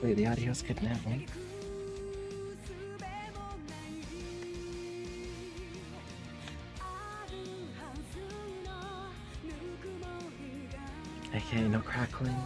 Wait, the audio's good now. Okay, no crackling.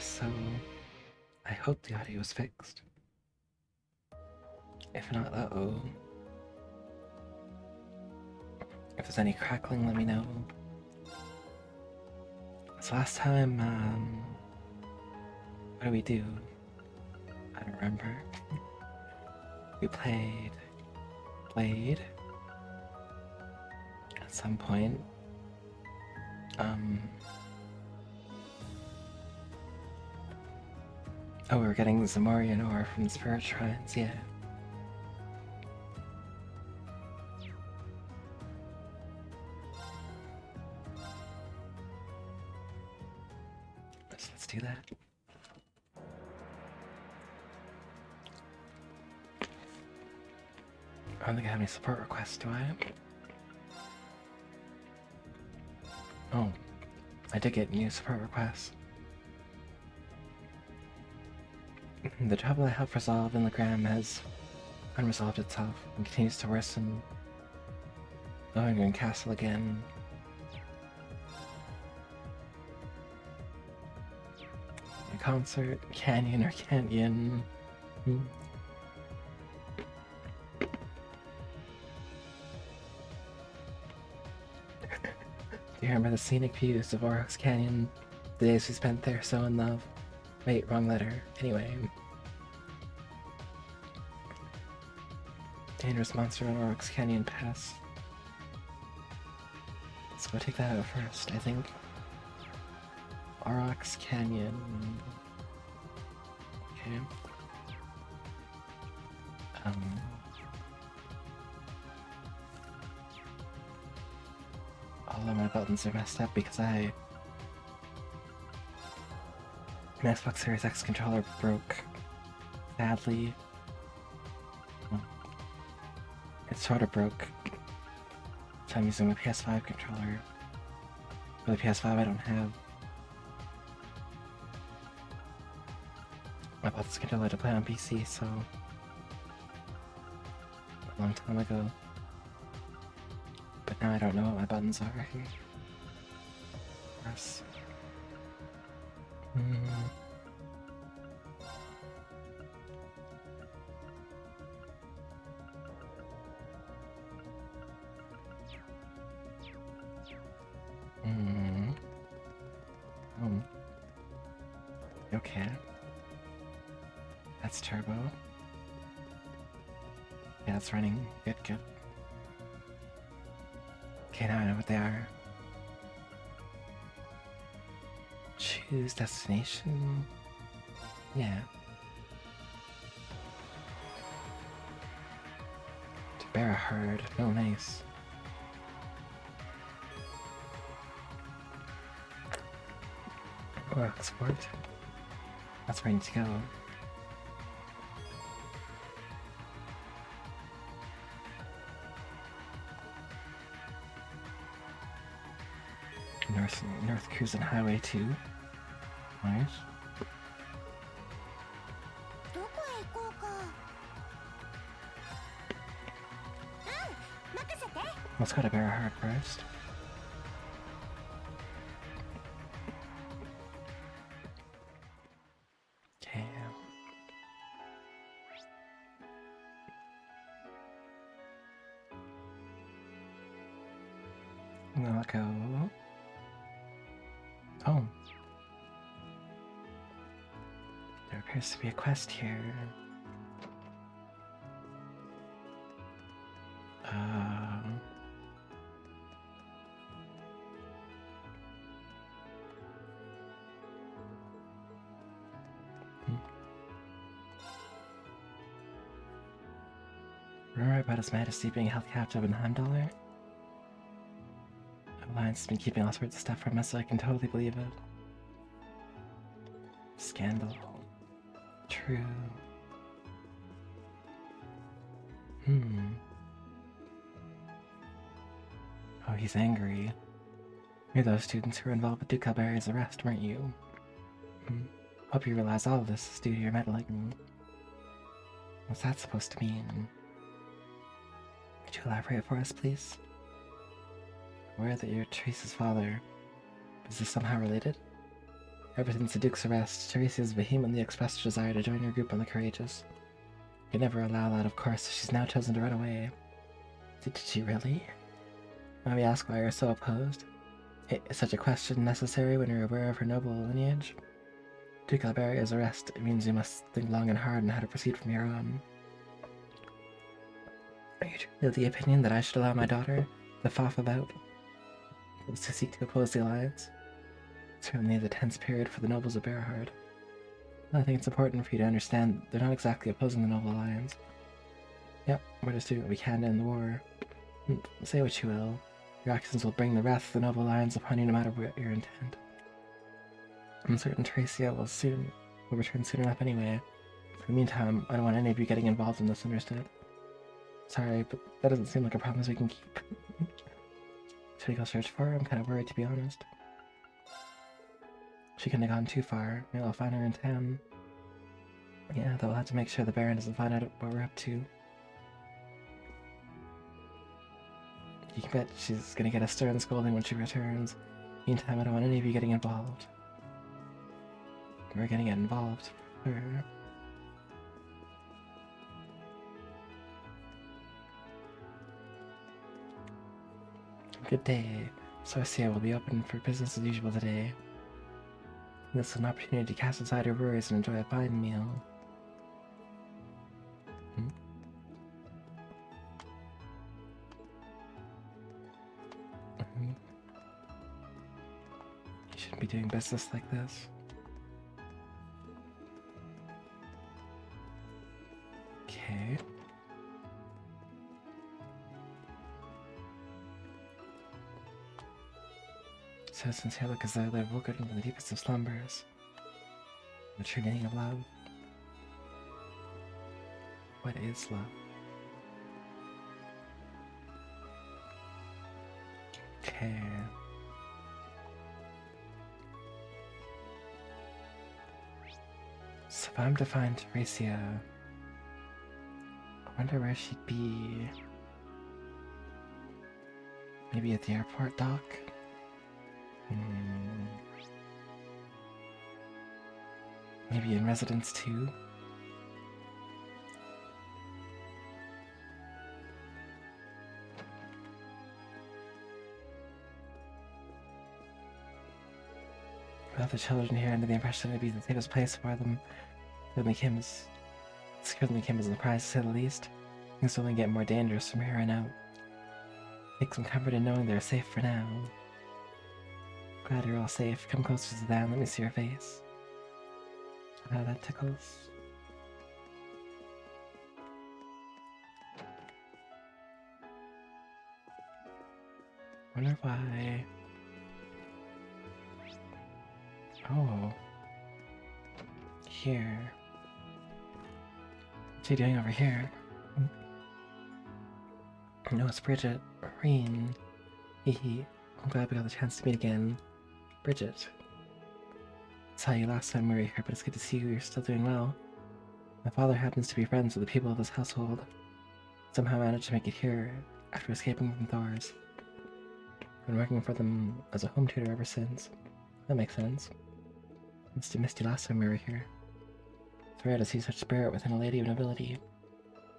So, I hope the audio is fixed. If not, uh-oh. If there's any crackling, let me know. So last time, what did we do? I don't remember. We played Blade at some point. Oh, we were getting Zamorian ore from the Spirit Shrines, yeah. So let's do that. I don't think I have any support requests, do I? Oh, I did get new support requests. The trouble I helped resolve in the Gram has unresolved itself and continues to worsen. Lohengrin Castle again. A concert, canyon or canyon. Do you remember the scenic views of Aurochs Canyon? The days we spent there so in love. Wait, wrong letter. Anyway. Dangerous monster on Aurochs Canyon Pass. Let's go take that out first, I think. Aurochs Canyon. Okay. All of my buttons are messed up because my Xbox Series X controller broke. Sadly. It sort of broke. So I'm using my PS5 controller. For the PS5 I don't have. I bought this controller to play on PC, so a long time ago. But now I don't know what my buttons are. Yes. Okay. That's turbo. Yeah, it's running. Good, good. Okay, now I know what they are. Choose destination. Yeah. To bear a herd. Oh, nice. Or export. That's where I need to go. North Cruising Highway 2. Nice. どこへ行こうか。任せて。 Let's go to Berahard first. Okay. I'll go. Oh. There appears to be a quest here. Rumor about His Majesty being held captive in Heimdallr? Alliance has been keeping all sorts of stuff from us, so I can totally believe it. Scandal. True. Oh, he's angry. You're those students who were involved with Duke Alberia's arrest, weren't you? Hope you realize all of this is due to your meddling. What's that supposed to mean? Could you elaborate for us, please? Aware that you're Teresa's father. Is this somehow related? Ever since the Duke's arrest, Teresa has vehemently expressed her desire to join your group on the Courageous. You could never allow that, of course, so she's now chosen to run away. Did she really? Let me ask why you're so opposed? Is such a question necessary when you're aware of her noble lineage? Duke Alberia's arrest, it means you must think long and hard on how to proceed from here on. Are you truly of the opinion that I should allow my daughter to faff about to seek to oppose the Alliance? Certainly the tense period for the nobles of Berahard. I think it's important for you to understand they're not exactly opposing the Noble Alliance. Yep, we're just doing what we can to end the war. Say what you will, your actions will bring the wrath of the Noble Alliance upon you no matter what your intent. I'm certain Teresia will return soon enough anyway. For the meantime, I don't want any of you getting involved in this, understood? Sorry, but that doesn't seem like a promise we can keep. Should we go search for her? I'm kind of worried, to be honest. She couldn't have gone too far. Maybe I'll find her in town. Yeah, though we'll have to make sure the Baron doesn't find out what we're up to. You can bet she's gonna get a stern scolding when she returns. Meantime, I don't want any of you getting involved. We're gonna get involved. Good day. Sorcia will be open for business as usual today. This is an opportunity to cast aside your worries and enjoy a fine meal. You shouldn't be doing business like this. Okay. Citizens here look as though they've woken from the deepest of slumbers. The true meaning of love. What is love? Okay. So if I'm to find Teresia, I wonder where she'd be. Maybe at the airport dock? Maybe in residence too? Without the children here under the impression it'd be the safest place for them, certainly came as a surprise to say the least. Things only get more dangerous from here on out. Take some comfort in knowing they're safe for now. Glad you're all safe. Come closer to that and let me see your face. Ah, that tickles. Wonder why. Oh. Here. What's he doing over here? No, it's Bridget. Reen. Hee. I'm glad we got the chance to meet again. Bridget. Saw you last time we were here, but it's good to see you're still doing well. My father happens to be friends with the people of this household. Somehow managed to make it here after escaping from Thor's. Been working for them as a home tutor ever since. That makes sense. Must have missed you last time we were here. It's rare to see such spirit within a lady of nobility.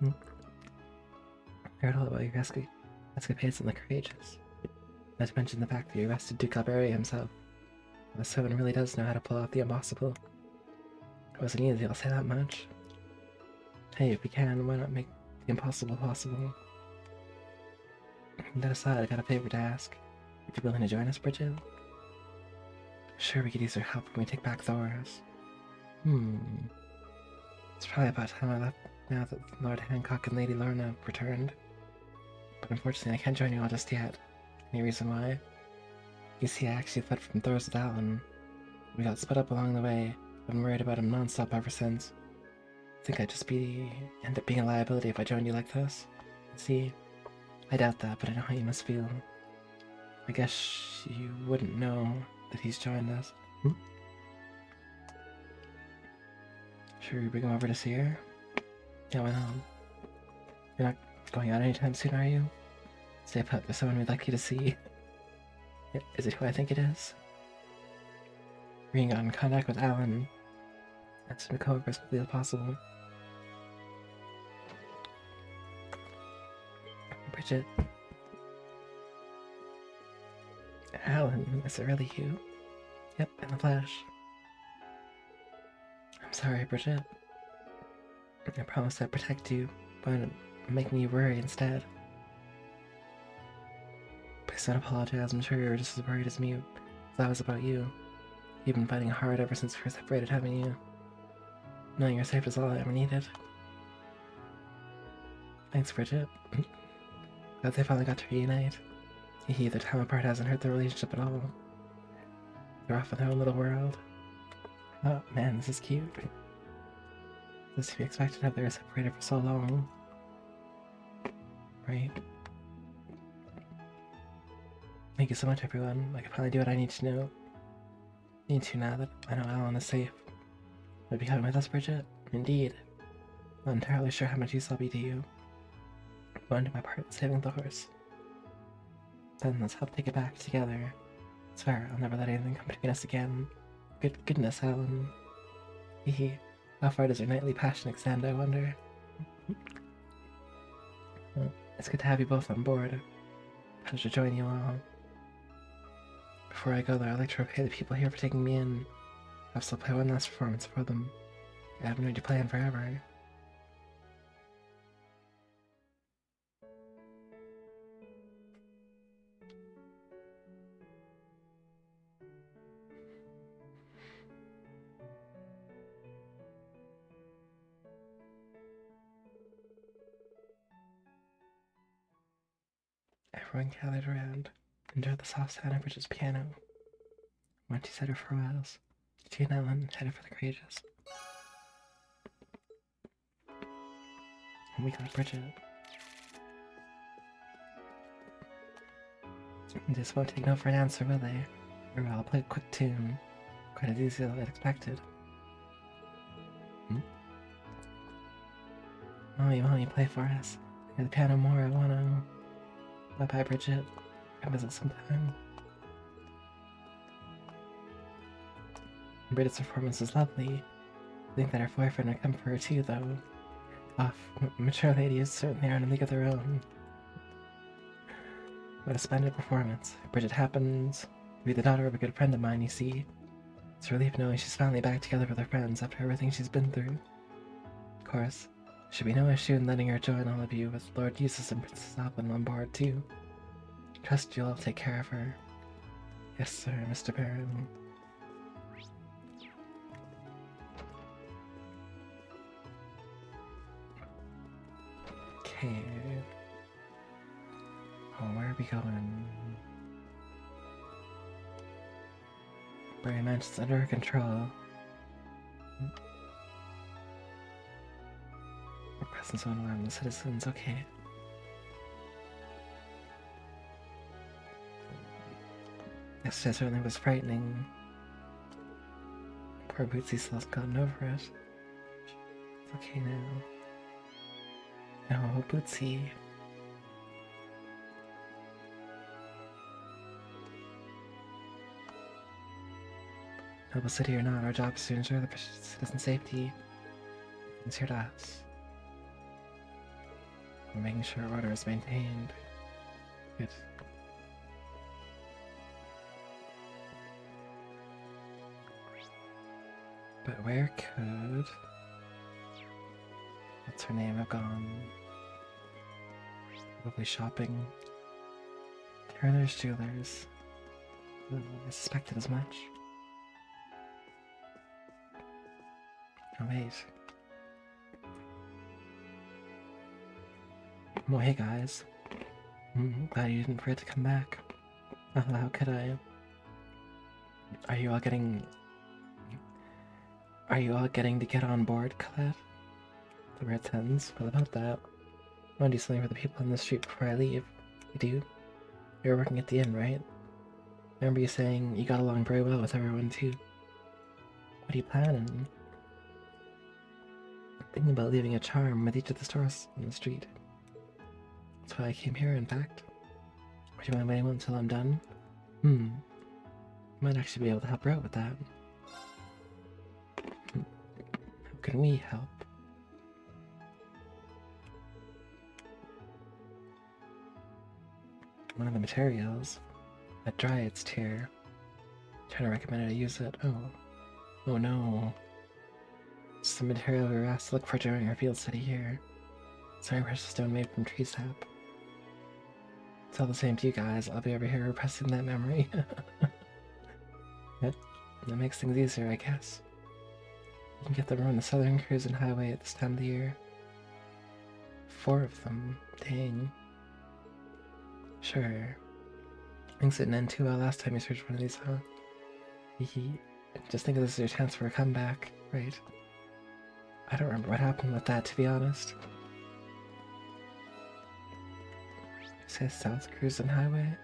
I heard all about your escapades in the Courageous. Not to mention the fact that you arrested Duke Alberia himself. This woman really does know how to pull off the impossible. It wasn't easy, I'll say that much. Hey, if we can, why not make the impossible possible? That aside, I got a favor to ask. Would you be willing to join us, Bridget? Sure, we could use your help when we take back Thor's. It's probably about time I left now that Lord Hancock and Lady Lorna have returned. But unfortunately, I can't join you all just yet. Any reason why? You see, I actually fled from Thor's with Alan. We got split up along the way. I've been worried about him non-stop ever since. I think I'd just end up being a liability if I joined you like this. See, I doubt that, but I know how you must feel. I guess you wouldn't know that he's joined us. Should we bring him over to see her? Yeah, why not? You're not going out anytime soon, are you? Stay put, there's someone we'd like you to see. Is it who I think it is? We got in contact with Alan. Asked him to come over as quickly as possible. Bridget. Alan, is it really you? Yep, in the flesh. I'm sorry, Bridget. I promised I'd protect you, but making you worry instead. Please don't apologize, I'm sure you're just as worried as me as I was about you. You've been fighting hard ever since we were separated, haven't you? Knowing you're safe is all I ever needed. Thanks, Bridget. Glad they finally got to reunite. Their time apart hasn't hurt their relationship at all. They're off in their own little world. Oh man, this is cute. This to be expected to have they were separated for so long. Right? Thank you so much, everyone. I can finally do what I need to know. Need to now that I know Alan is safe. Will you be coming with us, Bridget? Indeed. I'm not entirely sure how much use I'll be to you. I'm going to my part in saving the horse. Then let's help take it back together. I swear, I'll never let anything come between us again. Goodness, Alan. Hee. How far does your nightly passion extend, I wonder? Well, it's good to have you both on board. Pleasure to join you all. Before I go though, I'd like to repay the people here for taking me in. I'll still play one last performance for them. I haven't heard you play in forever. Everyone gathered around, enjoyed the soft sound of Bridget's piano. Once she said her farewells, she and Ellen headed for the Courageous. And we got Bridget. This won't take no for an answer, will they? Or I'll play a quick tune. Quite as easy as I'd expected. Mommy, play for us. I got the piano more, I wanna... Bye-bye, Bridget. Come visit sometime. Bridget's performance was lovely. I think that her boyfriend would come for her too, though. Mature ladies certainly are in a league of their own. What a splendid performance. Bridget happens to be the daughter of a good friend of mine, you see. It's a relief knowing she's finally back together with her friends after everything she's been through. Of course, there should be no issue in letting her join all of you with Lord Eustace and Princess Alban on board too. Trust you'll all take care of her. Yes, sir, Mr. Baron. Okay. Oh, where are we going? Very much it's under control. Our presence won't alarm the citizens, okay. Yesterday certainly was frightening. Poor Bootsy still hasn't gotten over it. It's okay now. No, Bootsy. Noble city or not, our job is to ensure the citizen's safety. It's here to us. We're making sure order is maintained. Good. But where could... What's her name have gone? Probably shopping. Turner's Jewelers. Ooh, I suspected as much. Oh wait. Well, hey guys. Glad you didn't forget to come back. How could I? Are you all getting to get on board, Colette? The red sentence. What about that? I want to do something for the people on the street before I leave. You do? You're working at the inn, right? I remember you saying you got along very well with everyone too. What are you planning? Thinking about leaving a charm with each of the stores on the street. That's why I came here, in fact. Would you mind waiting until I'm done? Might actually be able to help her out with that. How can we help? One of the materials, a Dryad's Tear. Trying to recommend her to use it. Oh no. It's the material we were asked to look for during our field study here. Sorry, precious stone made from tree sap. It's all the same to you guys. I'll be over here repressing that memory. Yep, that makes things easier, I guess. You can get them on the Southern Cruising Highway at this time of the year. 4 of them. Dang. Sure. Things didn't end too well last time you searched one of these, huh? Just think of this as your chance for a comeback, right? I don't remember what happened with that, to be honest. It says South Cruising Highway.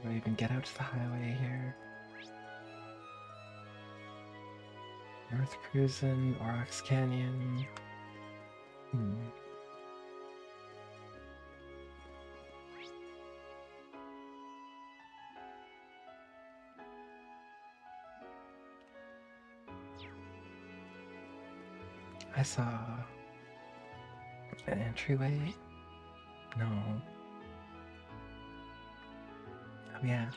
Do I even get out to the highway here? North Cruising, Aurochs Canyon. I saw an entryway. No. Oh yeah.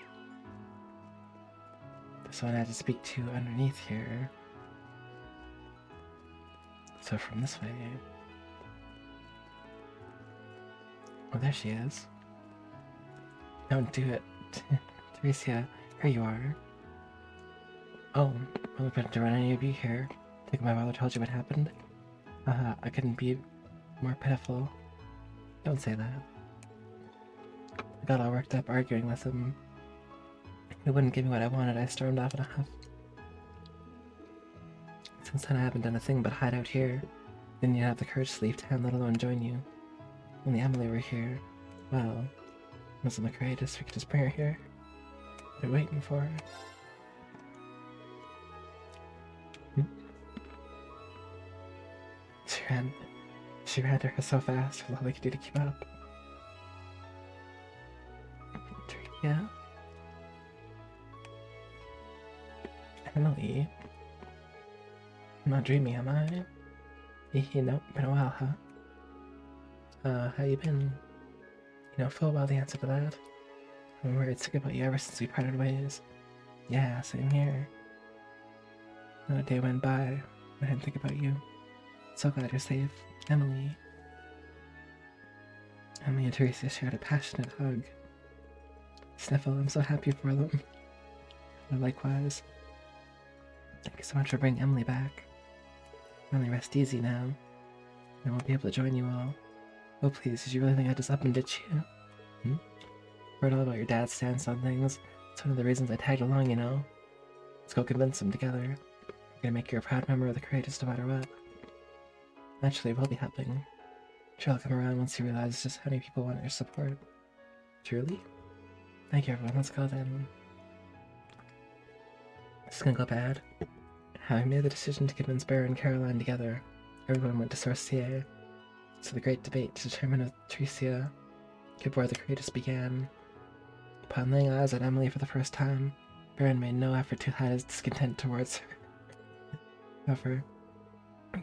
There's someone I had to speak to underneath here. So from this way. Oh, there she is. Don't do it. Teresia, here you are. Oh, well, better to run any of you here. I think my father told you what happened. I couldn't be more pitiful. Don't say that. I got all worked up arguing with him. He wouldn't give me what I wanted. I stormed off in a huff. Since then I haven't done a thing but hide out here. Didn't even have the courage to leave town, let alone join you. Only Emily were here. Well, wasn't the greatest. We could just bring her here. They're waiting for her. She ran to her so fast, it was all they could do to keep up. Yeah? Emily? I'm not dreaming, am I? Nope, been a while, huh? How you been? Full well the answer to that. I've been worried sick about you ever since we parted ways. Yeah, same here. Not a day went by, I didn't think about you. So glad you're safe. Emily. Emily and Teresa shared a passionate hug. Sniffle, I'm so happy for them. And likewise. Thank you so much for bringing Emily back. Emily, rest easy now. I won't be able to join you all. Oh please, did you really think I just up and ditch you? Heard all about your dad's stance on things. It's one of the reasons I tagged along, Let's go convince them together. We're gonna make you a proud member of the Courageous no matter what. Eventually, we'll be helping. Sure, I'll come around once you realize just how many people want your support. Truly? Thank you, everyone. Let's go then. This is gonna go bad. Having made the decision to convince Bear and Caroline together, everyone went to Sorcier. So the great debate to determine if Tricia could board the Courageous began. Upon laying eyes on Emily for the first time, Baron made no effort to hide his discontent towards her. However,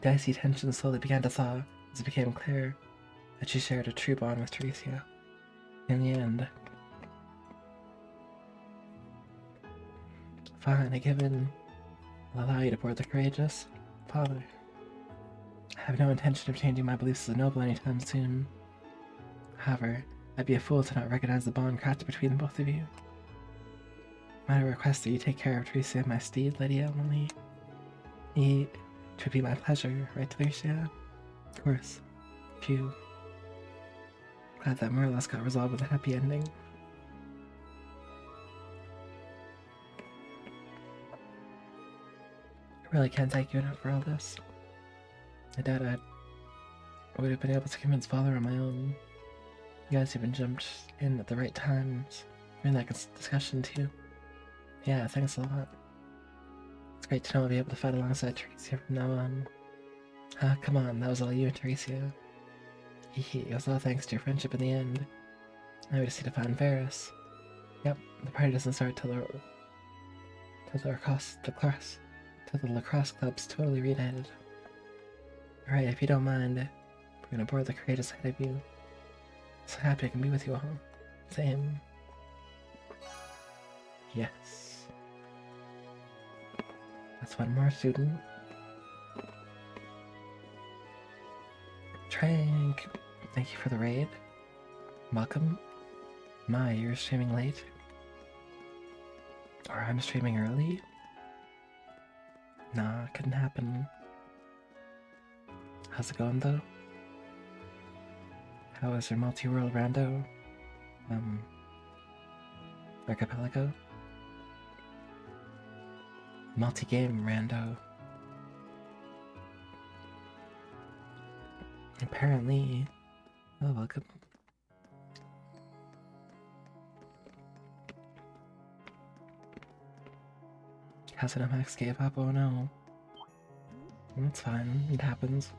the icy tension slowly began to thaw as it became clear that she shared a true bond with Tricia. In the end, fine, I give in. I'll allow you to board the Courageous. Father, I have no intention of changing my beliefs as a noble anytime soon. However, I'd be a fool to not recognize the bond crafted between both of you. Might I request that you take care of Tricia and my steed, Lady Emily? It would be my pleasure, right, Tricia? Of course. Phew. Glad that more or less got resolved with a happy ending. I really can't thank you enough for all this. I doubt I would have been able to convince Father on my own. You guys even jumped in at the right times during that discussion too. Yeah, thanks a lot. It's great to know I'll be able to fight alongside Tricia from now on. Ah, come on, that was all you and Tricia. It was all thanks to your friendship in the end. Now we just need to find Varys. Yep, the party doesn't start till the lacrosse club's totally reunited. Alright, if you don't mind, we're gonna board the Courageous ahead of you. So happy I can be with you all. Same. Yes. That's one more student. Trank, thank you for the raid. Welcome. My, you're streaming late? Or I'm streaming early? Nah, couldn't happen. How's it going though? How is your multi-world rando? Archipelago? Multi-game rando. Apparently. Oh, welcome. Cousin MX gave up, oh no. That's fine, it happens.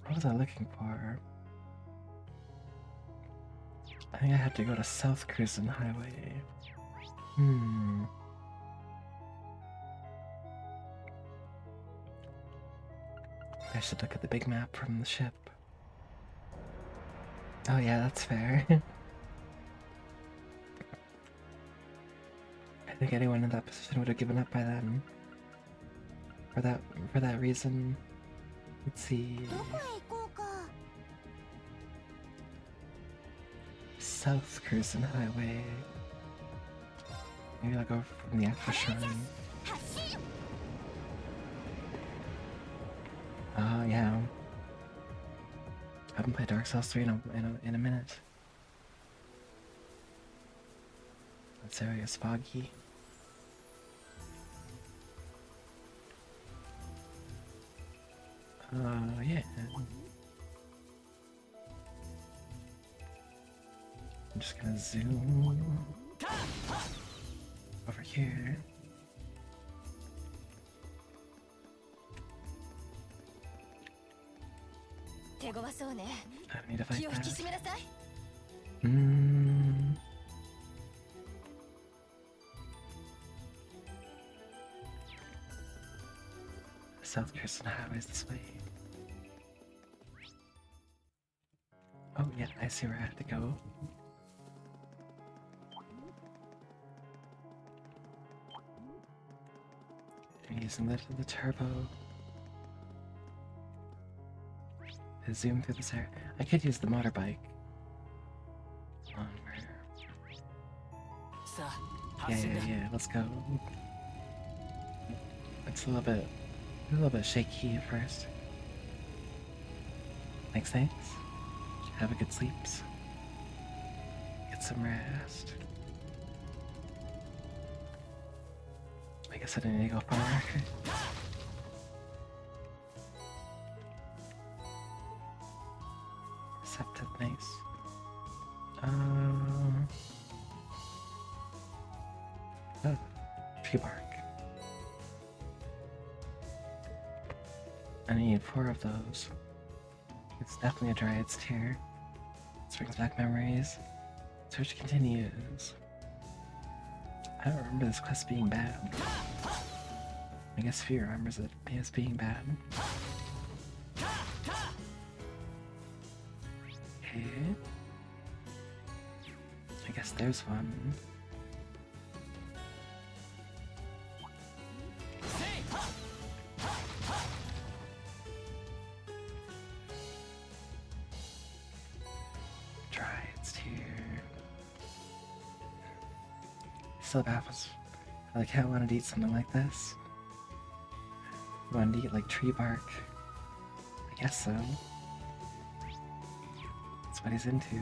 What was I looking for? I think I had to go to South Cruisin Highway. I should look at the big map from the ship. Oh yeah, that's fair. I think anyone in that position would have given up by then. For that reason. Let's see. どこへ行こうか。 South Cruisin Highway. Maybe I'll go from the Aqua Shrine. Oh yeah. I haven't played Dark Souls 3 in a minute. This area is foggy. Yeah. I'm just gonna zoom over here. I don't need to fight that. South Cruisin Highway is this way. Oh yeah, I see where I have to go. I'm using the turbo to zoom through this area. I could use the motorbike. On where? Yeah, let's go. It's a little bit shaky at first. Thanks. Have a good sleeps. Get some rest. I guess I didn't need to go far. Receptive, nice. Oh, tree bark. I need 4 of those. It's definitely a Dryad's Tear. This brings back memories. Search continues. I don't remember this quest being bad. I guess Fear remembers it as being bad. Okay. I guess there's one. Dryad's Tear. Still baffles. I like how I wanted to eat something like this. I wanted to eat like tree bark. I guess so. That's what he's into.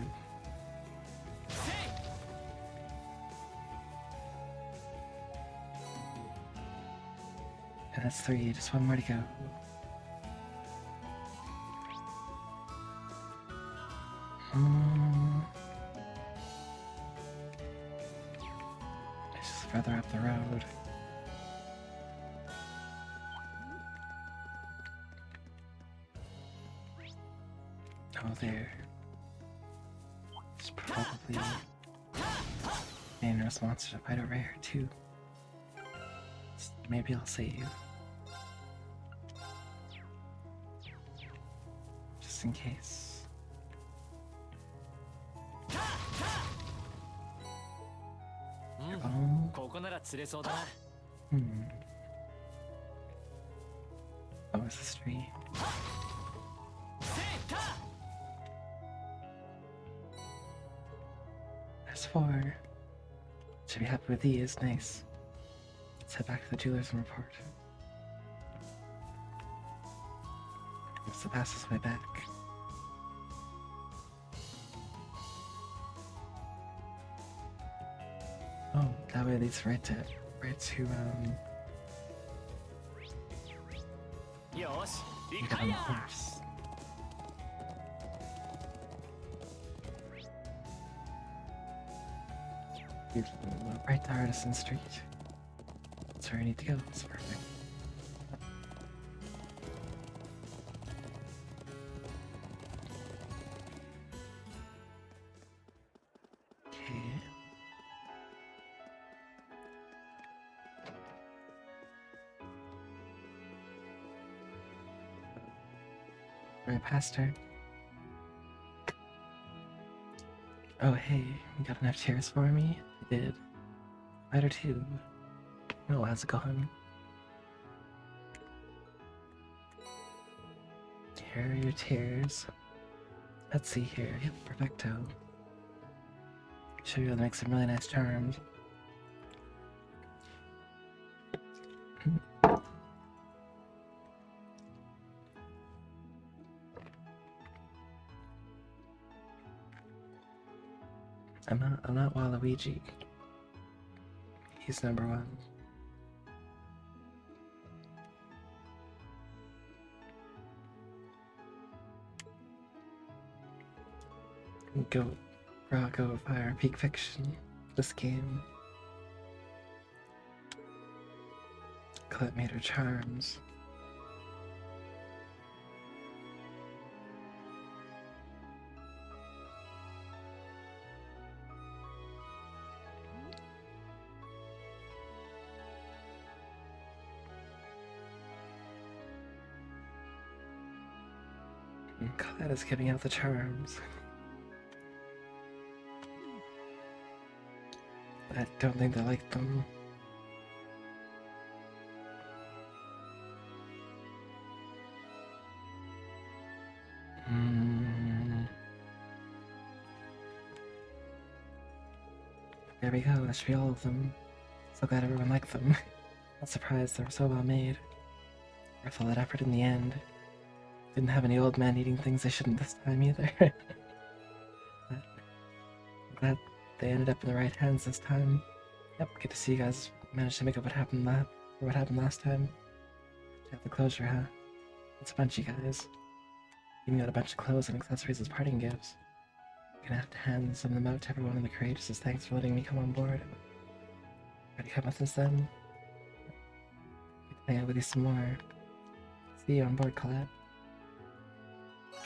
And that's 3, just 1 more to go. It's just further up the road. Oh, there. It's probably dangerous monster to fight over here, too. Maybe I'll save. Just in case. Oh, it's this tree. There's 4. Should be happy with these, nice. Let's head back to the jewelers and report. It's the fastest way back. Oh, that way leads right to get on the horse. Right to Artisan Street. That's where I need to go. It's perfect. Okay. Right past her. Oh, hey, you got enough chairs for me? I did. Fighter 2. Oh, how's it going? Here are your tears. Let's see here. Yep, perfecto. Show you how to make some really nice charms. I'm not Waluigi. He's number 1. Go, Rocco, Fire, Peak Fiction. This game. Colette made her charms. Colette is giving out the charms. I don't think they like them. There we go, that should be all of them. So glad everyone liked them. Not surprised they were so well made. Worth all that effort in the end. Didn't have any old men eating things they shouldn't this time either. I'm glad they ended up in the right hands this time. Yep, good to see you guys managed to make up what happened What happened last time? You have the closure, huh? It's a bunch of you guys. Giving out a bunch of clothes and accessories as parting gifts. I'm gonna have to hand some of them out to everyone in the Courageous as thanks for letting me come on board. Ready to come with us then? Hang out with you some more. See you on board, Colette.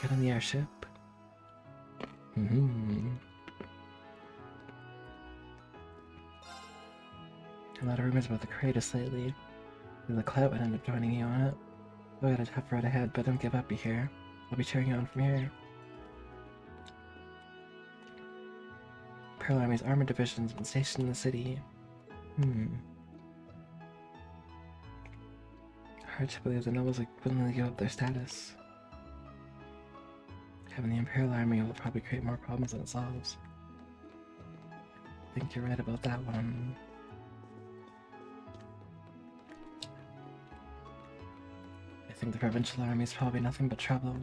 Get on the airship. A lot of rumors about the Courageous lately. The Clout would end up joining you on it. We got a tough road ahead, but don't give up, you hear? I'll be cheering you on from here. Pearl Army's armored division's been stationed in the city. Hard to believe the nobles would willingly give up their status. Having the Imperial Army will probably create more problems than it solves. I think you're right about that one. I think the Provincial Army is probably nothing but trouble.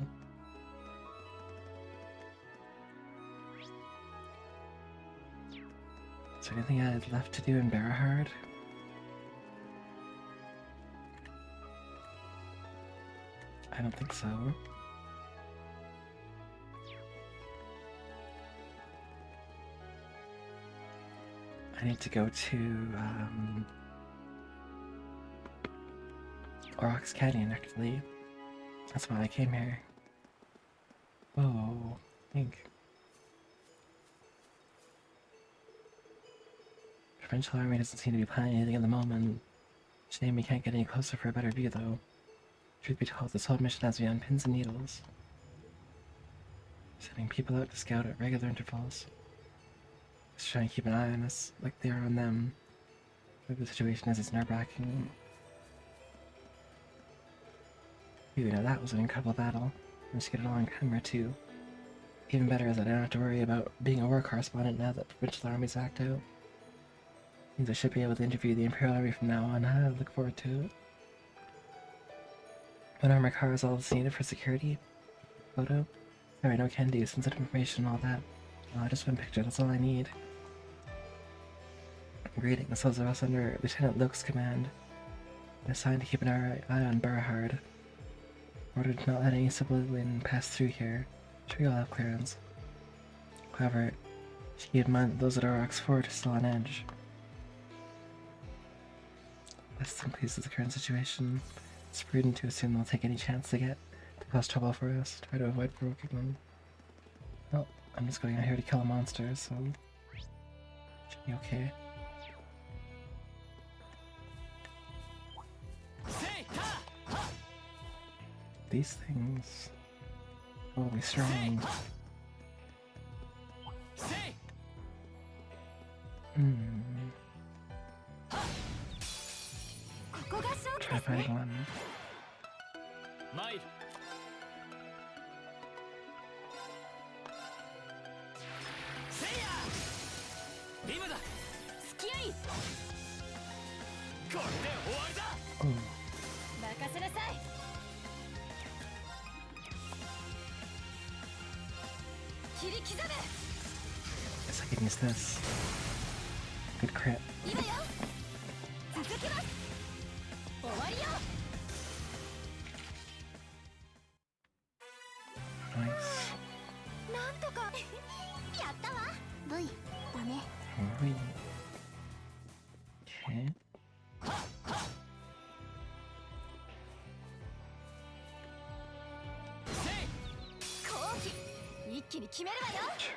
Is there anything I had left to do in Berahard? I don't think so. I need to go to Aurochs Canyon, actually. That's why I came here. Whoa, think. Provincial Army doesn't seem to be planning anything at the moment. Shame we can't get any closer for a better view, though. Truth be told, this whole mission has me on pins and needles. Sending people out to scout at regular intervals. Just trying to keep an eye on us, like they are on them. Whatever the situation is nerve-wracking. You know, that was an incredible battle. Managed to get it all on camera, too. Even better is that I don't have to worry about being a war correspondent now that the Provincial Army's backed out. Means I should be able to interview the Imperial Army from now on. I look forward to it. One armored car is all that's needed for security. Photo? Sorry, no can do, sensitive information and all that. Just one picture, that's all I need. Greetings, those of us under Lieutenant Luke's command. I'm assigned to keep an eye on Berahard. Ordered to not let any civilian pass through here. I'm sure you'll have clearance. However, keep in mind that those at Aurochs Fort are still on edge. Less than pleased with the current situation. It's prudent to assume they'll take any chance they get to cause trouble for us. Try to avoid provoking them. Well, I'm just going out here to kill a monster, so should be okay. These things will be strong. Try fighting one. Oh. Guess I can use this. Good crit. Nice. Oi. Okay.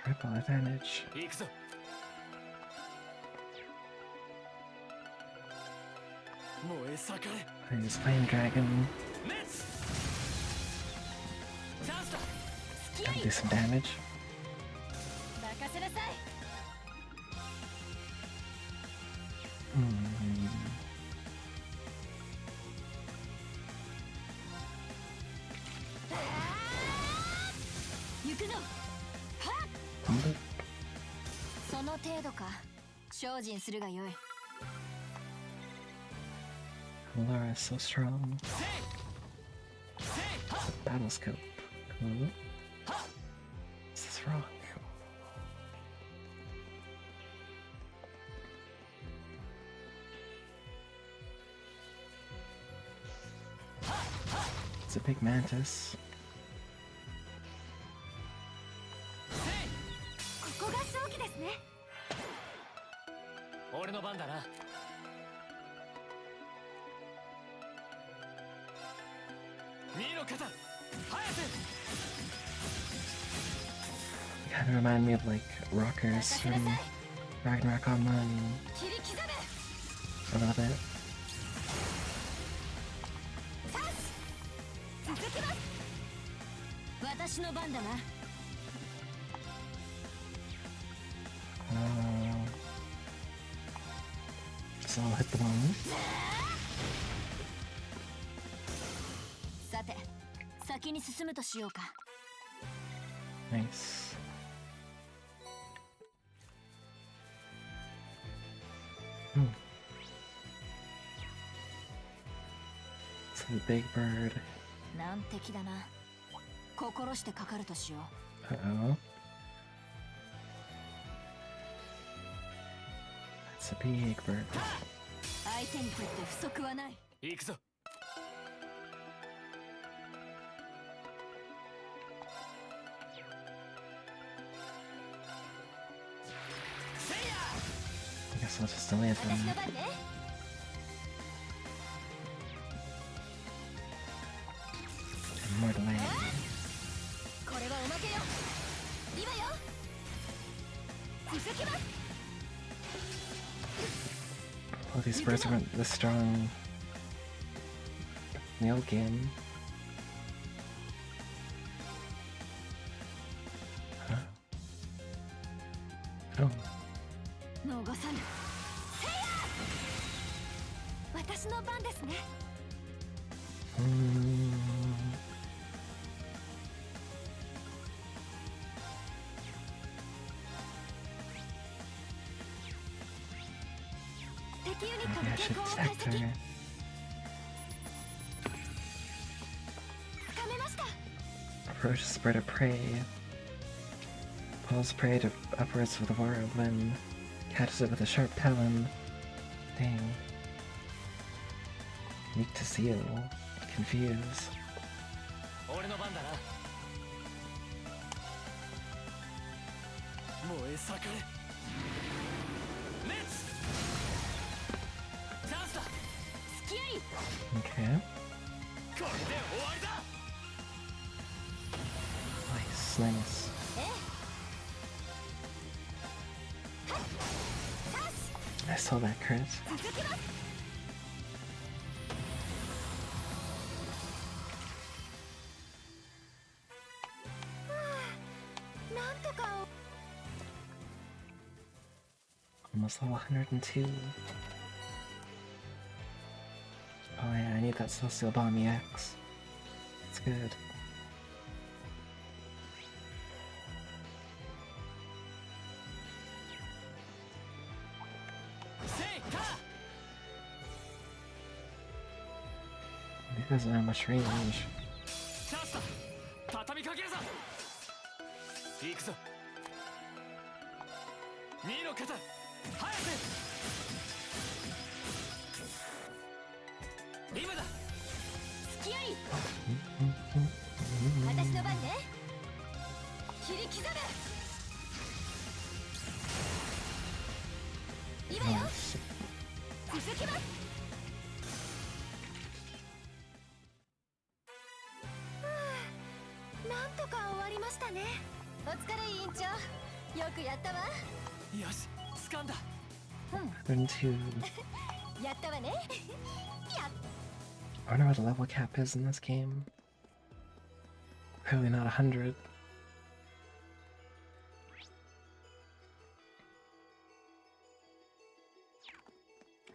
Triple advantage. I use Flame Dragon. Gotta do some damage. Laura is so strong. Battle scope. Cool. What's this rock? It's a big mantis. ここが勝機ですね。俺の番だな。ミの肩、早く。 Kind of remind me of like rockers from Ragnarok Online 切り刻め。 a little bit. 続きます。私の番だな。 So I'll hit the one. さて、先に進むとしようか。 Nice. So the big bird. 難敵だな。心してかかるとしよう。 Uh-oh. It's a big bird. 相手にとって不足はない。行くぞ。せいや。 I guess I'll just delay it 私の then. 番ね。 And more delay. これはおまけよ。今よ。続きます。 Oh, these birds weren't this strong in the old game. Huh? Oh. 逃さぬ。せいや。私の番ですね。 敵ユニット Maybe の I 傾 should 向を解 detect 析。 her. つかめました。 Ferocious bird of prey. Pulls prey to upwards with a roar of wind. Catches it with a sharp talon. Dang. Weak to seal. Confuse. 俺の番だな。燃え盛れ。滅。チャンスだ。隙あり。 Okay. これで終わりだ。 Nice, nice. ええ。はっ。チャンス。 I saw that crit. 続きます。 なんとか。 Almost level 102. Oh yeah, I need that Celestial Bomb EX. It's good. せいか。 It doesn't have much range. チャンスだ。畳みかけるぞ。行くぞ。ミの肩、早く。今だ。隙あり。私の番ね。切り刻め。今よ。 Nice. 続きます。なんとか終わりましたね。お疲れ委員長。よくやったわ。よし、掴んだ。 102. やったわね。やっ I wonder what the level cap is in this game. Clearly not 100.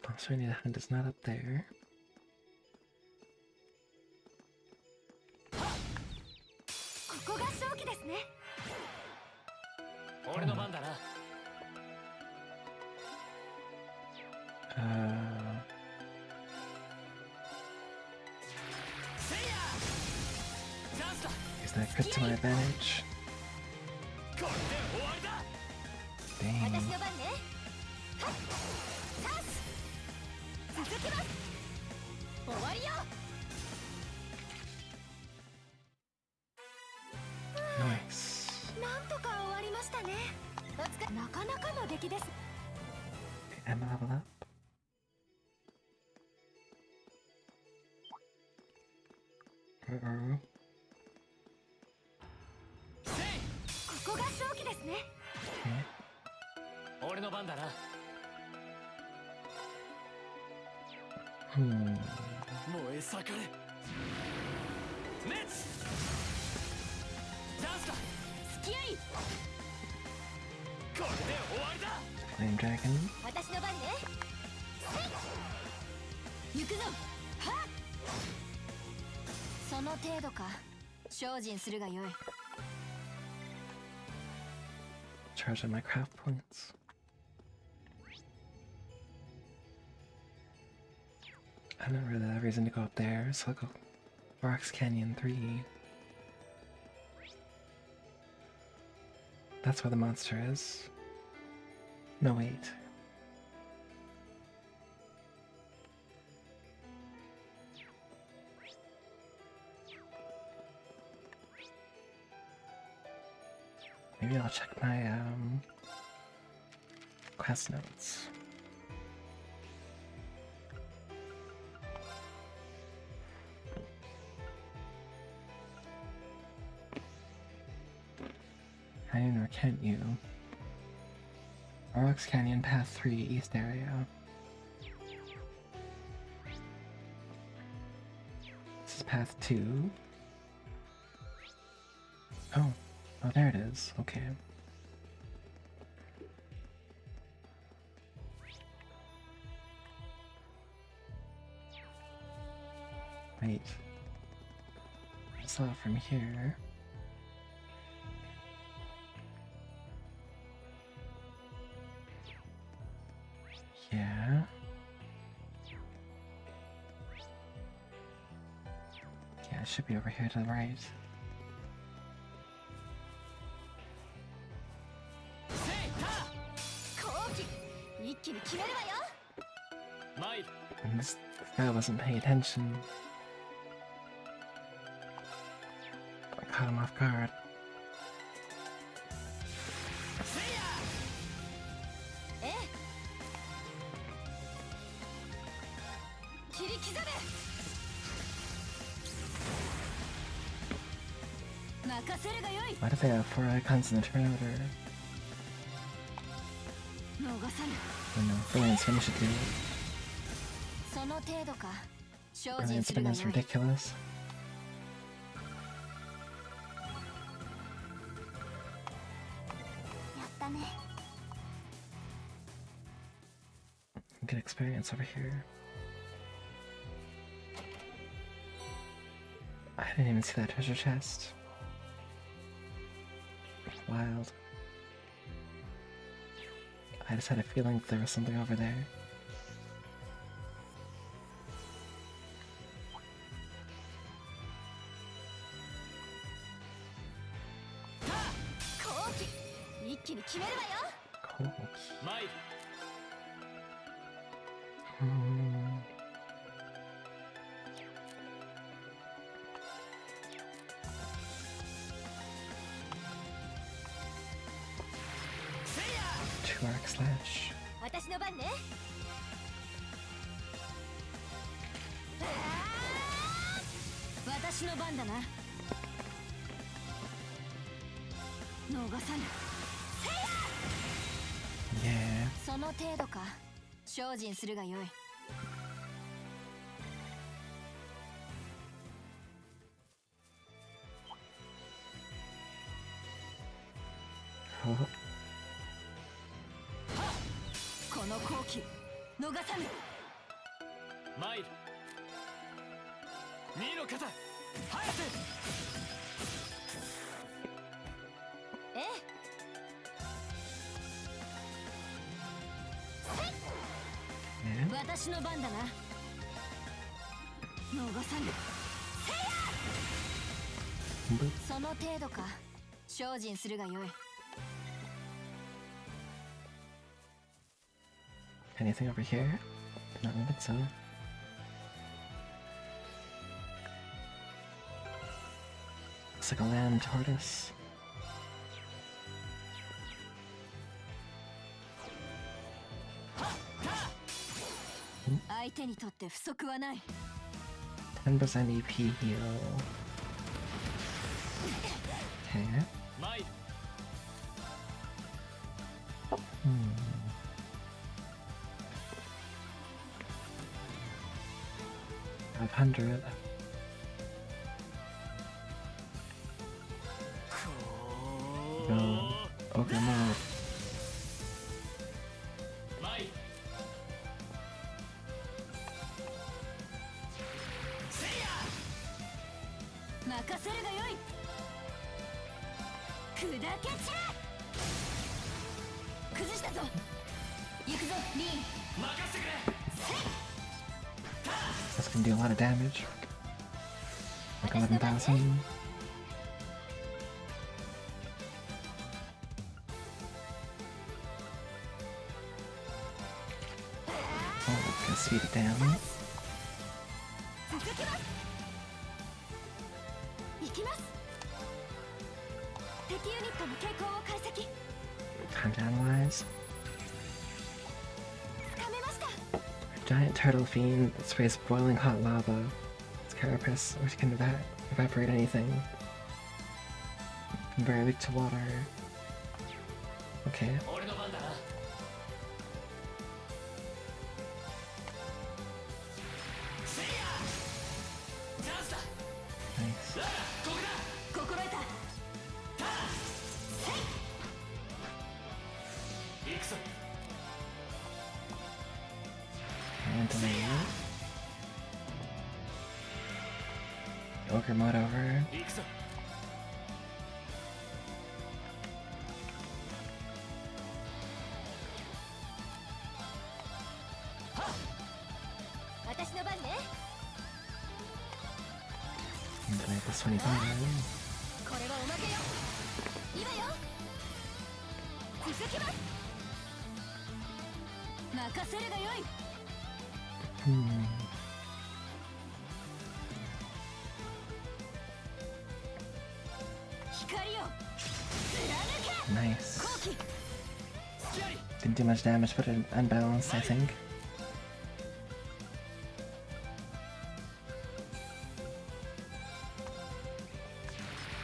Also, I need a hunt is not up there. ここが勝機ですね。俺の番だな。 せいや。チャンスだ。 Use that crit to my advantage. これで終わりだ。 Dang. 私の番ね。はっ。チャンス。続きます。終わりよ。なかなかの出来です。 Okay, and level up. Uh-oh. せいここが勝機ですね。 Okay. 俺の番だな。 Hmm. 燃え盛れ滅チャンスだ。付き合い。これで終わりだ。 Flame Dragon. 私の番ね。行くぞ。はっ。その程度か。精進するがよい。 Charge on my craft points. I don't really have a reason to go up there, so I'll go Rocks Canyon 3. That's where the monster is. No, wait. Maybe I'll check my quest notes. Canyon or can't you? Rocks Canyon Path 3 East area. This is Path 2. Oh, there it is. Okay. Wait. I saw it from here. Yeah. Yeah, it should be over here to the right. せいた後期一気に決めるわよ。参る。 And this guy wasn't paying attention. I caught him off guard. せいやええ。切り刻め。任せるがよい。 Why do they have 4 icons in the turn order? 逃さぬ。 Oh no, Brilliant's finish it too. その程度か。精進 Brilliant's する been が as よい。 ridiculous. やったね。 Good experience over here. I didn't even see that treasure chest. Wild. I just had a feeling that there was something over there. 後期一気に決めるわよ。 Cool. 参る。 Hmm. せいや 2 arc slash. 私の番ね。私の番だな。逃さぬ。 Yeah. その程度か。精進するがよい。 Oh. この好機逃さぬ。参る。見ろ肩早く。ええ。 Yeah. 私の番だな。逃さぬ。 Boop. その程度か。精進するがよい。 Anything over here? Not think so. Looks like a land tortoise. 相手にとって不足はない。 10% EP heal. Okay. 参る 500. Go. Ogre mode. 参るせいや任せるがよい。砕け散れ。崩したぞ。行くぞリーン。任せてくれ That's gonna do a lot of damage. Like 11,000. Oh, gonna speed it down. 続きます。行きます。敵ユニットの傾向を解析。 Time to analyze. つかめました。 Giant turtle fiend that sprays boiling hot lava. Its carapace, which can evaporate anything. Very weak to water. Okay. 俺の番だなせいやチャンスだ Nice. ここだ心得た。行くぞ And delay it. Ogre mode over. 行くぞ 私の番ね。 And delay this 25. これはおまけよ。今よ。続きます。任せるがよい。 光を貫け。 Nice. 後期。隙あり Didn't do much damage, but it unbalanced, I think.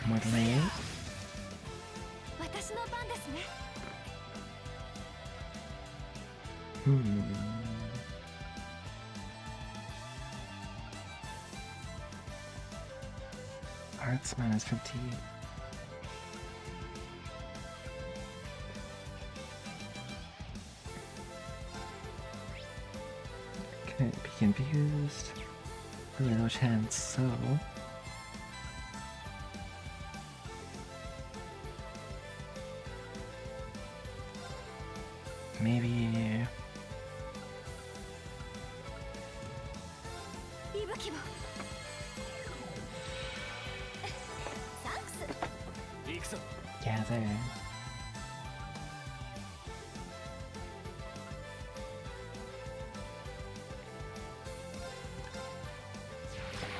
More delay. 私の番ですね。 Arts minus 50. Can it be confused? Really no chance, so... Maybe... 息吹も。サンクス。行くぞ Yeah, there.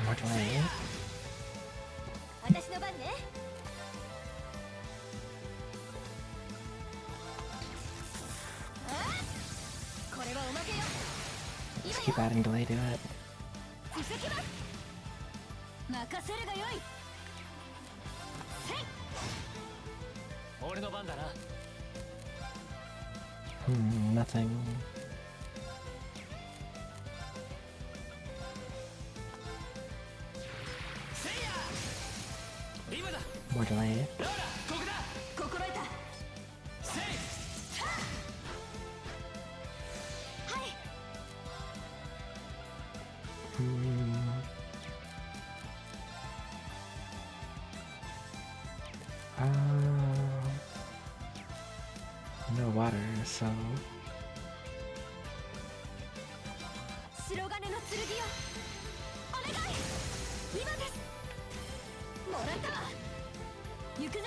More delay. 私の番ね。これはおまけよ。 Just keep adding delay to it. 続きます。任せるがよい。せい。俺の番だな Nothing. せいや今だ More delay. ラーラここだ心得た。せいはい。 No water, so... 白金の剣よ。お願い。今です。もらったわ。行くぞ。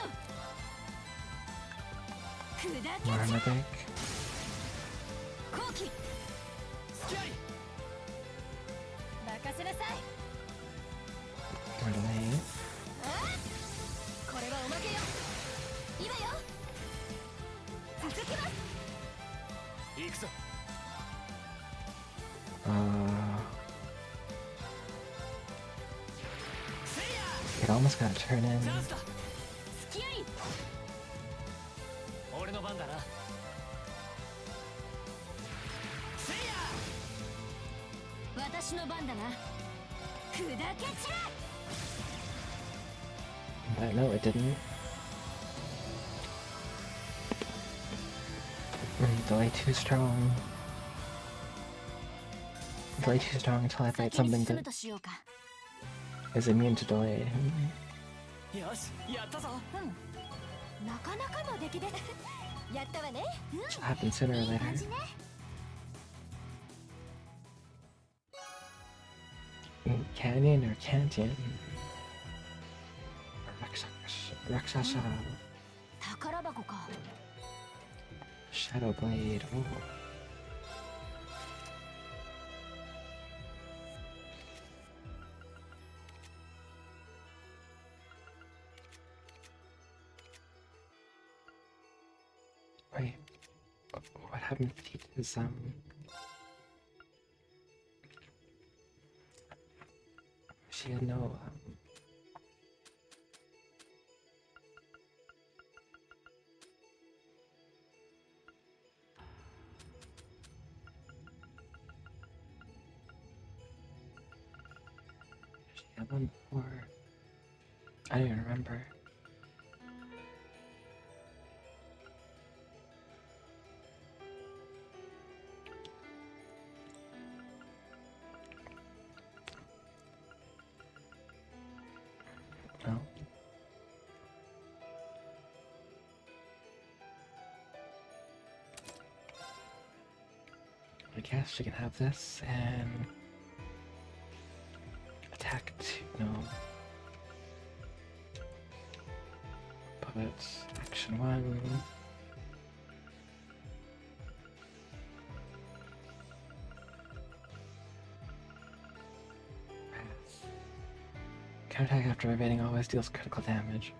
砕け More 散れ。 Armadic. 後期。隙あり任せなさい。 More delay. これはおまけよ。今よ。続きます。行くぞ It almost got to turn in. チャンスだ付き合い俺の番だなせいや私の番だな砕け散れ But no, it didn't. Delay too strong. Delay too strong until I fight 先に something 進む that としようか is immune to delay. よしやったぞうんなかなかの出来でやったわね It'll happen sooner or いい later. 感じね Canyon or Cantian? Rakshasha. 宝箱か Shadow Blade. Ooh. Wait, what happened to his she had no she had one before. I don't even remember. No. I guess she can have this and attack 2. No. Put action 1. Pass. Counterattack after evading always deals critical damage.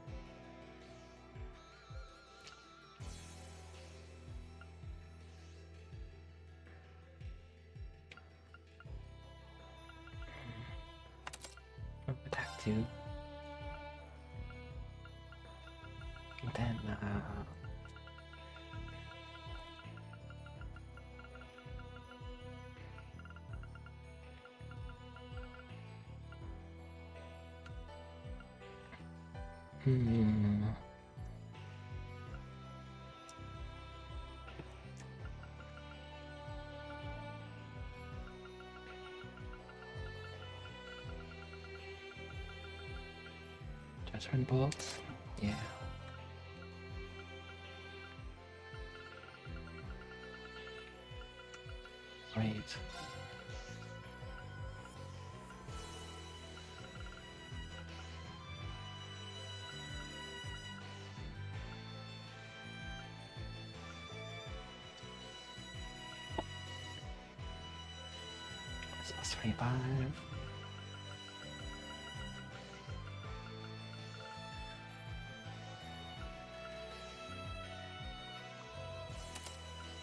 Attack 2. And then, Judgment Bolt? Yeah. Right. It's plus 25.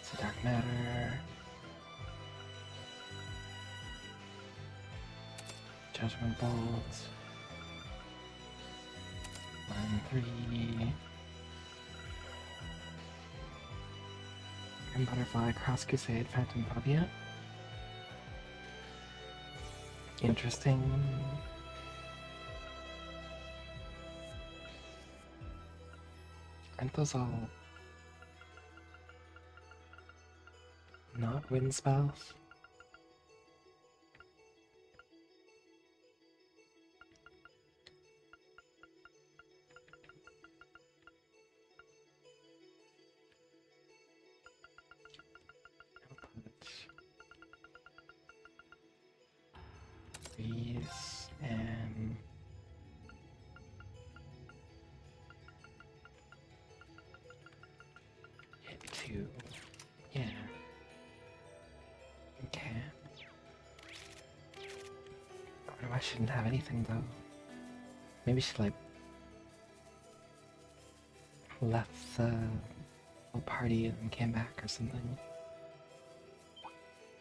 It's a dark matter. Judgment Bolt. 1, 3. Grim Butterfly, Cross Crusade, Phantom Phobia. Interesting. Aren't those all not wind spells? These and hit 2. Yeah. Okay. I shouldn't have anything though. Maybe she like left the whole party and came back or something.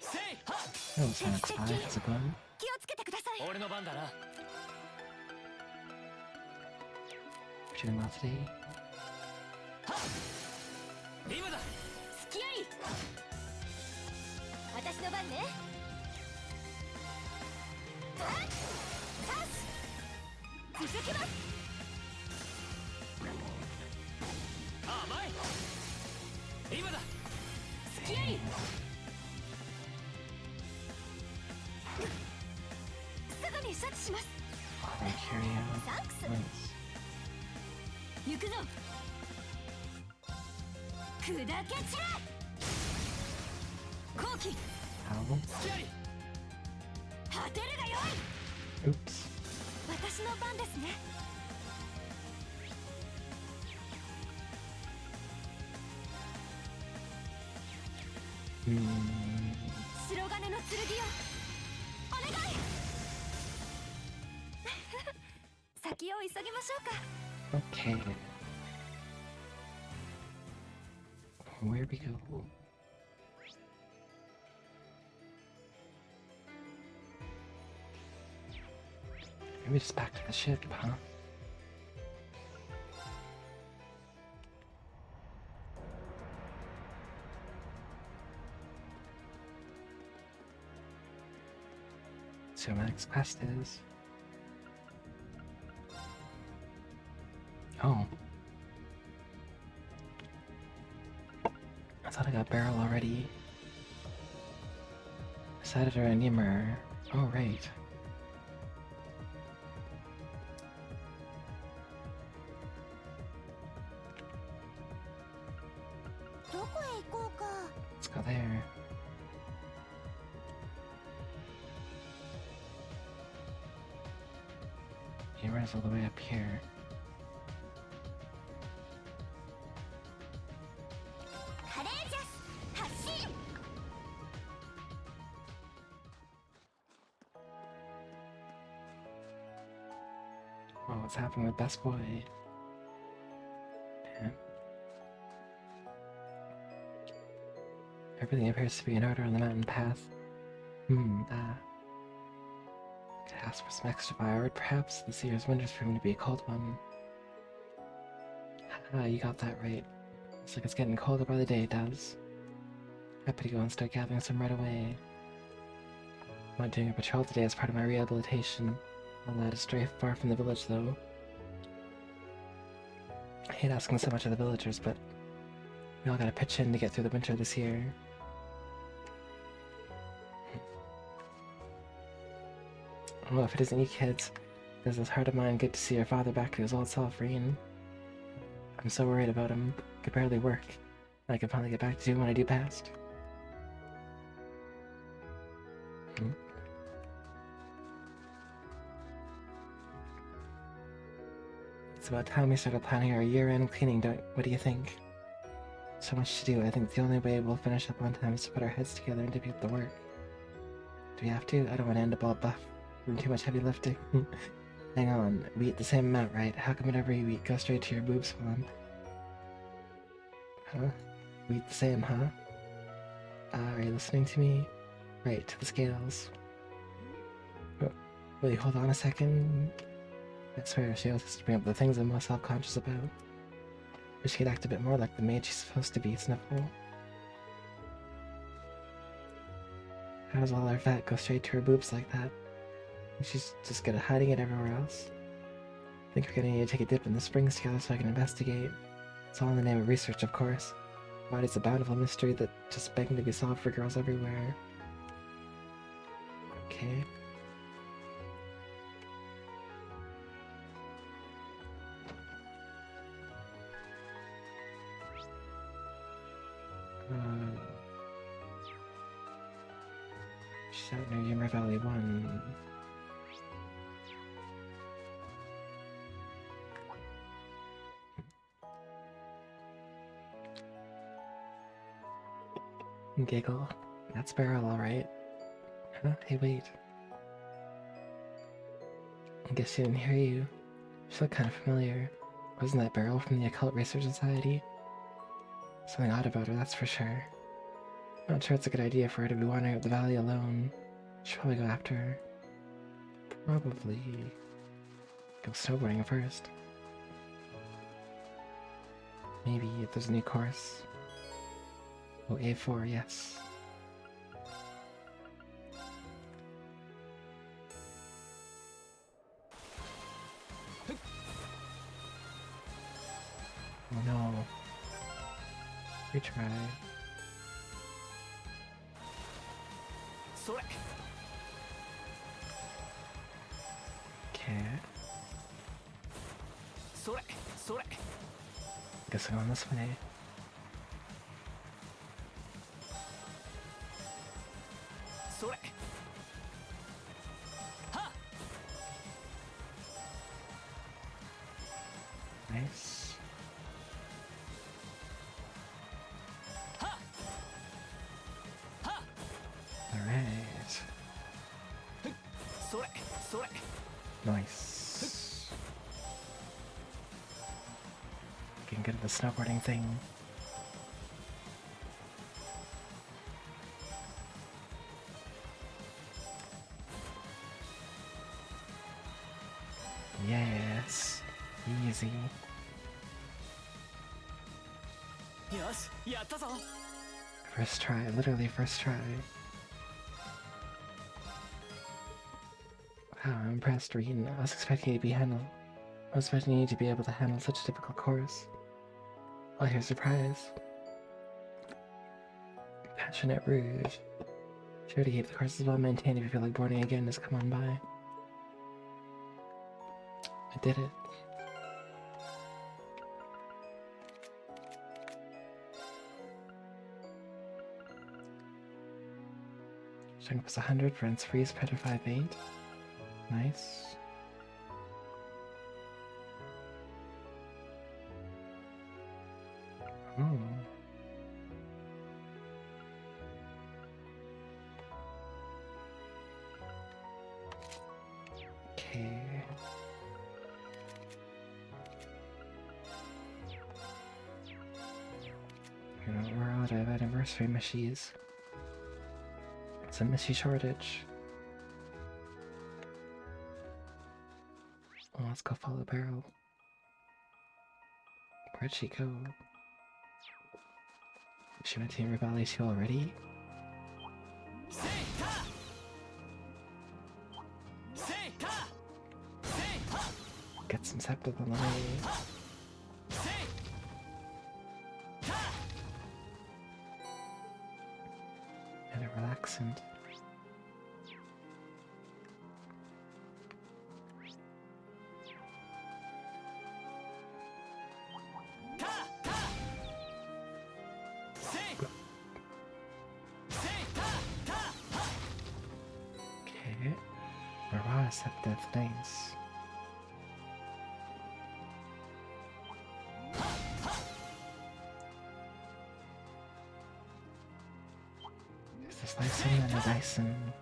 せいはっ Oh, Sonic Spy has a gun. 気をつけてください。俺の番だな。 Shooting lots today. 今だ。隙あり。私の番ね。チャンス。続きます。甘い。今だ。隙あり。すぐに処置します。 Valkyria. サンクス。 Nice. 行くぞ。砕け散れ。後期 Ow. 隙あり。果てるがよい。 Oops. 私の番ですね。白金の剣よ、お願い。先を急ぎましょうか。 Okay. Where we go? Maybe just back to the ship, huh? See what my next quest is. Oh. I thought I got Barrel already. Senator and Ymir. Oh, right. Let's go there. Ymir's all the way up here. Oh, what's happening with Best Boy? Damn. Everything appears to be in order on the mountain path. Could ask for some extra firewood, perhaps. This year's winter's proving to be a cold one. Ah, you got that right. Looks like it's getting colder by the day, it does. Happy to go and start gathering some right away. I'm not doing a patrol today as part of my rehabilitation. I'll let it stray far from the village, though. I hate asking so much of the villagers, but we all gotta pitch in to get through the winter this year. Oh, if it isn't you kids, there's this heart of mine good to see your father back to his old self, Reen. I'm so worried about him. Could barely work. I can finally get back to doing what I do best. It's about time we started planning our year-end cleaning, what do you think? So much to do. I think the only way we'll finish up on time is to put our heads together and divvy up the work. Do we have to? I don't want to end up all buff from too much heavy lifting. Hang on, we eat the same amount, right? How come whenever you eat, go straight to your boob spawn? Huh? We eat the same, huh? Are you listening to me? Right, to the scales. Oh, wait, hold on a second. I swear, she always has to bring up the things I'm most self-conscious about. Wish she could act a bit more like the maid she's supposed to be, Sniffle. How does all our fat go straight to her boobs like that? She's just good at hiding it everywhere else. I think we're gonna need to take a dip in the springs together so I can investigate. It's all in the name of research, of course. Body's a bountiful mystery that just begging to be solved for girls everywhere. Okay. She's out near Ymir Valley 1. Giggle. That's Beryl, alright. Huh? Hey, wait. I guess she didn't hear you. She looked kind of familiar. Wasn't that Beryl from the Occult Research Society? Something odd about her, that's for sure. Not sure it's a good idea for her to be wandering up the valley alone. Should probably go after her. Probably go snowboarding first. Maybe if there's a new course. Oh, A4, yes. Oh no. Retry. それ Okay. それそれ Guess I'm on this way. Nice. Alright. Nice. Getting good at the snowboarding thing. Yes. Easy. よしやったぞ First try, literally first try. Wow, I'm impressed, Reen. I was expecting you to be able to handle such a difficult course. Oh, here's a surprise. Passionate Rouge. Sure to keep the courses well maintained if you feel like boarding again, just come on by. I did it. Strength was 100, friends freeze, petrify bait. Nice. Oh. Okay. We're out of anniversary mishies. It's a missy shortage. Oh, let's go follow Barrel. Where'd she go? She went to Valley 2 already? Get some septic on the way. And a relaxant. Okay. Aurora Septeth, nice. There's this Lyson and a Dyson.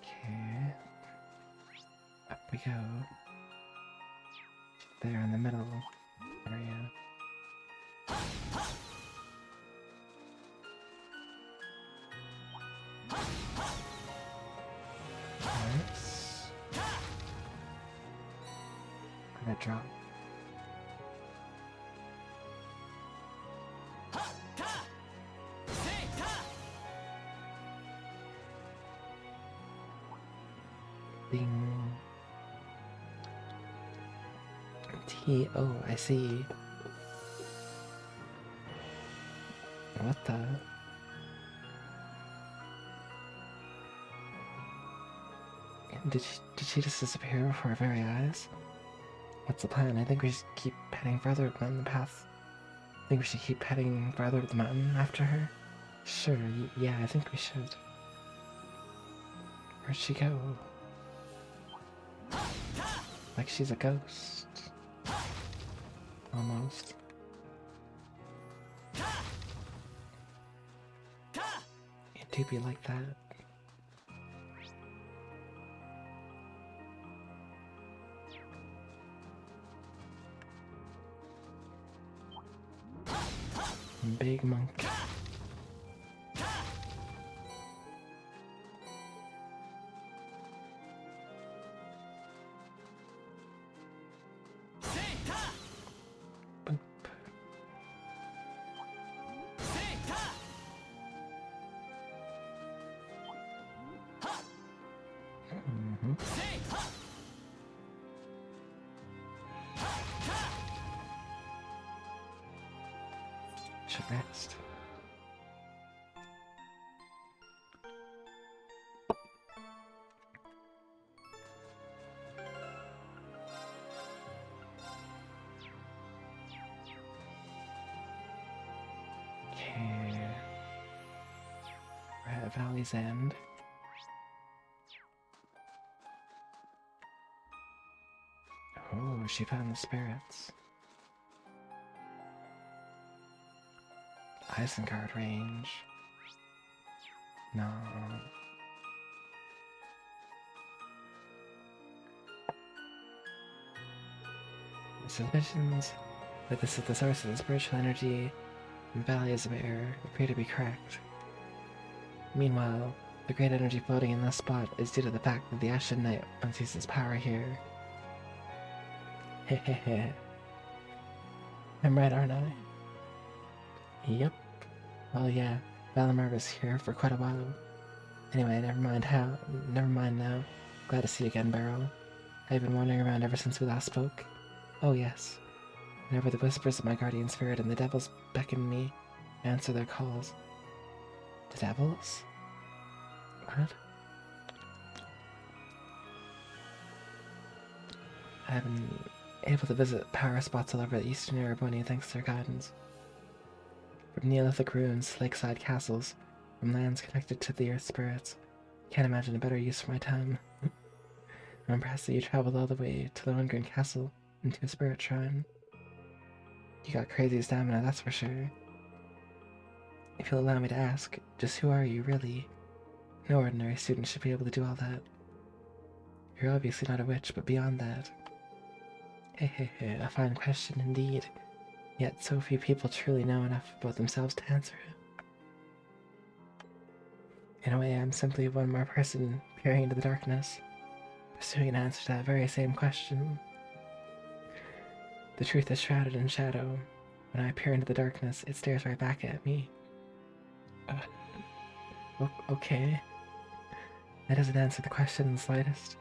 Okay. Up we go. There in the middle area. Nice. Gonna drop. Ding. Oh, I see. What the? Did she just disappear before our very eyes? What's the plan? I think we should keep heading further down the path. I think we should keep heading farther up the mountain after her. Sure, yeah, I think we should. Where'd she go? Like she's a ghost. Almost. do be like that. Big monk. Boop. Mhm. Should rest. Okay. We're at Valley's End. Oh, she found the spirits. Isengard range. No. The suspicions that this is the source of the spiritual energy in the Valley of Air appear to be correct. Meanwhile, the great energy floating in this spot is due to the fact that the Ashen Knight once used his power here. Hehehe. I'm right, aren't I? Yep. Well, yeah, Valimar was here for quite a while. Anyway, never mind now. Glad to see you again, Beryl. I've been wandering around ever since we last spoke. Oh yes. Whenever the whispers of my guardian spirit and the devils beckon me, I answer their calls. The devils? What? I've been able to visit power spots all over the eastern Erebony thanks to their guidance. From Neolithic ruins, lakeside castles, from lands connected to the earth spirits. Can't imagine a better use for my time. I'm impressed that you traveled all the way to the Lundgren Castle into a spirit shrine. You got crazy stamina, that's for sure. If you'll allow me to ask, just who are you, really? No ordinary student should be able to do all that. You're obviously not a witch, but beyond that. Hehehe, a fine question indeed. Yet so few people truly know enough about themselves to answer it. In a way, I'm simply one more person peering into the darkness, pursuing an answer to that very same question. The truth is shrouded in shadow. When I peer into the darkness, it stares right back at me. Okay. That doesn't answer the question in the slightest.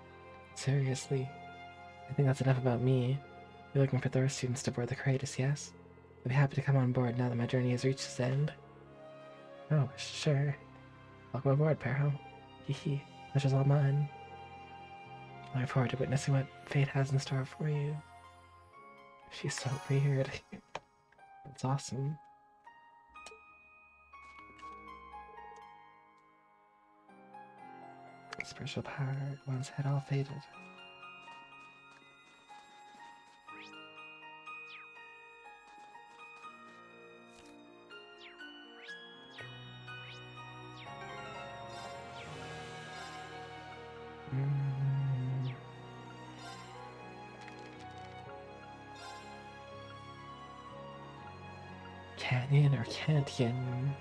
Seriously. I think that's enough about me. You're looking for those students to board the Kratos, yes? I'd be happy to come on board now that my journey has reached its end. Oh, sure. Welcome aboard, Perro. Hehe, pleasure's all mine. I look forward to witnessing what fate has in store for you. She's so weird. That's awesome. Spiritual power once had all faded. Canyon or Canyon?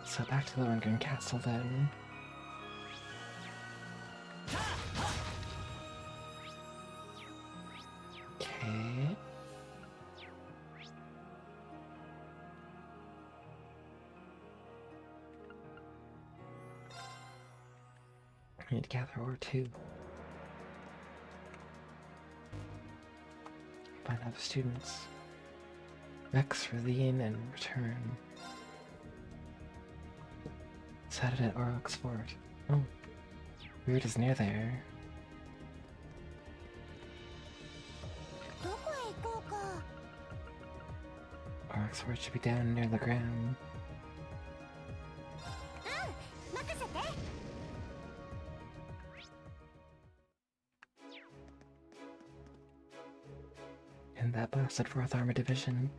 So back to the Lundgren Castle then. Okay. I need to gather ore too. Find out the students. Rex, Verleen, and return. Sighted at Aurochs Fort. Oh. Weird is near there. rocks where it should be down near the ground. 任せて。 In that blasted 4th Armored Division.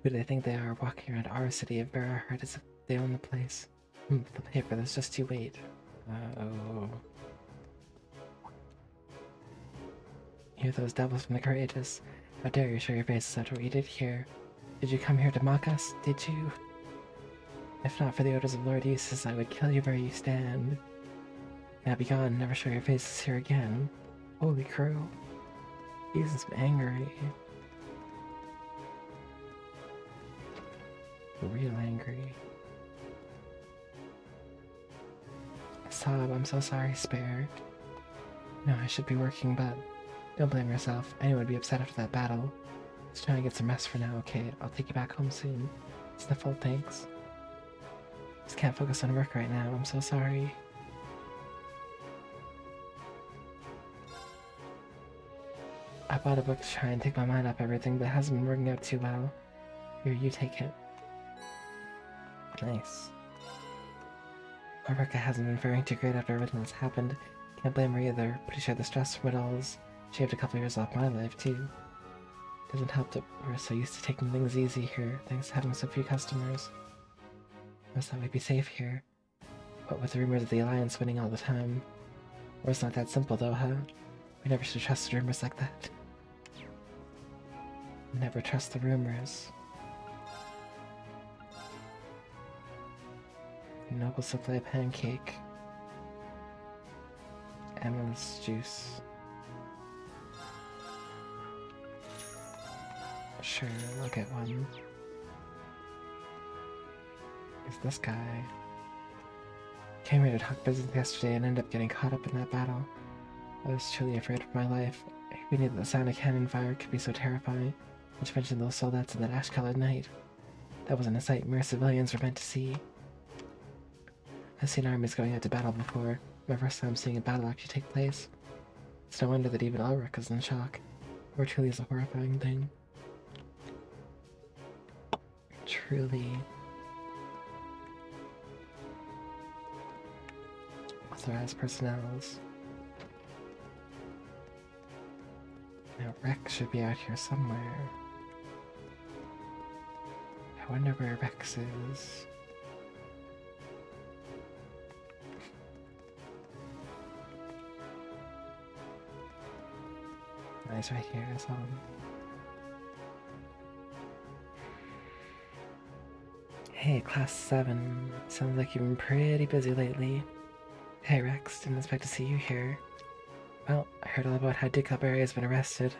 Who do they think they are, walking around our city of Barrowheart as if they own the place? They'll pay for this, just you wait. Uh-oh. You're those devils from the Courageous. How dare you show your faces after what you did here? Did you come here to mock us? Did you? If not for the orders of Lord Eustace, I would kill you where you stand. Now be gone, never show your faces here again. Holy crow. He's angry. Real angry. Sob, I'm so sorry, Spare. No, I should be working, but don't blame yourself. Anyone would be upset after that battle. Just trying to get some rest for now, okay? I'll take you back home soon. Sniffle, thanks. Just can't focus on work right now. I'm so sorry. I bought a book to try and take my mind off everything, but it hasn't been working out too well. Here, you take it. Nice. Rebecca hasn't been faring too great after everything that's happened. Can't blame her either. Pretty sure the stress from it all has shaved a couple years off my life, too. Doesn't help that we're so used to taking things easy here, thanks to having so few customers. Most thought we'd be safe here. What with the rumors of the Alliance winning all the time. Or it's not that simple, though, huh? We never should have trusted rumors like that. Never trust the rumors. Noble supply pancake. Amethyst juice. Sure, I'll get one. Is this guy? Came here to talk business yesterday and ended up getting caught up in that battle. I was truly afraid for my life. We knew that the sound of cannon fire could be so terrifying, not to mention those soldats in that ash-colored night. That wasn't a sight mere civilians were meant to see. I've seen armies going out to battle before. My first time seeing a battle actually take place. It's no wonder that even Ulrich was in shock. Or truly is a horrifying thing. Truly. Authorized personnels. Now Rex should be out here somewhere. I wonder where Rex is. He's right here, I saw him. Hey, Class 7. Sounds like you've been pretty busy lately. Hey, Rex, didn't expect to see you here. Well, I heard all about how Dickleberry has been arrested.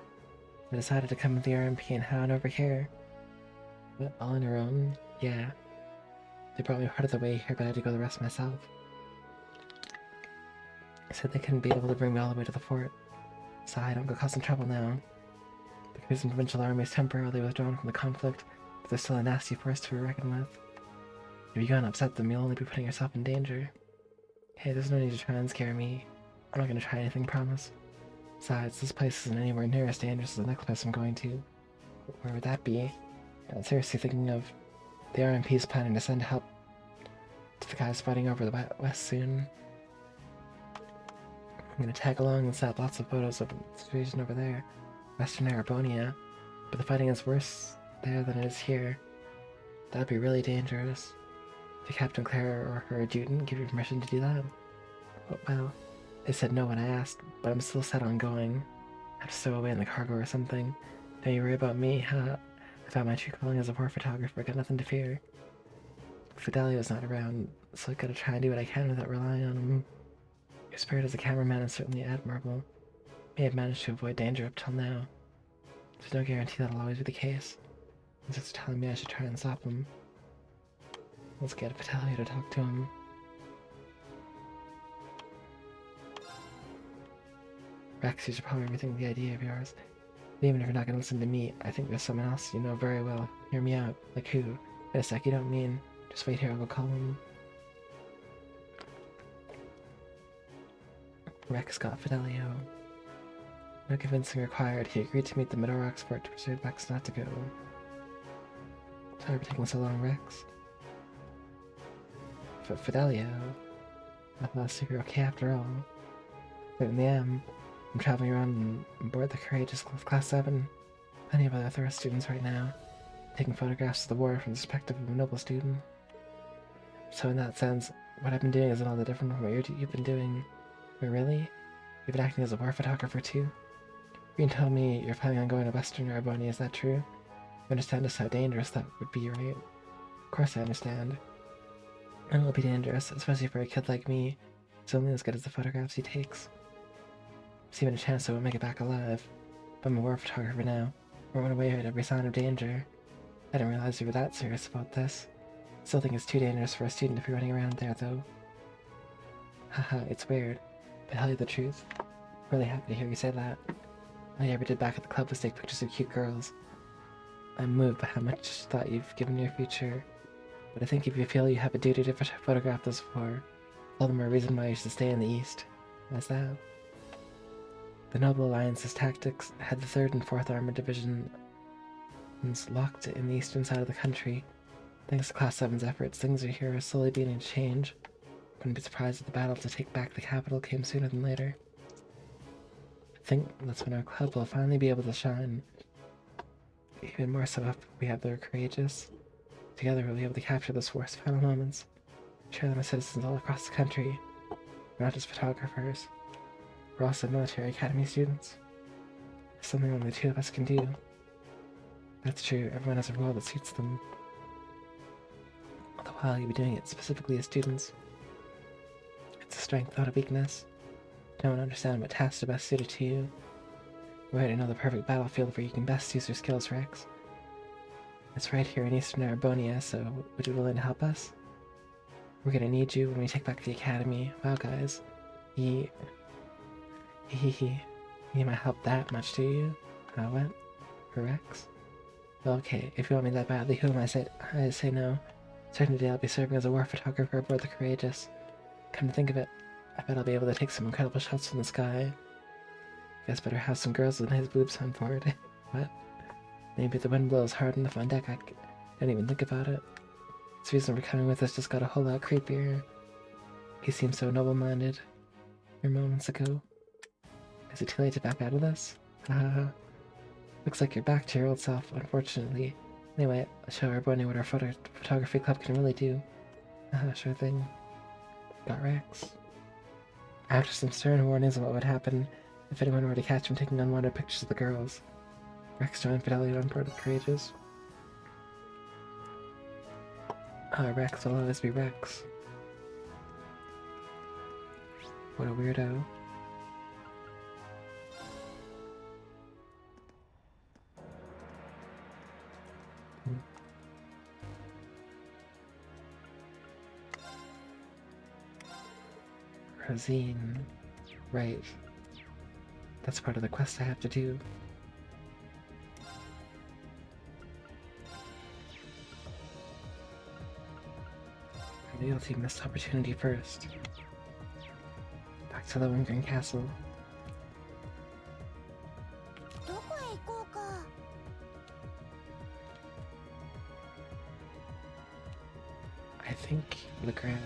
I decided to come with the RMP and head on over here. But all on your own? Yeah. They brought me part of the way here, but I had to go the rest myself. They said they couldn't be able to bring me all the way to the fort. So I don't go causing trouble now. The Crimson Provincial Army is temporarily withdrawn from the conflict, but there's still a nasty force to be reckoned with. If you go and upset them, you'll only be putting yourself in danger. Hey, there's no need to try and scare me. I'm not going to try anything, promise. Besides, this place isn't anywhere near as dangerous as the next place I'm going to. Where would that be? I'm seriously thinking of the RMP's planning to send help to the guys fighting over the west soon. I'm gonna tag along and set up lots of photos of the situation over there, Western Arabonia, but the fighting is worse there than it is here. That'd be really dangerous. Did Captain Claire or her adjutant give you permission to do that? Well, they said no when I asked, but I'm still set on going. I have to stow away in the cargo or something. Don't you worry about me, huh? I found my true calling as a war photographer, got nothing to fear. Fidelio's not around, so I gotta try and do what I can without relying on him. Your spirit as a cameraman is certainly admirable. May have managed to avoid danger up till now. There's no guarantee that'll always be the case. It's just telling me I should try and stop him. Let's get Fidelio to talk to him. Rex, you should probably rethink the idea of yours. But even if you're not gonna listen to me, I think there's someone else you know very well. Hear me out. Like who? Wait a sec, you don't mean... Just wait here, I'll go call him. Rex got Fidelio. No convincing required. He agreed to meet the Middle Rocks fort to persuade Rex not to go. Sorry for taking so long, Rex. Fidelio. So you're okay after all. Certainly am. I'm traveling around on board the Courageous Class 7. Plenty of other Thora students right now, taking photographs of the war from the perspective of a noble student. So in that sense, what I've been doing isn't all that different from what you've been doing. But really? You've been acting as a war photographer too? You told me you're planning on going to Western Arbonia, is that true? You understand just how dangerous that would be, right? Of course I understand. And it will be dangerous, especially for a kid like me. It's only as good as the photographs he takes. There's even a chance I won't make it back alive. But I'm a war photographer now. I run away at every sign of danger. I didn't realize you were that serious about this. Still think it's too dangerous for a student to be running around there, though. Haha, it's weird. But tell you the truth, I'm really happy to hear you say that. All you ever did back at the club was take pictures of cute girls. I'm moved by how much thought you've given your future. But I think if you feel you have a duty to photograph those for, all the more reason why you should stay in the East. Why's that? The Noble Alliance's tactics had the 3rd and 4th Armored Divisions locked in the eastern side of the country. Thanks to Class 7's efforts, things here are slowly beginning to change. Wouldn't be surprised if the battle to take back the capital came sooner than later. I think that's when our club will finally be able to shine. Even more so if we have the Courageous. Together we'll be able to capture this war's final moments. Share them with citizens all across the country. We're not just photographers. We're also military academy students. It's something only the two of us can do. That's true, everyone has a role that suits them. All the while you'll be doing it specifically as students. It's a strength, not a weakness. No one understands what tasks are best suited to you. You already know the perfect battlefield where you can best use your skills, Rex. It's right here in Eastern Arbonia, so would you be willing to help us? We're gonna need you when we take back the academy. Wow, guys. You might help that much, do you? What? For Rex? Well, okay, if you want me that badly, who am I say no. Certain day I'll be serving as a war photographer aboard the Courageous. Come to think of it, I bet I'll be able to take some incredible shots from the sky. Guess better have some girls with nice boobs on board. What? Maybe the wind blows hard enough on deck I don't even think about it. This reason for coming with us just got a whole lot creepier. He seemed so noble-minded moments ago. Is it too late to back out of this? Haha. Looks like you're back to your old self, unfortunately. Anyway, I'll show everybody what our photography club can really do. Sure thing. Got Rex. After some stern warnings of what would happen if anyone were to catch him taking unwanted pictures of the girls, Rex joined Fidelio on board the Courageous. Rex will always be Rex. What a weirdo. Rosine. Right. That's part of the quest I have to do. Maybe I'll take this opportunity first. Back to Lohengrin Castle. どこへ行こうか。I think the ground.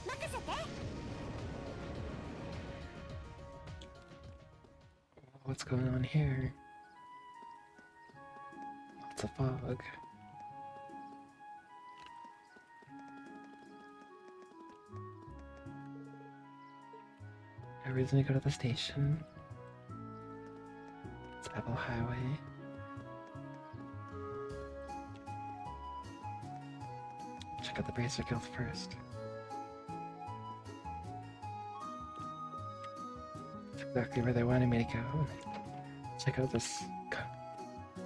任せて。What's going on here? Lots of fog. I originally go to the station. It's Apple Highway. Check out the Bracer Guild first. It's exactly where they wanted me to go. Check out this.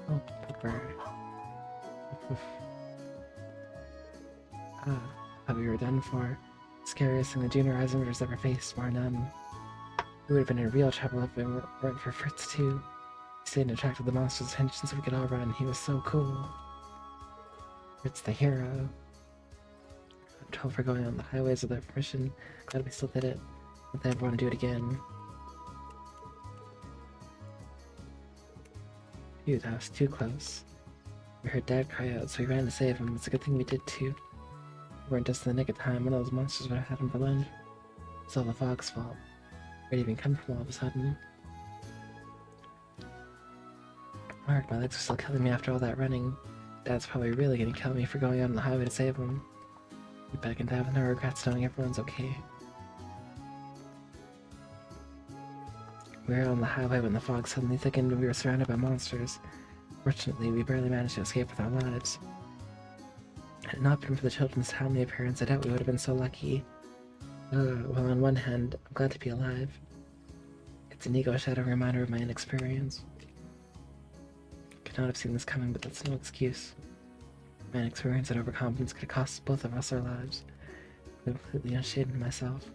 Oh, Pooper. Thought we were done for. Scariest thing the junior Eisenbergers ever faced, bar none. We would have been in real trouble if it weren't for Fritz, too. He stayed and attracted the monster's attention so we could all run. He was so cool. Fritz the hero. I'm told for going on the highways without permission. Glad we still did it. Not that I ever want to do it again. Phew, that was too close. We heard Dad cry out, so we ran to save him. It's a good thing we did too. We weren't just in the nick of time. One of those monsters would have had him for lunch. It's all the fog's fault. Where'd he even come from all of a sudden? Mark, my legs are still killing me after all that running. Dad's probably really gonna kill me for going out on the highway to save him. Get back and Dad with no regrets knowing everyone's okay. We were on the highway when the fog suddenly thickened and we were surrounded by monsters. Fortunately, we barely managed to escape with our lives. Had it not been for the children's timely appearance, I doubt we would have been so lucky. Well, on one hand, I'm glad to be alive. It's an ego-shattering reminder of my inexperience. Could not have seen this coming, but that's no excuse. My inexperience and overconfidence could have cost both of us our lives. I'm completely ashamed of myself.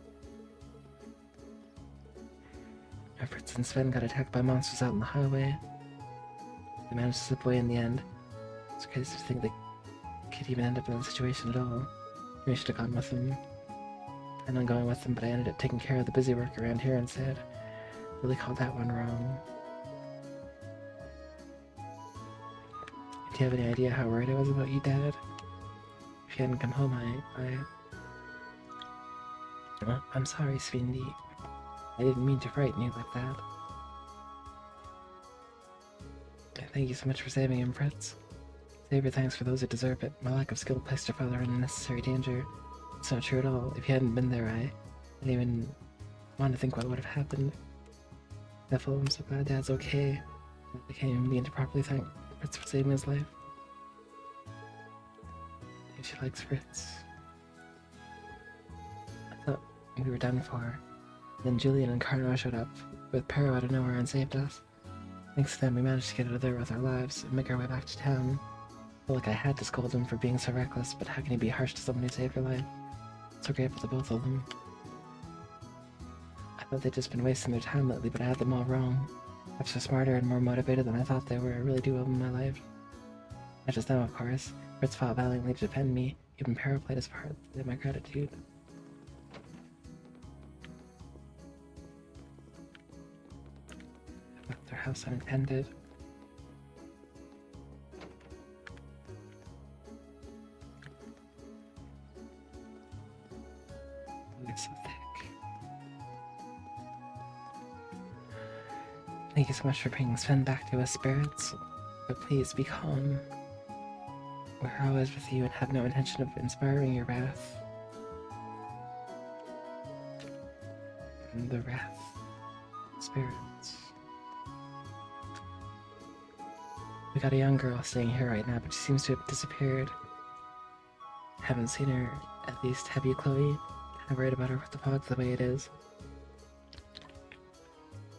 Fritz and Sven got attacked by monsters out on the highway. They managed to slip away in the end. It's crazy to think they could even end up in that situation at all. Maybe I should have gone with them. I planned on going with them, but I ended up taking care of the busy work around here instead. Really called that one wrong. Do you have any idea how worried I was about you, Dad? If you hadn't come home, I'm sorry, Svindy. I didn't mean to frighten you like that. Thank you so much for saving him, Fritz. Save your thanks for those who deserve it. My lack of skill placed your father in unnecessary danger. It's not true at all. If you hadn't been there, I didn't even want to think what would have happened. Therefore, I'm so glad Dad's okay. I can't even begin to properly thank Fritz for saving his life. I think she likes Fritz. I thought we were done for. Then Julian and Carno showed up, with Pero out of nowhere and saved us. Thanks to them, we managed to get out of there with our lives and make our way back to town. I feel like I had to scold him for being so reckless, but how can you be harsh to someone who saved your life? So grateful to both of them. I thought they'd just been wasting their time lately, but I had them all wrong. Perhaps they're smarter and more motivated than I thought they were. I really do owe them my life. Not just them, of course. Fritz fought valiantly to defend me. Even Pero played his part. They had my gratitude. Their house unattended. It's so thick. Thank you so much for bringing Sven back to us, spirits. But please be calm. We're always with you and have no intention of inspiring your wrath. And the wrath. Spirits. We got a young girl staying here right now, but she seems to have disappeared. Haven't seen her, at least. Have you, Chloe? Kind of worried about her with the fog the way it is.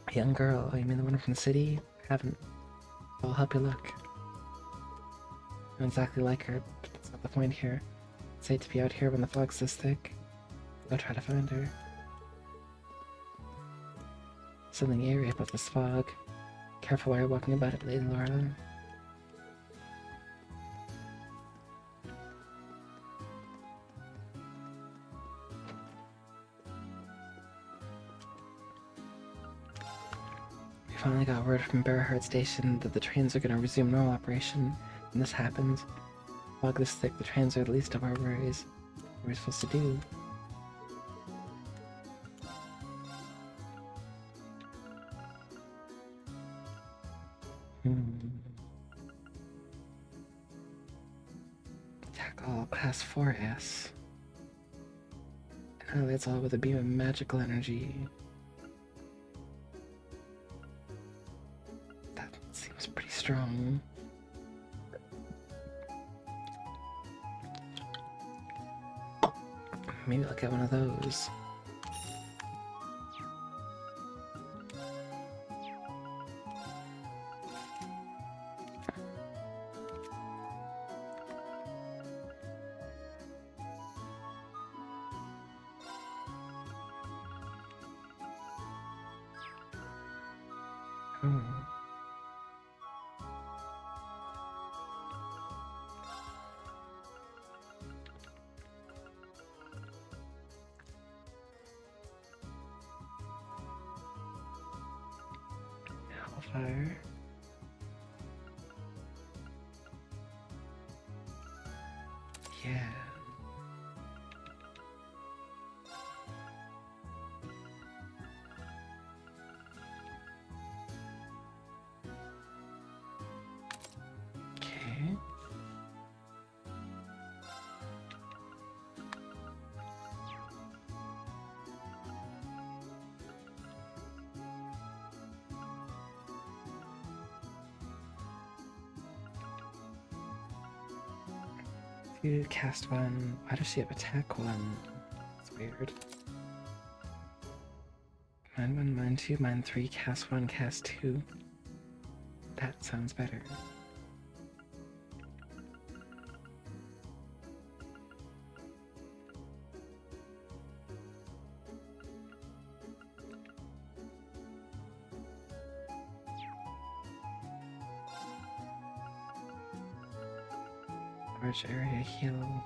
A young girl? Oh, you mean the one from the city? Haven't. I'll help you look. Not exactly like her, but that's not the point here. It's safe to be out here when the fog's this thick. Go try to find her. Something eerie about this fog. Careful while you're walking about it, Lady Laura. We finally got word from Berhard Station that the trains are going to resume normal operation when this happens. Fog this thick, the trains are the least of our worries. What are we supposed to do? Attack all class 4S. And highlights all with a beam of magical energy. That seems pretty strong. Maybe I'll get one of those. Hellfire. Yeah. Okay. You cast one. Why does she have attack one? It's weird. Mine one, mine two, mine three, cast one, cast two. That sounds better. Large area heal.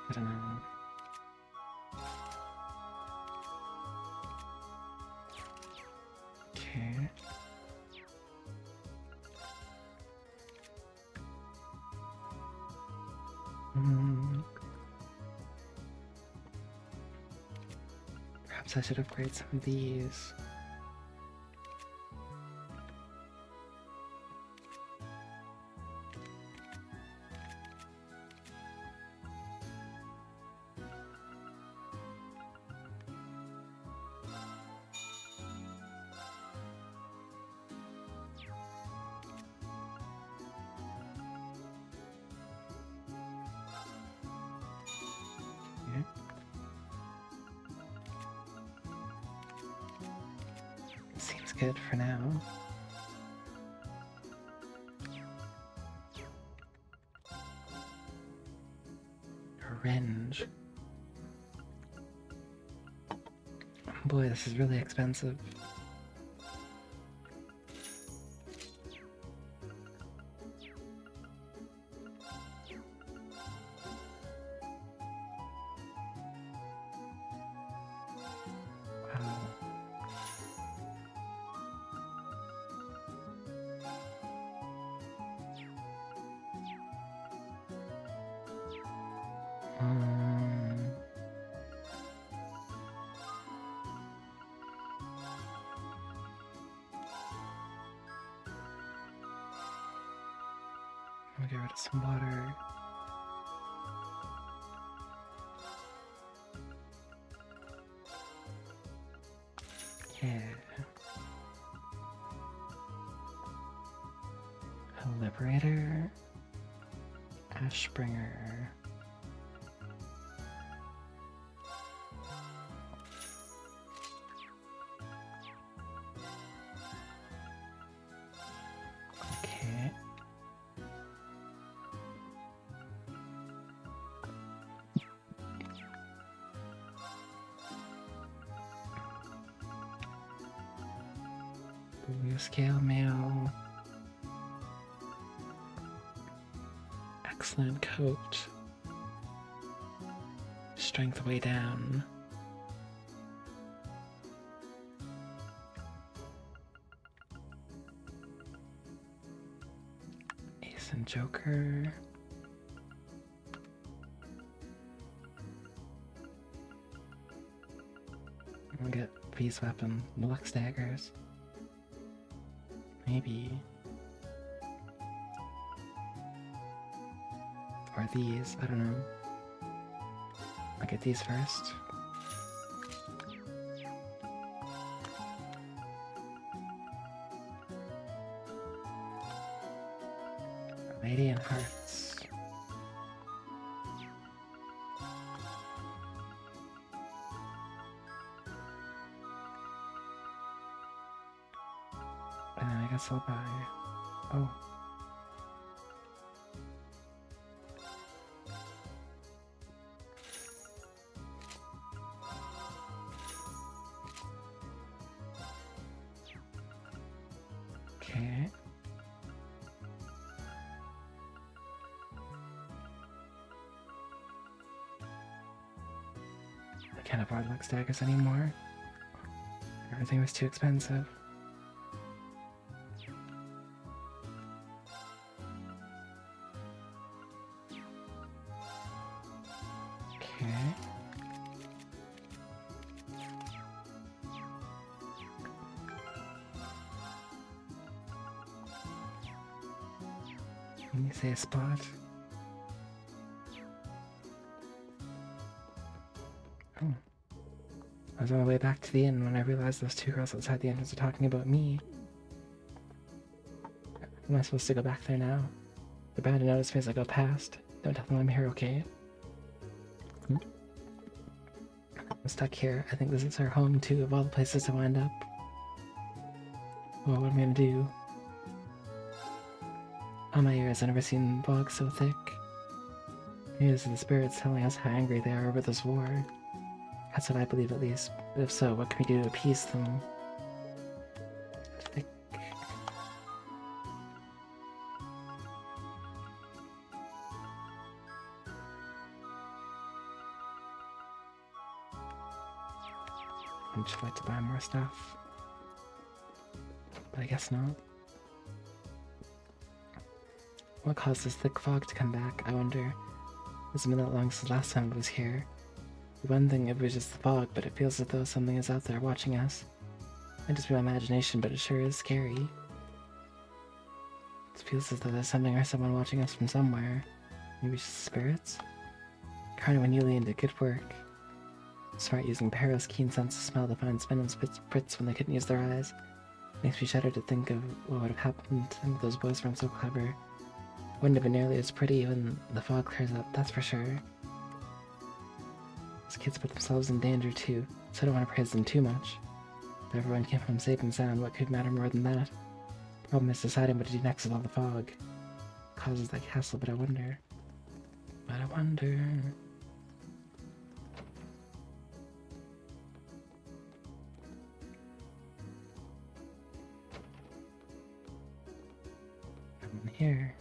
I don't know. Okay. Perhaps I should upgrade some of these. Seems good for now. Orange. Boy, this is really expensive. Wow. I'll get rid of some water. Yeah. A Liberator. Ashbringer. Okay. Blue scale mail. Excellent coat. Strength way down. Ace and Joker. I'll get V's weapon, Lux daggers. Maybe. Or these, I don't know. I'll get these first. Radiant Hearts. And then I guess I'll buy... Oh. Okay. afford Lux daggers anymore. Everything was too expensive. Okay. Can you say a spot? Oh. I was on my way back to the inn when I realized those two girls outside the entrance were talking about me. Am I supposed to go back there now? They're bound to notice me as I go past. Don't tell them I'm here, okay? I'm stuck here. I think this is our home, too, of all the places to wind up. Well, what am I gonna do? On my ears, I've never seen fog so thick. News of the spirits telling us how angry they are over this war. That's what I believe, at least. But if so, what can we do to appease them? Thick. I'd just like to buy more stuff. But I guess not. What caused this thick fog to come back, I wonder? It's been that long since the last time it was here. One thing, if it was just the fog, but it feels as though something is out there watching us. Might just be my imagination, but it sure is scary. It feels as though there's something or someone watching us from somewhere. Maybe just spirits? Carno and Yulian did good work. Smart using Perro's keen sense of smell to find Sven and Fritz when they couldn't use their eyes. Makes me shudder to think of what would have happened if those boys weren't so clever. Wouldn't have been nearly as pretty when the fog clears up, that's for sure. These kids put themselves in danger too, so I don't want to praise them too much. If everyone came home safe and sound, what could matter more than that? Problem is deciding what to do next with all the fog. Causes that castle, but I wonder. Come in here.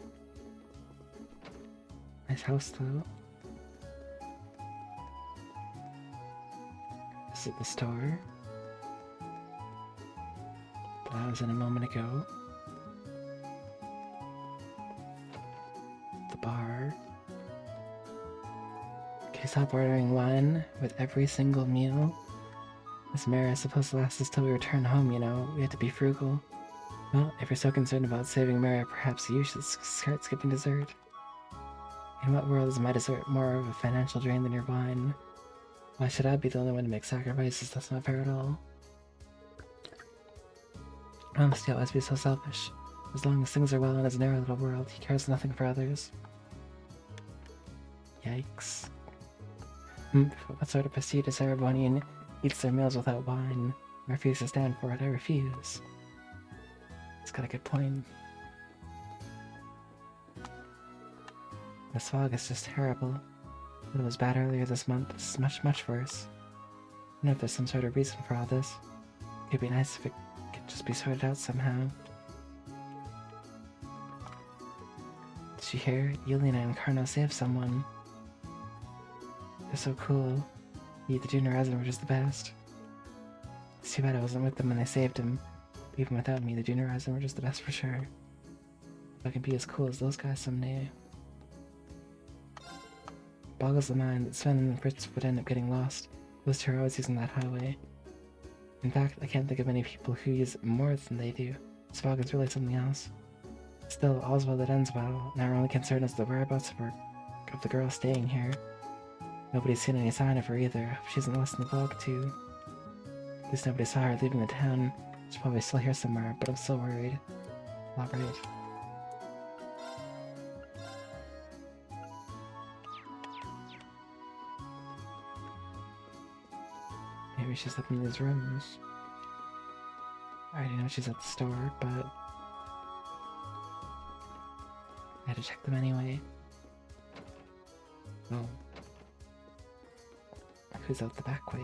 Nice house though. This is the store that I was in a moment ago. The bar. Can you stop ordering wine with every single meal? This mare is supposed to last us till we return home, you know. We have to be frugal. Well, if you're so concerned about saving Mara, perhaps you should start skipping dessert. In what world is my dessert more of a financial drain than your wine? Why should I be the only one to make sacrifices? That's not fair at all. Why must he always be so selfish? As long as things are well in his narrow little world, he cares nothing for others. Yikes. What sort of prestigious Erebonian eats their meals without wine? I refuse to stand for it, I refuse. He's got a good point. This fog is just terrible. It was bad earlier this month. This is much, much worse. I don't know if there's some sort of reason for all this. It could be nice if it could just be sorted out somehow. Did you hear? Yelena and Carno saved someone. They're so cool. The junior resident were just the best. It's too bad I wasn't with them when they saved him. But even without me, the junior resident were just the best for sure. If I can be as cool as those guys someday. Boggles the mind that Sven and Fritz would end up getting lost. Those two are always using that highway. In fact, I can't think of many people who use it more than they do. This fog is really something else. Still, all's well that ends well. Now our only concern is the whereabouts of the girl staying here. Nobody's seen any sign of her either. Hope she hasn't lost in the fog too. At least nobody saw her leaving the town. She's probably still here somewhere, but I'm still worried. Elaborate. Maybe she's up in these rooms. I already know she's at the store, but I had to check them anyway. Oh. Who's out the back way?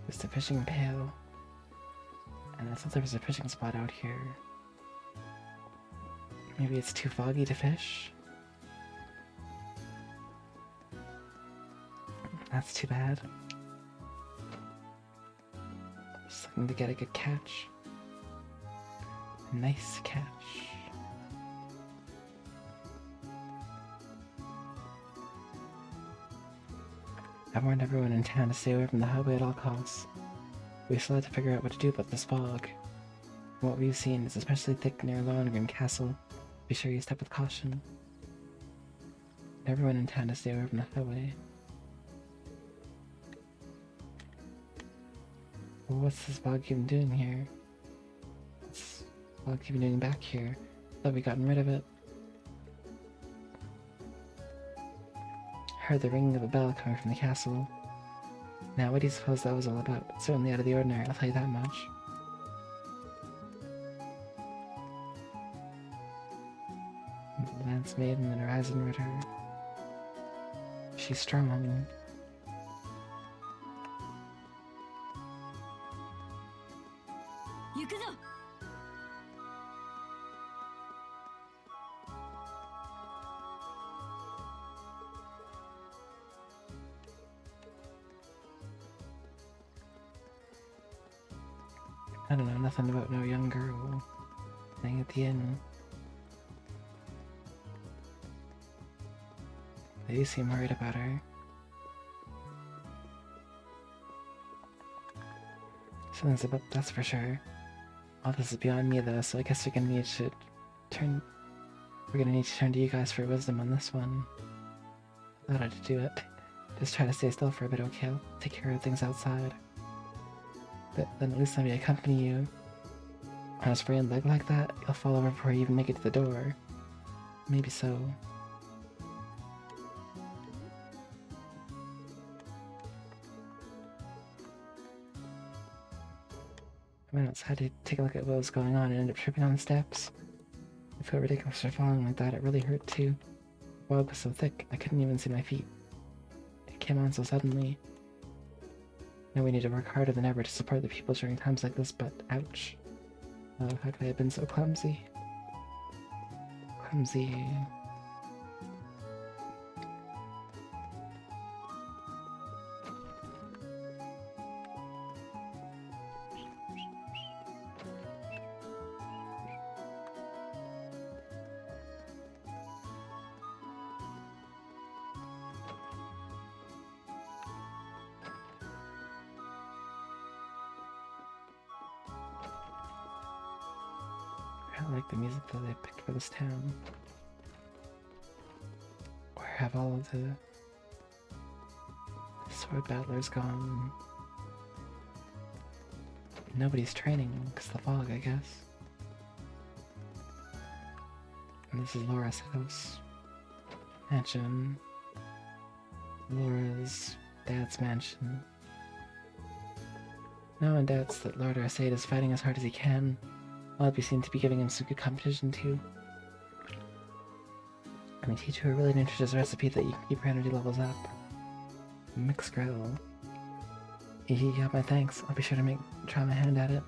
There's the fishing pail. And I thought there was a fishing spot out here. Maybe it's too foggy to fish? That's too bad. Just looking to get a good catch. A nice catch. I've warned everyone in town to stay away from the highway at all costs. We still have to figure out what to do about this fog. What we've seen is especially thick near Lohengrin Castle. Be sure you step with caution. Everyone in town to stay away from the highway. Well, what's this fog even doing here? What's fog even doing back here? Thought we gotten rid of it. Heard the ringing of a bell coming from the castle. Now, what do you suppose that was all about? Certainly out of the ordinary, I'll tell you that much. The Lance Maiden and Horizon Ritter. She's strong. Yukuzo! I don't know nothing about no young girl staying at the inn. They do seem worried about her. Something's about that's for sure. All this is beyond me though, so I guess we're gonna need to turn to you guys for wisdom on this one. I thought I'd do it. Just try to stay still for a bit, okay? I'll take care of things outside. But then at least let me accompany you. On a sprained leg like that, you'll fall over before you even make it to the door. Maybe so. I went outside to take a look at what was going on and ended up tripping on the steps. I felt ridiculous for falling like that. It really hurt too. The fog was so thick, I couldn't even see my feet. It came on so suddenly. Now we need to work harder than ever to support the people during times like this, but ouch. Oh, how could I have been so clumsy? Clumsy. I like the music that they picked for this town. Where have all of the sword battlers gone? Nobody's training because the fog, I guess. And this is Laura's house. Mansion. Laura's dad's mansion. No one doubts that Lord Arcade is fighting as hard as he can. Albie seemed to be giving him some good competition too. Let me teach you a really nutritious recipe that you can keep your energy levels up. Mixed grill. You got my thanks. I'll be sure to try my hand at it.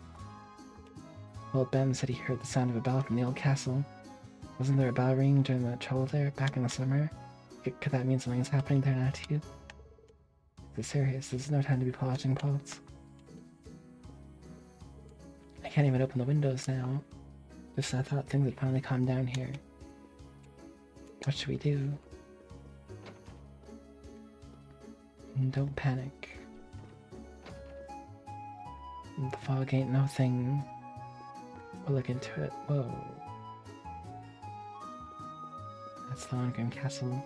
Old Ben said he heard the sound of a bell from the old castle. Wasn't there a bell ringing during the trouble there back in the summer? Could that mean something is happening there now too? This is serious. This is no time to be polishing pots. I can't even open the windows now. Just I thought things had finally calmed down here. What should we do? Don't panic. The fog ain't no thing. We'll look into it. Whoa. That's the Lohengrin Castle.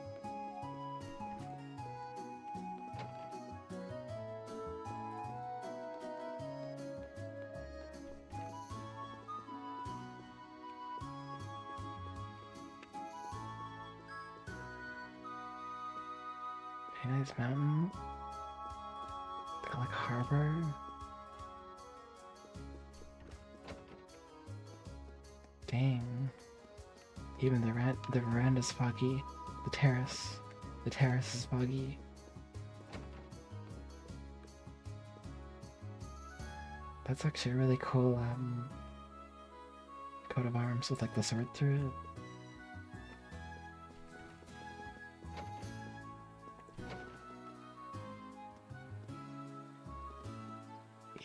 Nice mountain. Like a harbor. Dang. Even the veranda's foggy. The terrace is foggy. That's actually a really cool coat of arms with like the sword through it.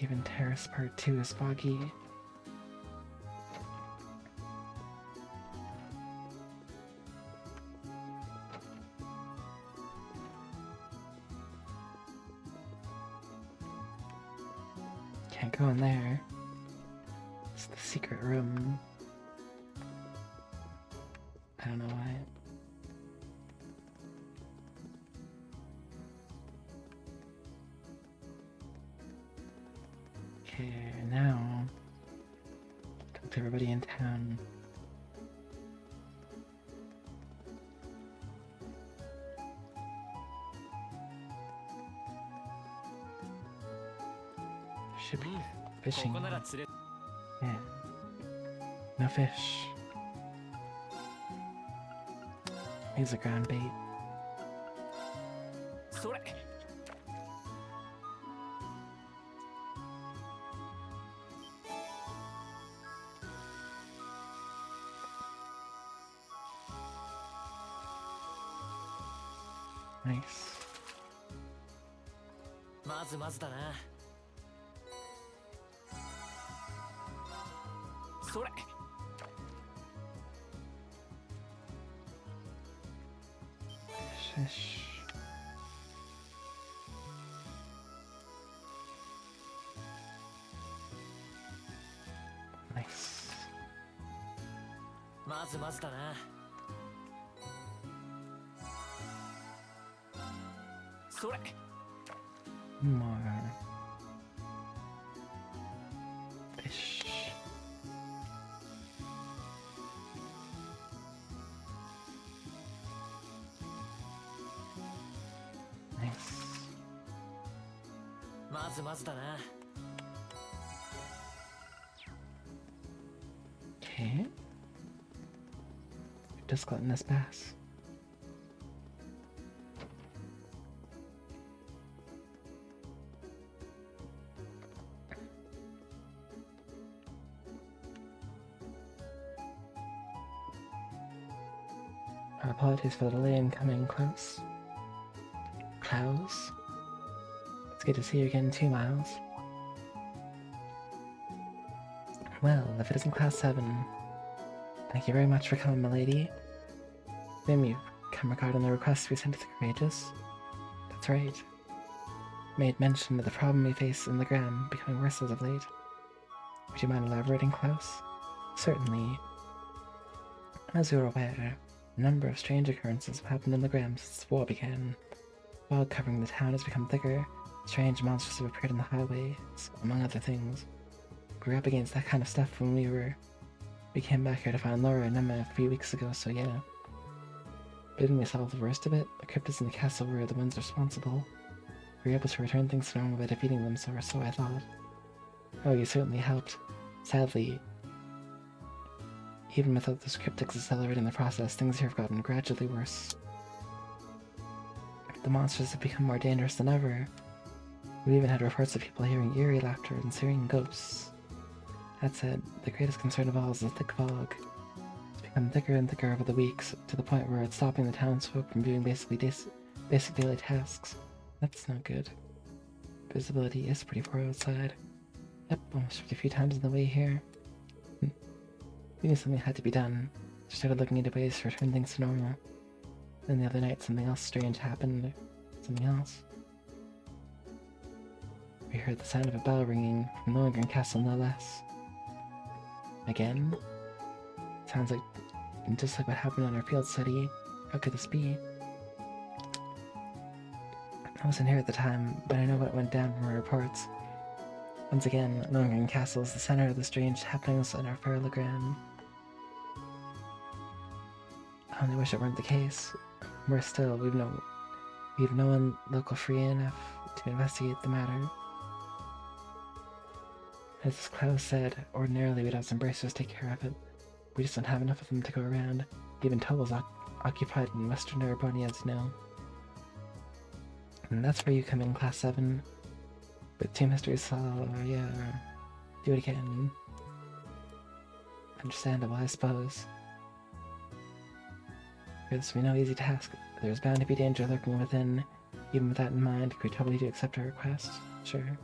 Even Terrace Part 2 is foggy. Can't go in there. It's the secret room. I don't know why. Okay, now talk to everybody in town. Should be こ fishing. こなら釣れ Yeah. No fish. Here's a ground bait. それ Nice. まずまずだなそれ Fish. Nice. まずまずだなそれ More fish. Nice. まずまずだな Okay. Just gluttonous bass. Our apologies for the delay in coming close. Klaus? It's good to see you again, 2 Miles. Well, if it isn't Class 7, thank you very much for coming, milady. Then you've come regarding the request we sent to the Courageous. That's right. Made mention of the problem we face in the Gram becoming worse as of late. Would you mind elaborating, Klaus? Certainly. As you're aware, a number of strange occurrences have happened in the Gram since the war began. Fog covering the town has become thicker, strange monsters have appeared on the highways, among other things. We were up against that kind of stuff when we came back here to find Laura and Emma a few weeks ago, so yeah. Didn't we solve the worst of it? The cryptids in the castle were the ones responsible. We were able to return things to normal by defeating them, so I thought. Oh, you certainly helped. Sadly, even without those cryptics accelerating the process, things here have gotten gradually worse. The monsters have become more dangerous than ever. We even had reports of people hearing eerie laughter and seeing ghosts. That said, the greatest concern of all is the thick fog. It's become thicker and thicker over the weeks, to the point where it's stopping the townsfolk from doing basic daily tasks. That's not good. Visibility is pretty poor outside. Yep, almost 50 feet times on the way here. We knew something had to be done, so started looking into ways to return things to normal. Then the other night something else strange happened. Something else. We heard the sound of a bell ringing from Lohengrin Castle, no less. Again? Sounds like just like what happened on our field study. How could this be? I wasn't here at the time, but I know what went down from our reports. Once again, Lohengrin Castle is the center of the strange happenings in our fair Legram. I only wish it weren't the case. Worse still, we've no one local free enough to investigate the matter. As Klaus said, ordinarily we'd have some bracers take care of it. We just don't have enough of them to go around. Even Tobal's occupied in Western Erebony, as you know. And that's where you come in, Class 7. With two mysteries solved, yeah. Do it again. Understandable, I suppose. This will be no easy task. There's bound to be danger lurking within. Even with that in mind, could we totally do accept our request? Sure.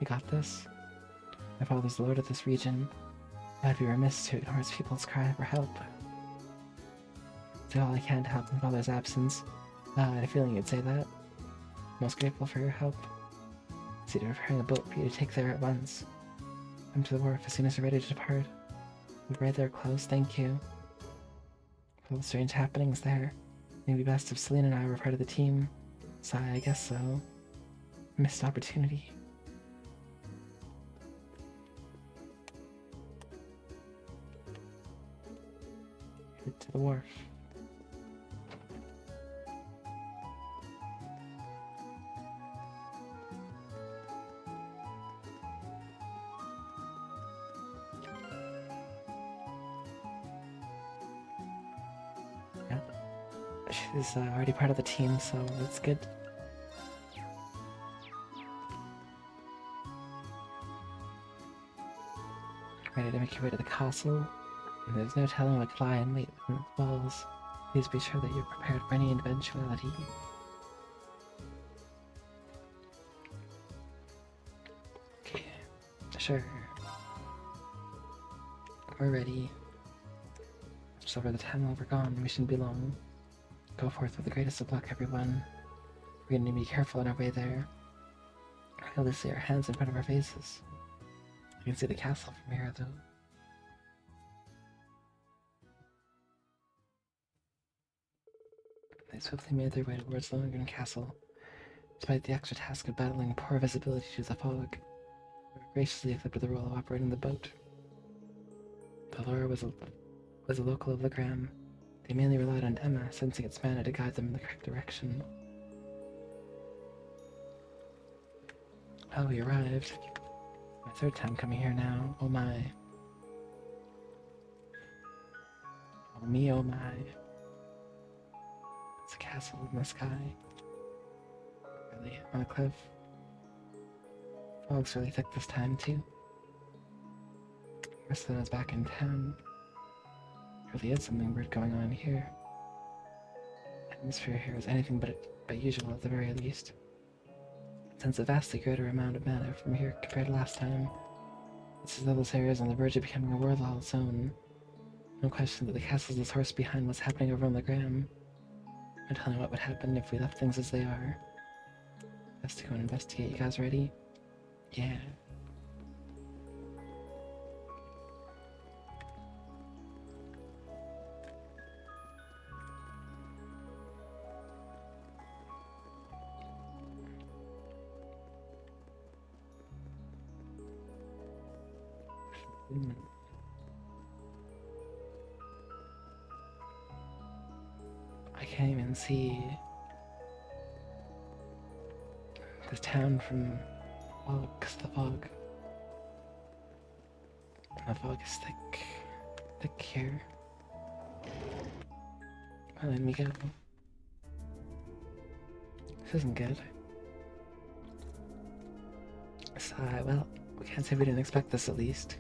We got this. My father's the lord of this region. I'd be remiss to ignore his people's cry for help. Do all I can to help my father's absence. I had a feeling you'd say that. Most grateful for your help. See to preparing a boat for you to take there at once. Come to the wharf as soon as you're ready to depart. We'll be right there close, thank you. For all the strange happenings there. Maybe best if Selena and I were part of the team. Sigh, I guess so. Missed opportunity. Head to the wharf. She's already part of the team, so that's good. Ready to make your way to the castle? There's no telling what could lie in wait within its walls. Please be sure that you're prepared for any eventuality. Okay, sure. We're ready. Just over the time while we're gone, we shouldn't be long. Go forth with the greatest of luck, everyone. We're gonna need to be careful on our way there. We'll just see our hands in front of our faces. You can see the castle from here, though. They swiftly made their way towards Lohengrin Castle. Despite the extra task of battling poor visibility to the fog, they graciously accepted the role of operating the boat. Valora was a local of Legram. They mainly relied on Emma, sensing its mana to guide them in the correct direction. Well, we arrived. My third time coming here now. Oh my. Oh me, oh my. It's a castle in the sky. Really? On a cliff? Fog's really thick this time, too. Ursulina's back in town. Really is something weird going on here. The atmosphere here is anything but usual at the very least. Sense a vastly greater amount of mana from here compared to last time. It's as though this area is on the verge of becoming a world all its own. No question that the castle's the source behind what's happening over on Legram. I'm telling you what would happen if we left things as they are. Best to go and investigate. You guys ready? Yeah. I can't even see the town from fog, 'cause the fog. The fog is thick here. Well, let me go. This isn't good. So, well, we can't say we didn't expect this at least.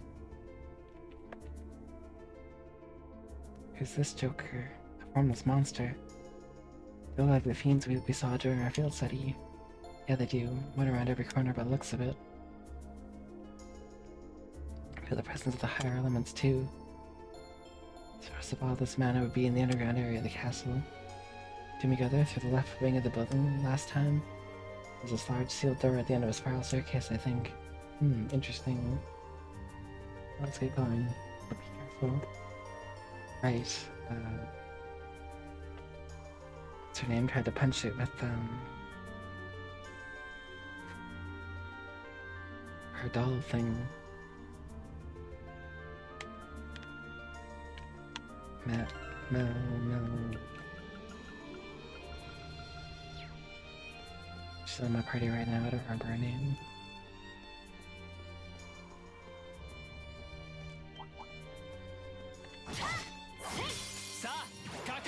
Who's this Joker? A formless monster. They look like the fiends we saw during our field study. Yeah, they do. Went around every corner by the looks of it. I feel the presence of the higher elements too. Source of all this mana would be in the underground area of the castle. Didn't we go there through the left wing of the building last time? There's this large sealed door at the end of a spiral staircase, I think. Interesting. Let's get going. Be careful. Right, what's her name? Tried to punch it with, her doll thing. Mel. She's on my party right now, I don't remember her name.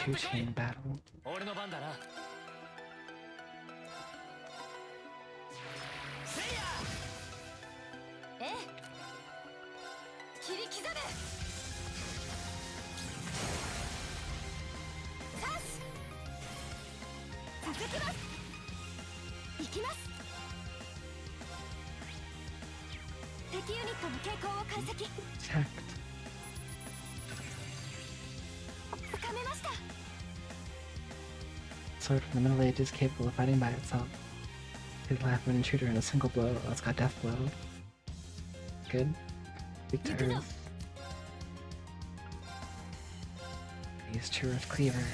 Two-chain battle. 俺の番だな。せいや。ええ。切り刻め。チャンス。続きます。行きます。敵ユニットの傾向を解析。 Attacked. つかめました。 Sword from the Middle Ages capable of fighting by itself. Could laugh an intruder in a single blow. Oh, it's got death blow. Good. Weak to Yukino. earth. Use True Earth Cleaver.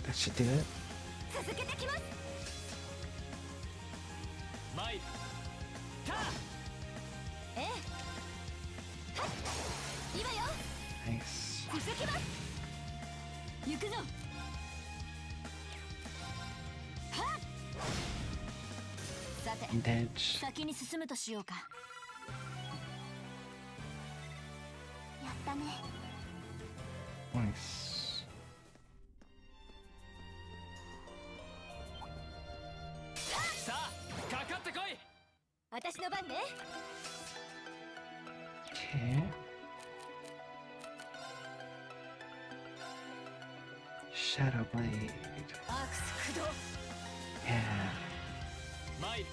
That should do it. 続けてきます。参るかええ。はっ。今よ。 Nice. 続きます。行くぞ。はっ。さて、 And edge. 先に進むとしようか。やったね。 Nice. さあかかってこい。私の番ね。 Okay. Shadow Blade. アークス駆動。 Yeah. 参る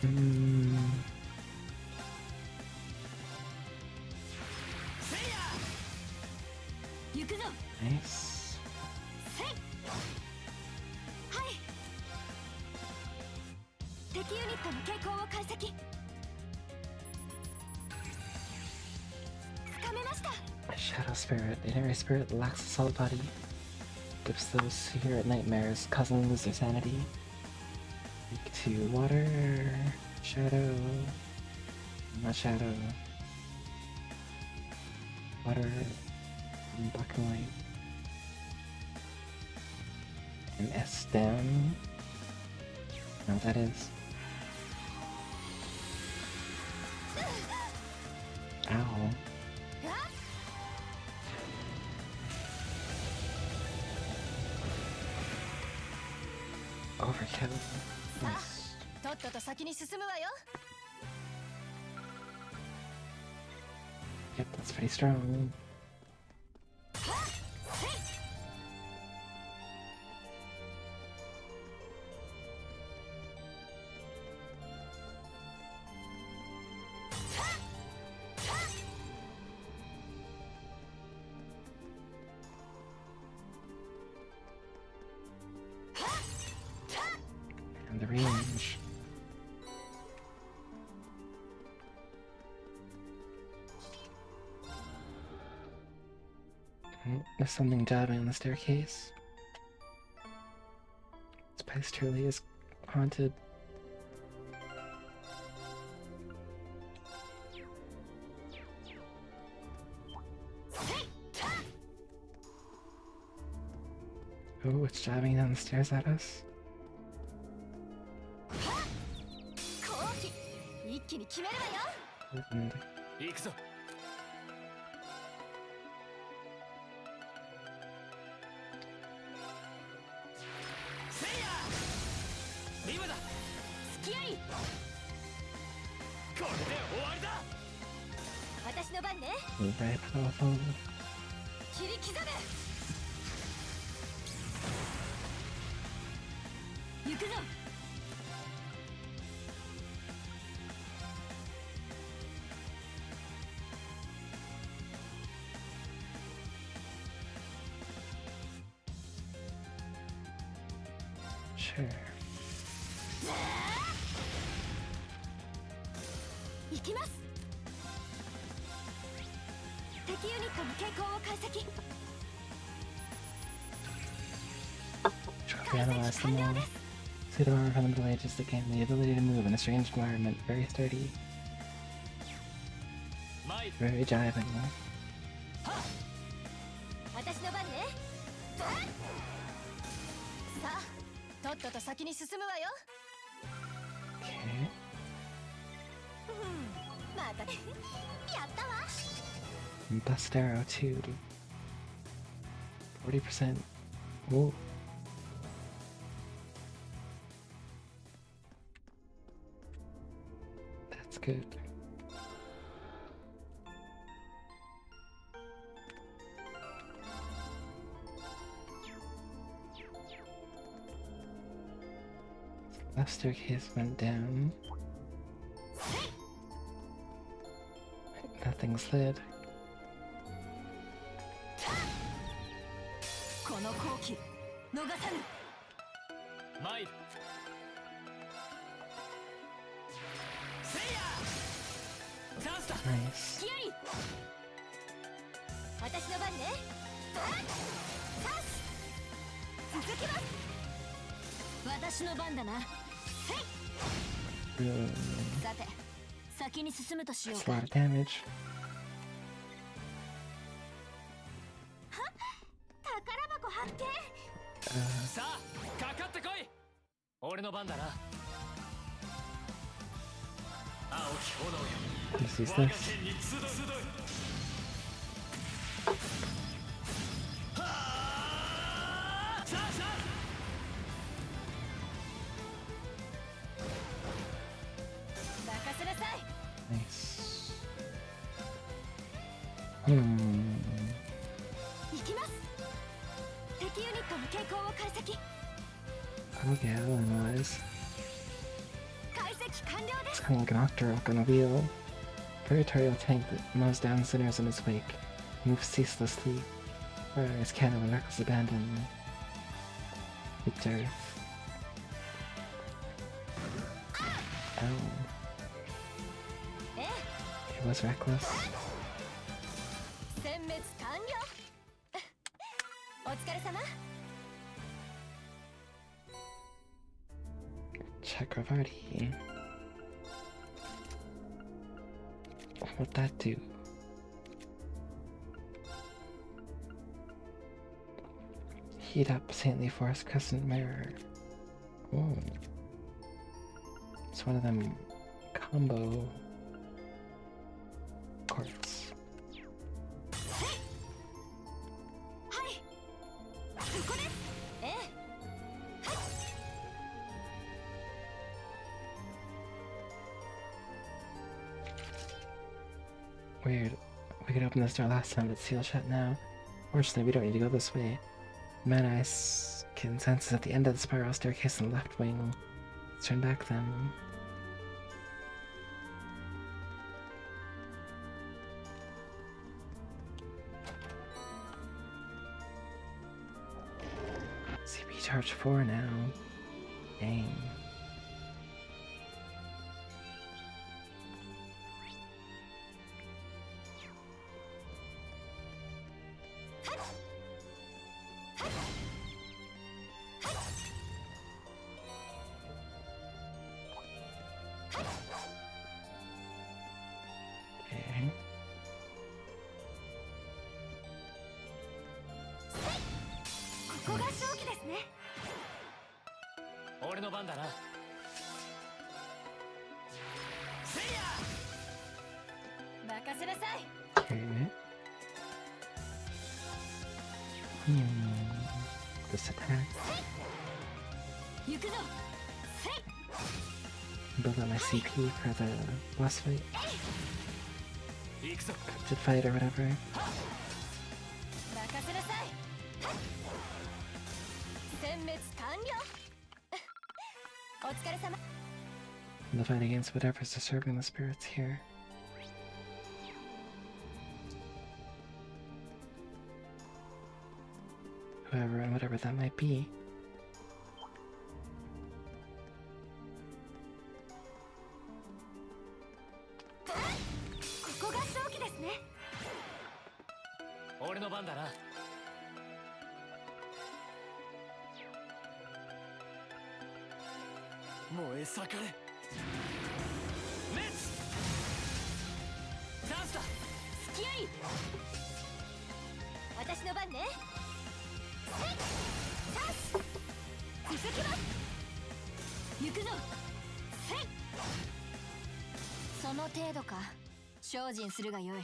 Mm. せいや。行くぞ。 Nice. せい。はい。敵ユニットの傾向を解析。つかめました。 Shadow Spirit. The ordinary spirit lacks a solid body. Dips those who hear it nightmares, causing them to lose their sanity. Weak to water. Shadow. Not shadow. Water. And black and white. And S down. I know what that is. Ow. あっ。 Overkill. さ Nice. あ、とっとと先に進むわよ。 Yep, that's pretty strong. はっ。せい。 And the range. There's something jabbing on the staircase. This place truly is haunted. Oh, it's jabbing down the stairs at us. 後期一気に決めるわよ。 And 行くぞ。せいや。今だ。付き合い。これで終わりだ。私の番ね。 very powerful. 切り刻め。行くぞ。 Sure. 行きます。敵ユニットの傾向を解析。 Trophy analyze them all. Suit of armor from the Middle Ages that gain the ability to move in a strange environment. Very sturdy. 参る Very jiving. 私の番ね。さあ、とっとと先に進むわよ。 Okay. またやったわ。 And Bust Arrow too. 40%. Whoa. That's good. staircase went down. Nothing slid. この好機逃さぬ。参る。せいやチャンスだ。 Nice. 気合い。私の番ね。チャンス。続きます。私の番だな。せい。 Ooh, さて、先に進むとしよう that's a か。 lot of damage. 宝箱発見。 さあかかってこい。俺の番だな。青き炎よ。 Let's use 我が this. 剣に集い。はあ。さあさあ。 任せなさい。 Nice. Hmm. 行きます。敵ユニットの傾向を解析。 Okay, I'll analyze. 解析完了で It's す。 kind of like an Octorok on a wheel. Territorial tank that mows down sinners in its wake. Moves ceaselessly. Fires cannon and reckless abandon. It's earth. Oh, ええ、 it was reckless. 殲滅完了。お疲れ様。 Chakravarti. What'd that do? Heat up Saintly Forest Crescent Mirror. Oh. It's one of them combo quartz. はい。そこです。ええ。 Weird. We could open this door last time, but it's sealed shut now. Fortunately, we don't need to go this way. Mad-Eye can sense is at the end of the spiral staircase in the left wing. Let's turn back then. CP charge 4 now. Dang. Okay. ここが勝機ですね。俺の番だな。せいや。任せなさい。 Okay. This attack. 行くぞ。せい。 Build up my CP for the boss fight. 行くぞ。 Cryptid fight or whatever. 任せなさい。殲滅完了。お疲れ様。 The fight against whatever's disturbing the spirits here. Whoever and whatever that might be. ここが勝機ですね。俺の番だな。燃え盛れ。レッツ。チャンスだ。付き合い。私の番ね。せい。チャンス。続きます。行くぞ。せい。その程度か。精進するがよい。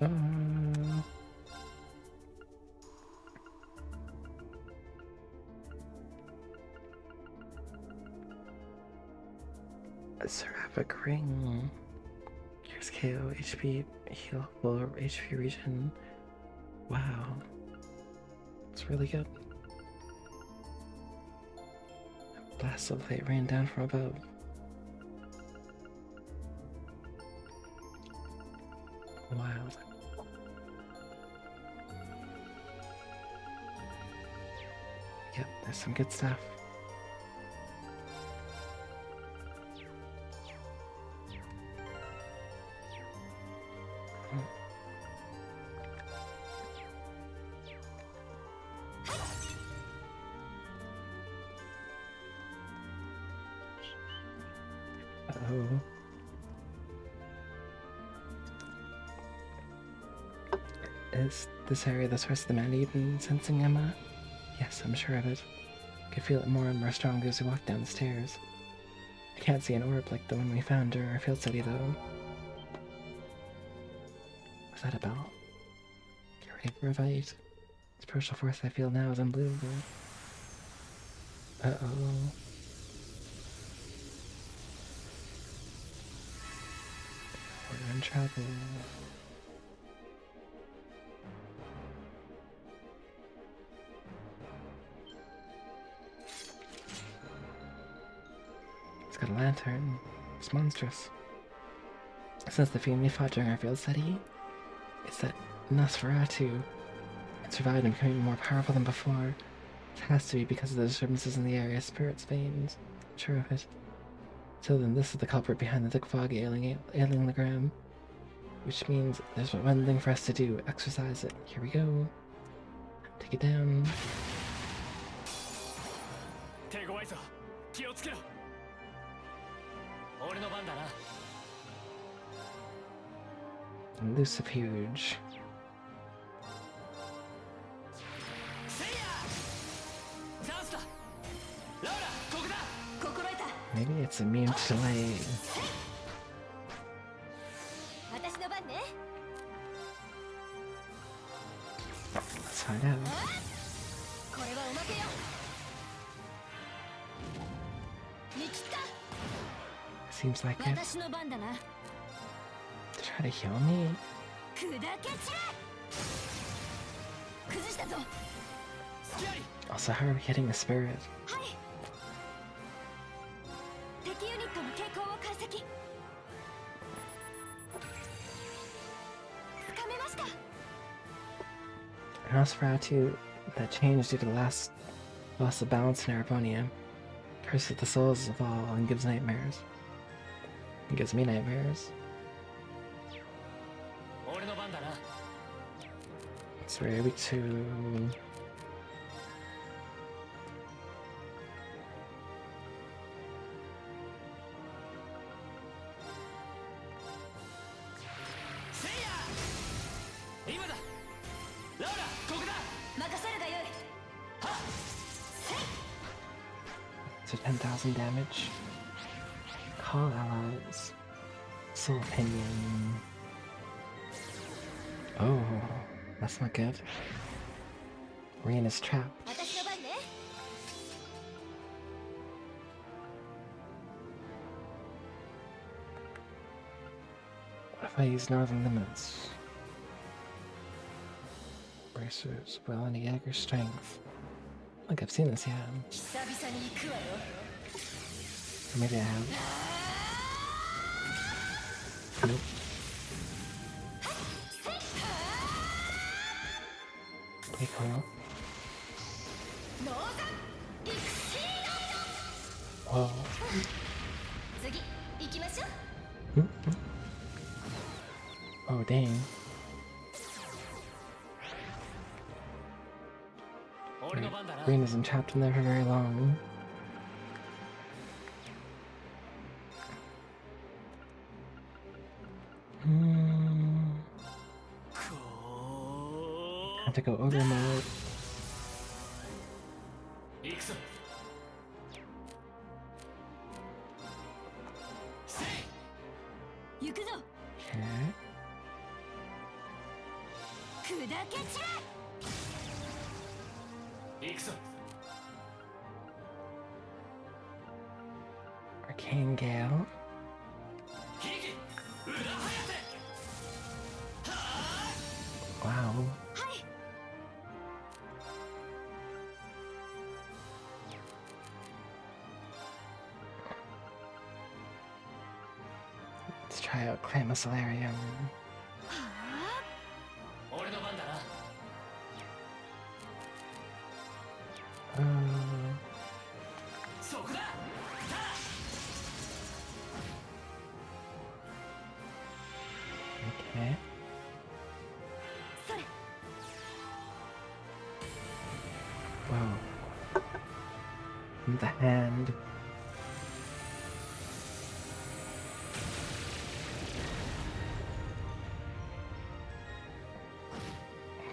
Uh, こ A Seraphic Ring. Here's KO, HP, heal, full HP regen. Wow. It's really good. Blast of light rain down from above. Wild. Yep, there's some good stuff. Uh-oh. Is this area the source of the mana you've been sensing, Emma? Yes, I'm sure of it. I could feel it more and more strong as we walk down the stairs. I can't see an orb like the one we found during our field study, though. Was that a bell? Get ready for a fight. The spiritual force I feel now is unbelievable. Uh-oh. We're in trouble. It's got a lantern. It's monstrous. Since the fiend we fought during our field study, it's that Nosferatu. It survived and became even more powerful than before. It has to be because of the disturbances in the area, spirit's veins. I'm sure of it. So then this is the culprit behind the thick fog ailing the ground. Which means there's one thing for us to do. Exercise it. Here we go. Take it down. 手強いぞ気をつけろ俺の番だな Lucifuge. せいやチャンスだラウラここだ心得た Maybe it's immune to delay. 私の番ね Let's find out. これはおまけよ見切った Seems like it. 私の番だな To try to heal me? 砕け散れ崩したぞ 隙あり Also, how are we hitting the spirit? はい敵ユニットの傾向を解析つかめました Nosferatu that changed due to loss of balance in Arabonia. Curses the souls of all and gives nightmares. It gives me nightmares. 俺の番だな It's very weak to... せいや今だラウラここだ任せるがよいはっ So 10,000 damage. Call allies. Soul Pinion. Oh, that's not good. Rian is trapped. 私の番ね What if I use Northern Limits? Bracers, well, any Jagger strength. Like I've seen this, yeah. 久々に行くわよ Or maybe I have. Nope. Pretty cool. ノーザンエクシー Whoa. 次行きましょう Oh, dang. 俺の番だな Green isn't trapped in there for very long. Have to go ogre mode. 行くぞせい行くぞ Okay. 砕け散れ行くぞ Arcane Gale. Wow. はい。 Let's try out Clama Solarium. はあ。俺の番だな。 そこだ。 Okay. それ。 Whoa. The hand.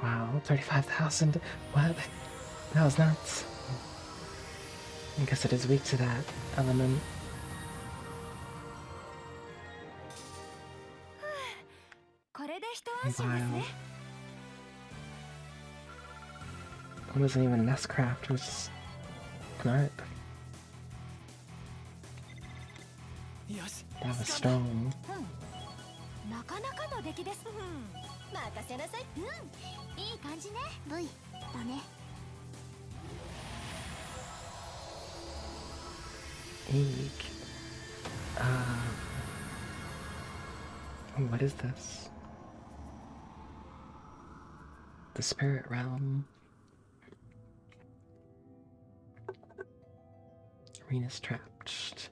Wow, 35,000. What? That was nuts. I guess it is weak to that element. これで一安心ですね。 It wasn't even an S-craft, it was just an art. よし。 That was strong. うん。なかなかの出来です。任せなさい。うん。いい感じね。V だね。 Eek. What is this? The Spirit Realm. Arena's trapped.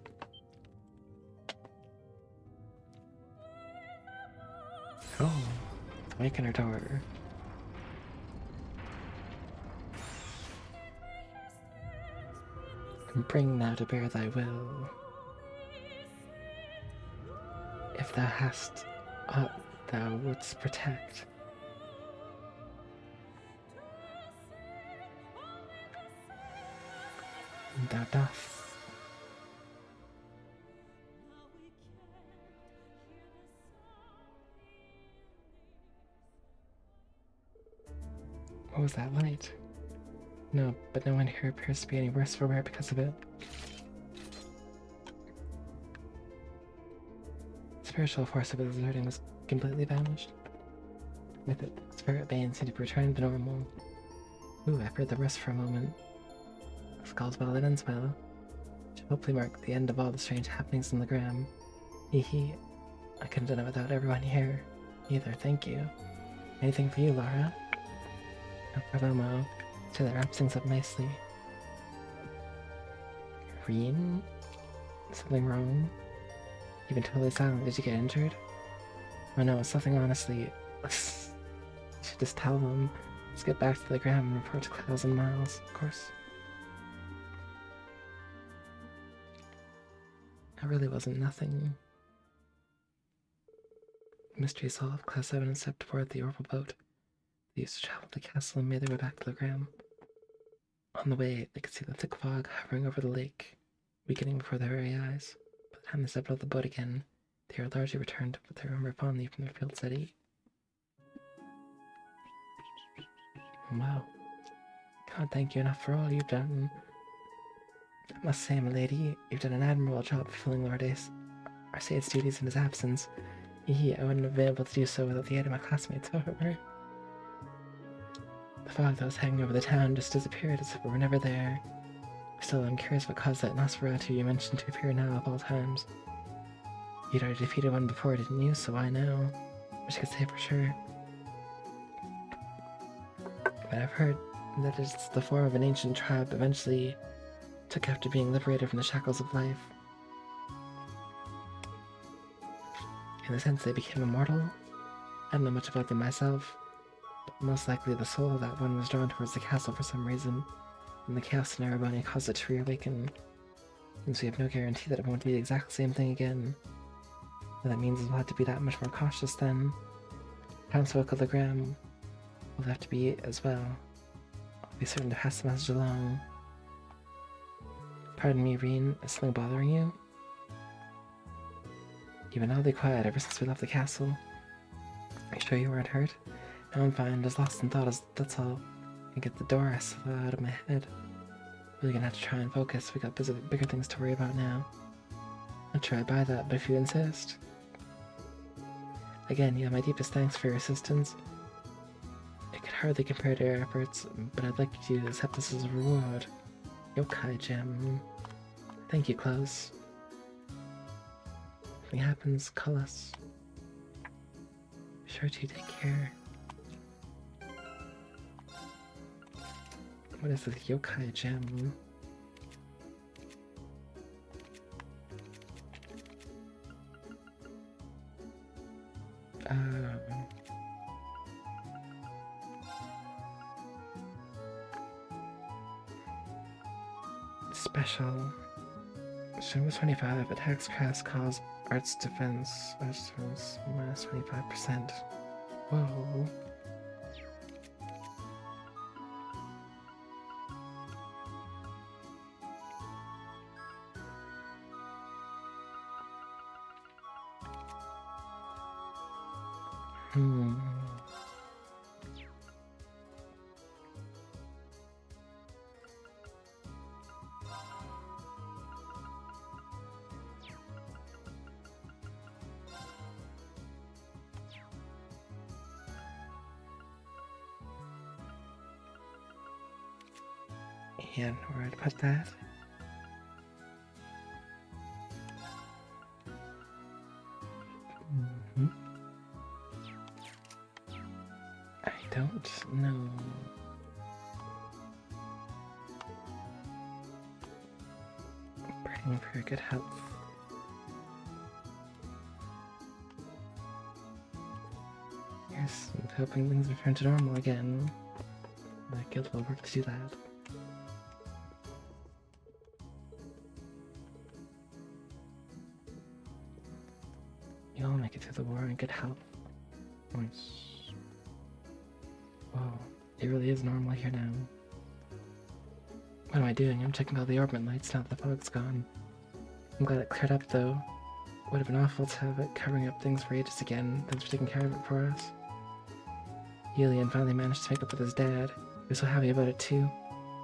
Oh, Awakener Door. And bring now to bear thy will. If thou hast aught thou wouldst protect. And thou dost. What was that light? No, but no one here appears to be any worse for wear because of it. The spiritual force of its exerting was completely vanished. With it, Spirit Bane seemed to be returning to normal. Ooh, I've heard the rest for a moment. Skull's well that ends well. Should hopefully mark the end of all the strange happenings in the Gram. Hee hee. I couldn't have done it without everyone here. Either, thank you. Anything for you, Laura? No problemo. So that wraps things up nicely. Reen? Something wrong? You've been totally silent. Did you get injured? Oh no, it's nothing honestly. You should just tell them. Let's get back to the Gram and report to Clouds and Miles, of course. That really wasn't nothing. Mystery solved. Class 7 and stepped aboard the Orbital boat. They used to travel to the castle and made their way back to the Gram. On the way, they could see the thick fog hovering over the lake, weakening before their very eyes. By the time they stepped out of the boat again, they were largely returned to what they remember fondly from their field study. Wow. Can't thank you enough for all you've done. I must say, milady, you've done an admirable job fulfilling Lord Arsaid's duties in his absence. I wouldn't have been able to do so without the aid of my classmates, however. The fog that was hanging over the town just disappeared as if it were never there. Still, I'm curious what caused that Nosferatu you mentioned to appear now of all times. You'd already defeated one before, didn't you? So why now? Wish I could say for sure. But I've heard that it's the form of an ancient tribe eventually took after being liberated from the shackles of life. In a sense, they became immortal. I don't know much about them myself, but most likely the soul of that one was drawn towards the castle for some reason, and the chaos in Erebony caused it to reawaken. Since we have no guarantee that it won't be the exact same thing again, and that means we'll have to be that much more cautious then. Townsfolk of the Gram will have to be as well. I'll be certain to pass the message along. Pardon me, Reen, is something bothering you? You've been oddly quiet ever since we left the castle. Are you sure you weren't hurt? No, I'm fine, just lost in thought, that's all. I get the door I saw out of my head. Really gonna have to try and focus, we got bigger things to worry about now. Not sure I'd buy that, but if you insist. Again, yeah, my deepest thanks for your assistance. It could hardly compare to your efforts, but I'd like you to accept this as a reward. Yokai Gem. Thank you, Klaus. If anything happens, call us. Be sure to take care. What is this Yokai Gem? Special. Stream 25 attacks cast cause arts defense. Arts defense minus 25%. Whoa. And where I'd put that. I don't know. Praying for good health. Yes, I'm hoping things return to normal again. The guild will work to do that. You'll make it through the war in good health. Nice. Whoa, it really is normal here now. What am I doing? I'm checking all the orbit lights now that the fog's gone. I'm glad it cleared up though. Would have been awful to have it covering up things for ages again. Thanks for taking care of it for us. Julian finally managed to make up with his dad. He was so happy about it too.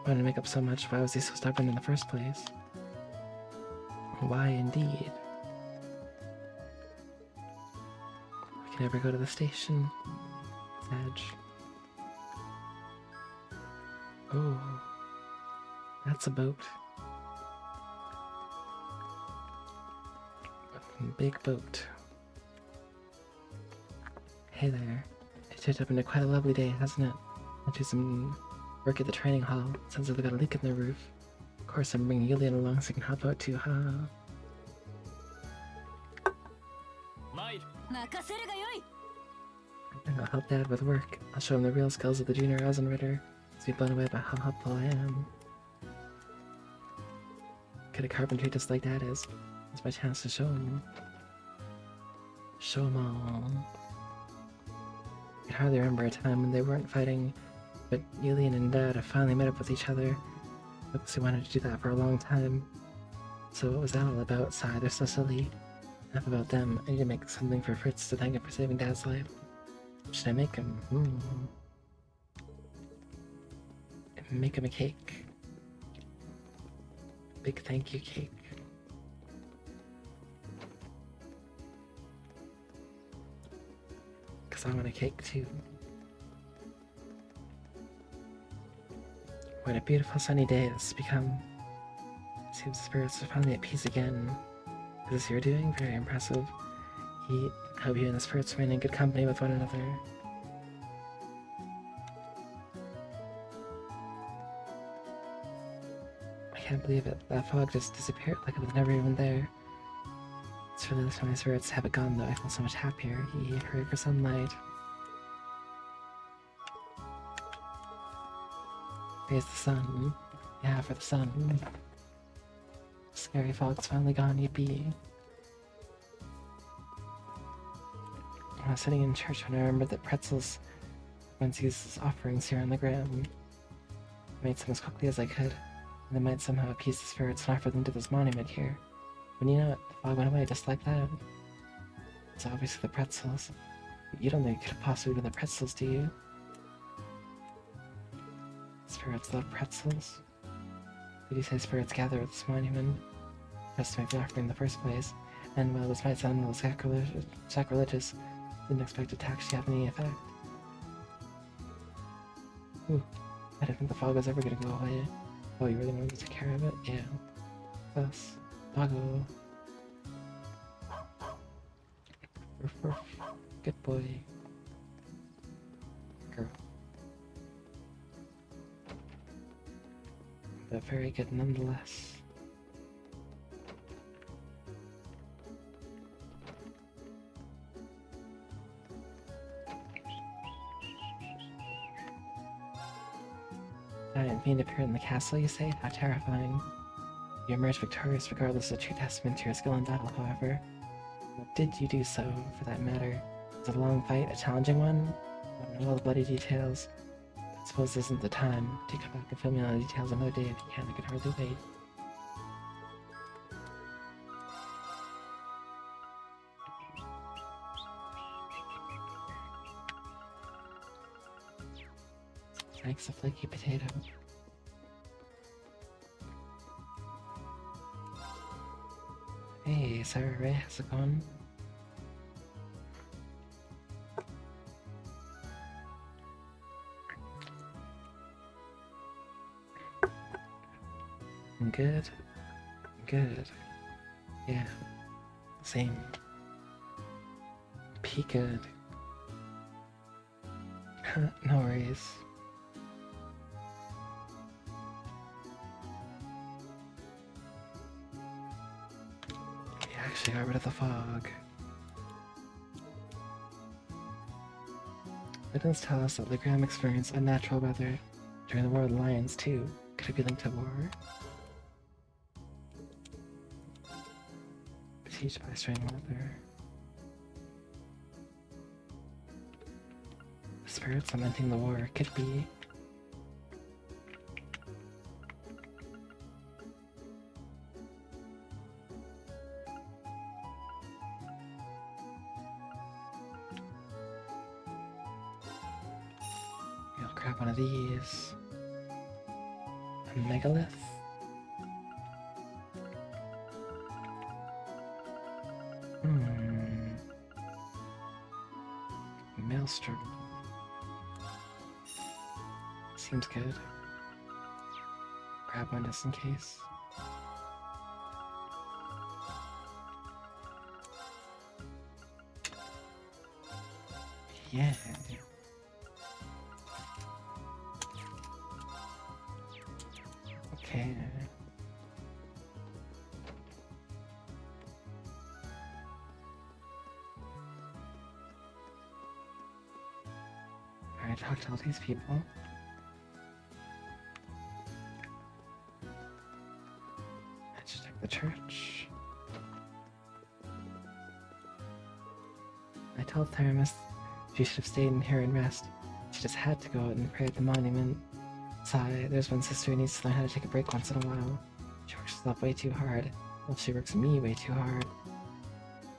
Wanted to make up so much, why was he so stubborn in the first place? Why indeed? We can never go to the station. Edge. Oh, that's a boat. A big boat. Hey there. It turned up into quite a lovely day, hasn't it? I do some work at the training hall. Sounds like they got a leak in their roof. Of course, I'm bringing Julian along so he can help out too, huh? 任せるがよい。 I'll help Dad with work. I'll show him the real skills of the junior Eisenritter. He's be blown away by how helpful I am. Good at carpentry just like Dad is. It's my chance to show him. Show him all. I can hardly remember a time when they weren't fighting, but Julian and Dad have finally met up with each other. Obviously wanted to do that for a long time. So what was that all about? Sigh, they're so silly. Enough about them. I need to make something for Fritz to thank him for saving Dad's life. What should I make him? Make him a cake. Big thank you cake. Cause I want a cake too. What a beautiful sunny day this has become. Seems the spirits are finally at peace again. Is this you're doing? Very impressive. Hope you and the spirits remain in good company with one another. I can't believe it. That fog just disappeared like it was never even there. It's really nice when my spirits have it gone though. I feel so much happier. Hurry for sunlight. Praise the sun. Yeah, for the sun. Scary fog's finally gone, yippee. I was sitting in church when I remembered that Pretzels once used his offerings here on the ground. I made some as quickly as I could, and they might somehow appease the spirits and offer them to this monument here. When you know it, the fog went away just like that. It's obviously the Pretzels. But you don't think it could have possibly been the Pretzels, do you? Spirits love pretzels. Did you say spirits gather at this monument just to make the offering in the first place? And while this might sound a little sacrilegious, Didn't expect attacks to have any effect. Ooh, I didn't think the fog was ever gonna go away. Oh, you really wanted to take care of it? Yeah. Us. Doggo. Ruff, ruff. Good boy. Girl. But very good nonetheless. Giant fiend appeared in the castle, you say? How terrifying. You emerged victorious regardless of true testament to your skill in battle, however. Did you do so, for that matter? Was it a long fight, a challenging one? I don't know all the bloody details. I suppose this isn't the time. Do come back and fill me in on the details another day if you can. I could hardly wait. Thanks, a flaky potato. Hey, Sarah Ray, how's it going? I'm good. Good. Yeah. Same. Be good. No worries. Actually got rid of the fog. Legends tell us that Legram experienced unnatural weather during the War of the Lions too. Could it be linked to war? Besieged by strange weather. The spirits lamenting the war. Could be. Grab one of these. A megalith. Maelstrom. Seems good. Grab one just in case. Yeah. Okay. Alright, talk to all these people. Let's check the church. I told Theramis she should have stayed in here and rest. She just had to go out and pray at the monument. Sigh, there's one sister who needs to learn how to take a break once in a while. She works herself way too hard. Well, she works me way too hard.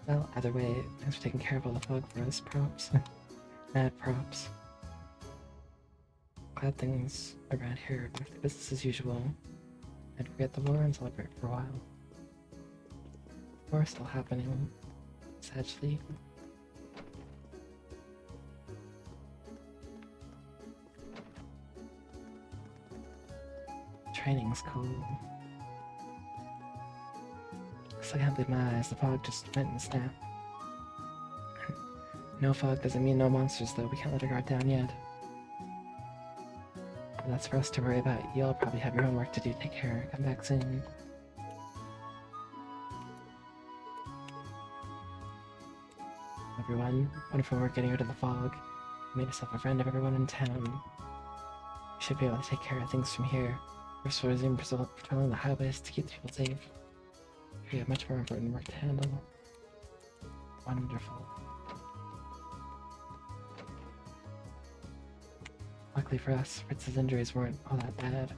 Well, either way, thanks for taking care of all the fog for us. Props. Mad props. Glad things around here are back to business as usual. I'd forget the war and celebrate for a while. War still happening. Sadly. Training's cool. Guess I can't believe my eyes. The fog just went and snapped. No fog doesn't mean no monsters, though. We can't let our guard down yet. But that's for us to worry about. You'll probably have your own work to do. Take care. Come back soon. Everyone, wonderful work getting rid of the fog. You made yourself a friend of everyone in town. You should be able to take care of things from here. First, we'll resume patrolling the highways to keep the people safe. We have much more important work to handle. Wonderful. Luckily for us, Fritz's injuries weren't all that bad.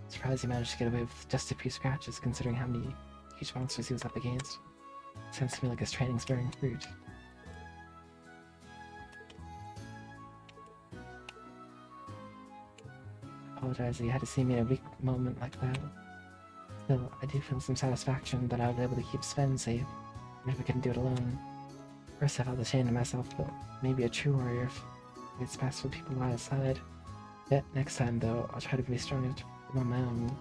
Surprised he managed to get away with just a few scratches considering how many huge monsters he was up against. Sounds to me like his training's bearing fruit. I apologize that you had to see me in a weak moment like that. Still, I do feel some satisfaction that I was able to keep Sven safe, even if I couldn't do it alone. First I felt ashamed of myself, but maybe a true warrior fights best with people by his side. Yet next time though, I'll try to be strong enough on my own.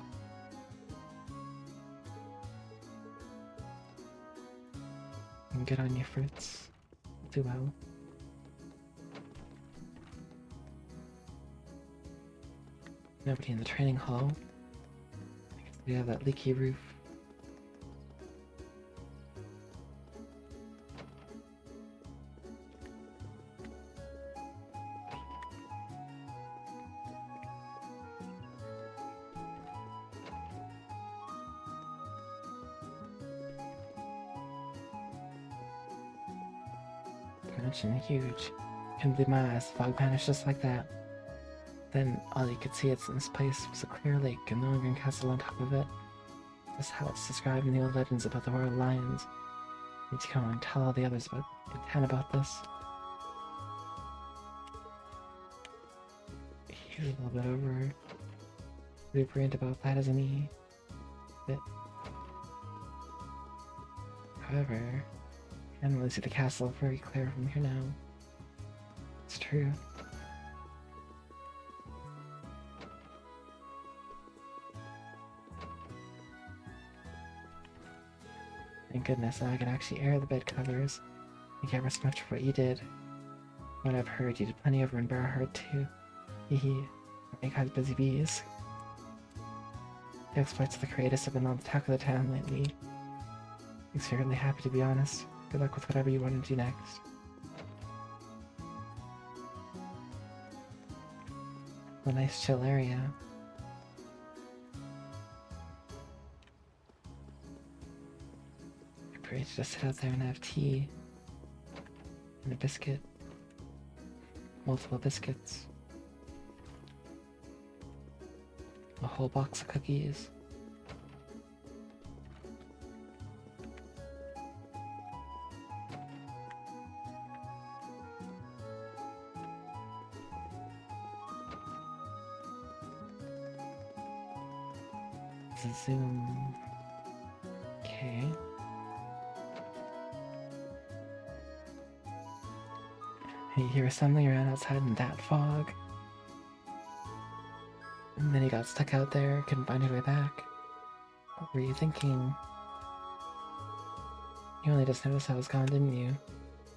And get on your fruits. Do well. Nobody in the training hall. I guess we have that leaky roof. Dimension huge. Couldn't believe my eyes. The fog vanished just like that. Then all you could see in this place was a clear lake and the Lundgren castle on top of it. That's how it's described in the old legends about the royal lions. Need to come and tell all the others about in town about this. Here's a little bit over blueprint about that, isn't he? Bit. However, I can't really see the castle very clear from here now. It's true. Thank goodness now I can actually air the bed covers. Thank you ever so much for what you did. From what I've heard, you did plenty over in Barrowheart too. Hehe. Make guys busy bees. The exploits of the Creators have been on the talk of the town lately. Makes me really happy, to be honest. Good luck with whatever you want to do next. A nice chill area. You're great to just sit out there and have tea. And a biscuit. Multiple biscuits. A whole box of cookies. Zoom. Okay. You hear assembly around outside in that fog. And then he got stuck out there, couldn't find his way back. What were you thinking? You only just noticed I was gone, didn't you?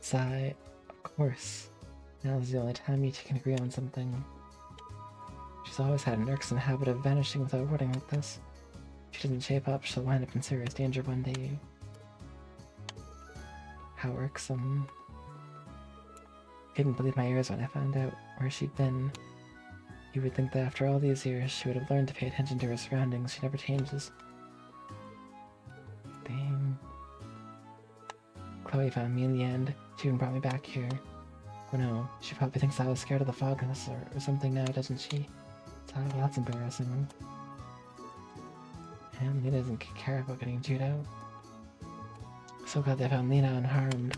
Sigh. Of course. Now's the only time you two can agree on something. She's always had an irksome habit of vanishing without warning like this. If she doesn't shape up, she'll wind up in serious danger one day. How irksome. I couldn't believe my ears when I found out where she'd been. You would think that after all these years, she would have learned to pay attention to her surroundings. She never changes. Dang. Chloe found me in the end. She even brought me back here. Oh no, she probably thinks I was scared of the fogness or something now, doesn't she? Well, that's embarrassing. And Lena doesn't care about getting chewed out. So glad they found Lena unharmed.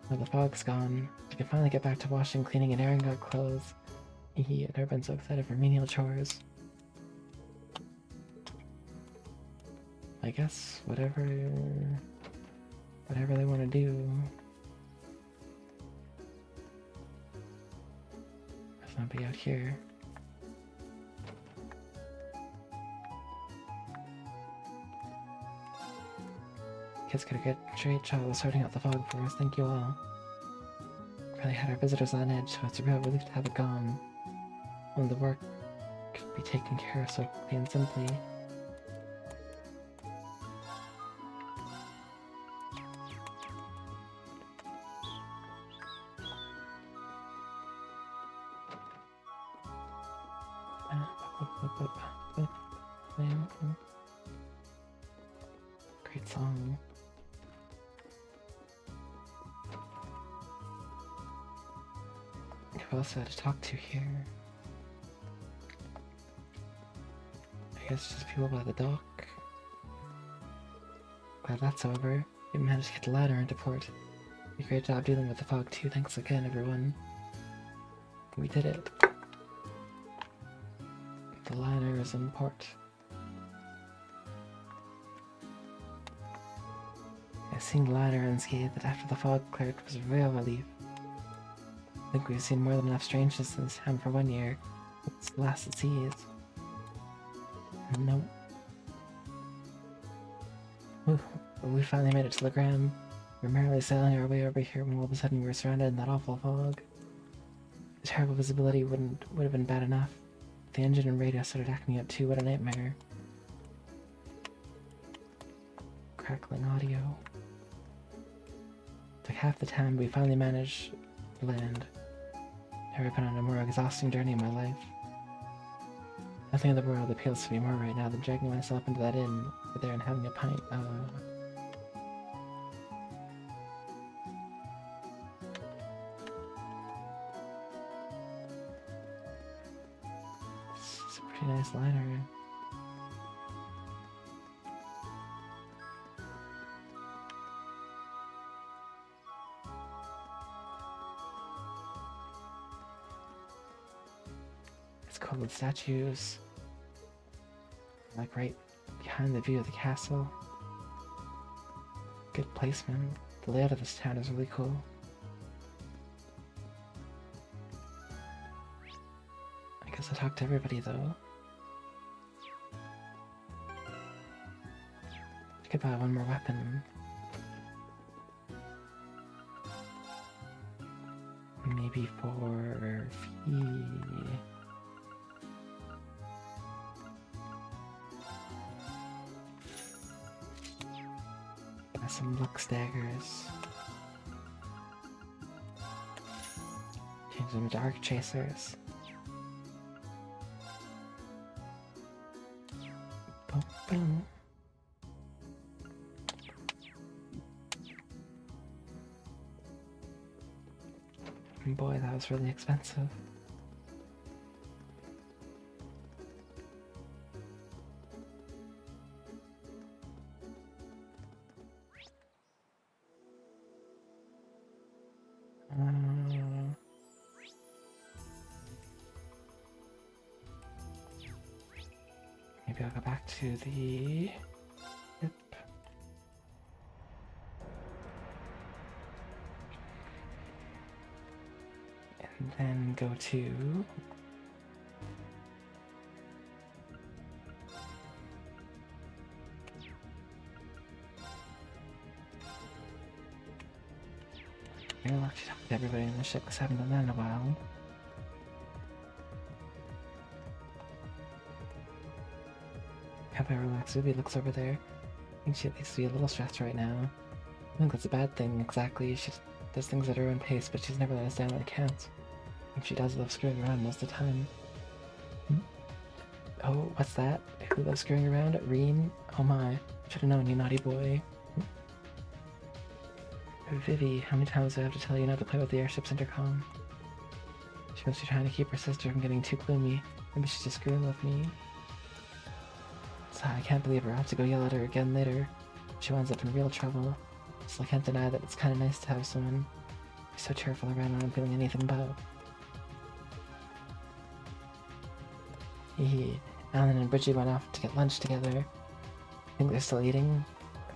Now the fog's gone. She can finally get back to washing, cleaning, and airing out clothes. Hehe, I've never been so excited for menial chores. I guess whatever they want to do. Let's not be out here. Kids did a great job of sorting out the fog for us. Thank you all. Really had our visitors on edge, so it's a real relief to have it gone. When the work could be taken care of so quickly and simply. Great song. Who else had to talk to here? I guess just people by the dock. Glad that's over. We managed to get the ladder into port. A great job dealing with the fog too. Thanks again, everyone. We did it. The liner is in port. Seeing the liner unscathed after the fog cleared was a real relief. I think we've seen more than enough strangeness in this town for 1 year. It's the last it sees. Nope. Ooh, we finally made it to Legram. We were merrily sailing our way over here when all of a sudden we were surrounded in that awful fog. The terrible visibility would have been bad enough. The engine and radio started acting up too. What a nightmare. Crackling audio. Took half the time, but we finally managed to land. Never been on a more exhausting journey in my life. Nothing in the world appeals to me more right now than dragging myself into that inn over there and having a pint. It's a pretty nice liner. It's covered with statues, like right behind the view of the castle. Good placement. The layout of this town is really cool. I guess I'll talk to everybody though. I could buy one more weapon. Maybe for Fee. Some Lux daggers. Change them to Arc Chasers. Boom, boom. Boy, that was really expensive. Maybe I'll go back to the ship. And then go to I'll actually talk to everybody in the ship because I haven't done that in a while. Have I relaxed? Ruby looks over there. I think she at least be a little stressed right now. I think that's a bad thing, exactly. She does things at her own pace, but she's never let us down when it counts. I think she does love screwing around most of the time. Oh, what's that? Who loves screwing around? Reen? Oh my. Should have known, you naughty boy. Vivi, how many times do I have to tell you not to play with the airship's intercom? She must be trying to keep her sister from getting too gloomy. Maybe she's just screwing with me. So I can't believe her. I'll have to go yell at her again later. She winds up in real trouble. Still can't deny that it's kind of nice to have someone who's so cheerful around when I'm feeling anything but. Hehe. Alan and Bridgie went off to get lunch together. I think they're still eating.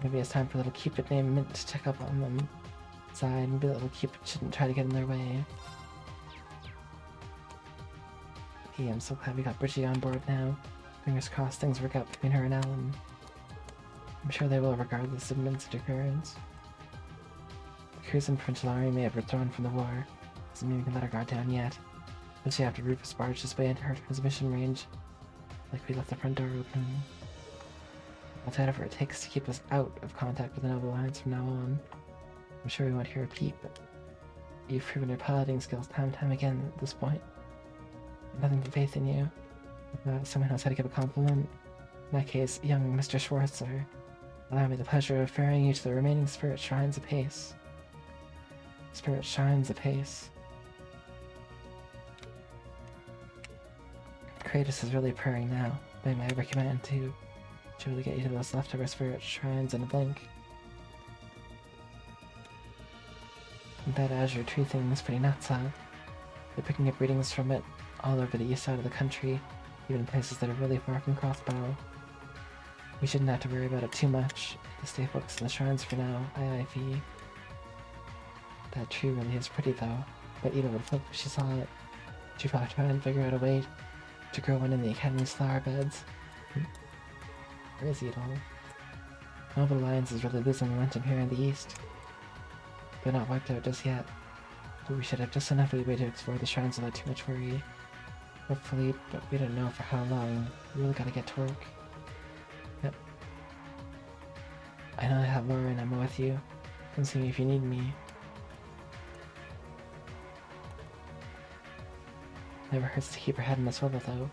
Maybe it's time for little Cupid named Mint to check up on them. Inside, maybe little Cupid shouldn't try to get in their way. Hey, I'm so glad we got Bridgie on board now. Fingers crossed things work out between her and Alan. I'm sure they will regardless of Mint's occurrence. The crews in Provincial Army may have withdrawn from the war. Doesn't mean we can let our guard down yet. Especially after Rufus barged his way into her transmission range. Like we left the front door open. I'll do whatever it takes to keep us out of contact with the Noble Alliance from now on. I'm sure we won't hear a peep, but you've proven your piloting skills time and time again at this point. I have nothing but faith in you. Someone knows how to give a compliment. In that case, young Mr. Schwarzer, allow me the pleasure of ferrying you to the remaining spirit shrines apace. Spirit shrines apace. Kratos is really purring now, doing my every command to surely get you to those leftover spirit shrines in a blink. That Azure tree thing is pretty nuts, huh? They're picking up readings from it all over the east side of the country, even in places that are really far from Crossbow. We shouldn't have to worry about it too much. Just stay focused on the shrines for now. Aye, Fee. That tree really is pretty though, but Ida would flip if she saw it. She'd probably try and figure out a way to grow one in the Academy's flower beds. Where is Ida? Noble Alliance is really losing momentum here in the east. They're not wiped out just yet, but we should have just enough leeway to explore the shrines without too much worry. Hopefully, but we don't know for how long. We really gotta get to work. Yep. I know I have Laura and Emma with you. Come see me if you need me. Never hurts to keep her head in the swivel, though.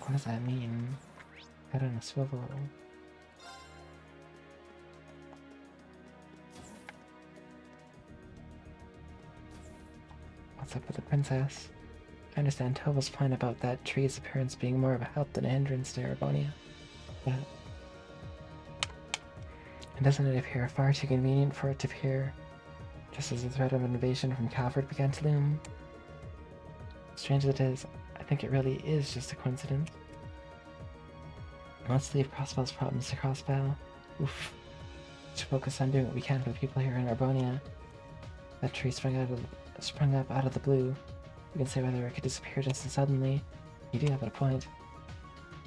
What does that mean? Head on a swivel. What's up with the princess? I understand Tova's point about that tree's appearance being more of a help than a hindrance to Erebonia. But... and doesn't it appear far too convenient for it to appear just as the threat of invasion from Calvert began to loom? Strange as it is, I think it really is just a coincidence. Let's leave Crossbell's problems to Crossbell. Oof. To focus on doing what we can for the people here in Erebonia. That tree sprung up out of the blue. We can say whether it could disappear just as suddenly. You do have a point.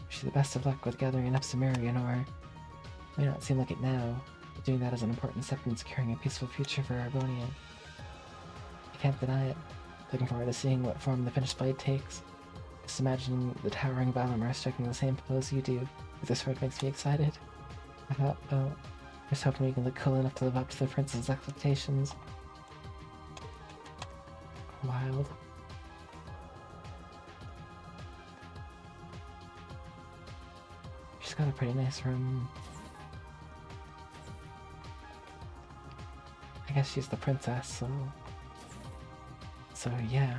Wish you the best of luck with gathering enough Sumerian ore. May not seem like it now, but doing that is an important step in securing a peaceful future for Erebonia. I can't deny it. Looking forward to seeing what form the finished blade takes. Just imagining the towering Valamar striking the same pose you do with the sword makes me excited. I thought, oh, just hoping we can look cool enough to live up to the prince's expectations. Wild. She's got a pretty nice room. I guess she's the princess, so yeah.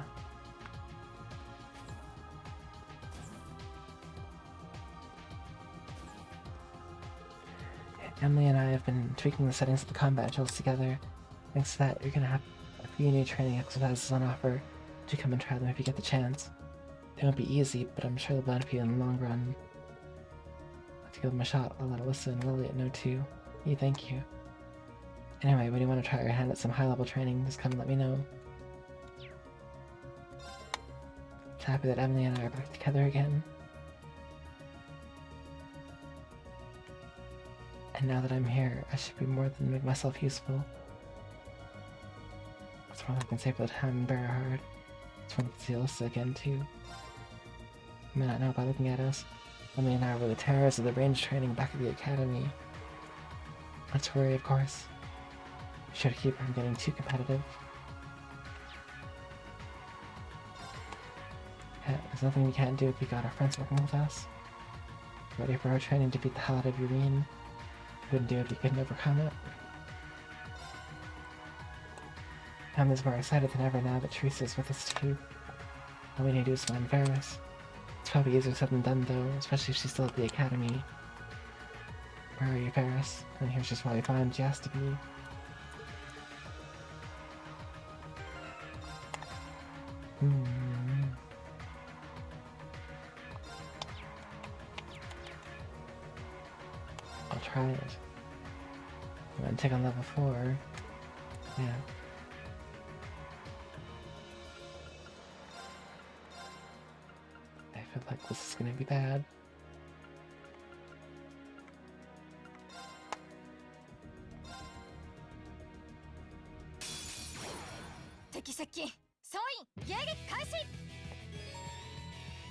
Emily and I have been tweaking the settings of the combat drills together. Thanks to that, you're gonna have a few new training exercises on offer. Do come and try them if you get the chance. They won't be easy, but I'm sure they'll benefit you in the long run. To give them a shot, I'll let Alyssa and Lillian know too. Hey, thank you. Anyway, when you want to try your hand at some high-level training, just come and let me know. I'm happy that Emily and I are back together again. And now that I'm here, I should be more than make myself useful. That's all I can say for the time in Berahard. Just wanted to see Alyssa again too. You may not know by looking at us, Emily and I were the terrors of the range training back at the academy. Not to worry, of course. Be sure to keep her from getting too competitive. Yeah, there's nothing we can't do if we got our friends working with us. Ready for our training to beat the hell out of Urine. Wouldn't do it if you couldn't overcome it. Emily's more excited than ever now that Teresa's with us too. All we need to do is find Varys. It's probably easier said than done though, especially if she's still at the academy. Where are you, Varys? And here's just why we found she has to be. I'll try it. I'm gonna take on level 4. Yeah. I feel like this is gonna be bad.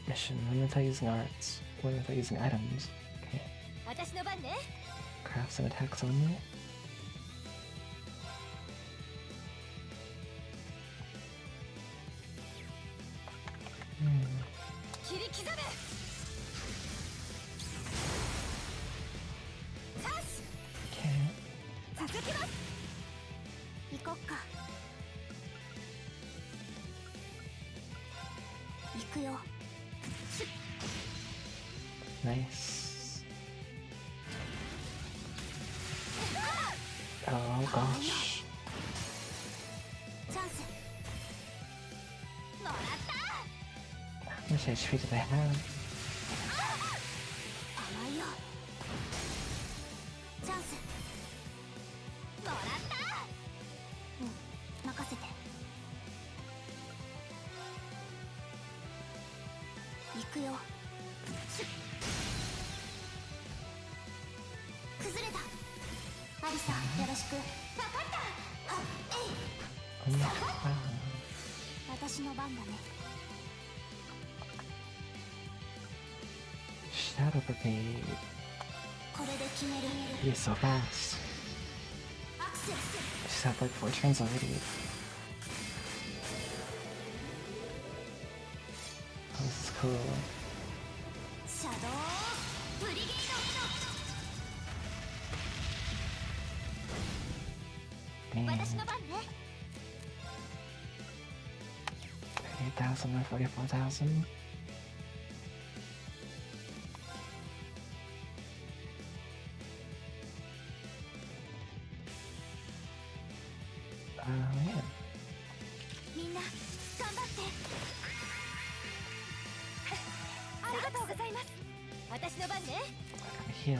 Mission, when without using arts, when without using items. Okay. Crafts and attacks only. Nice. Oh gosh. much HP do they have? 甘いよ。チャンスもらった。うん、任せて。行くよ。崩れた。アリサ、よろしく。分かった。はっ、えい。 Oh, wow. 私の番だね。 Shadow Brigade. これで決める。 You're so fast. アクセル。 She's had like 4 turns already. Oh, this is cool. シャドウブリゲード。 Man. 私の番ね。 38,000 or 44,000. Man. みんな頑張って。ありがとうございます。私の番ね。 I gotta heal.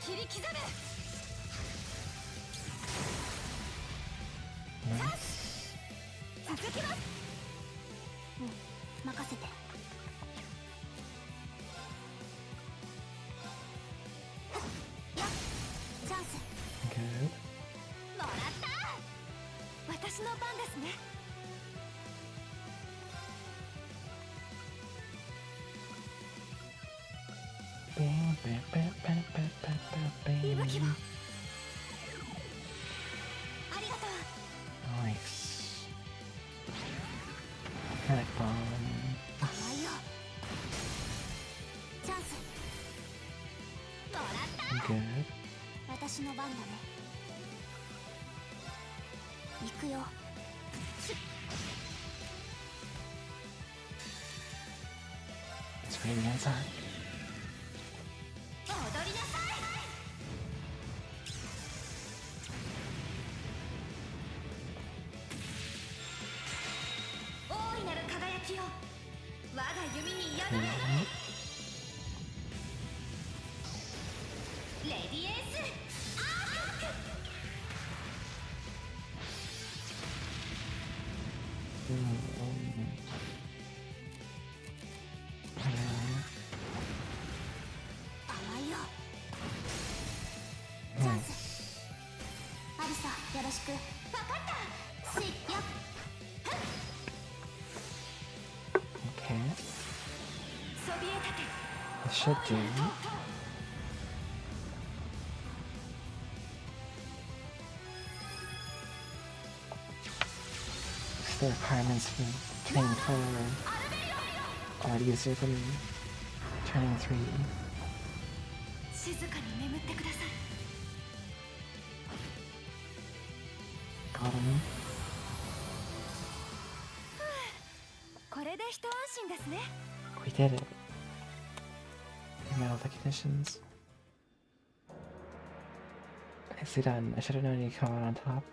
切り刻む。 Nice. 続きます。任せて。やっ、チャンス。 Good. もらった。私の番ですね。 Bam, bam, bam, bam, bam, bam, bam, 息吹 bam. を。ありがとう。 Nice. Panic bomb. 甘いよ。チャンスもらった。 Good. 私の番だね。行くよ。 It's really inside. 踊りなさい。大いなる輝きを我が弓に宿れ。 Okay. レディエンスアーク。 甘いよ。チャンス。アリサ、よろしく。分かった。スイッやっ。 Okay. そびえ立て。 This should do. What's the requirements for turning 4 are a lot easier than turning 3. 静かに眠ってください。 Got him. これで一安心ですね。 We did it. We met all the conditions. Nicely done. I should have known you'd come out on top.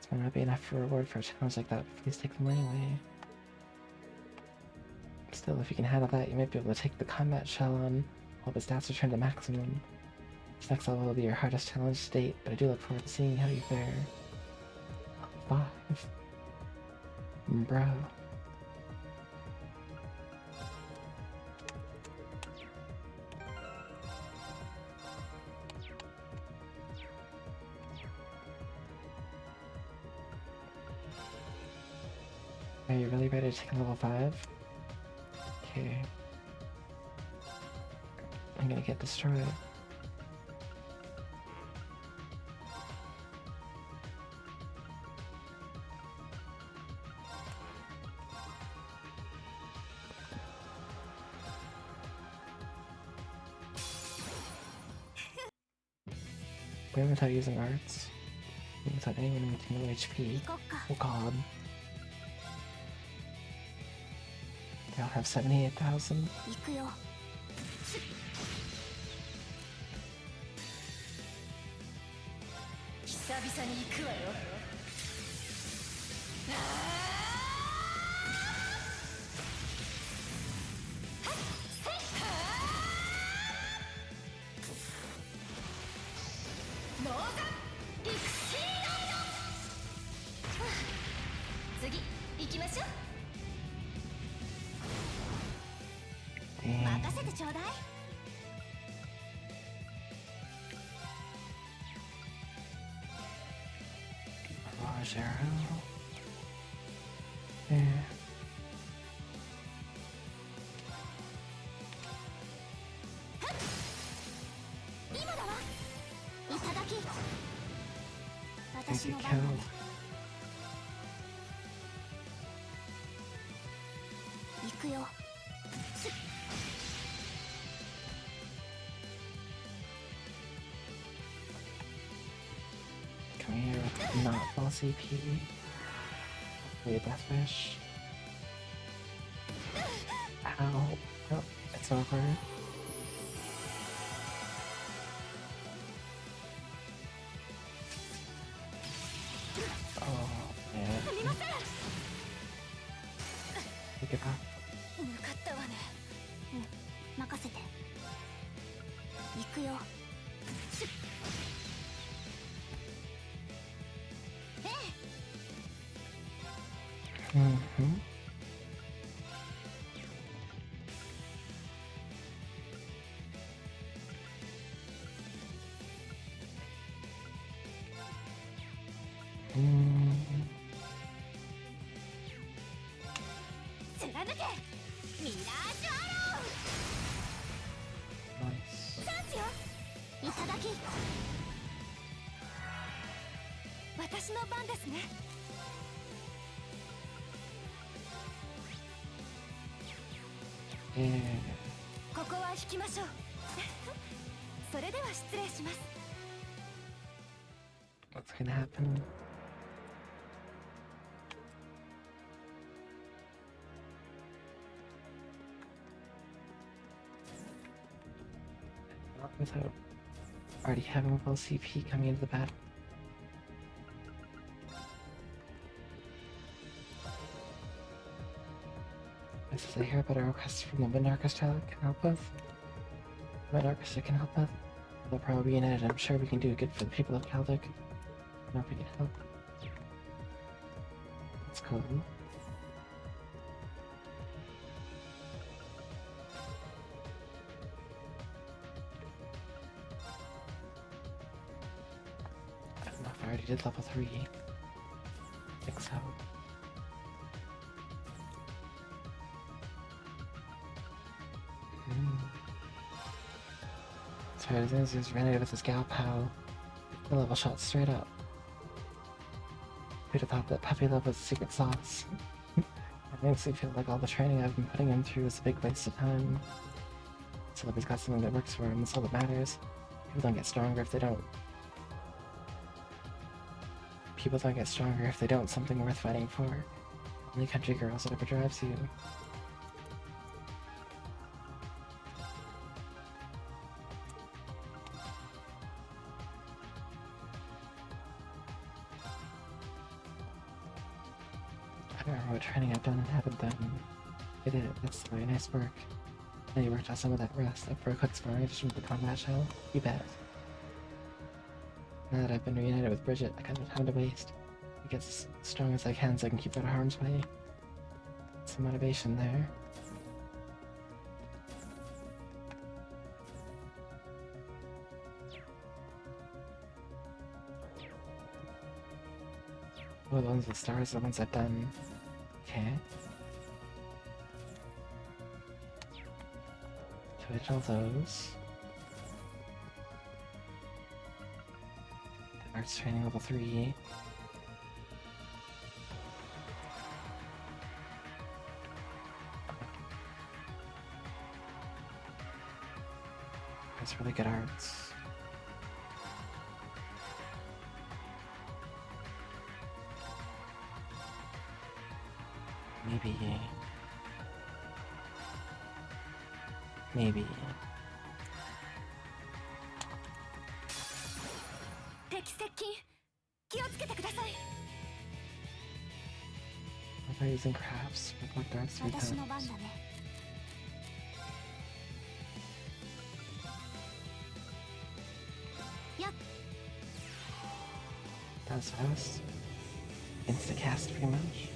This might not be enough for reward for a challenge like that, but please take them anyway. Still, if you can handle that, you might be able to take the combat shell on while the stats return to maximum. This next level will be your hardest challenge to date, but I do look forward to seeing how you fare. 5. Bro. Are you really ready to take a level 5? Okay. I'm gonna get destroyed. Wait without using arts. Without anyone maintaining low HP. 行こっか。 Oh god. They all have 78,000. 行くよ。久々に行くわよ。次行きましょう。 Dang. 任せてちょうだい。 Barrage arrow. Yeah. 今だわ。いただき。私 Easy の番 kill. だね。行くよ。 Come here with not full CP. Be a death wish. Ow. Oh, it's over. Oh, man. すみません。 Pick it up. 向かったわね。うん、任せて。行くよ。しゅっ。ええ。 Mm-hmm. Mm. 貫け。ミラージュアロ Nice. ー。チャンスよ。いただき。私の番ですね。 Yeah. ここは引きましょう。それでは失礼します。 What's gonna happen? Not without already having full CP coming into the battle. This is I hear about a request from the Wind Orchestra can help with. The Wind Orchestra can help with. They'll probably be united. I'm sure we can do good for the people of Caldic. I know if we can help. That's cool. I don't know if I already did level 3. I think so. So as soon as he was ready with his Gal Pow, the level shot straight up. Who'd have thought that puppy love was a secret sauce? It makes me feel like all the training I've been putting him through is a big waste of time. So that he's got something that works for him, that's all that matters. People don't get stronger if they don't. People don't get stronger if they don't something worth fighting for. Only country girls, whatever drives you. I don't remember what training I've done and haven't done. I did it, that's very nice work. Now you worked out some of that rest up for a quick exploration of the combat shell? You bet. Now that I've been reunited with Bridget, I got no time to waste. I get as strong as I can so I can keep out of harm's way. Some motivation there. Oh, the ones with stars, the ones I've done. Okay. Switch all those. The arts training level 3. That's really good arts. Maybe. Maybe. 敵接近。気をつけてください。 What about using crafts? What darts 3私の番 times? だね。 やっ。 That was fast. Insta cast pretty much.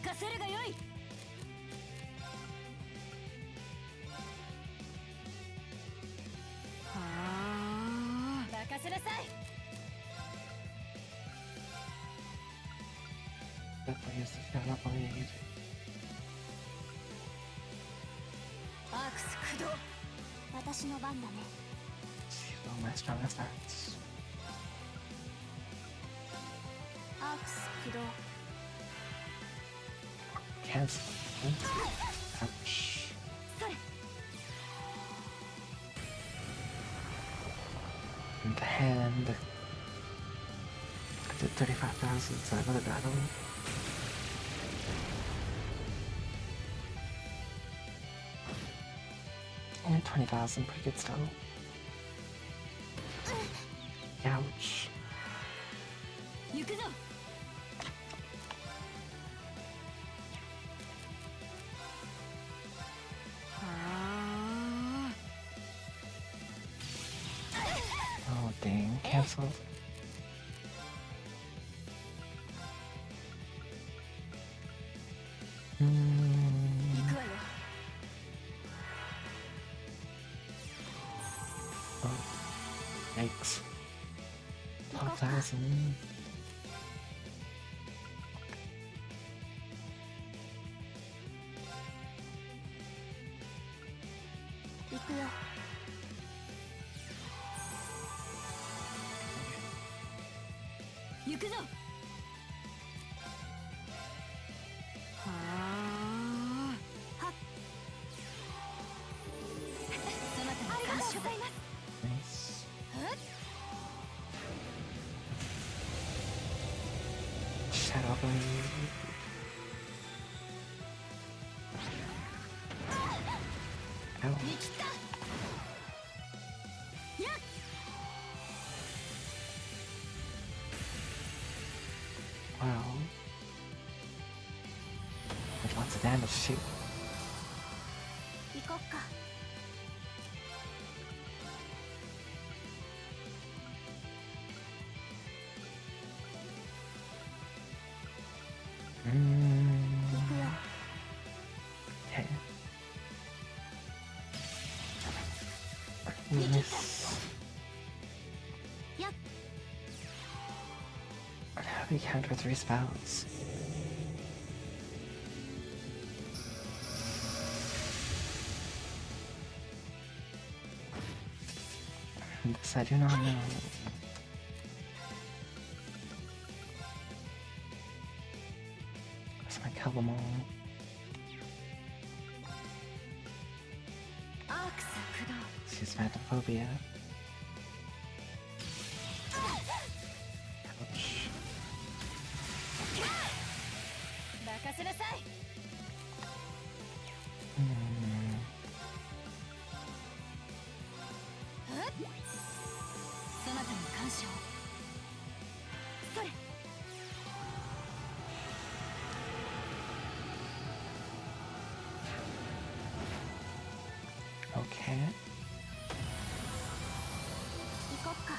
任せるがよい。はあ、任せなさい。 Definitely use the final blade. アークス駆動。私の番だね。 She's one of my strongest arts. アークス駆動。 Cancel. Ouch. それ。 And the hand. I did 35,000, so I would have got him. Only 20,000, pretty good still. Ouch. 行くぞ。はあ。 Oh dang, canceled. Hmm. 行くわよ。 Oh, yikes. 12,000. 行くよ。行くぞ。はあ。はっ。そなたに感謝。ありがとうございます。 Nice. はっ。 Shadow Blade. Ow. 見切った。やっ。 Wow. Did lots of damage too. 行こっか。 行くよ。 Okay. Miss. やっ。 How do we counter 3 spells? This I do not know. Guess I kill them all. アークス駆動。 She's Phantophobia. Ouch. 任せなさい。 Hmm. はっ。そなたに感謝を。それ。 Okay. 行こっか。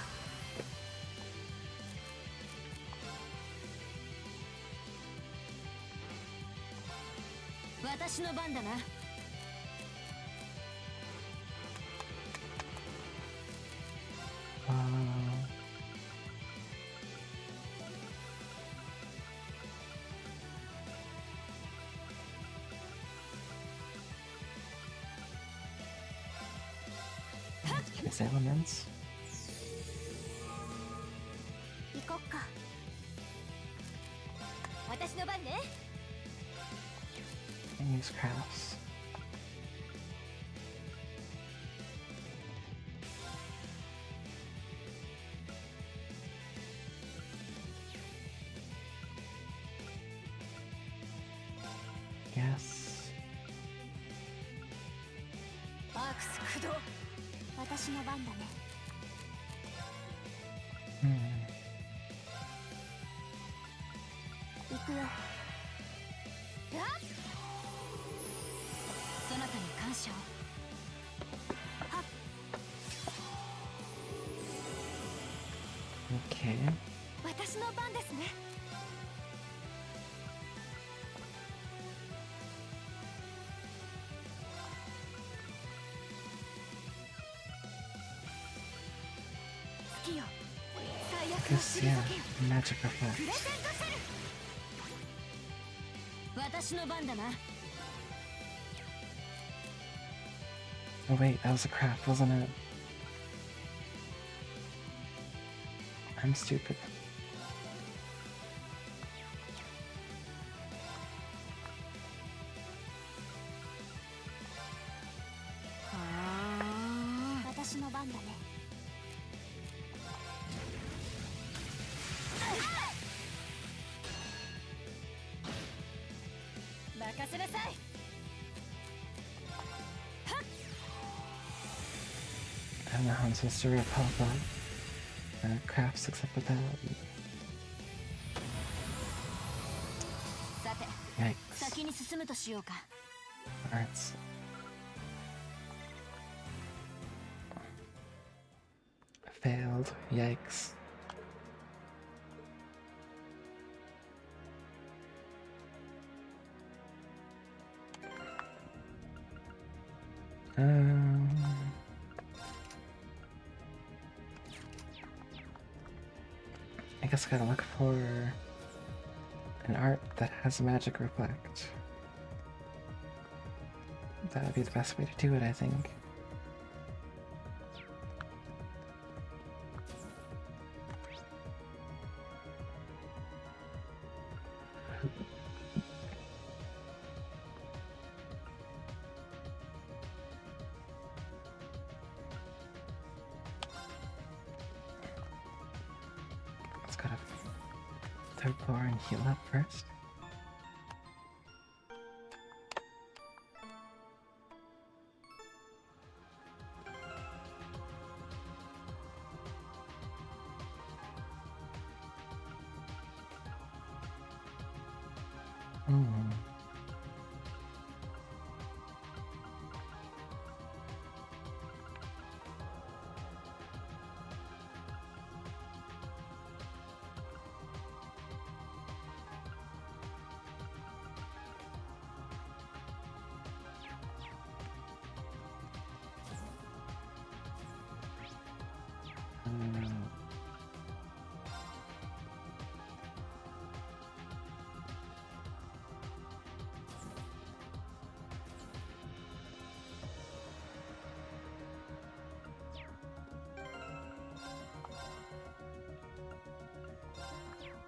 私の番だな。 His elements. 行こっか。私の番ね。 And use crafts. Yes. アークス駆動。私の番だね。 Hmm. 行くよ。やっ。そなたに感謝を。はっ。 Okay. 私の番ですね。This, yeah, magic プレ reflect. ゼントする。私の番だな。 Oh wait, that was a craft, wasn't it? I'm stupid. Ah. 私の番だね。任せなさい。 I don't know how I'm supposed to repel that. Crafts except with that. さて、 Yikes. 先に進むとしようか。 Arts. Failed. Yikes. I guess I gotta look for an art that has magic reflect. That would be the best way to do it, I think. Let's go to third floor and heal up first. Hmm.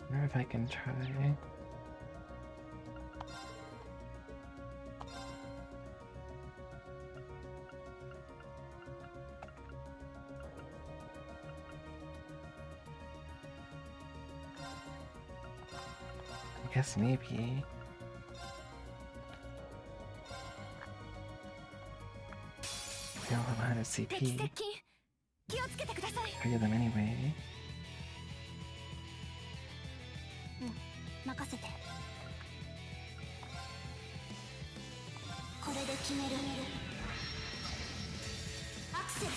I wonder if I can try. I guess maybe. They all have 100 敵 CP. 接近。気をつけてください。 Three of them anyway. 任せて。これで決める。アクセル。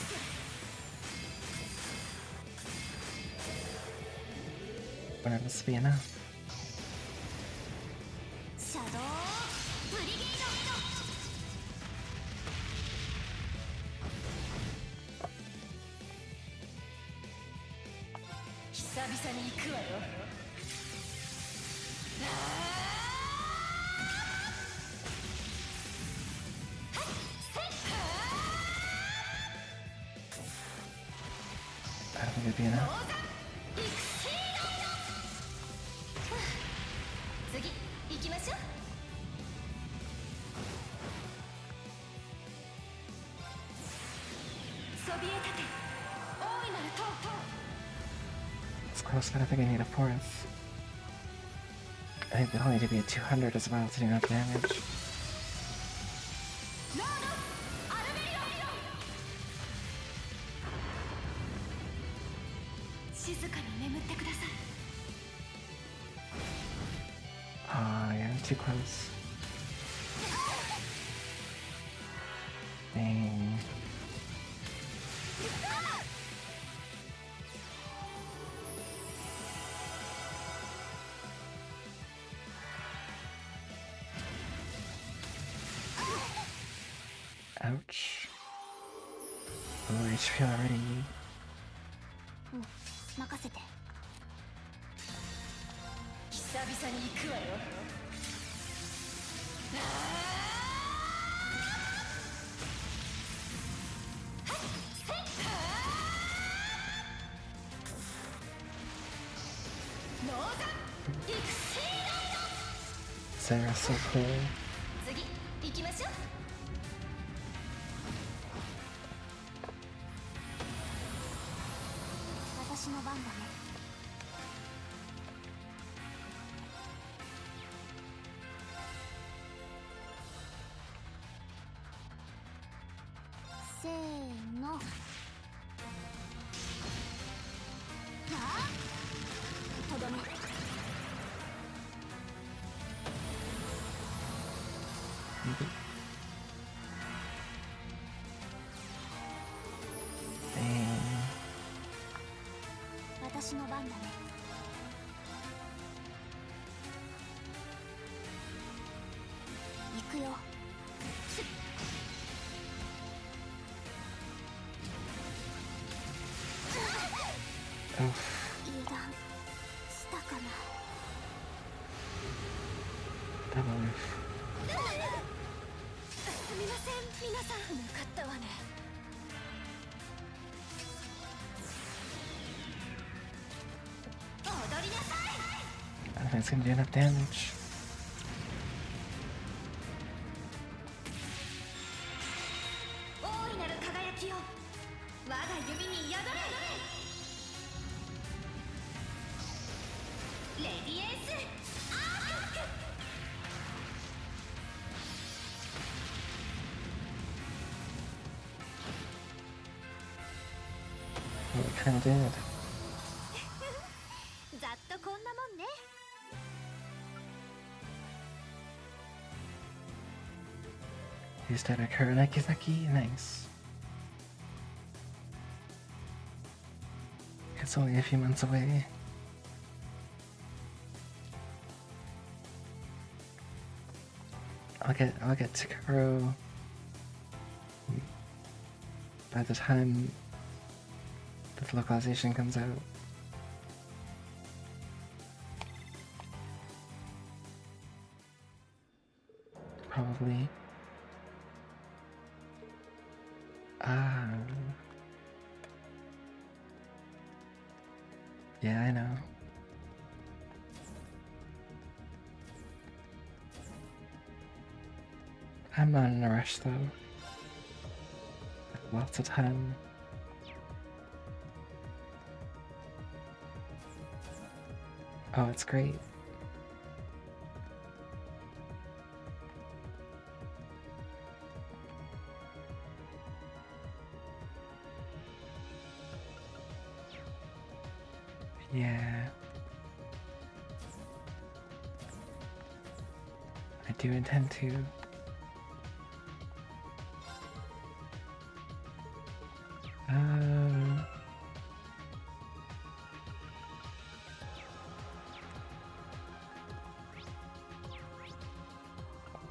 Whatever this be enough. シャドウブリゲード。久々に行くわよ。 I don't think it'd be enough. 次行きましょう。そびえ立て大いなる塔。 It's close, but I think I need a fourth. I think it'll need to be a 200 as well to do enough damage. ロードアルベリオ。静かに眠ってください。 Ah, yeah, too close. Dang. Ouch. Oh, HP already. 任せて。々に行くわよ。ノーザンピクシーナイト。 Sarah's so cool. 次行きましょう。私の番だね。せーの。とどめ。私の番だね。行くよ。Oof. 油断したかな。 Double oof. すみません皆さん。なかったわね。踊りなさい。 I don't think it's gonna do enough damage. 大いなる輝きを我が指に宿れ。レディエンスアーク。 Oh, it kinda did. ざっとこんなもんね。 He started Kurenakizaki. Nice. It's only a few months away. I'll get Takaro by the time the localization comes out. Probably. Ah. Yeah, I know. I'm not in a rush though. Lots of time. Oh, it's great. Yeah. I do intend to.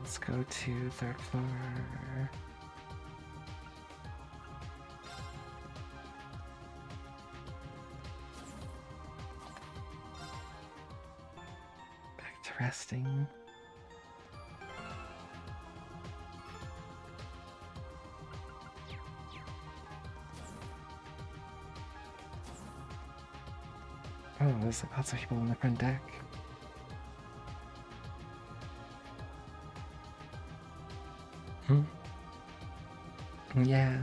Let's go to third floor. Back to resting. Oh, there's like lots of people on the front deck. Yeah.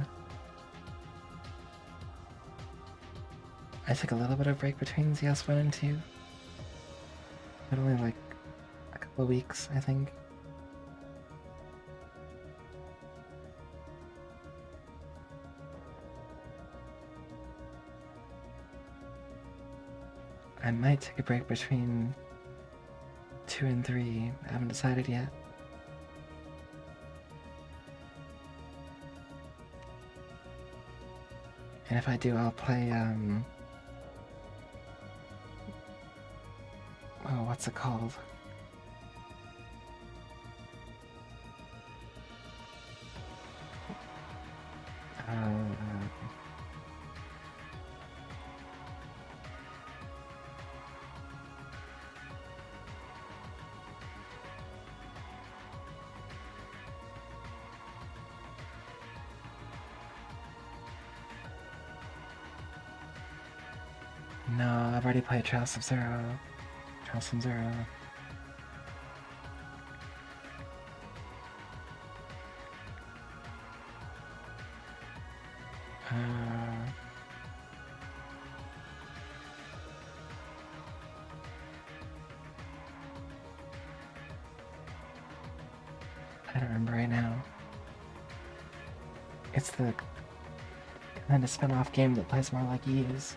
I took a little bit of break between ZS 1 and 2. But only like a couple of weeks, I think. I might take a break between 2 and 3. I haven't decided yet. And if I do, I'll play, oh, what's it called? I've already played Trials of Zero. Trials of Zero. I don't remember right now. It's the kind of spin-off game that plays more like Ys.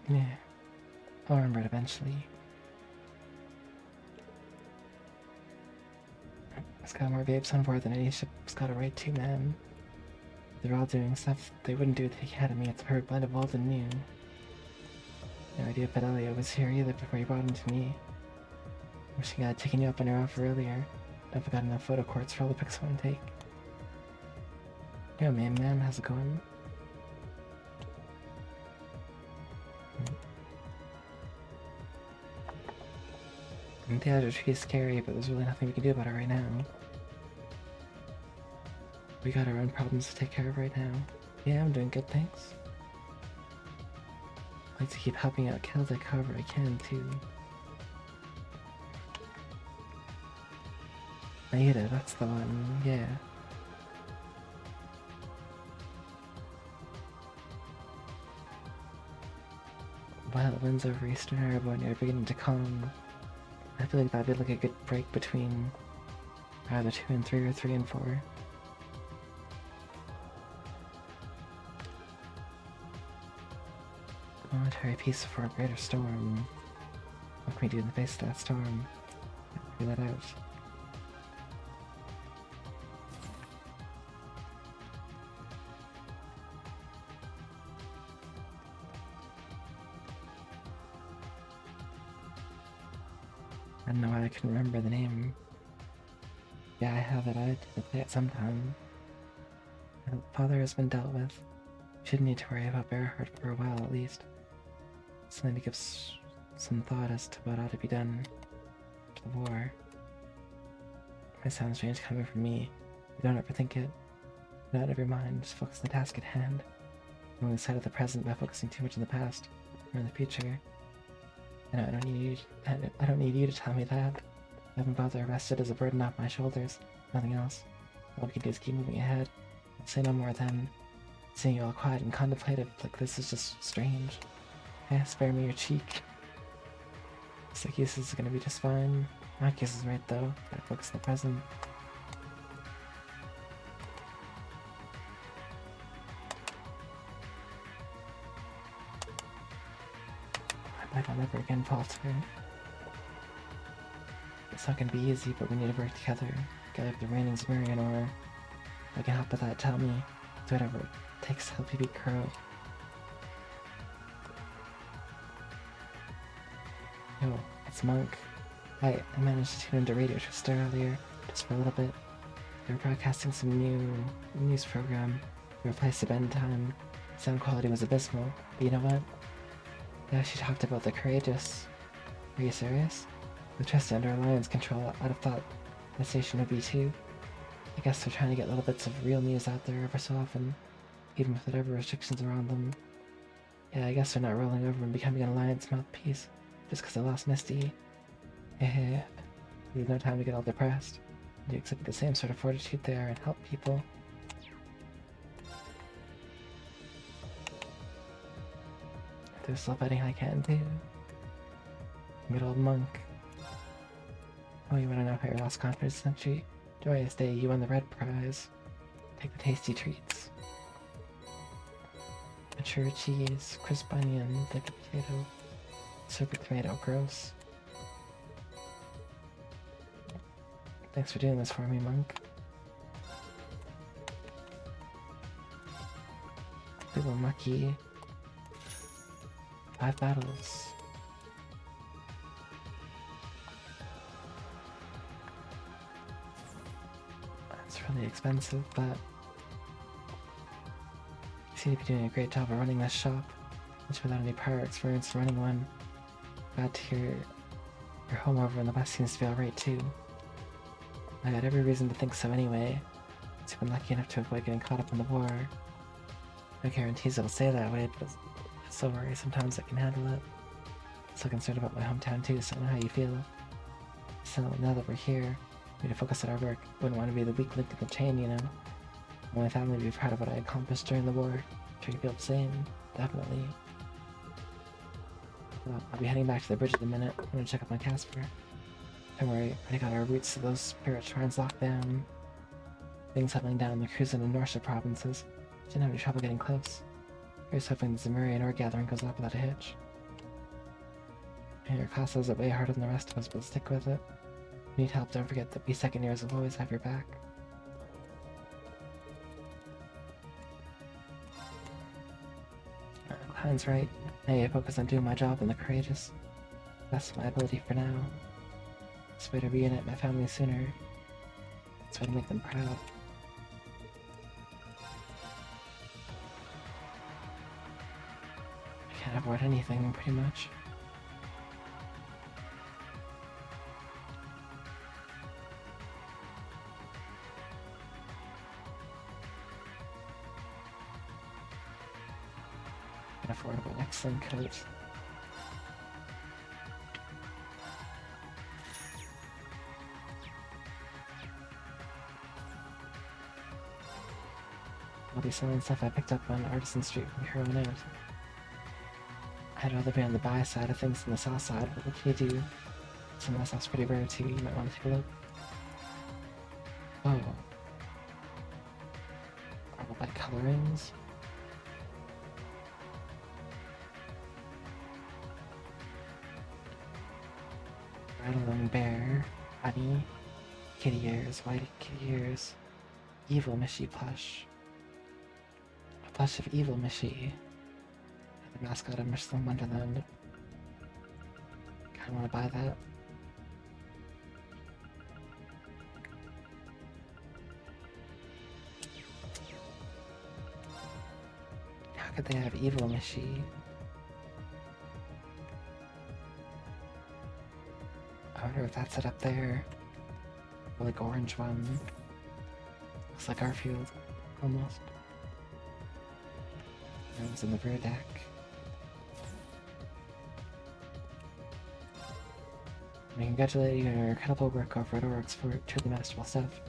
Yeah, I'll remember it eventually. It's got more babes on board than any ship's got a right to, man. They're all doing stuff they wouldn't do at the Academy. It's a perfect blend of old and new. No idea Fidelio was here either before you brought him to me. Wishing I'd taken you up on your offer earlier. Never got enough photo quartz for all the pics I want to take. Yo, man, how's it going? The other tree is scary, but there's really nothing we can do about it right now. We got our own problems to take care of right now. Yeah, I'm doing good, thanks. I like to keep helping out Kildek however I can, too. Aida, that's the one, yeah. Wild winds over Eastern Erebor are beginning to calm. I feel like that'd be like a good break between either 2 and 3 or 3 and 4. Momentary peace before a greater storm. What can we do in the face of that storm? Figure that out. I don't know why I couldn't remember the name. Yeah, I have it. I did play it sometime. My father has been dealt with. Shouldn't need to worry about Bearheart for a while at least. Something to give some thought as to what ought to be done after the war. It might sound strange coming from me. You don't overthink it. Get out of your mind, just focus on the task at hand. You lose sight of the present by focusing too much on the past or in the future. I don't need you to tell me that. I haven't bothered arrested as a burden off my shoulders. Nothing else. All we can do is keep moving ahead. I'll say no more then. Seeing you all quiet and contemplative like this is just strange. Yeah, spare me your cheek. Zacchaeus is gonna be just fine. Marcus is right though. Gotta focus on the present. I might not ever again falter. It's not gonna be easy, but we need to work together. Gather the Raining's Mirian, or if I can help with that, tell me. Do whatever it takes to help you beat Kuro. Yo, it's Monk. I managed to tune into Radio Trista earlier, just for a little bit. They were broadcasting some new news program. They replaced the bend time. Sound quality was abysmal, but you know what? They actually talked about the Courageous. Are you serious? With Trista under Alliance control, I'd have thought the station would be too. I guess they're trying to get little bits of real news out there ever so often, even with whatever restrictions around them. Yeah, I guess they're not rolling over and becoming an Alliance mouthpiece just because they lost Misty. There's no time to get all depressed. You exhibit the same sort of fortitude there and help people. If there's still fighting, I can too. Good old Monk. Oh, you want to know how your lost confidence entry? Joyous day, you won the red prize. Take the tasty treats. Mature cheese, crisp onion, baked potato, super tomato, gross. Thanks for doing this for me, Monk. Little Mucky. 5 battles. That's really expensive, but you seem to be doing a great job of running this shop, which without any prior experience running one. Glad to hear your home over in the West seems to be alright too. I had every reason to think so anyway. who've been lucky enough to avoid getting caught up in the war. No guarantees it'll stay that way, but it's so worry sometimes I can handle it. So concerned about my hometown too, so I know how you feel. So now that we're here, we need to focus on our work. Wouldn't want to be the weak link in the chain, you know? My family would be proud of what I accomplished during the war. Sure you feel the same? Definitely. Well, I'll be heading back to the bridge in a minute. I'm gonna check up on Casper. Don't worry, I got our routes to those spirit shrines locked down. Things settling down the Cruise and Norsha provinces. Didn't have any trouble getting close. Here's hoping the Zemurian ore gathering goes off without a hitch. And your class does it way harder than the rest of us, but stick with it. If you need help, don't forget that we second years will always have your back. Klein's right. I need to focus on doing my job and the courageous. That's my ability for now. This way to reunite my family sooner. This way to make them proud. I can't avoid anything, pretty much. Can afford an excellent coat. I'll be selling stuff I picked up on Artisan Street from here on out. I'd rather be on the buy side of things than the sell side, but what can you do? Some of that stuff's pretty rare too, you might want to take a look. Oh. Marble by colorings? Rattling bear, honey, kitty ears, white kitty ears, evil Mishy plush. A plush of evil Mishy. The mascot of Michelin Wonderland. Kinda wanna buy that. How could they have evil Mishy? I wonder if that's it up there. The like orange one. Looks like Garfield, almost. That was in the rear deck. I congratulate you on your incredible work over at Oryx for truly masterful stuff.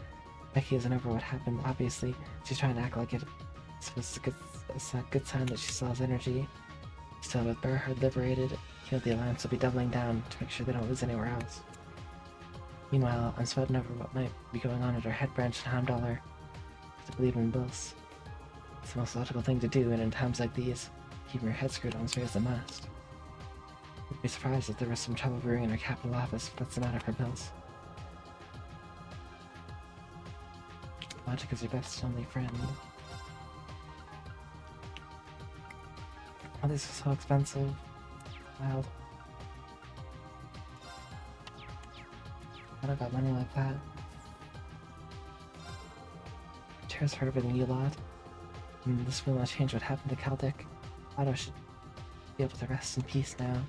Becky isn't over what happened, obviously. She's trying to act like it. It's a good sign that she still has energy. Still, with Bearheart liberated, the Alliance will be doubling down to make sure they don't lose anywhere else. Meanwhile, I'm sweating over what might be going on at our head branch in Heimdallr. To believe in Bliss. It's the most logical thing to do, and in times like these, keeping your head screwed on straight is a must. I'd be surprised if there was some trouble brewing in our capital office, but that's the matter for Bills. Logic is your best and only friend. Oh, these are so expensive. Wild. I don't got money like that. Cheers for everything you lot. This will not change what happened to Caldic. Otto should be able to rest in peace now.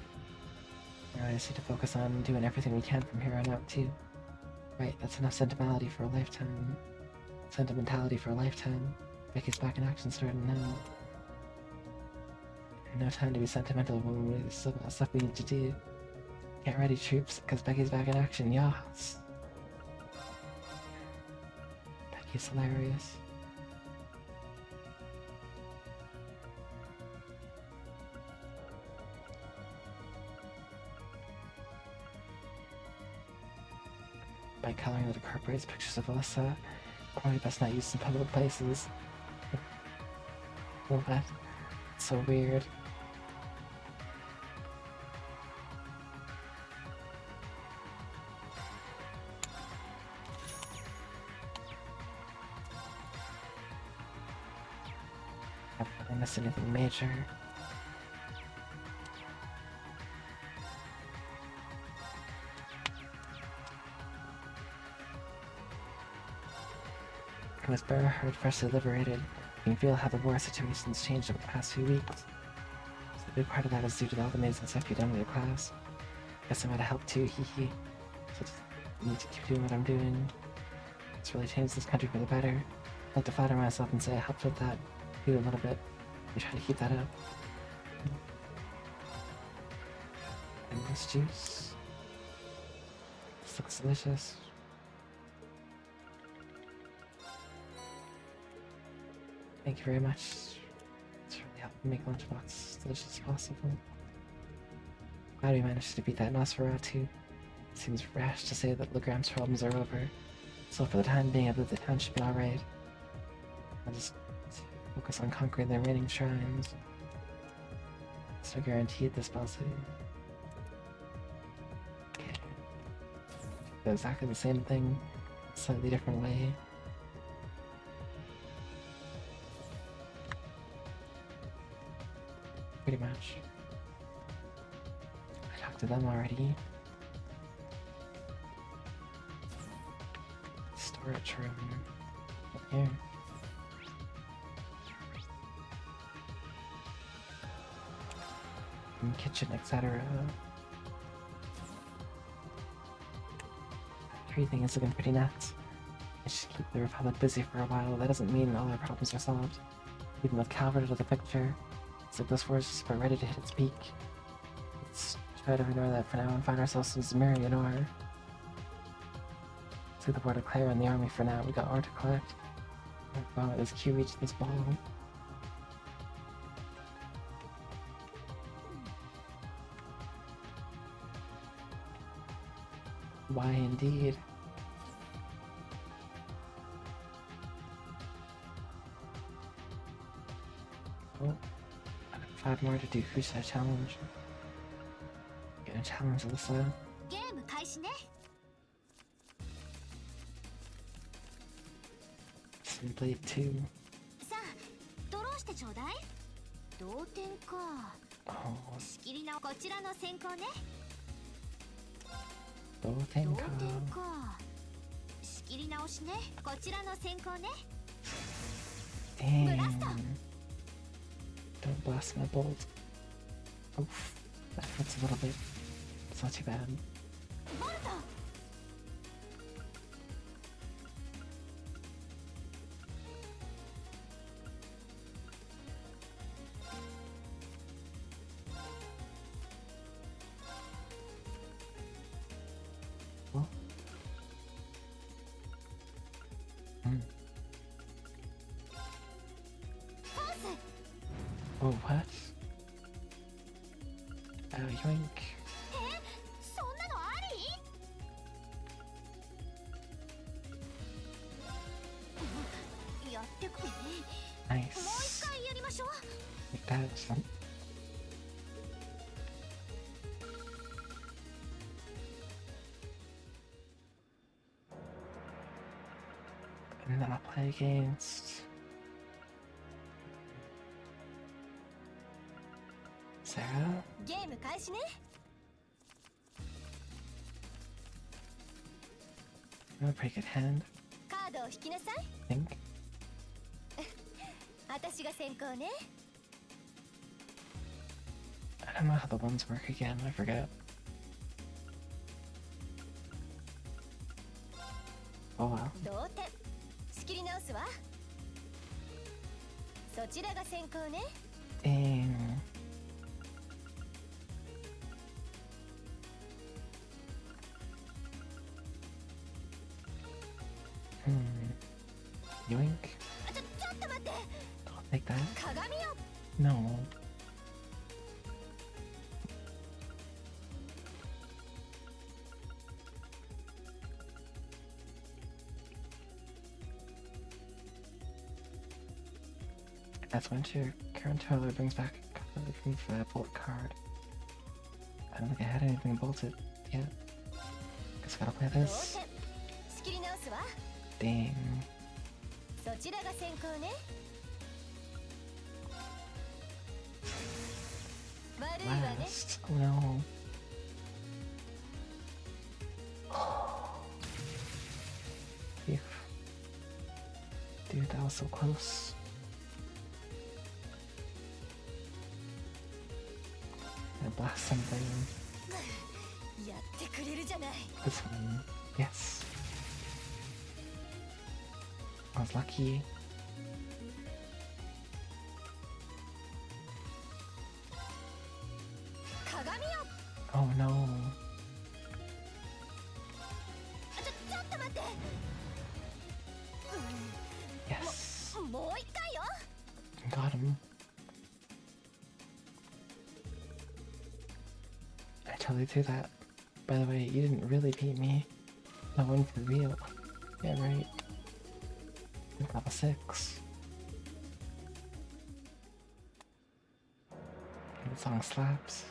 I just need to focus on doing everything we can from here on out too. Right, that's enough sentimentality for a lifetime. Becky's back in action starting now. No time to be sentimental when we still got stuff we need to do. Get ready, troops, because Becky's back in action, yas! Becky's hilarious. By coloring that incorporates pictures of Alyssa, probably best not used in public places. Well, that's so weird. I missed anything major. With Bearheart freshly liberated, you can feel how the war situation's changed over the past few weeks. So a big part of that is due to all the amazing stuff you've done with your class. Guess I might have helped too, hee. So just need to keep doing what I'm doing. It's really changed this country for the better. like to flatter myself and say I helped with that too a little bit. I try to keep that up. And this juice. This looks delicious. Thank you very much. It's really helped make Lunchbox as delicious as possible. Glad we managed to beat that Nosferatu. It seems rash to say that Legram's problems are over. So for the time being, I believe the town should be alright. I'll just focus on conquering the remaining shrines. So guaranteed this boss city. Okay. Do exactly the same thing, slightly different way. Pretty much. I talked to them already. Storage room. Up here. And kitchen, etc. Everything is looking pretty nuts. I should keep the Republic busy for a while. That doesn't mean all our problems are solved. Even with Calvert out of the picture, it's like this force is about ready to hit its peak. Let's try to ignore that for now and find ourselves in Zemurian ore. See the board of Claire and the army for now. We got ore to collect. Wow, does Q reach this ball? Why indeed? Oh, I got 5 more to do. Who's that challenge? Get a challenge, Alyssa. ゲーム開始ね。 Simply 2. さあドローしてちょうだい。同点か。 Oh, 仕切りのこちらの先行ね。 同同点か。点か。仕切り直しね。こちらの先行ね。 Dang. Blast off. Don't blast my bolt. Oof. That hurts a little bit. It's not too bad. ボルト。 Well. Hmm. フォース。 Oh, what? Yoink. そんなのあり？やってくれ。もう Nice. 一回やりましょう。 Like that. Some... And then I'll play against Sarah. ゲーム開始ね。 I have a pretty good hand, カードを引きなさい。 I think. 私が先行ね。 I don't know how the ones work again, I forget. Oh well. 同点。仕切り直すわ。そちらが先行ね。 Dang. Yoink. ちょっと待って。 I'll take that. 鏡よ。 No. That's when your current toiler brings back a card from the bolt card. I don't think I had anything bolted yet. Guess I gotta play 同 this. 点。仕切り直すわ。 Dang. そちらが先行ね。悪いわね。 Last. Oh no. Phew. Dude, that was so close. I blast something. やってくれるじゃない。 This one. Yes. I was lucky. 鏡よ。 Oh no. ちょっと待って。 Yes. もう一回よ。 Got him. I totally do that. By the way, you didn't really beat me. No one for real. Yeah, right. Level 6. The song slaps.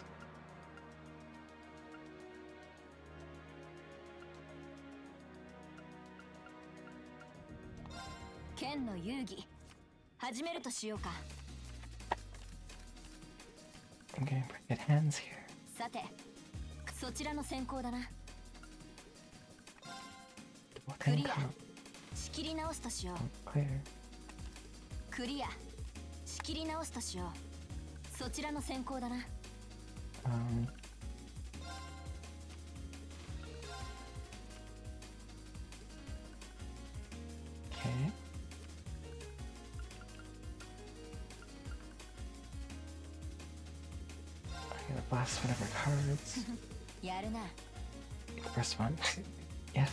剣の遊戯始めるとしようか。 I'm getting pretty good hands here. さて、そちらの先行だな。 What Clear. can come? 仕切り直すとしよう。 Clear. クリア。仕切り直すとしよう。そちらの先行だな。 Okay. I'm gonna blast one of our cards. やるな。 First one. Yes.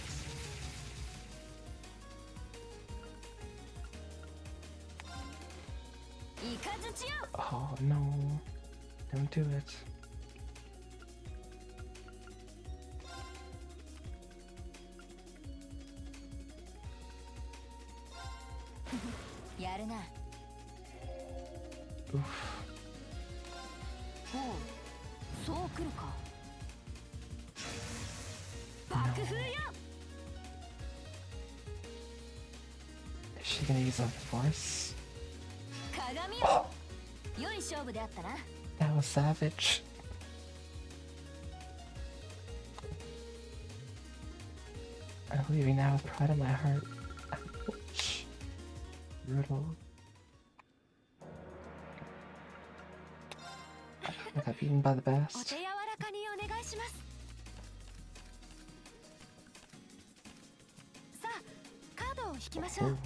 イカズチよ。 Oh no. Don't do it. やるな。 Oof. ほう、そう来るか。爆風よ。 Is she gonna use a force? 鏡よ。良い勝負であったな。 That was savage. I believe you now with pride in my heart. Ouch. Brutal. I got beaten by the お best. 手柔らかにお願いします。さあ、カードを引きましょ Ooh, う。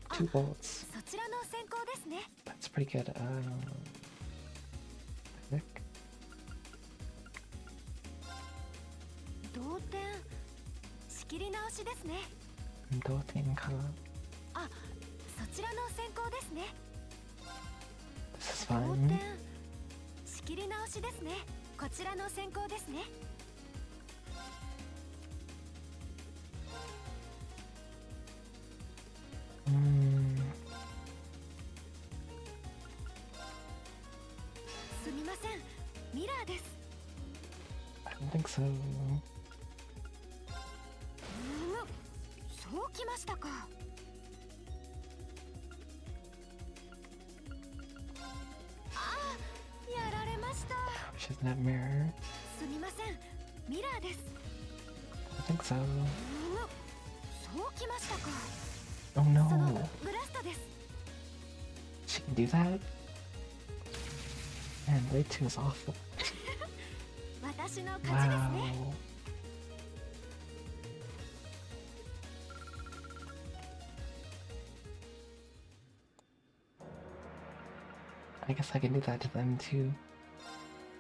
two bolts. そちらの先行ですね。 That's pretty good. Pick. 同点。仕切り直しですね。 Dotenka. あ、そちらの先行ですね。 This is 同 fun. 点。仕切り直しですね。こちらの先行ですね。 すみません。ミラーです。 I don't think so. そうきましたか。ああ、やられました。 She doesn't have mirror. すみません。ミラーです。 I think so. そうきましたか。 Oh その no. ブラストです。 She can do that? Man, Blade 2 is awful. 私の勝ちですね。 Wow. I guess I can do that to them too.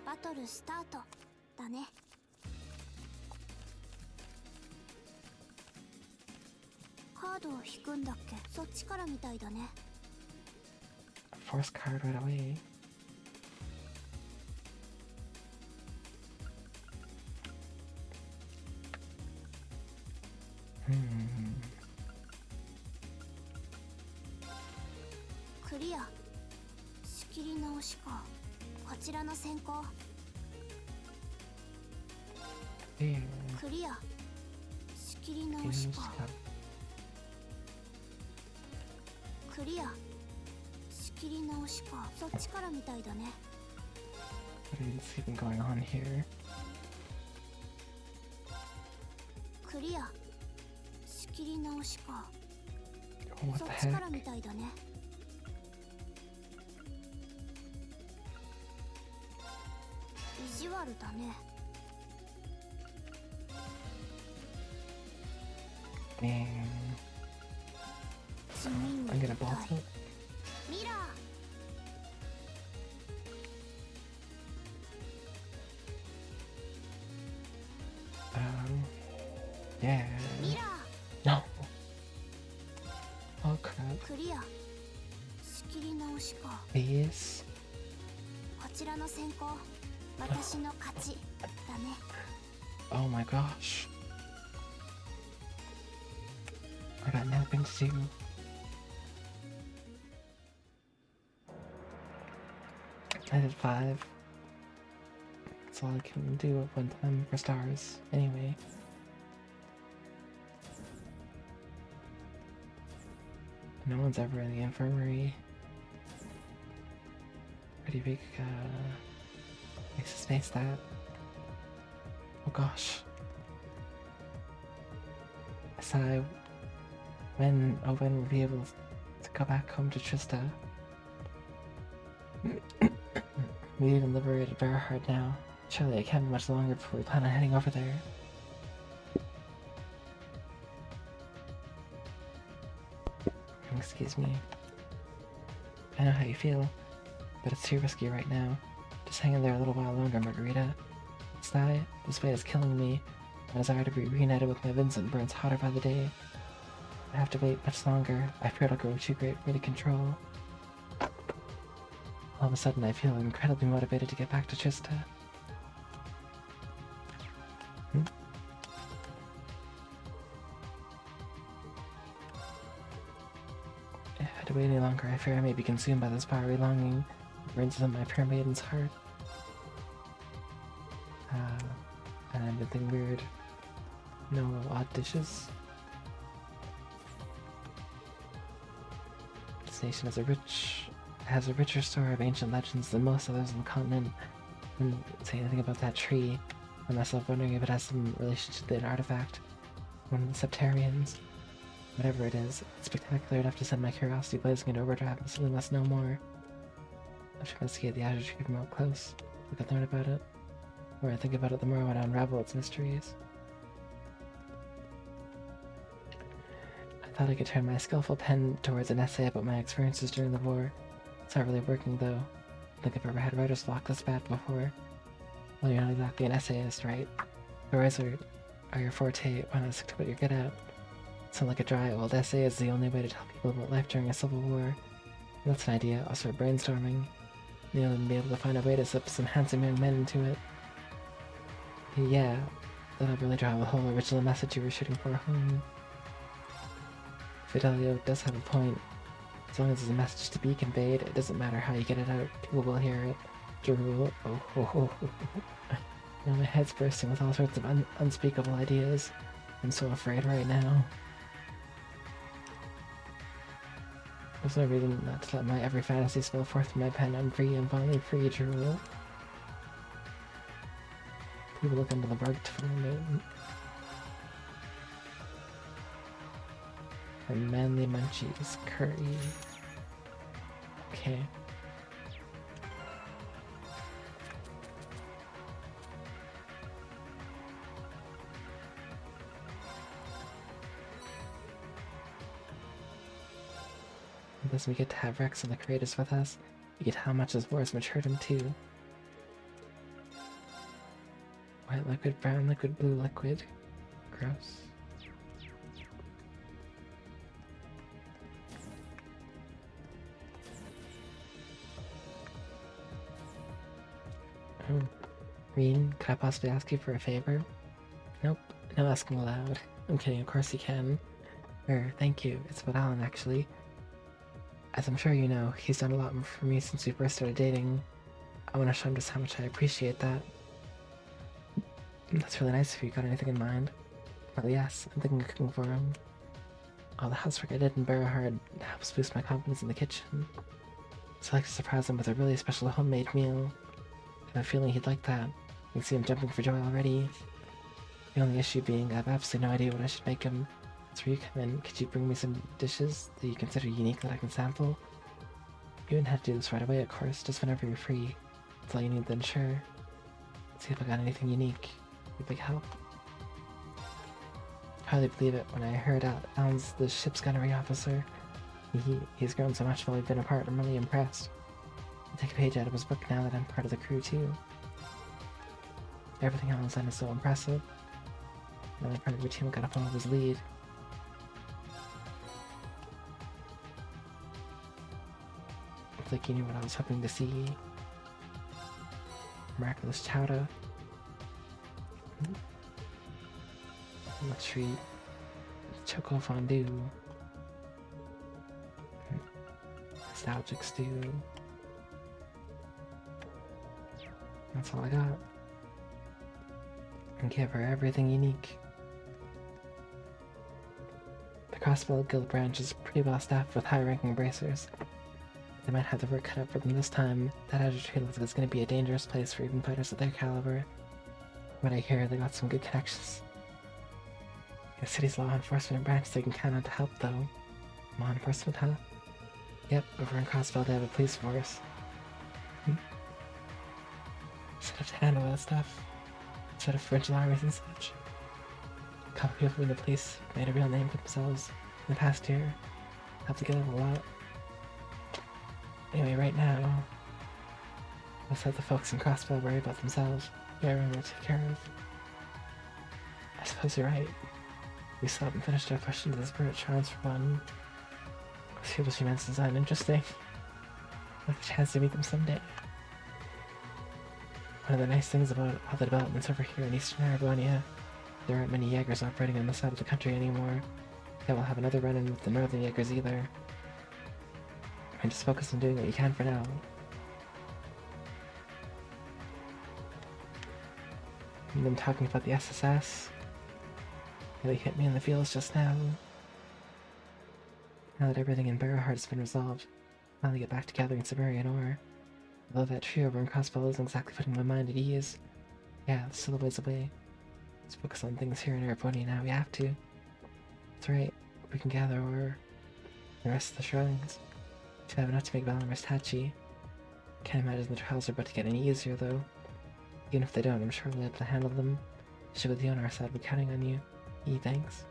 バトルスタートだね。カードを引くんだっけ。そっちからみたいだね。 Force card right away. Hmm. クリア。仕切り直しか。こちらの先行。 There. クリア。仕切り直 Use し that. か。クリア。仕切り直しか。そっちからみたいだね。 What is even going on here? クリア。仕切り直しか。 What そっ the ちか heck? らみたいだね。意地悪だね。 Dang. 地味に I'm gonna 痛 bolt い。 it. Yeah. ミラ No. Oh crap. ークリア仕切り直しか。 Please. こちらの先行私の勝ちだね。 Oh my gosh. I got nothing to do. I did 5. That's all I can do at one time for stars. Anyway. No one's ever in the infirmary. Pretty big, makes us face that. Oh gosh. So, when Owen will be able to go back home to Trista? We even liberated Berhard now. Surely it can't be much longer before we plan on heading over there. Excuse me. I know how you feel, but it's too risky right now. Just hang in there a little while longer, Margarita. This fight is killing me. My desire to be reunited with my Vincent burns hotter by the day. I have to wait much longer. I fear it'll grow too great for me to control. All of a sudden, I feel incredibly motivated to get back to Trista. If I had to wait any longer, I fear I may be consumed by this fiery longing that burns within my pure maiden's heart. And I've been thinking weird. No odd dishes. This nation has a richer store of ancient legends than most others on the continent. I didn't say anything about that tree. I found myself wondering if it has some relationship to an artifact. One of the Septarians. Whatever it is, it's spectacular enough to send my curiosity blazing into overdrive and suddenly must know more. I have to investigate the Azure Tree from up close. I can learn about it. The more I think about it, the more I want to unravel its mysteries. I thought I could turn my skillful pen towards an essay about my experiences during the war. It's not really working, though. I think I've ever had writer's block this bad before. Well, you're not exactly an essayist, right? Stories are your forte. Why not stick to what you're good at? Sound like a dry old essay is the only way to tell people about life during a civil war. That's an idea. I'll start brainstorming. You'll even be able to find a way to slip some handsome young men into it. Yeah, that'll really drive the whole original message you were shooting for home. Fidelio does have a point. As long as there's a message to be conveyed, it doesn't matter how you get it out, people will hear it. Drool. Oh, ho, ho, ho, ho. Now my head's bursting with all sorts of unspeakable ideas. I'm so afraid right now. There's no reason not to let my every fantasy spill forth from my pen. I'm free, I'm finally free, Drool. People look under the rug to find it. And manly munchies, curry. Okay. Thus we get to have Rex and the creators with us. We get how much this war has matured him too. White liquid, brown liquid, blue liquid. Gross. Oh. Reen, could I possibly ask you for a favor? Nope, no asking aloud. I'm kidding, of course you can. Thank you. It's about Alan, actually. As I'm sure you know, he's done a lot for me since we first started dating. I want to show him just how much I appreciate that. That's really nice if you got anything in mind. Well, yes, I'm thinking of cooking for him. All the housework I did in Berhard helps boost my confidence in the kitchen. So I like to surprise him with a really special homemade meal. I have a feeling he'd like that. You can see him jumping for joy already. The only issue being I have absolutely no idea what I should make him. That's where you come in. Could you bring me some dishes that you consider unique that I can sample? You wouldn't have to do this right away, of course, just whenever you're free. That's all you need then, sure. Let's see if I got anything unique. Be a big help. Hardly believe it when I heard Alan's the ship's gunnery officer. He's grown so much while we've been apart. I'm really impressed. I'll take a page out of his book now that I'm part of the crew too. Everything Alan's done is so impressive. Another part of your team got to follow his lead. It's like you knew what I was hoping to see. Miraculous chowder. A treat. Choco fondue. Nostalgic stew. That's all I got. And give her everything unique. The Crossbow Guild branch is pretty well staffed with high-ranking bracers. They might have the work cut out for them this time. That Azure Tree looks like it's going to be a dangerous place for even fighters of their caliber. From what I hear, they got some good connections. The city's law enforcement branch they can count on to help, though. Law enforcement, huh? Yep, over in Crossbell they have a police force. Set up to handle that stuff. Set up provincial armies and such. A couple people in the police made a real name for themselves in the past year. Helped to get them a lot. Anyway, right now, let's let the folks in Crossbell worry about themselves. Get everyone to take care of. I suppose you're right. We still haven't finished our push into the spirit shrines for one. Those people she meant design interesting. Like the chance to meet them someday. One of the nice things about all the developments over here in Eastern Aragonia, there aren't many Jaegers operating on this side of the country anymore. Then we'll have another run-in with the Northern Jaegers either. And just focus on doing what you can for now. And them talking about the SSS really hit me in the feels just now. Now that everything in Barrowheart's been resolved, I'll finally get back to gathering Siberian ore. Although that tree over in Crossbow isn't exactly putting my mind at ease. Yeah, it's still a ways away. Let's focus on things here in Arabonia now, we have to. That's right, we can gather ore. The rest of the shrines. Should have enough to make Valamor's Tachi. Can't imagine the trials are about to get any easier though. Even if they don't, I'm sure we'll be able to handle them. Should with you on our side, we're counting on you. Thanks.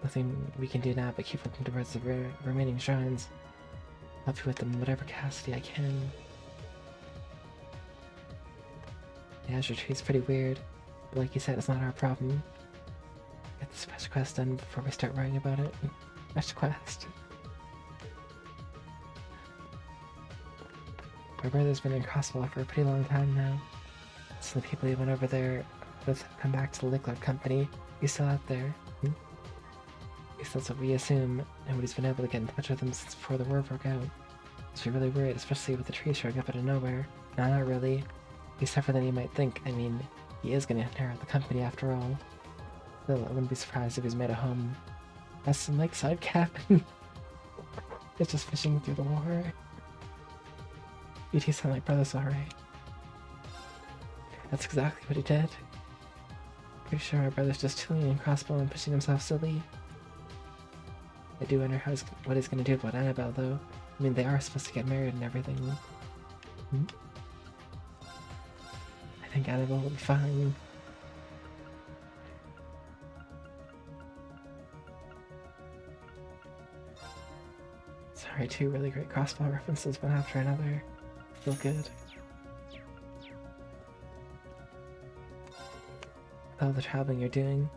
Nothing we can do now but keep working towards the remaining shrines. Help you with them in whatever capacity I can. The Azure Tree's pretty weird, but like you said, it's not our problem. Get this fetch quest done before we start worrying about it. Fetch quest. My brother's been in Crossbell for a pretty long time now. So the people he went over there with come back to the Licklord Company. He's still out there. At least that's what we assume, and nobody's been able to get in touch with him since before the war broke out. So we're really worried, especially with the tree showing up out of nowhere. No, not really. He's tougher than you might think. I mean, he is gonna inherit the company after all. Still, I wouldn't be surprised if he's made a home. Has some lakeside cabin. It's just fishing through the war. You two sound like brothers, alright. That's exactly what he did. Pretty sure our brother's just chilling in Crossbow and pushing himself silly. I do wonder what he's gonna do about Annabelle, though. I mean, they are supposed to get married and everything. I think Annabelle will be fine. Sorry, two really great Crossbow references one after another. Feel good. With all the traveling you're doing,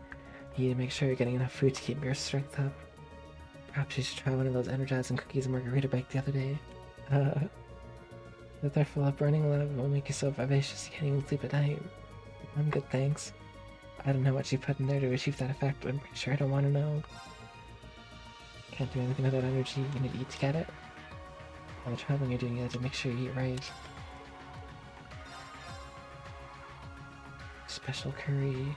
you need to make sure you're getting enough food to keep your strength up. Perhaps you should try one of those energizing cookies and margarita baked the other day. That they're full of burning love will make you so vivacious you can't even sleep at night. I'm good, thanks. I don't know what you put in there to achieve that effect, but I'm pretty sure I don't want to know. Can't do anything without energy, you need to eat to get it. All the traveling you're doing, you have to make sure you eat right. Special curry.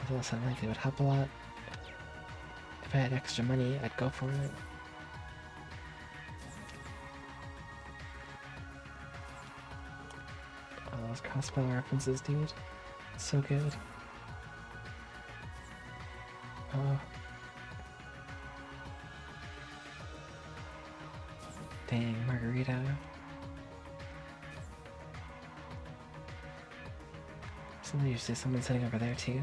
Those all sound like they would help a lot. If I had extra money, I'd go for it. All those Crossbow references, dude. So good. Oh. Dang, margarita. Isn't there usually someone sitting over there too?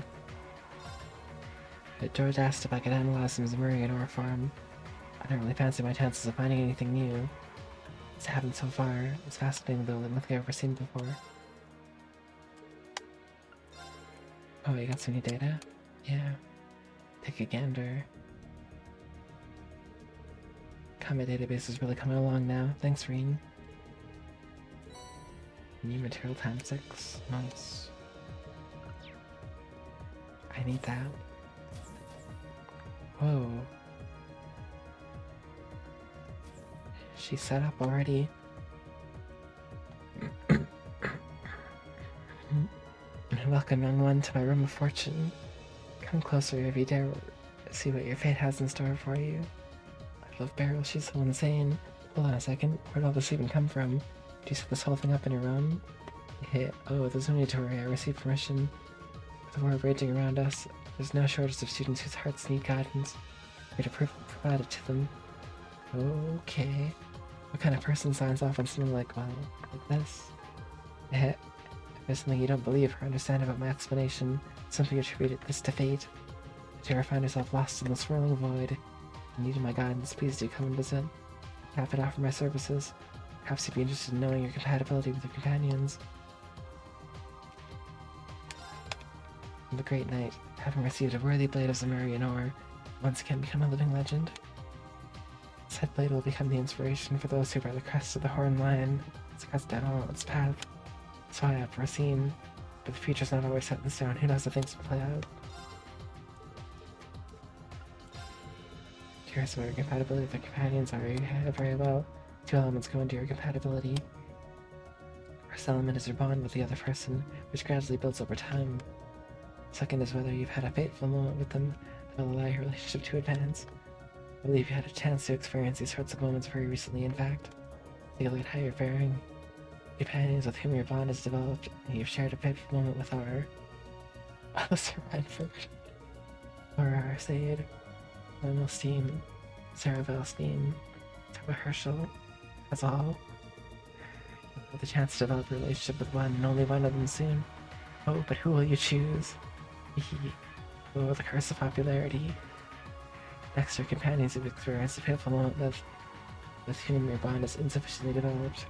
But George asked if I could analyze some Zemurian ore for him. I don't really fancy my chances of finding anything new. What's happened so far is fascinating though, like nothing I've ever seen before. Oh, you got some new data? Yeah. Take a gander. Combat database is really coming along now. Thanks, Reen. New material times 6. Nice. I need that. Whoa. She's set up already. Welcome, young one, to my room of fortune. Come closer if you dare see what your fate has in store for you. I love Beryl, she's so insane. Hold on a second, where'd all this even come from? Do you set this whole thing up on your own? Oh, there's no need to worry, I received permission. With the war raging around us, there's no shortage of students whose hearts need guidance. We're to provide it to them. Okay. What kind of person signs off on something like this? If there's something you don't believe or understand about my explanation, simply attribute this to fate. If you ever find yourself lost in the swirling void and needing my guidance, please do come and visit. I'm happy to offer my services. Perhaps you'd be interested in knowing your compatibility with your companions. On the great night, having received a worthy blade of Zemurian ore, once again become a living legend. Said blade will become the inspiration for those who bear the crest of the Horned Lion as it cuts down all its path. So I have foreseen, but the future's not always set in stone. Who knows how things will play out? Curious about your compatibility with your companions are. You have very well. 2 elements go into your compatibility. First element is your bond with the other person, which gradually builds over time. Second is whether you've had a fateful moment with them that will allow your relationship to advance. I believe you had a chance to experience these sorts of moments very recently, in fact. Take a look at how you're faring. Companions with whom your bond is developed, and you've shared a fateful moment with our Sir Reinford, Laura Arsaid, Lionel Steen, Sarah Valstein, Tova Herschel, that's all. You'll have the chance to develop a relationship with one and only one of them soon. Oh, but who will you choose? Oh, the curse of popularity. Next, your companions have experienced a fateful moment with whom your bond is insufficiently developed.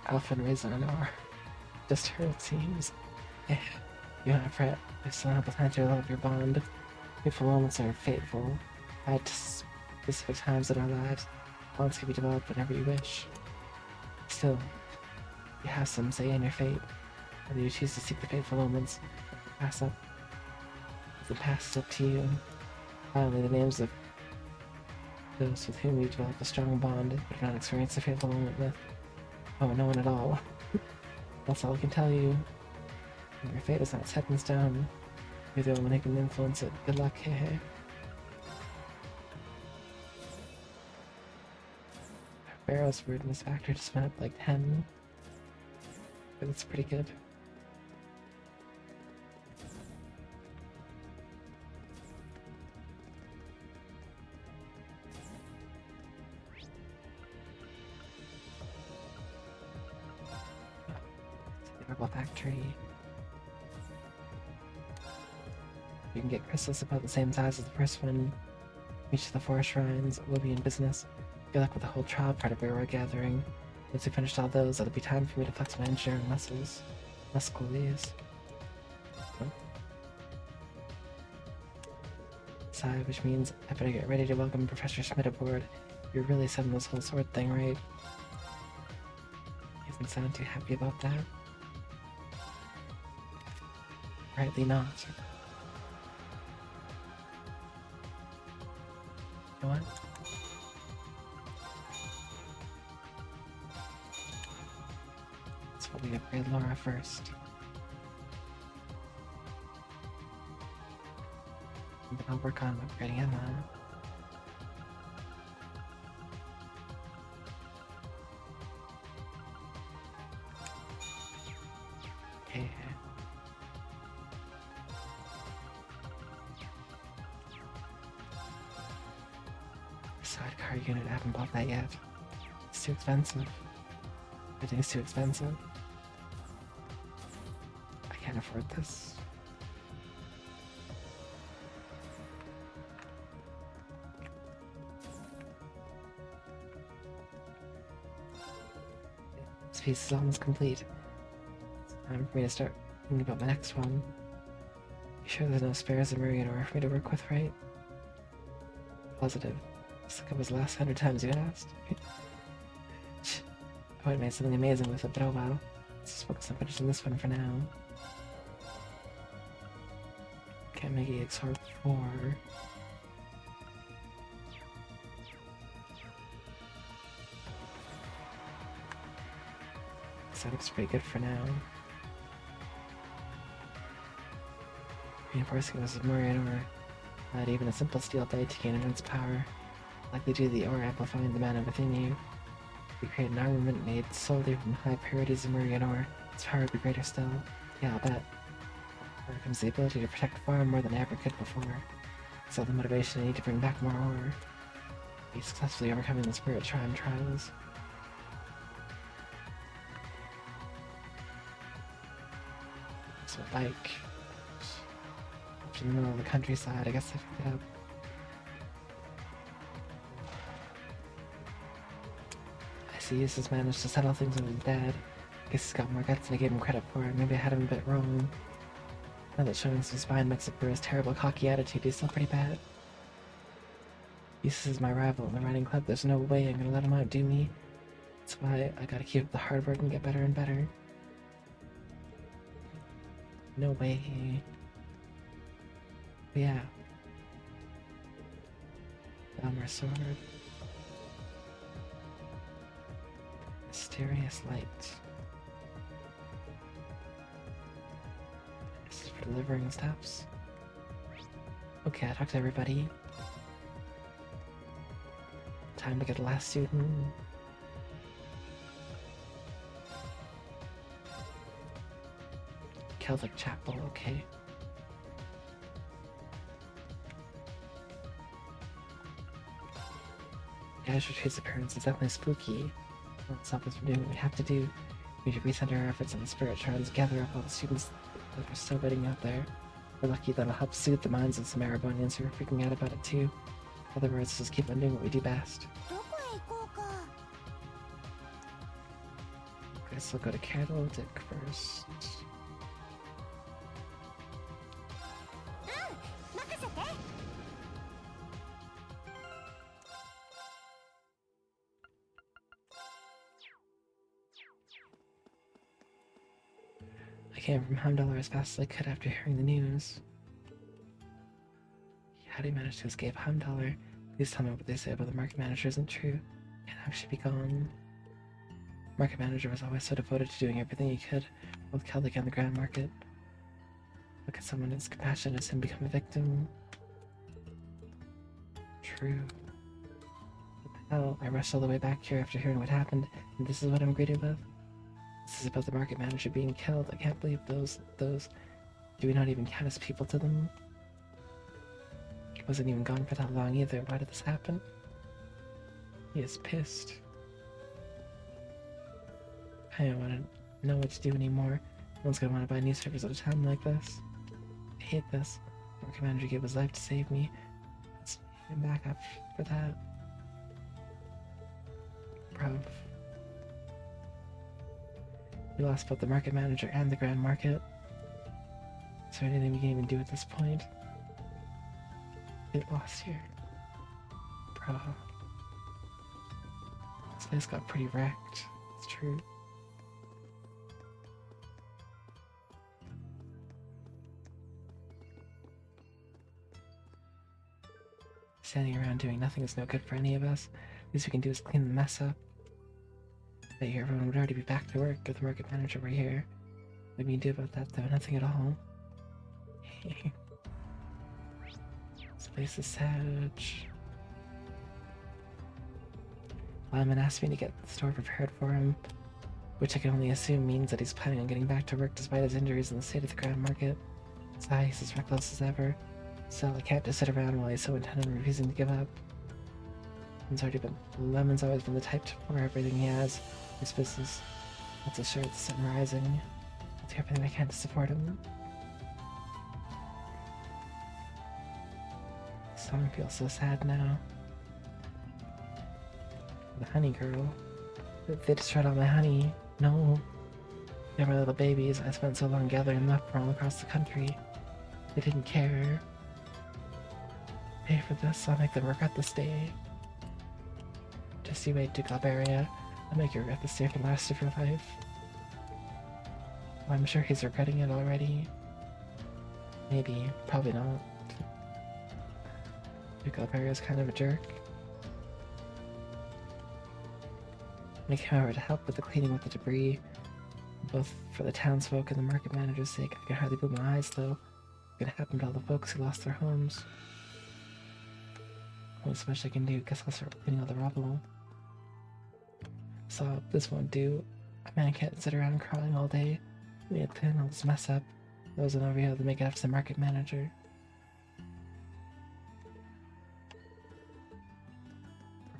Alpha and Rezanor. Just her, it seems. You don't have fret. You still have the time to develop your bond. Fateful moments are fateful, tied to specific times in our lives. Bonds can be developed whenever you wish. Still, you have some say in your fate. Whether you choose to seek the fateful moments, pass up. The past is up to you. Finally, the names of those with whom you develop a strong bond, but have not experienced a fateful moment with. Oh, no one at all. That's all I can tell you. Your fate is not set in stone. You're the only one who can influence it. Good luck, hey hey. Barrow's weirdness factor just went up like 10. But it's pretty good. Purple factory. You can get crystals about the same size as the first one. Reach the 4 shrines. We'll be in business. Good luck with the whole trial part of Barrow Gathering. Once we finished all those, it'll be time for me to flex my engineering muscles. Muscles. Sigh, which means I better get ready to welcome Professor Schmidt aboard. You're really setting this whole sword thing right. He doesn't sound too happy about that. Rightly not. You know what? Let's probably upgrade Laura first. But I'll work on upgrading Emma. Okay. Sidecar unit, I haven't bought that yet. It's too expensive. Everything's too expensive. I can't afford this. piece is almost complete. It's time for me to start thinking about my next one. You sure there's no spares in Meriador for me to work with, right? Positive. It's like it was the last 100 times you asked. I would have made something amazing with it, but oh well. Let's just focus on finishing this one for now. Can't make EXR 4. That looks pretty good for now. Reinforcing this with Meriador. Not even a simple steel blade to gain immense power. Likely due to the aura amplifying the mana within you. We create an armament made solely from high purities of Meriador. Its power would be greater still. Yeah, I'll bet. Here comes the ability to protect far more than I ever could before. It's all the motivation I need to bring back more ore. Be successfully overcoming the Spirit Shrine trials. So bike. Up in the middle of the countryside, I guess I picked it up. I see Eustace managed to settle things with his dad. I guess he's got more guts than I gave him credit for. Maybe I had him a bit wrong. Now that showing some spine makes up for his terrible cocky attitude, he's still pretty bad. Eustace is my rival in the riding club. There's no way I'm gonna let him outdo me. That's why I gotta keep up the hard work and get better and better. No way. But yeah. Elmer Sword. Mysterious light. This is for delivering steps. Okay, I talked to everybody. Time to get the last student. Celtic Chapel, okay. Azure appearance is definitely spooky. Won't stop us from doing what we have to do. We need to recenter our efforts on the Spirit Shrines, gather up all the students that are still waiting out there. We're lucky that'll help soothe the minds of some Erebonians who are freaking out about it too. In other words, just keep on doing what we do best. Guess we'll go to Candlestick first. I came from Heimdallr as fast as I could after hearing the news. How do you manage to escape Heimdallr? Please tell me what they say about the market manager isn't true, and I should be gone. Market manager was always so devoted to doing everything he could, both Celtic and the Grand Market. Look at someone as compassionate as him become a victim. True. What the hell? I rushed all the way back here after hearing what happened, and this is what I'm greeted with? This is about the market manager being killed. I can't believe those... Do we not even count as people to them? He wasn't even gone for that long either. Why did this happen? He is pissed. I don't want to know what to do anymore. No one's gonna want to buy newspapers at a time like this. I hate this. The market manager gave his life to save me. Let's pay him back up for that. Bruv. We lost both the market manager and the Grand Market. Is there anything we can even do at this point? Get lost here. Bro. This place got pretty wrecked. It's true. Standing around doing nothing is no good for any of us. Least we can do is clean the mess up. I hear everyone would already be back to work if the market manager were here. What do you do about that though? Nothing at all. This place is savage. Lyman asked me to get the store prepared for him, which I can only assume means that he's planning on getting back to work despite his injuries in the state of the Grand Market. He's as reckless as ever. Still, I can't just sit around while he's so intent on refusing to give up. Lemon's always been the type to pour everything he has. His business. Let's assure the sun rising. I'll do everything I can to support him. The song feels so sad now. The honey girl. They destroyed all my honey. No. They were little babies I spent so long gathering them up from all across the country. They didn't care. Pay for this, I'll make them regret this day. Just you wait, Duke Alberia. I'll make you regret this day for the rest of your life. Well, I'm sure he's regretting it already. Maybe, probably not. Duke Alberia is kind of a jerk. I came over to help with the cleaning with the debris, both for the townsfolk and the market manager's sake. I can hardly believe my eyes, though. What's gonna happen to all the folks who lost their homes? Only so much I can do. Guess I'll start cleaning all the rubble. So this won't do. A man can't sit around crying all day. We need to clean all this mess up. Those in over here to make it up to the market manager.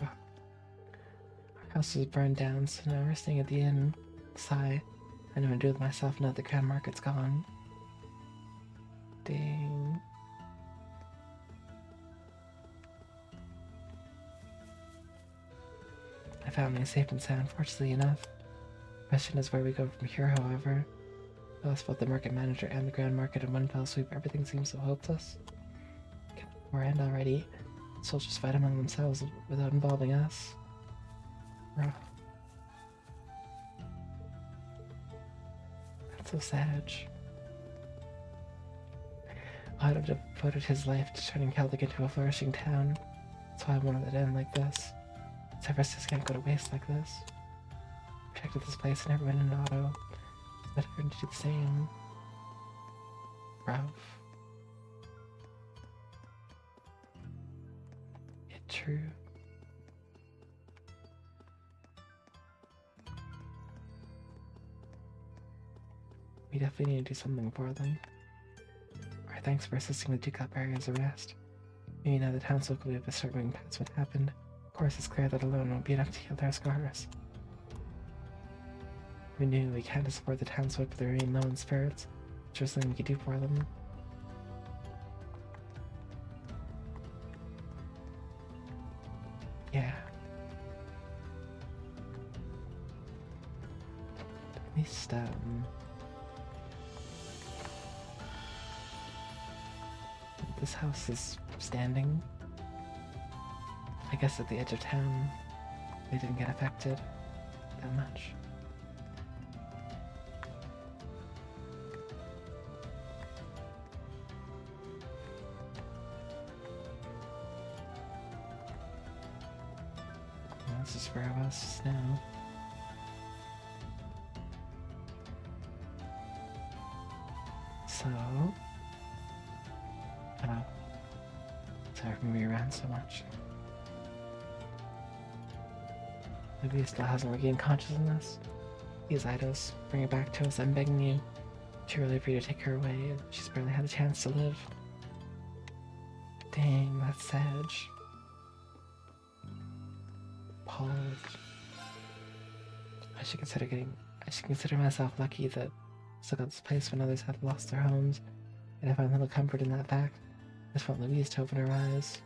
Our house was burned down, so now we're staying at the inn. Sigh. I know what to do with myself now that the Grand Market's gone. Dang. I found me safe and sound, fortunately enough. The question is where we go from here, however. I lost both the market manager and the Grand Market in one fell swoop. Everything seems so hopeless. We're end already. Soldiers fight among themselves without involving us. Rough. That's so sad. I'd have devoted his life to turning Celtic into a flourishing town. That's why I wanted it to end like this. Severus can't go to waste like this. Protected this place and everyone in Otto. It's better to do the same. Ralph. Yeah, true. We definitely need to do something for them. Our thanks for assisting with Duke Alberia's arrest. Maybe now the townsfolk will be able to start moving past what happened. Of course, it's clear that alone won't be enough to heal their scars. We knew we can't support the townsfolk with their remain low in spirits. There's something we could do for them. Yeah. At least, this house is standing. I guess at the edge of town, they didn't get affected that much. Well, this is where I was now. So, sorry for moving around so much. Maybe he still hasn't regained consciousness. Please, Eidos, bring her back to us, I'm begging you. Too early for you to take her away. She's barely had a chance to live. Dang, that's sad. Paul. I should consider myself lucky that I still got this place when others have lost their homes, and I find little comfort in that fact. I just want Louise to open her eyes.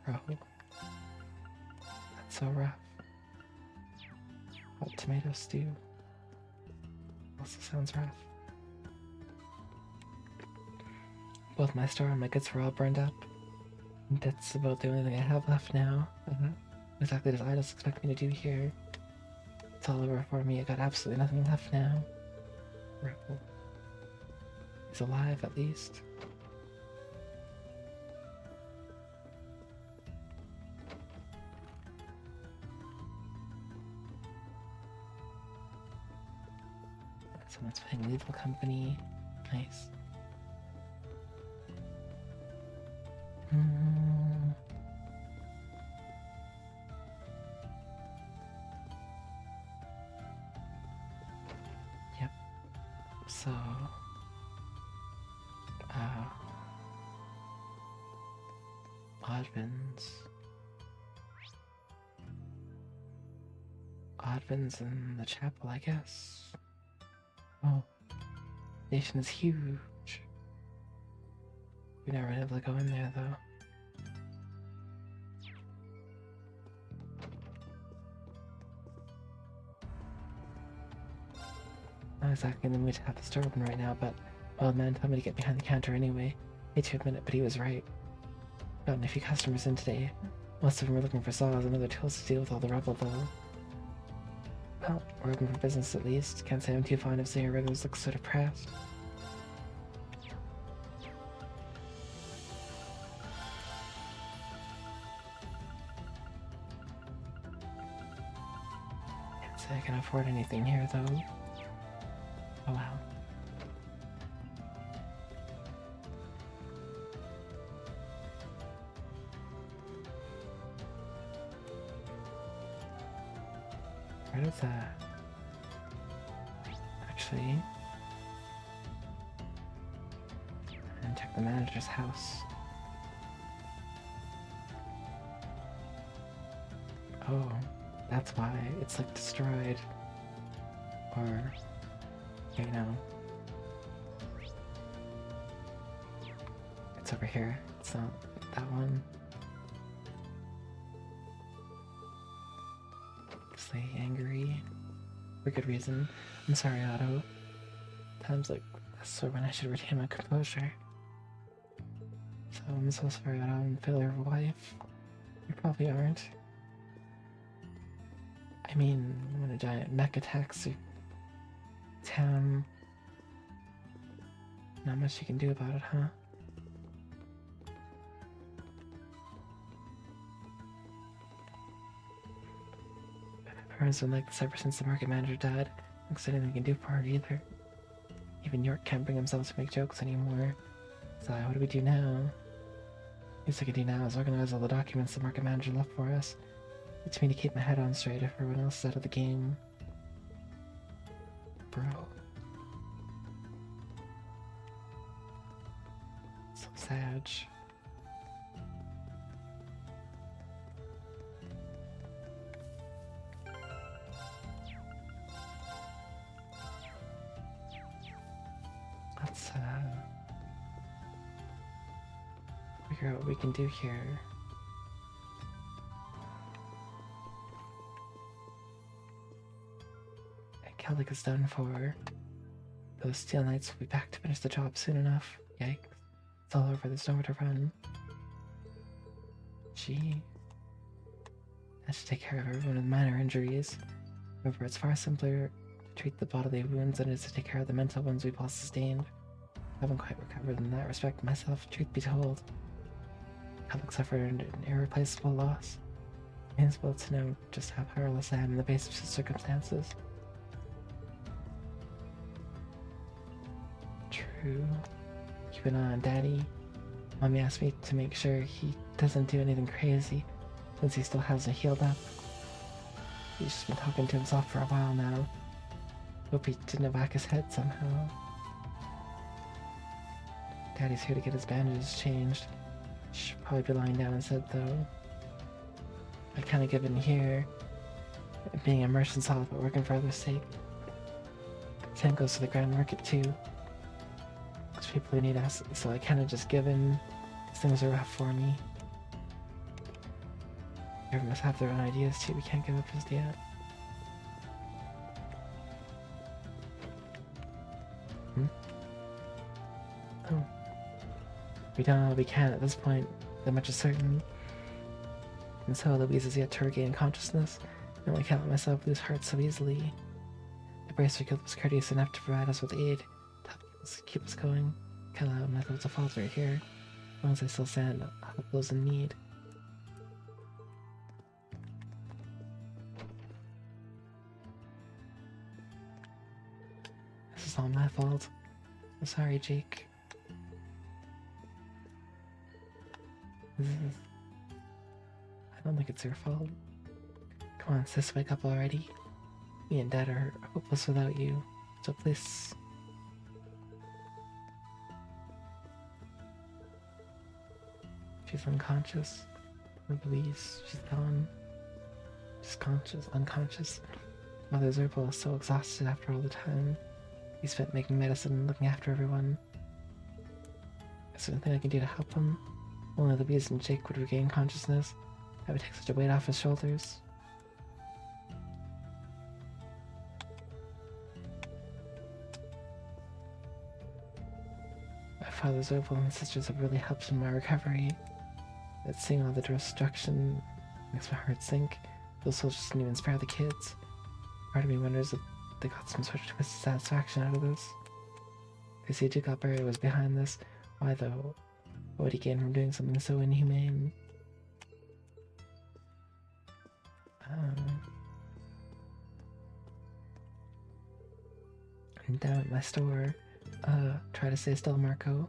Bro. That's so rough. Hot tomato stew. Also sounds rough. Both my store and my goods were all burned up. And that's about the only thing I have left now. Exactly as Eidos expect me to do here. It's all over for me. I got absolutely nothing left now. Rebel. He's alive, at least. Someone's playing Lethal Company. Nice. Yep. So, Oddvins in the chapel, I guess. Oh, the station is huge. We never been able to go in there, though. Not exactly in the mood to have the store open right now, but well, the man told me to get behind the counter anyway. Hate to admit it, but he was right. Gotten a few customers in today. Most of them were looking for saws and other tools to deal with all the rubble, though. Well, we're open for business at least. Can't say I'm too fond of seeing our regulars look so depressed. Can't say I can afford anything here, though. Oh well. Where is that? Actually, and check the manager's house. Oh, that's why it's like destroyed. Or, you know, it's over here. It's not that one. Stay angry for good reason. I'm sorry, Otto. Times like this are when I should retain my composure. So I'm so sorry, Otto. I'm a failure of a wife. You probably aren't. I mean, when a giant mech attacks your town, not much you can do about it, huh? Everyone's been like this ever since the market manager died. Looks like anything we can do for her either. Even York can't bring himself to make jokes anymore. So what do we do now? Least I can do now is organize all the documents the market manager left for us. It's me to keep my head on straight if everyone else is out of the game. Bro. So sad. Let's figure out what we can do here. Kellic is done for. Those Steel Knights will be back to finish the job soon enough. Yikes. It's all over, there's nowhere to run. Gee. That should take care of everyone with minor injuries. However, it's far simpler to treat the bodily wounds than it is to take care of the mental ones we've all sustained. I haven't quite recovered in that respect myself, truth be told. Kellic suffered an irreplaceable loss. It's painful to know just how powerless I am in the face of such circumstances. True. Keep an eye on Daddy. Mommy asked me to make sure he doesn't do anything crazy, since he still hasn't healed up. He's just been talking to himself for a while now. Hope he didn't whack his head somehow. Daddy's here to get his bandages changed. Should probably be lying down instead though. I kinda give in here. Being a merchant solid but working for others' sake. Same goes to the grand market too. There's people who need us, so I kinda just give in. These things are rough for me. Everyone must have their own ideas too, we can't give up just yet. Oh. We don't know what we can at this point, that much is certain. And so Louise is yet to regain consciousness, and I can't let myself lose heart so easily. The bracer guild was courteous enough to provide us with aid to help keep us going. Can't allow my thoughts to falter here. As long as I still stand, I'll help those in need. This is all my fault. I'm sorry, Jake. I don't think it's your fault. Come on, sis, wake up already. Me and Dad are hopeless without you, so please. She's unconscious. Poor Louise, she's gone. She's unconscious. Mother Zerpal is so exhausted after all the time he spent making medicine and looking after everyone. Is there anything I can do to help him? Only Louise and Jake would regain consciousness. That would take such a weight off his shoulders. father's opal and sisters have really helped in my recovery. But seeing all the destruction makes my heart sink. Those soldiers didn't even spare the kids. Part of me wonders if they got some sort of twisted satisfaction out of this. They say Duke Alberia was behind this. Why though? What would he gain from doing something so inhumane? I'm down at my store. Try to stay still, Marco.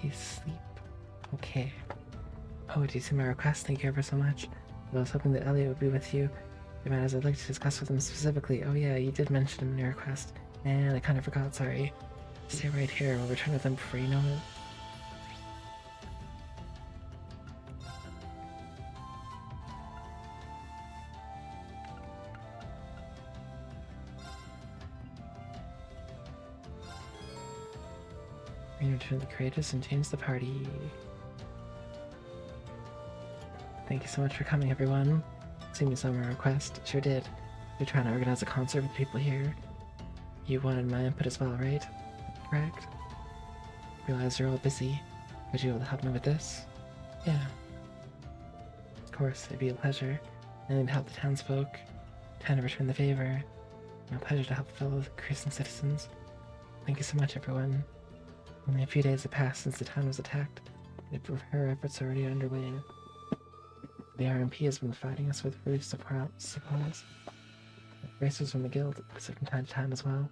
He's asleep. Okay. Oh, did you see my request? Thank you ever so much. I was hoping that Elliot would be with you. The matters I'd like to discuss with him specifically. Oh yeah, you did mention him in your request. And I kind of forgot, sorry. Stay right here. We'll return with them before you know it. Return the creators and change the party. Thank you so much for coming, everyone. Seeing me saw my request. Sure did. We're trying to organize a concert with people here. You wanted my input as well, right? Correct? Realize you're all busy. Would you be able to help me with this? Yeah. Of course, it'd be a pleasure. Anything to help the townsfolk. Trying to return the favor. My pleasure to help fellow Crescent citizens. Thank you so much, everyone. Only a few days have passed since the town was attacked. The repair efforts are already underway. The RMP has been fighting us with relief supplies. Racers from the guild visit from time to time as well.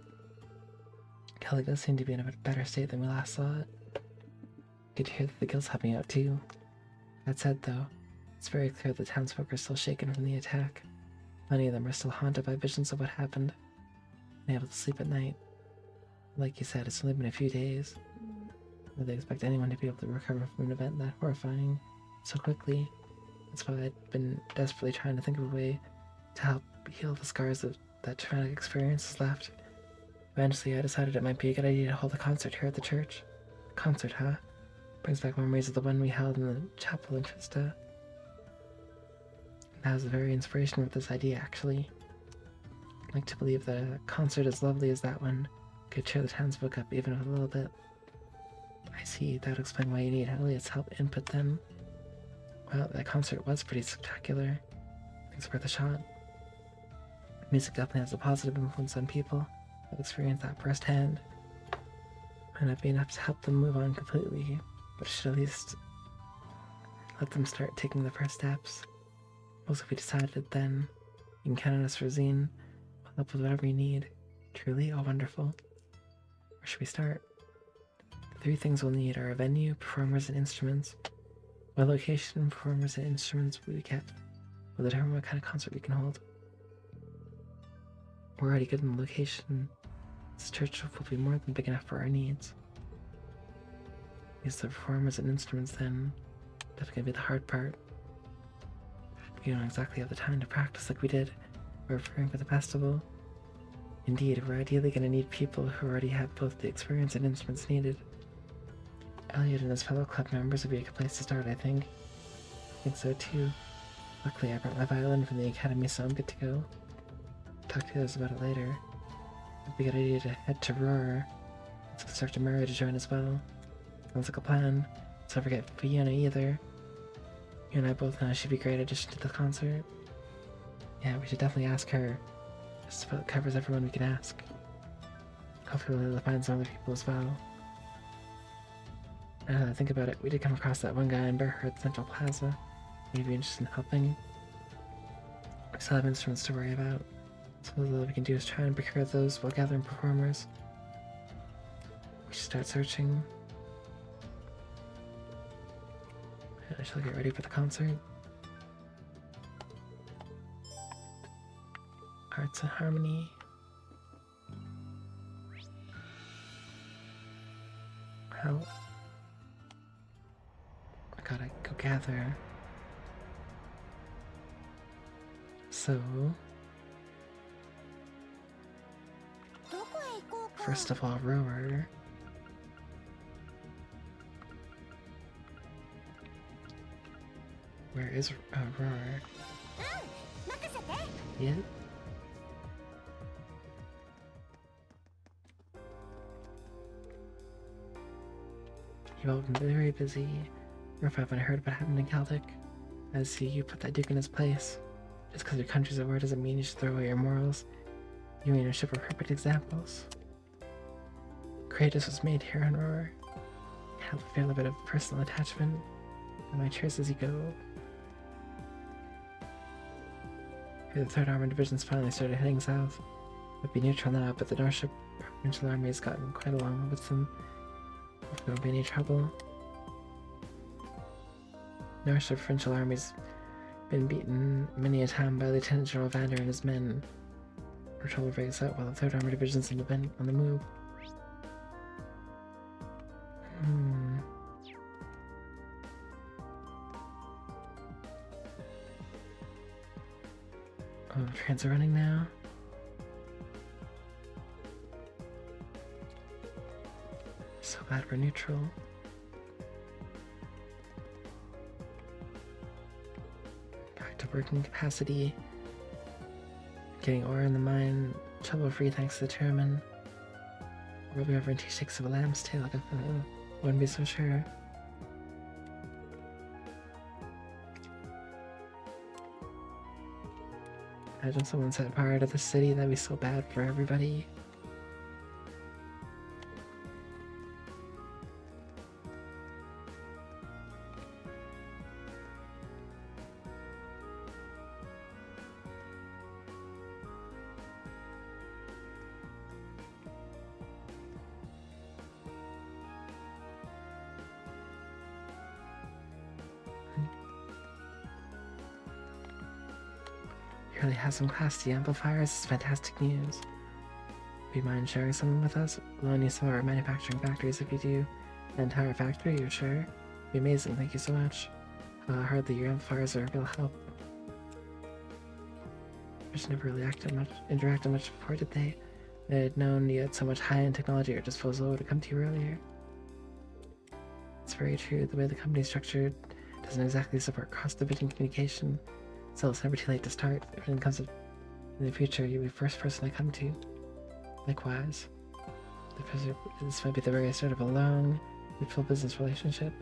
Kelly does seem to be in a bit better state than we last saw it. Good to hear that the guild's helping out too. That said though, it's very clear the townsfolk are still shaken from the attack. Many of them are still haunted by visions of what happened, unable to sleep at night. Like you said, it's only been a few days. Would they expect anyone to be able to recover from an event that horrifying so quickly? That's why I'd been desperately trying to think of a way to help heal the scars of that traumatic experience has left. Eventually, I decided it might be a good idea to hold a concert here at the church. Concert, huh? Brings back memories of the one we held in the chapel in Trista. That was the very inspiration with this idea, actually. I'd like to believe that a concert as lovely as that one could cheer the townsfolk up even a little bit. I see. That would explain why you need Elliot's help input then. Well, that concert was pretty spectacular. It's worth a shot. Music definitely has a positive influence on people. I've experienced that firsthand. Might not be enough to help them move on completely, but it should at least let them start taking the first steps. Also, if we decided then, you can count on us, Rosine. We'll help with whatever you need. Truly, oh wonderful. Where should we start? The three things we'll need are a venue, performers, and instruments. What location, performers, and instruments will we get will determine what kind of concert we can hold. We're already good in the location. This church will be more than big enough for our needs. Use the performers and instruments then. That's gonna be the hard part. We don't exactly have the time to practice like we did. We're preparing for the festival. Indeed, we're ideally gonna need people who already have both the experience and instruments needed. Elliot and his fellow club members would be a good place to start, I think. I think so too. Luckily, I brought my violin from the academy, so I'm good to go. Talk to others about it later. It'd be a good idea to head to Roar. Let's start to Murray to join as well. Sounds like a plan. Let's not forget Fiona either. You and I both know she'd be a great addition to the concert. Yeah, we should definitely ask her. Just about covers everyone we can ask. Hopefully we'll be able to find some other people as well. Now that I think about it, we did come across that one guy in Bearheart at Central Plaza. Maybe interested in helping. We still have instruments to worry about. So all we can do is try and procure those while gathering performers. We should start searching. I shall get ready for the concert. Arts and Harmony. Well, I gotta go gather. So, first of all, Rower. is Roar. 任せて。 Yeah. You've all been very busy. Or if I haven't heard what happened in Celtic, I see you put that Duke in his place. Just because your country's a war doesn't mean you should throw away your morals. You and your ship are perfect examples. Kratos was made here on Roar. Have a fair bit of personal attachment, and my cheers as you go. The 3rd Armored Division's finally started heading south. Might be neutral now, but the Norship Provincial Army has gotten quite along with them. If there won't be any trouble. Norship Provincial Army's been beaten many a time by Lieutenant General Vander and his men. We're trouble breaks out while the 3rd Armored Division's on the move. Oh, trains are running now. So glad we're neutral. Back to working capacity. Getting ore in the mine, trouble-free thanks to the chairman. We'll be over in T6 of a lamb's tail. Wouldn't be so sure. Imagine someone set fire to the city, that'd be so bad for everybody. You really have some class. The amplifiers is fantastic news. Do you mind sharing some with us? We'll loan you some of our manufacturing factories if you do. An entire factory, you're sure? Be amazing, thank you so much. Hardly your amplifiers are a real help. Just never really interacted much before, did they? They had known you had so much high-end technology at your disposal to come to you earlier. It's very true, the way the company's structured doesn't exactly support cross-division communication. So it's never too late to start. If it comes in the future, you'll be the first person I come to. Likewise. This might be the very start of a long, mutual business relationship.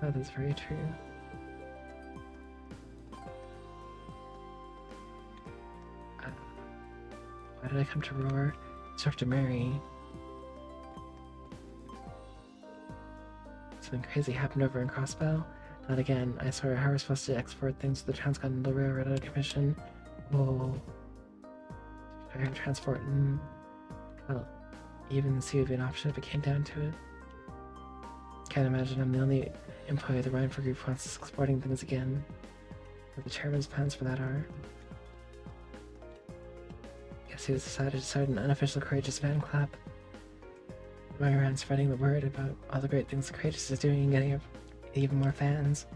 Oh, that's very true. Why did I come to Roar? To talk to Mary. Something crazy happened over in Crossbow. Not again. I swear, how are we supposed to export things to the Transcontinental Railroad out of commission? Oh. Air transport and... Well, even the sea would be an option if it came down to it. Can't imagine I'm the only employee of the Rhineford Group who wants us exporting things again. What the chairman's plans for that are. Guess he was decided to start an unofficial Courageous fan club. Going around spreading the word about all the great things Courageous is doing and getting even more fans.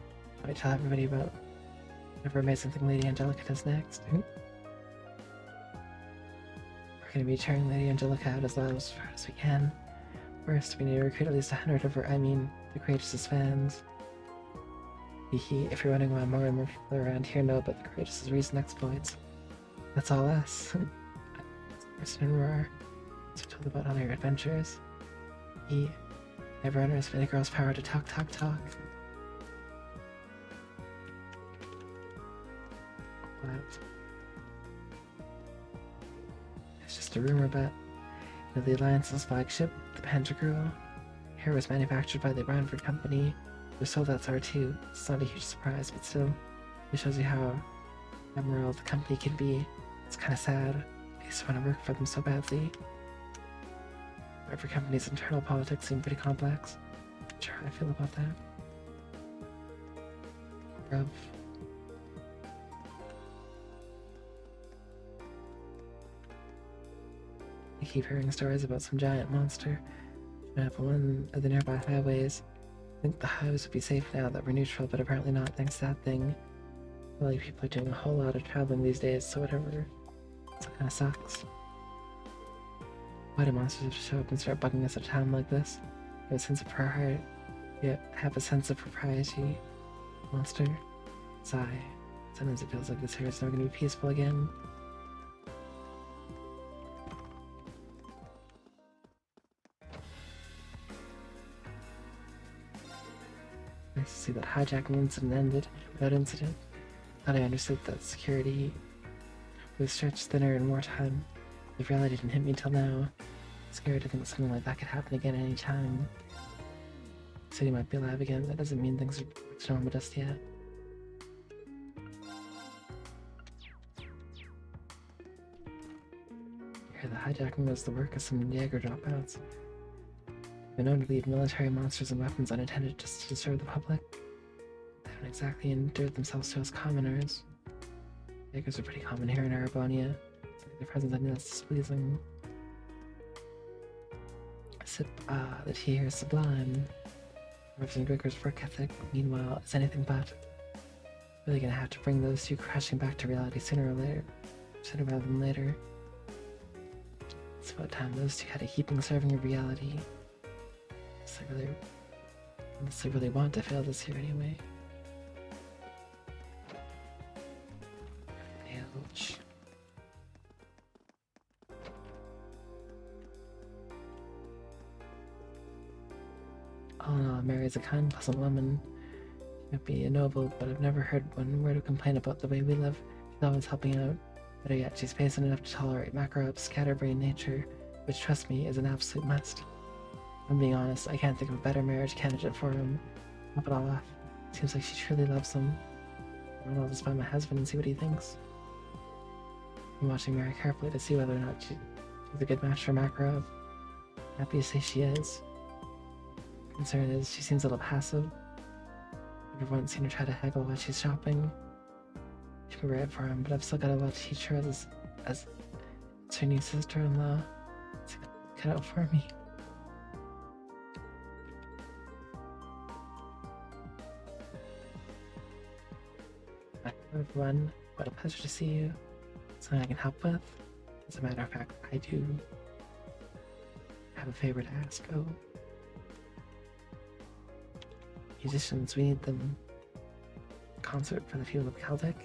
I tell everybody about whatever amazing thing Lady Angelica does next. We're gonna be cheering Lady Angelica out as loud as far as we can. First, we need to recruit at least 100 of the Courageous fans. If you're wondering why more and more people around here know about the Courageous' recent exploits, that's all us. Person in Roar. So told about all your adventures. Never underestimate a girl's power to talk. What? It's just a rumor, but the Alliance's flagship, the Pantagruel, here was manufactured by the Rhineford Company. We're sold outside too. It's not a huge surprise, but still, it shows you how admirable the company can be. It's kind of sad. I used to want to work for them so badly. Every company's internal politics seem pretty complex. Not sure how I feel about that. Bruv. I keep hearing stories about some giant monster up one of the nearby highways. I think the highways would be safe now that we're neutral, but apparently not thanks to that thing. Well, people are doing a whole lot of traveling these days, so whatever. It kind of sucks. Why do monsters have to show up and start bugging us at a time like this? Have a sense of propriety. Yeah, have a sense of propriety. Monster. Sigh. Sometimes it feels like this here is never gonna be peaceful again. Nice to see that hijacking incident ended without incident. Thought I understood that security was stretched thinner in wartime. The reality didn't hit me till now. Scared to think something like that could happen again any time. The city might be alive again, that doesn't mean things are back to normal just yet. Here, the hijacking was the work of some Jaeger dropouts. They're known to leave military monsters and weapons unattended just to disturb the public. They haven't exactly endeared themselves to us commoners. Jaegers are pretty common here in Arabonia. Their presence I knew that's displeasing. The tea here is sublime. Reverend Gregor's work ethic, meanwhile, is anything but. Really gonna have to bring those two crashing back to reality sooner rather than later. It's about time those two had a heaping serving of reality. Unless they really want to fail this year anyway. Ouch. All in all, Mary's a kind, pleasant woman. She might be a noble, but I've never heard one word of complaint about the way we live. She's always helping out. Better yet, she's patient enough to tolerate Makarov's scatterbrain nature, which, trust me, is an absolute must. If I'm being honest, I can't think of a better marriage candidate for him. Top it all off. Seems like she truly loves him. I'll just find my husband and see what he thinks. I'm watching Mary carefully to see whether or not she's a good match for Makarov. Happy to say she is. Concern is, she seems a little passive. I've once seen her try to haggle while she's shopping. She'll be right for him, but I've still got a lot to teach her as it's her new sister-in-law. It's cut out for me. Hi everyone, what a pleasure to see you. Something I can help with? As a matter of fact, I do have a favor to ask. Oh. Musicians, we need them. Concert for the people of Celtic.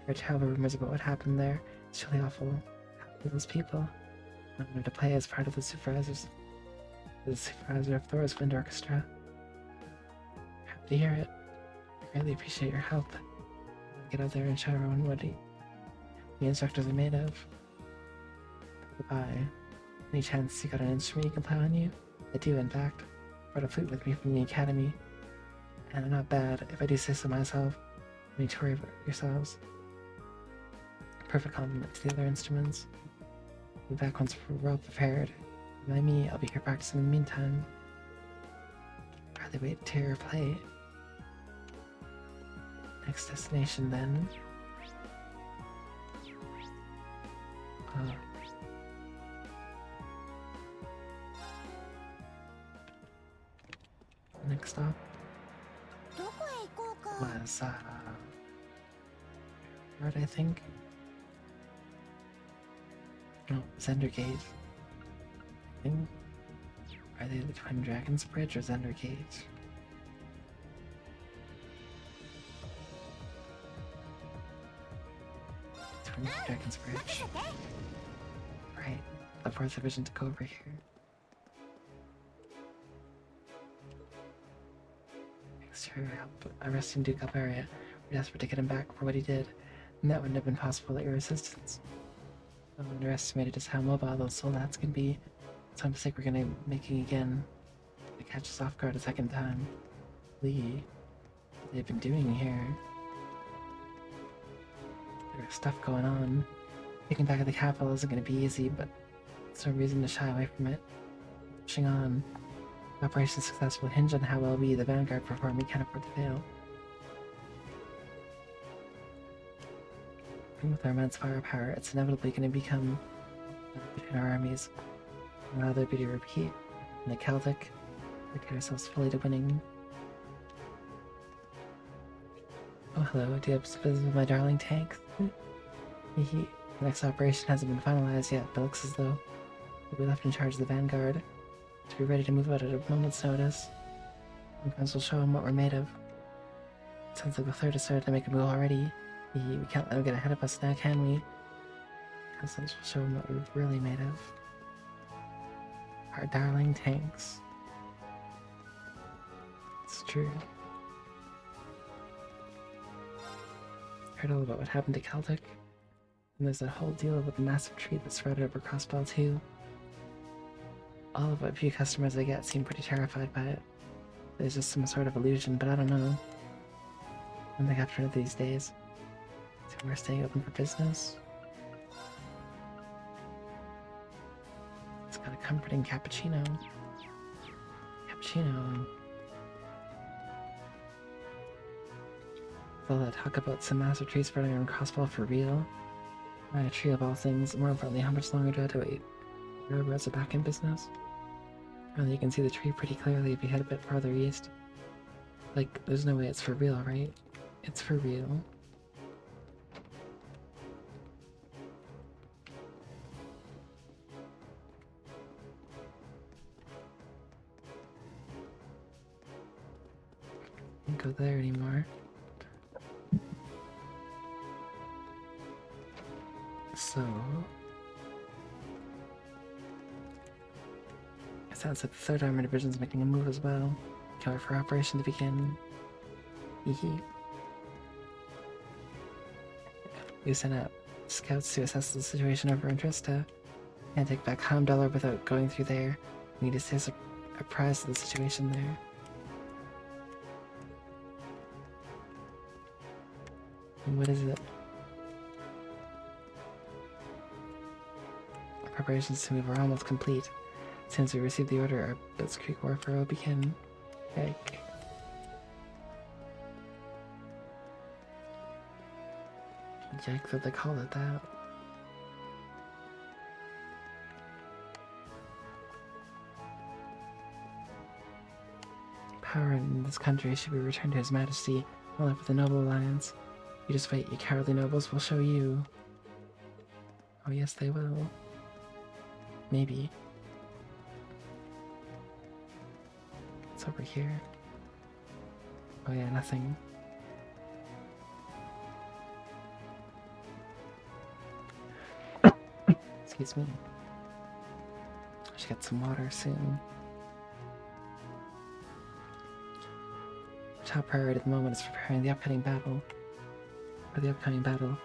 There are terrible rumors about what happened there. It's really awful. Happened to those people. I wanted to play as part of the supervisor of Thor's Wind Orchestra. Happy to hear it. I really appreciate your help. Get out there and show everyone what the instructors are made of. Goodbye. Any chance you got an instrument you can play on you? I do, in fact. Brought a flute with me from the academy. And I'm not bad, if I do say so myself. No need to worry about yourselves. Perfect complement to the other instruments. I'll be back once we're well prepared. By me, I'll be here practicing in the meantime. Rather wait to hear her play. Next destination then. Next stop was Road, I think. No, Zendergate. I think. Are they the Twin Dragons Bridge or Zendergate? Twin Dragons Bridge. Right. The 4th Division to go over here. Thanks to your help arresting Duke Alberia, we're desperate to get him back for what he did, and that wouldn't have been possible without your assistance. I underestimated just how mobile those soldats can be. It's a mistake we're gonna be making again. They catch us off guard a second time. Lee, what they've been doing here. There's stuff going on. Taking back at the capital isn't gonna be easy, but there's no reason to shy away from it. Pushing on. Operation success will hinge on how well we, the Vanguard, perform. We can't afford to fail. And with our immense firepower, it's inevitably going to become between our armies. And allow there be to repeat. In the Celtic, we get ourselves fully to winning. Oh, hello. Do you have to visit my darling tank? The next operation hasn't been finalized yet, but looks as though we'll be left in charge of the Vanguard to be ready to move out at a moment's notice. Sometimes we'll show them what we're made of. Sounds like the third has started to make a move already. We can't let them get ahead of us now, can we? Because this will show them what we're really made of. Our darling tanks. It's true. Heard all about what happened to Celtic. And there's that whole deal with the massive tree that spread over Crossbell too. All of what few customers I get seem pretty terrified by it. There's just some sort of illusion, but I don't know. I'm like after these days. So we're staying open for business. It's got a comforting cappuccino. Cappuccino. All that talk about some massive tree spreading around Crossbell for real. Why a tree of all things? More importantly, how much longer do I have to wait? Railroads are back in business. Really, you can see the tree pretty clearly if you head a bit farther east. Like, there's no way it's for real, right? It's for real. Can't go there anymore. So... it sounds like the 3rd Armored Division's making a move as well. Can't wait for operation to begin. Hehe. We sent out scouts to assess the situation over in Trista. Can't take back Heimdallr without going through there. We need to stay apprised of the situation there. And what is it? Our preparations to move are almost complete. As soon as we receive the order, our Blitzkrieg warfare will begin. Heck. Yike that they call it that. Power in this country should be returned to His Majesty, all up with the Noble Alliance. You just wait, you cowardly nobles will show you. Oh yes, they will. Maybe. What's over here? Oh yeah, nothing. Excuse me. I should get some water soon. Top priority at the moment is preparing the upcoming battle. For the upcoming battle.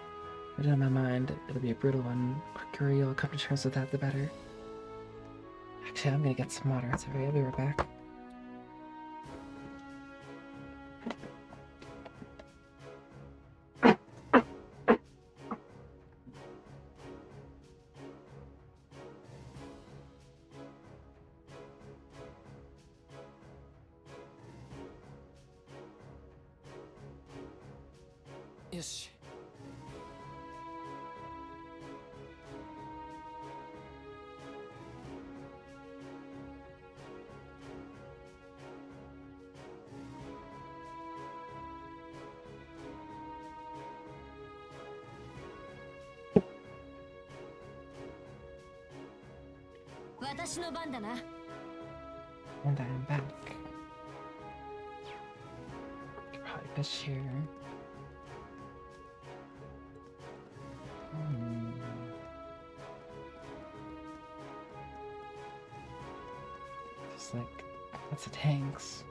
But in my mind, it'll be a brutal one. The quicker you'll come to terms with that, the better. Actually, I'm gonna get some water. Sorry, I'll be right back.よし。私の番だな。And I'm back. Could probably fish here. Just like lots of tanks.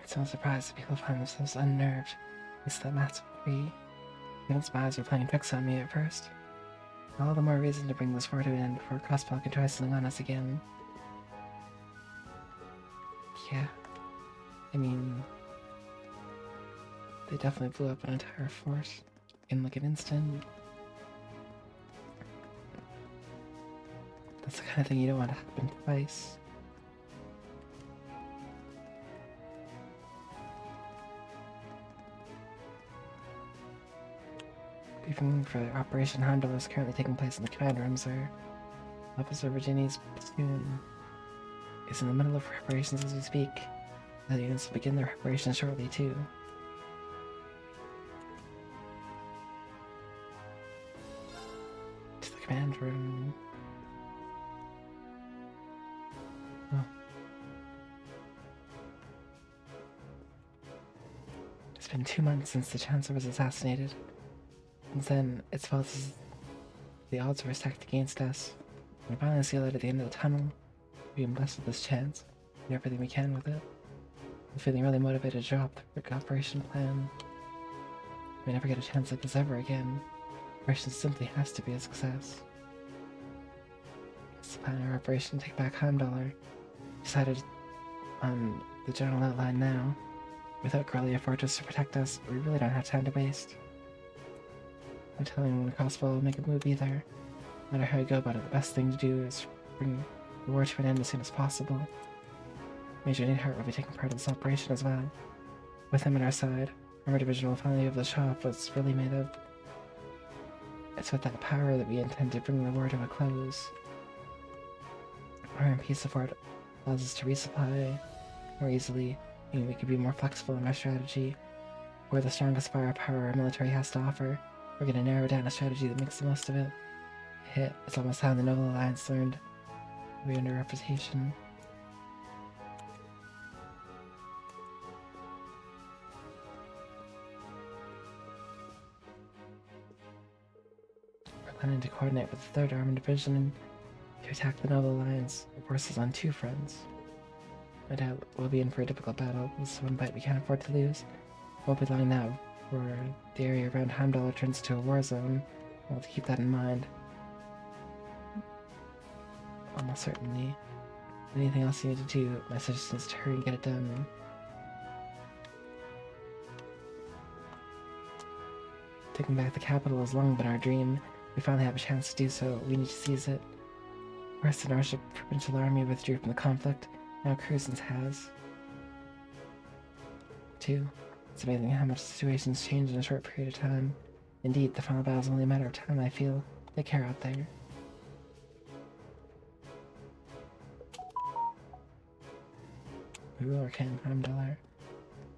It's no surprise that people find themselves unnerved. It's that massive tree. Even spies were playing tricks on me at first. All the more reason to bring this war to an end before Crossbell can try something on us again. Yeah. I mean... they definitely blew up an entire force in like an instant. That's the kind of thing you don't want to happen twice. Briefing for Operation Heimdallr is currently taking place in the command room, sir. Officer Virginia's platoon is in the middle of preparations as we speak. The units will begin their preparations shortly, too. To the command room. Oh. been 2 months since the Chancellor was assassinated. Since then, it's felt as the odds were stacked against us. We finally see a light at the end of the tunnel. We've been blessed with this chance. We do everything we can with it. I'm feeling really motivated to drop the operation plan. We never get a chance like this ever again. Operation simply has to be a success. It's the plan of our operation to take back Heimdallr. Decided on the general outline now. Without Corellia Fortress to protect us, we really don't have time to waste. I'm telling you, when Crossbow will make a move either. No matter how you go about it, the best thing to do is bring the war to an end as soon as possible. Major Neidhart will be taking part in this operation as well. With him at our side, Armor Division will finally be able to show off what's really made of. It's with that power that we intend to bring the war to a close. Our MP support allows us to resupply more easily, meaning we can be more flexible in our strategy. We're the strongest firepower our military has to offer. We're going to narrow down a strategy that makes the most of it. It's almost how the Noble Alliance learned. We under reputation. We're planning to coordinate with the 3rd Armored Division to attack the Noble Alliance. Our forces on 2 fronts. No doubt we'll be in for a difficult battle. This is one fight we can't afford to lose. Won't be long now before the area around Heimdallr turns to a war zone. We'll have to keep that in mind. Almost certainly. Anything else you need to do, my suggestion is to hurry and get it done. Taking back the capital has long been our dream. We finally have a chance to do so. We need to seize it. First, the Norship Provincial Army withdrew from the conflict. Now Cruzens has. 2. It's amazing how much situations change in a short period of time. Indeed, the final battle is only a matter of time, I feel. Take care out there. Ooh, Arcane Heimdallr.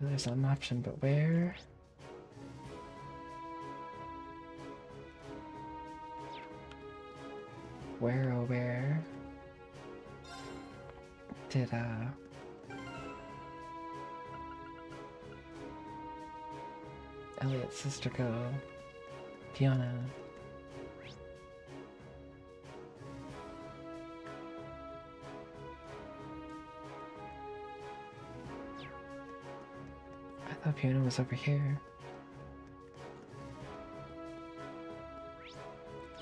There's an option, but where? Where, oh where? Did, Elliot's sister go? Fiona. I thought Fiona was over here.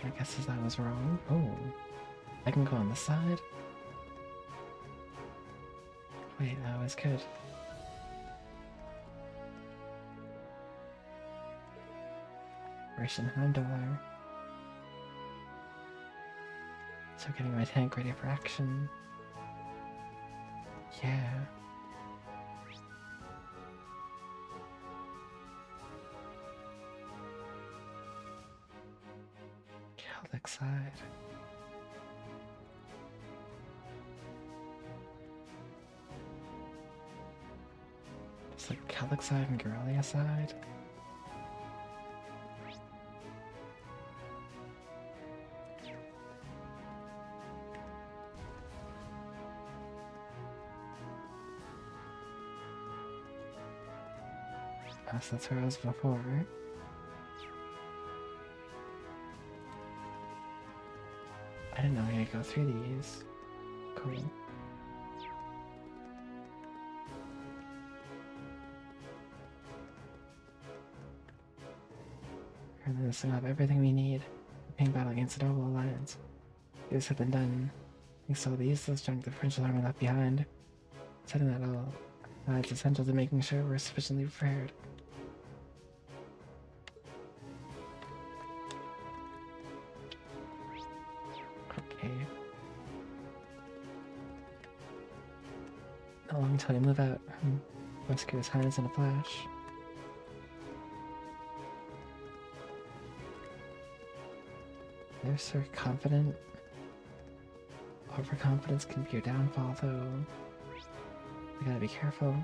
I guess I was wrong. Oh, I can go on the side? Wait, I always could. Operation Heimdallr. So getting my tank ready for action. Yeah. Celtic side. It's like Celtic side and Corellia side. Oh, so that's where I was before. I didn't know I could go through these. Cool. And then this will have everything we need for paying battle against the Noble Alliance. This has been done. Thanks to all the useless junk the provincial army left behind. Setting that all it's essential to making sure we're sufficiently prepared. Okay. Not long until we move out. Rescue His Highness in a flash. They're so confident. Overconfidence can be your downfall, though. We gotta be careful.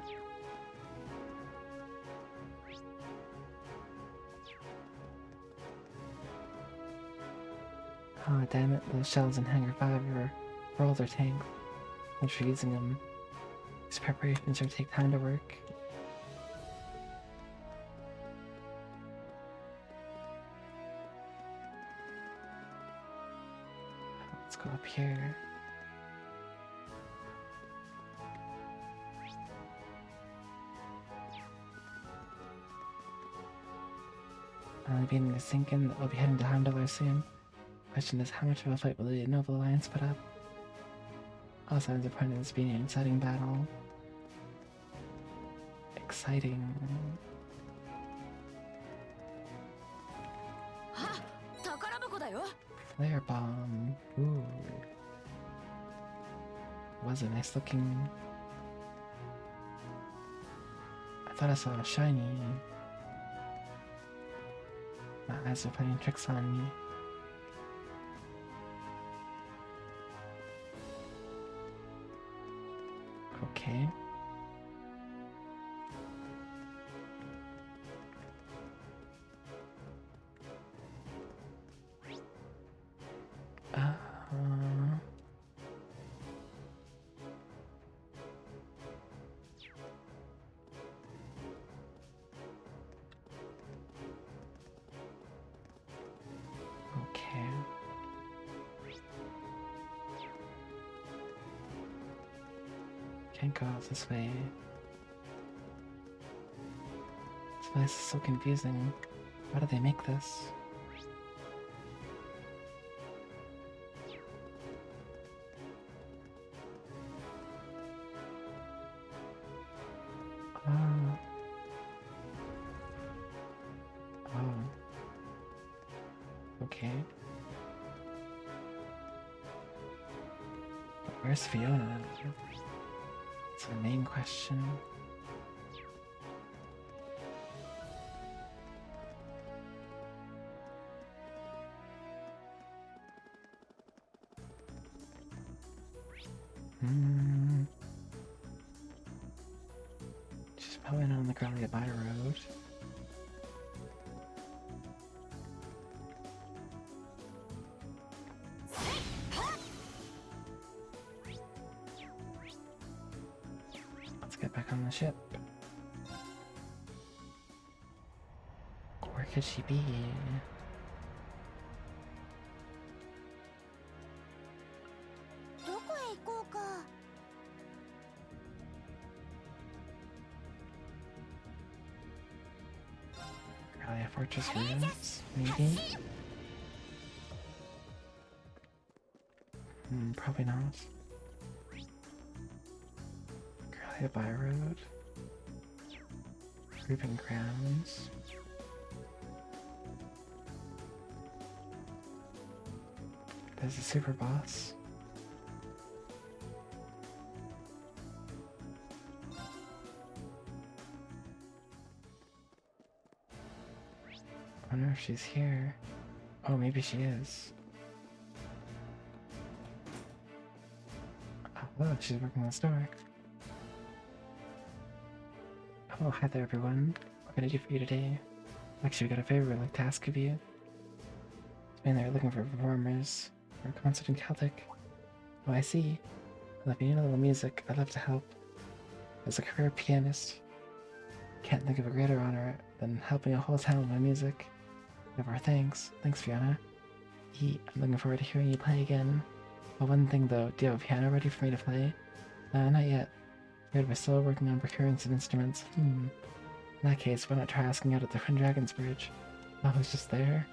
Oh, damn it, those shells in Hangar 5 are rolled or tank. Thanks for using them. These preparations are take time to work. Let's go up here. Only beginning to sink in that we'll be heading to Houndour soon. Question is, how much of a fight will the Noble Alliance put up? All signs are pointing to this being an exciting battle. Exciting. あ、宝箱だよ。 Flare bomb. Ooh. Was a nice looking. I thought I saw a shiny. My eyes are playing tricks on me. Okay. Uh, okay. Can't go out this way. This place is so confusing. Why do they make this? Oh. Okay. But where's Fiona? It's a main question. She's probably not on the Gralia By Road. Let's get back on the ship. Where could she be? Gralia Fortress ruins, maybe? Probably not. Gralia By Road. Proving Grounds. There's a super boss. I wonder if she's here. Oh, maybe she is. Oh, look, she's working the store. Oh, hi there, everyone. What can I do for you today? Actually, we got a favor I'd like to ask of you. Man, they're looking for performers for a concert in Celtic. Oh, I see. Well, if you need a little music, I'd love to help. As a career pianist, can't think of a greater honor than helping a whole town with my music. Give our thanks. Thanks, Fiona. I'm looking forward to hearing you play again. Well, one thing though, do you have a piano ready for me to play? Not yet. We're still working on procuring some instruments. In that case, why not try asking out at the Twin Dragons Bridge? Oh, it's just there?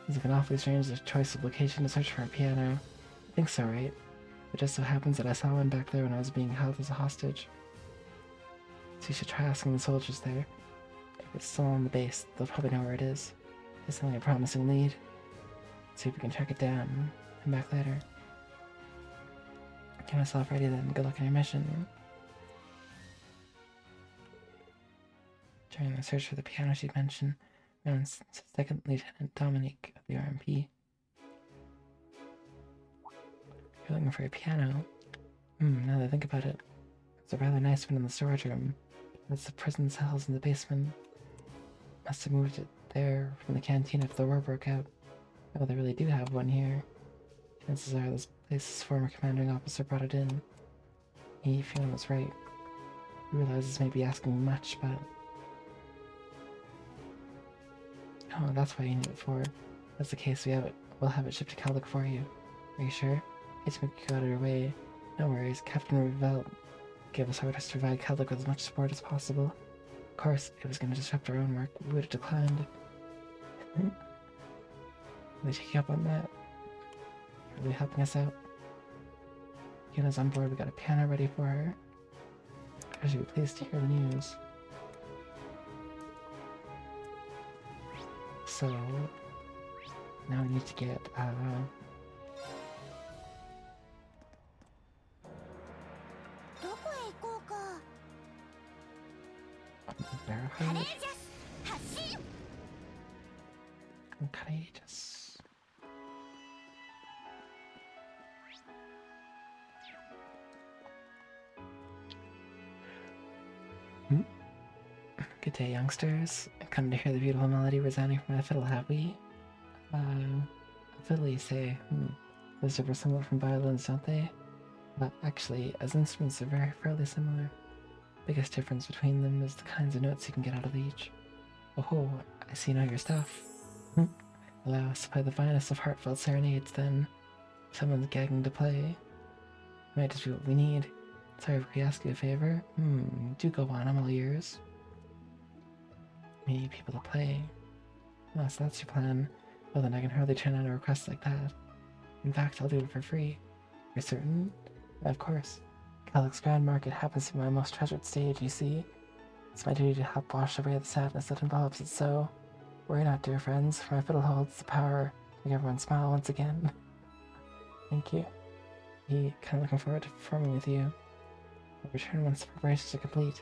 It's like an awfully strange choice of location to search for a piano. I think so, right? It just so happens that I saw one back there when I was being held as a hostage. So you should try asking the soldiers there. If it's still on the base, they'll probably know where it is. It's only a promising lead. See if we can track it down and come back later. Get myself ready then. Good luck on your mission. During the search for the piano she'd mentioned, we found Second Lieutenant Dominique of the RMP. You're looking for a piano? Now that I think about it, it's a rather nice one in the storage room. That's the prison cells in the basement. Must have moved it there from the canteen after the war broke out. Oh, they really do have one here. Chances are this place's former commanding officer brought it in. Fiona was right. I realize this may be asking much, but... Oh, that's why you need it for. If that's the case, we'll have it shipped to Celtic for you. Are you sure? Hate to make you go out of your way. No worries, Captain Revelt gave us orders to provide Celtic with as much support as possible. Of course, if it was going to disrupt our own work, we would have declined. They take you up on that? You're really helping us out. Yuna's on board, we got a piano ready for her. I should be pleased to hear the news. So, now we need to get, verified? I'm courageous. Good day, youngsters. I've come to hear the beautiful melody resounding from my fiddle, have we? Fiddle, you say? Those differ somewhat from violins, don't they? But actually, as instruments, they're fairly similar. Biggest difference between them is the kinds of notes you can get out of each. Oh, I see you know your stuff. Allow us to play the finest of heartfelt serenades, then. Someone's gagging to play. Might just be what we need. Sorry if we ask you a favor. Do go on, I'm all ears. We need people to play. Oh, so that's your plan. Well then I can hardly turn down a request like that. In fact, I'll do it for free. You're certain? Of course. Calic's Grand Market happens to be my most treasured stage, you see. It's my duty to help wash away the sadness that involves it, so... Worry not, dear friends, for my fiddle holds the power to make everyone smile once again. Thank you. He kind of looking forward to performing with you. I'll return once the preparations are complete.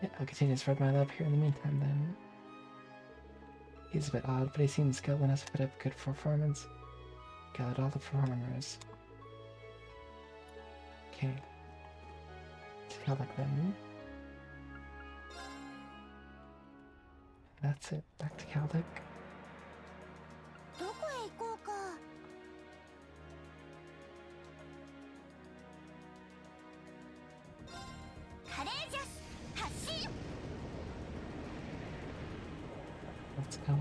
Yeah, I'll continue to spread my love here in the meantime, then. He's a bit odd, but he seems skilled enough to put up a good performance. Gathered all the performers. Okay. To Calic then. That's it. Back to Calic. Let's go.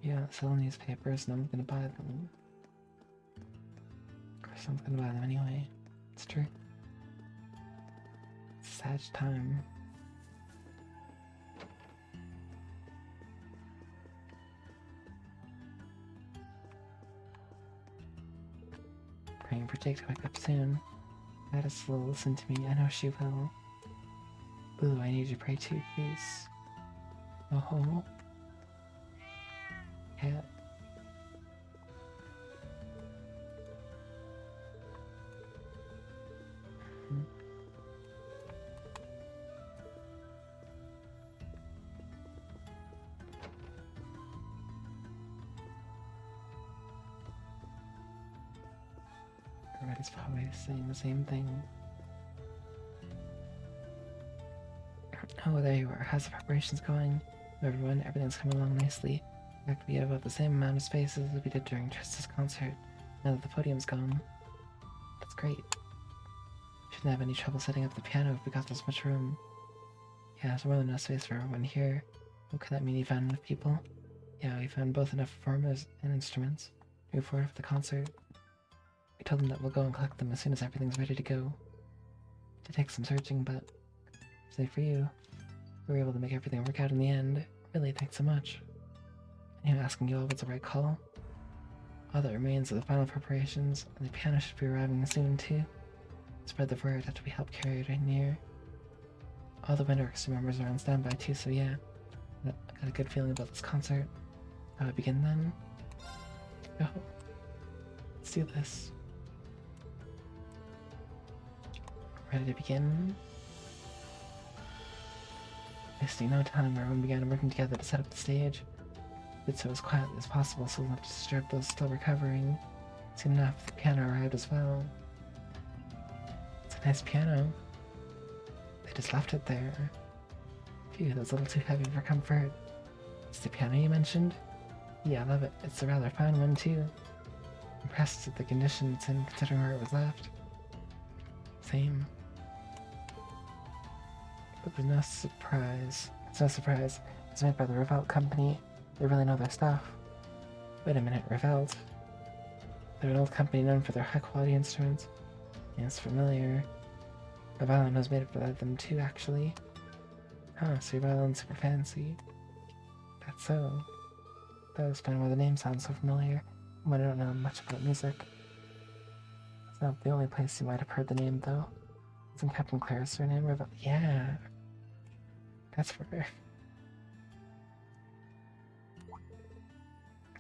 Yeah, selling these papers, no one's gonna buy them. Of course, someone's gonna buy them anyway. It's true. It's a sad time. Praying for Jake to wake up soon. Gladys will listen to me, I know she will. Boo, I need you to pray too, please. Oh. Cat. Red is probably saying the same thing. Oh, there you are. How's the preparations going? Everyone, everything's coming along nicely. In fact, we have about the same amount of space as we did during Trista's concert, now that the podium's gone. That's great. Shouldn't have any trouble setting up the piano if we got this much room. Yeah, there's more than enough space for everyone here. What could that mean you found enough people? Yeah, we found both enough performers and instruments to move forward with the concert. We told them that we'll go and collect them as soon as everything's ready to go. It takes some searching, but say for you, we were able to make everything work out in the end. Really, thanks so much. Anyway, asking you all what's the right call. All that remains are the final preparations, and the piano should be arriving soon too. Spread the word after we help carry it right near. All the Winter Orchestra members are on standby too, so yeah. I got a good feeling about this concert. How do I begin then? Go. Let's do this. Ready to begin? Wasting no time, everyone began working together to set up the stage. Did so as quietly as possible so not to disturb those still recovering. Soon enough, the piano arrived as well. It's a nice piano. They just left it there. Phew, that's a little too heavy for comfort. It's the piano you mentioned? Yeah, I love it. It's a rather fine one too. Impressed at the condition it's in considering where it was left. Same. It was no surprise. It's no surprise. It's made by the Revelt Company. They really know their stuff. Wait a minute, Revelt? They're an old company known for their high-quality instruments. Yes, familiar. My violin was made by them too, actually. Huh, so your violin's super fancy. That's so. That was kind of why the name sounds so familiar, when I don't know much about music. It's not the only place you might have heard the name, though. Isn't Captain Clara's surname Revelt? Yeah. That's rare.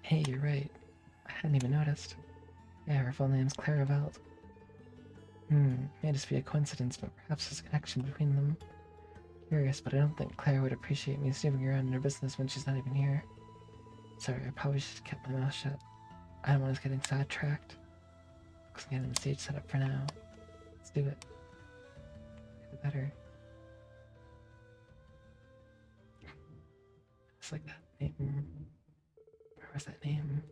Hey, you're right. I hadn't even noticed. Yeah, her full name's Clara Veld. May just be a coincidence, but perhaps there's a connection between them. Curious, but I don't think Claire would appreciate me snooping around in her business when she's not even here. Sorry, I probably should have kept my mouth shut. I don't want us getting sidetracked. Looks like getting the stage set up for now. Let's do it. Do better. Just like that name. Where was that name?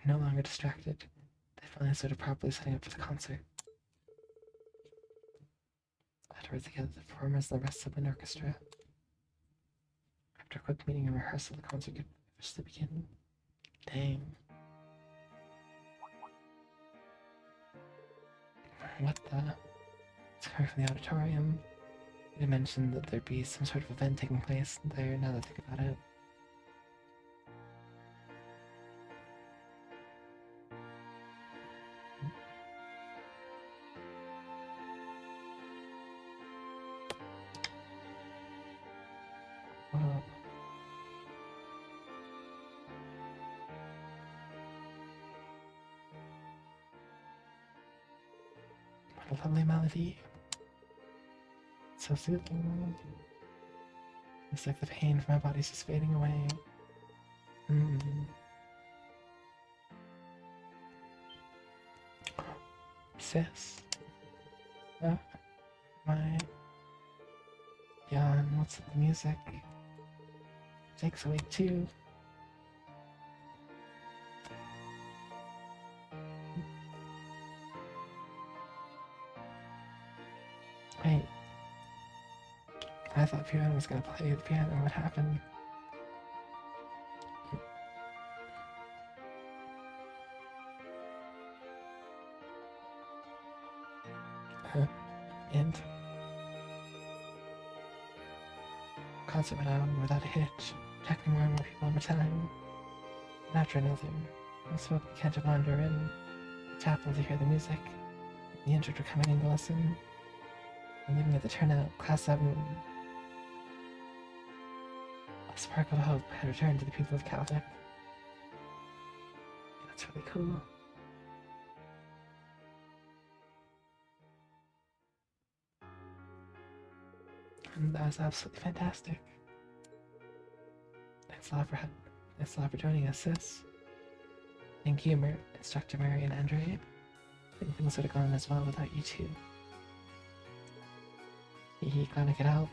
No longer distracted. They finally started properly setting up for the concert. Afterwards, they gathered the performers and the rest of the orchestra. After a quick meeting and rehearsal, the concert could officially begin. Dang. What the? It's coming from the auditorium. They mentioned that there'd be some sort of event taking place there now that I think about it. Whoa. What a lovely melody. So soothing. It's like the pain from my body's just fading away. Sis. My yawn, what's with the music? Jake's awake too. Wait. I thought Piano was gonna play the piano. What happened? And concert went on without a hitch, attracting more and more people over time. And after another, I spoke we can't wander in the chapel to hear the music. The injured were coming in to listen. And leaving at the turnout, Class 7. A spark of hope had returned to the people of Caltech. That's really cool. And that was absolutely fantastic. Thanks a lot for joining us, sis. Thank you, Instructor Mary and Andre. I think things would have gone as well without you two. Glad I could help.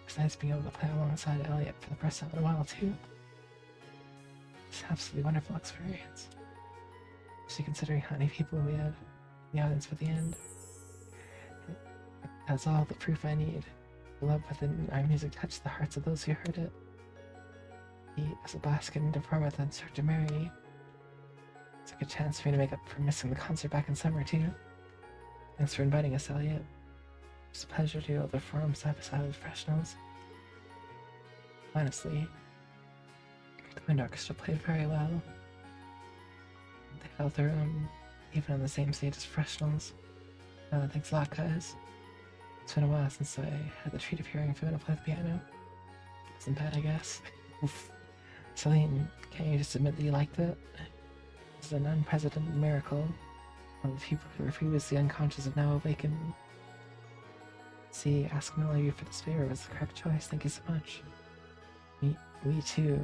It's nice being able to play alongside Elliot for the first time in a while, too. It's an absolutely wonderful experience. Especially considering how many people we had in the audience at the end. That's all the proof I need. The love within our music touched the hearts of those who heard it. He was a blast getting to perform with Instructor Mary. It's like a chance for me to make up for missing the concert back in summer, too. Thanks for inviting us, Elliot. It's a pleasure to be able to perform side by side with professionals. Honestly, the wind orchestra played very well. They held their own, even on the same stage as professionals. Thanks a lot, guys. It's been a while since I had the treat of hearing Fiona play the piano. Wasn't bad, I guess. Celine, can't you just admit that you liked it? It's an unprecedented miracle. All the people who were previously unconscious have now awakened. See, asking all of you for this favor was the correct choice. Thank you so much. We too,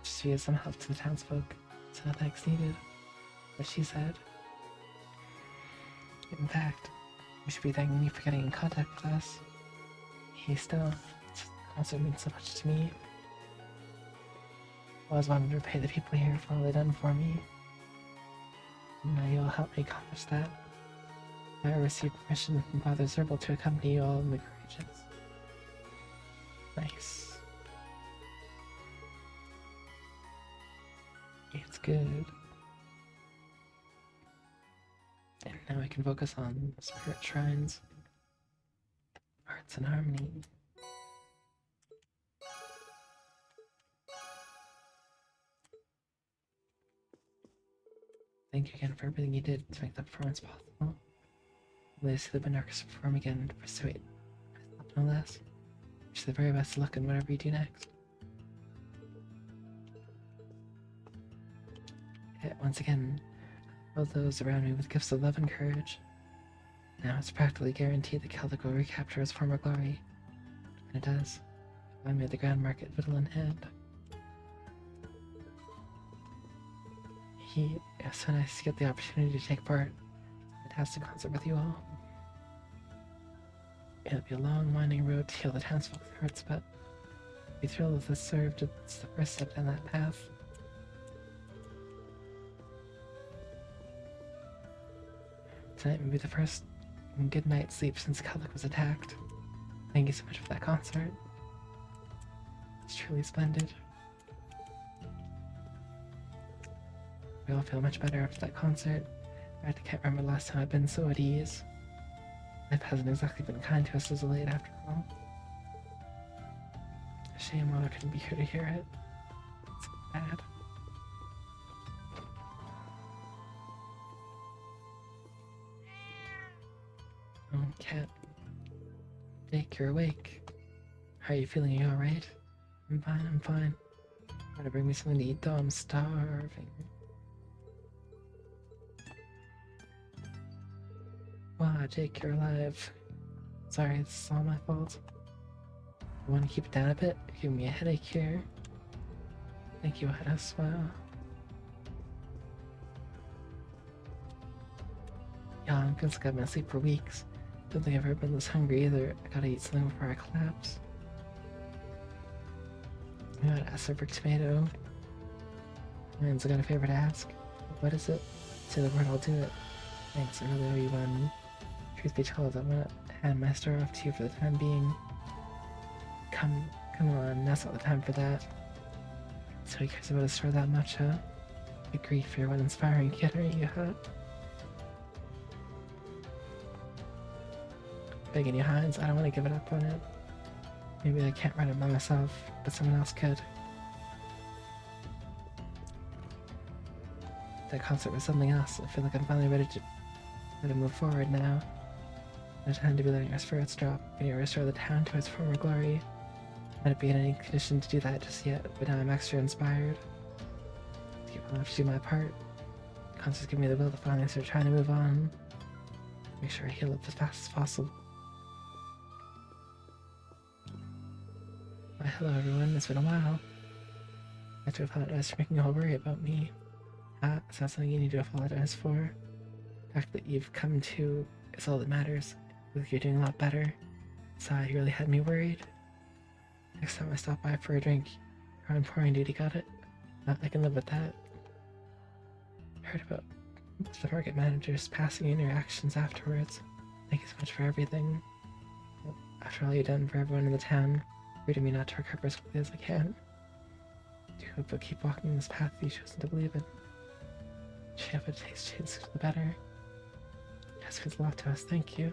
just be some help to the townsfolk. So no thanks needed. What she said. In fact, we should be thanking you for getting in contact with us. The concert means so much to me. I always wanted to repay the people here for all they've done for me. Now you'll help me accomplish that. I received permission from Father Zerbal to accompany you all in the courageous. Nice. It's good. And now I can focus on spirit shrines, arts and harmony. Thank you again for everything you did to make the performance possible. Let's see the Benarchus perform again to persuade myself no less. Wish you the very best of luck in whatever you do next. Once again, all those around me with gifts of love and courage. Now it's practically guaranteed that Celtic will recapture his former glory. When it does, I made the Grand Market fiddle in hand. It's so nice to get the opportunity to take part in a fantastic concert with you all. It'll be a long, winding road to heal the townsfolk's hearts, but I'd be thrilled if this served as the first step down that path. Tonight may be the first good night's sleep since Celtic was attacked. Thank you so much for that concert. It's truly splendid. We all feel much better after that concert. I can't remember the last time I've been so at ease. Life hasn't exactly been kind to us as of late after all. A shame Mother couldn't be here to hear it. It's bad. Oh, Cat. Jake, you're awake. How are you feeling? Are you alright? I'm fine, I'm fine. Gotta bring me something to eat though, I'm starving. Wow, Jake, you're alive. Sorry, it's all my fault. You want to keep it down a bit? You're giving me a headache here. Thank you, Addis. Wow. Yeah, I'm feels like I've been asleep for weeks. Don't think I've ever been this hungry either. I gotta eat something before I collapse. I got a silver tomato. Mine's got a favor to ask. What is it? Say the word, I'll do it. Thanks, I really owe you one. Truth be told, I'm gonna hand my store off to you for the time being. Come on, that's not the time for that. So he cares about his store that much, huh? Good grief, you're one inspiring kid, aren't you, huh? Begging you, Hines, I don't want to give it up on it. Maybe I can't write it by myself, but someone else could. That concert was something else. I feel like I'm finally ready to move forward now. No time to be letting our spirits drop. We need to restore the town to its former glory. Might be in any condition to do that just yet, but now I'm extra inspired. I'll have to do my part. Concerts give me the will to finally start trying to move on. Make sure I heal up as fast as possible. Why, hello everyone, it's been a while. I have to apologize for making you all worry about me. It's not something you need to apologize for. The fact that you've come to is all that matters. Look, you're doing a lot better. So you really had me worried. Next time I stop by for a drink, you're on pouring duty, got it? I can live with that. Heard about the market managers passing in your actions afterwards. Thank you so much for everything. After all you've done for everyone in the town, free to me not to recover as quickly as I can. I do hope you'll keep walking this path you've chosen to believe in. If it takes change for the better. Yes, means a lot to us, thank you.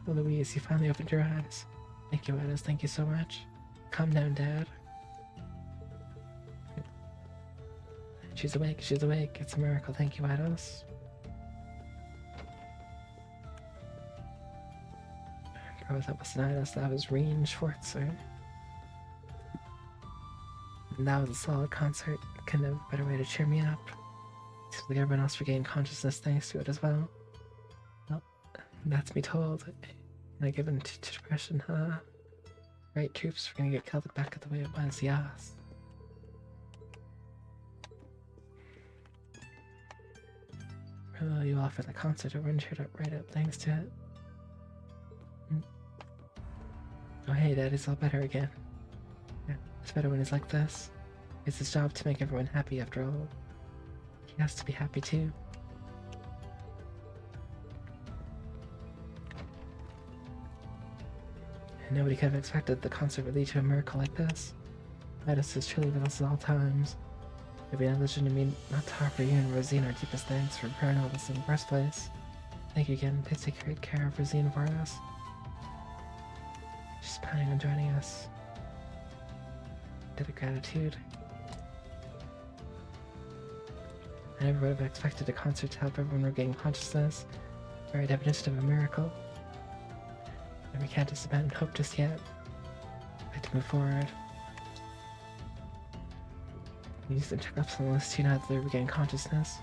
Oh, Louise, you finally opened your eyes. Thank you, Addis, thank you so much. Calm down, Dad. She's awake, she's awake. It's a miracle, thank you, Addis. Oh, that wasn't Addis, that was Reen Schwartzer. And that was a solid concert. Couldn't have a better way to cheer me up. Seems like everyone else regained consciousness thanks to it as well. Well, that's me told. And I give in to depression, huh? Right, troops, we're gonna get Celtic back at the way it was, yes. Well, you offered the concert over and cheered up right up thanks to it. Oh hey, Daddy's all better again. Yeah, it's better when it's like this. It's his job to make everyone happy after all. He has to be happy too. And nobody could have expected the concert would lead to a miracle like this. Midas is truly with us at all times. It would be negligent of me not to offer you and Rosine our deepest thanks for preparing all this in the first place. Thank you again. Please take great care of Rosine for us. She's planning on joining us. Debt of gratitude. I never would have expected a concert to help everyone regain consciousness. Very definition of a miracle. And we can't disappoint hope just yet. I'd like to move forward. Use the checkups on the list too now that they're regaining consciousness.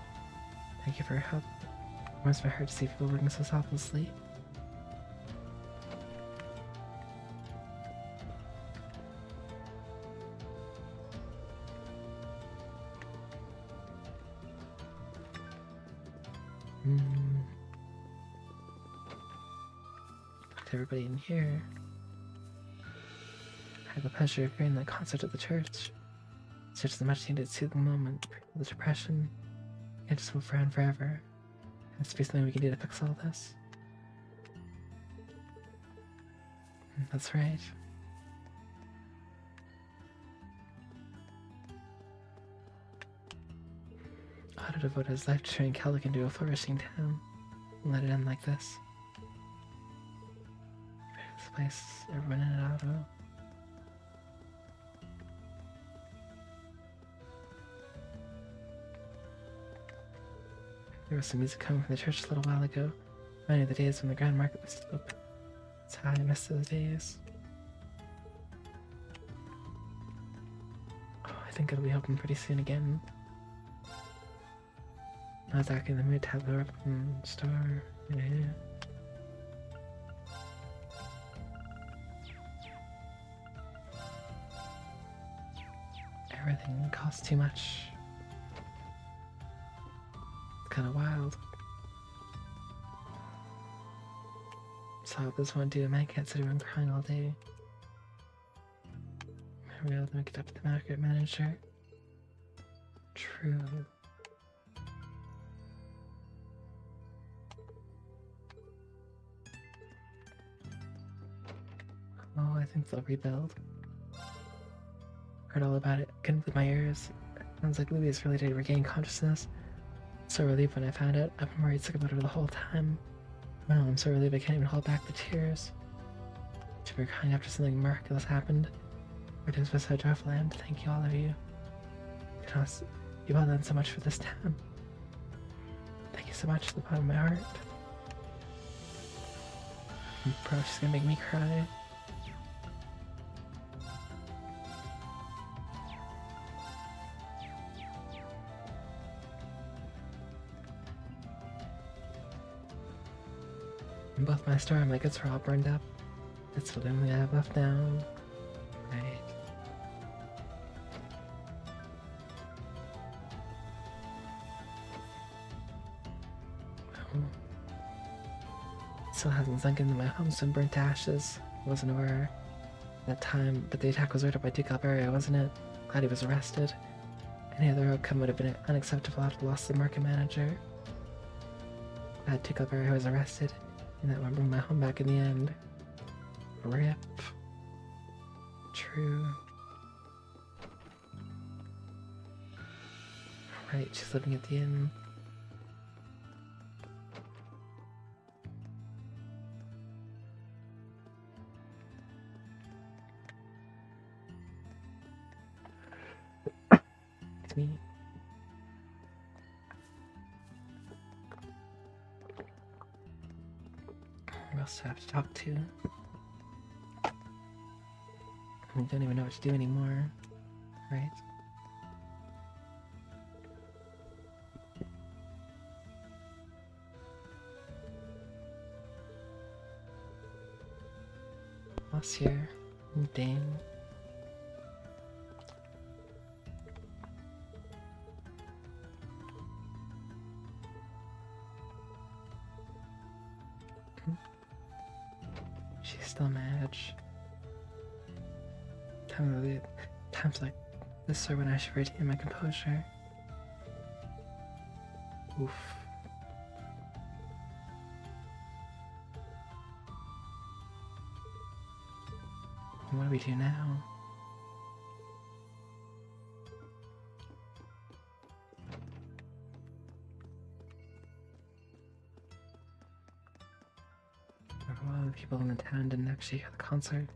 Thank you for your help. It warms my heart to see people working so selflessly. Look at everybody in here. I had the pleasure of hearing that concert at the church. Such a much needed soothing moment for the depression. Can't just move around forever. Has to be something we can do to fix all this. That's right. Otto devoted his life to turning Kellic into a flourishing town. And let it end like this. This place, everyone in it, Otto. There was some music coming from the church a little while ago. Reminding the days when the Grand Market was open. That's how I miss those days. Oh, I think it'll be open pretty soon again. I was actually in the mood to have the open store. Yeah. Everything costs too much. Kind of wild. So I hope this won't do a man can't sit around crying all day. Are we able to make it up to the market manager? True. Oh, I think they'll rebuild. Heard all about it. Couldn't believe my ears. Sounds like Louis is really to regain consciousness. So relieved when I found it. I've been worried sick about her the whole time. Well, I'm so relieved I can't even hold back the tears. Should be crying after something miraculous happened. Our days were so joyful, and thank you, all of you. You've all done so much for this town. Thank you so much to the bottom of my heart. Bro, she's gonna make me cry. Both my store and my goods are all burned up. That's the only I have left now. Right. Still hasn't sunk into my home's been burnt to ashes. I wasn't aware at that time, but the attack was ordered by Duke Alberia, wasn't it? Glad he was arrested. Any other outcome would have been unacceptable after the loss of the market manager. Glad Duke Alberia was arrested. And that would bring my home back in the end. RIP. True. Right, she's living at the inn. It's me. Who else do I have to talk to? I don't even know what to do anymore, right? Boss here, Dane. She's still mad. Times like This or when I should retain my composure. Oof. What do we do now? A lot of people in the town didn't actually hear the concert.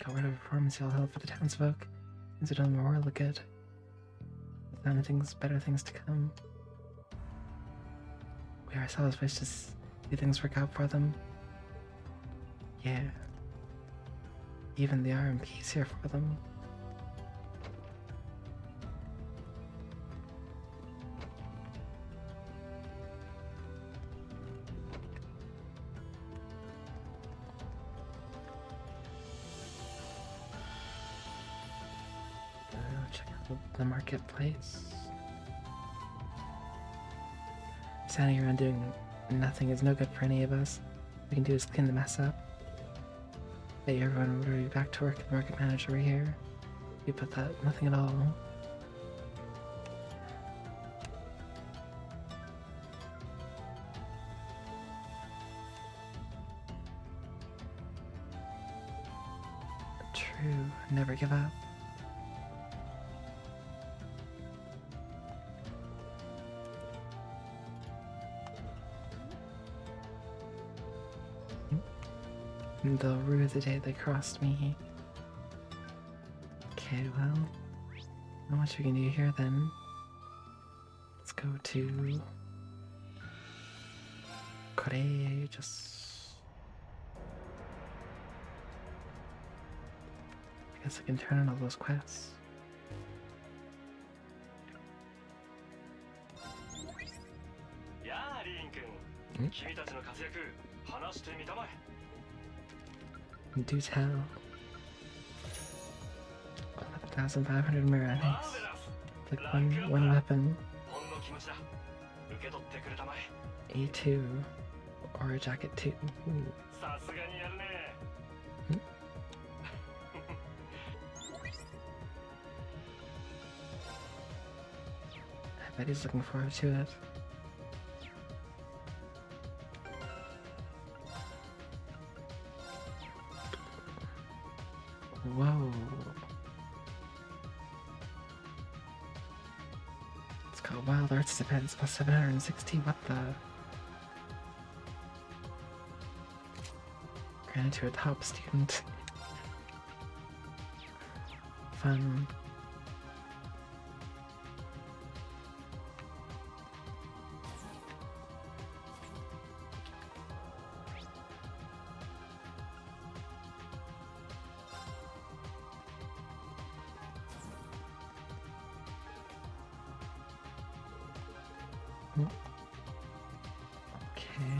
Got rid of a performance y'all held for the townsfolk. Things are done more look good. With things, better things to come. We ourselves wish to see things work out for them. Yeah. Even the RMP's here for them. Check out the marketplace. Standing around doing nothing is no good for any of us. All we can do is clean the mess up. Hey, everyone will be back to work at the market manager over here. You put that, nothing at all. True, never give up. They'll rue the day they crossed me. Okay, well, not much we can do here then. Let's go to Courageous. I guess I can turn in all those quests. やあリーン君、君たちの活躍話してみたまえ。 Do tell. 1,500 mirror, thanks. Like one weapon. A2. Or a jacket 2. Ooh. I bet he's looking forward to it. Whoa. It's called Wild Arts Defense plus 760. What the? Granted to a top student. Fun. Okay.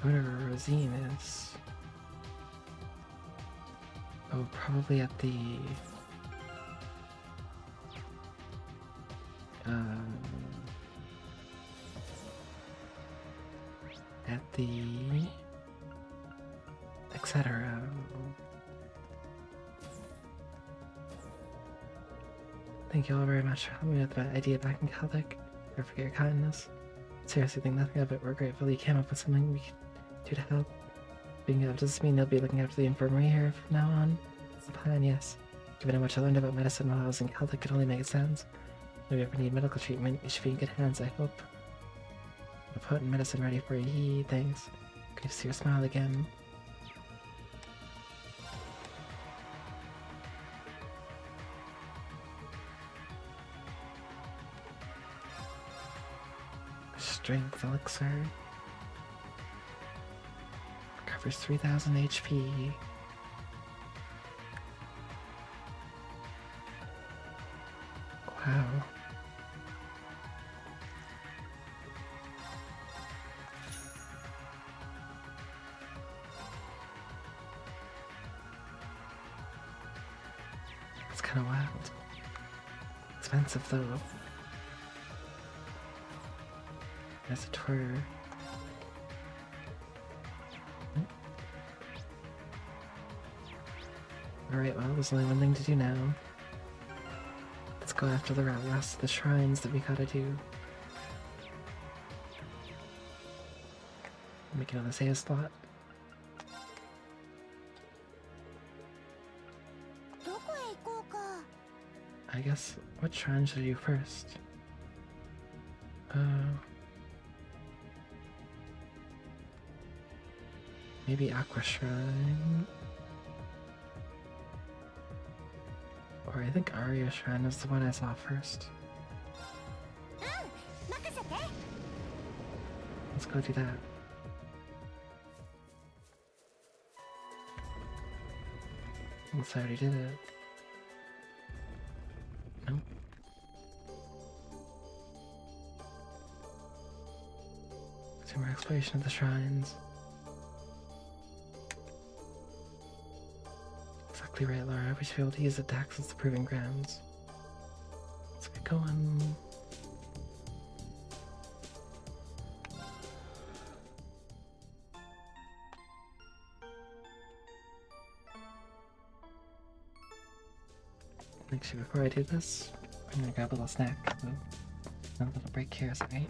Whatever Rosine is. Oh, probably at the etc. Thank you all very much for helping me with that idea back in Celtic. Never forget your kindness. Seriously, think nothing of it. We're grateful you came up with something we could do to help. Being able to mean you'll be looking after the infirmary here from now on. It's the plan, yes. Given how much I learned about medicine while I was in Celtic, it only makes sense. If you ever need medical treatment, you should be in good hands, I hope. I'm putting medicine ready for you. Thanks. Great to see your smile again. Strength elixir. Recovers 3,000 HP. Wow. It's kind of wild. Expensive though. There's a tour. Alright, well, there's only one thing to do now. Let's go after the rest of the shrines that we gotta do. Make another save slot. どこへ行こうか。 I guess, what shrine should I do first? Maybe Aqua Shrine? Or I think Aria Shrine is the one I saw first. 任せて。 Let's go do that. Unless I already did it. Nope. Some more exploration of the shrines. Exactly right, Laura. We should be able to use the decks as the proving grounds. Let's get going. Actually, before I do this, I'm gonna grab a little snack. So, a little break here, sorry.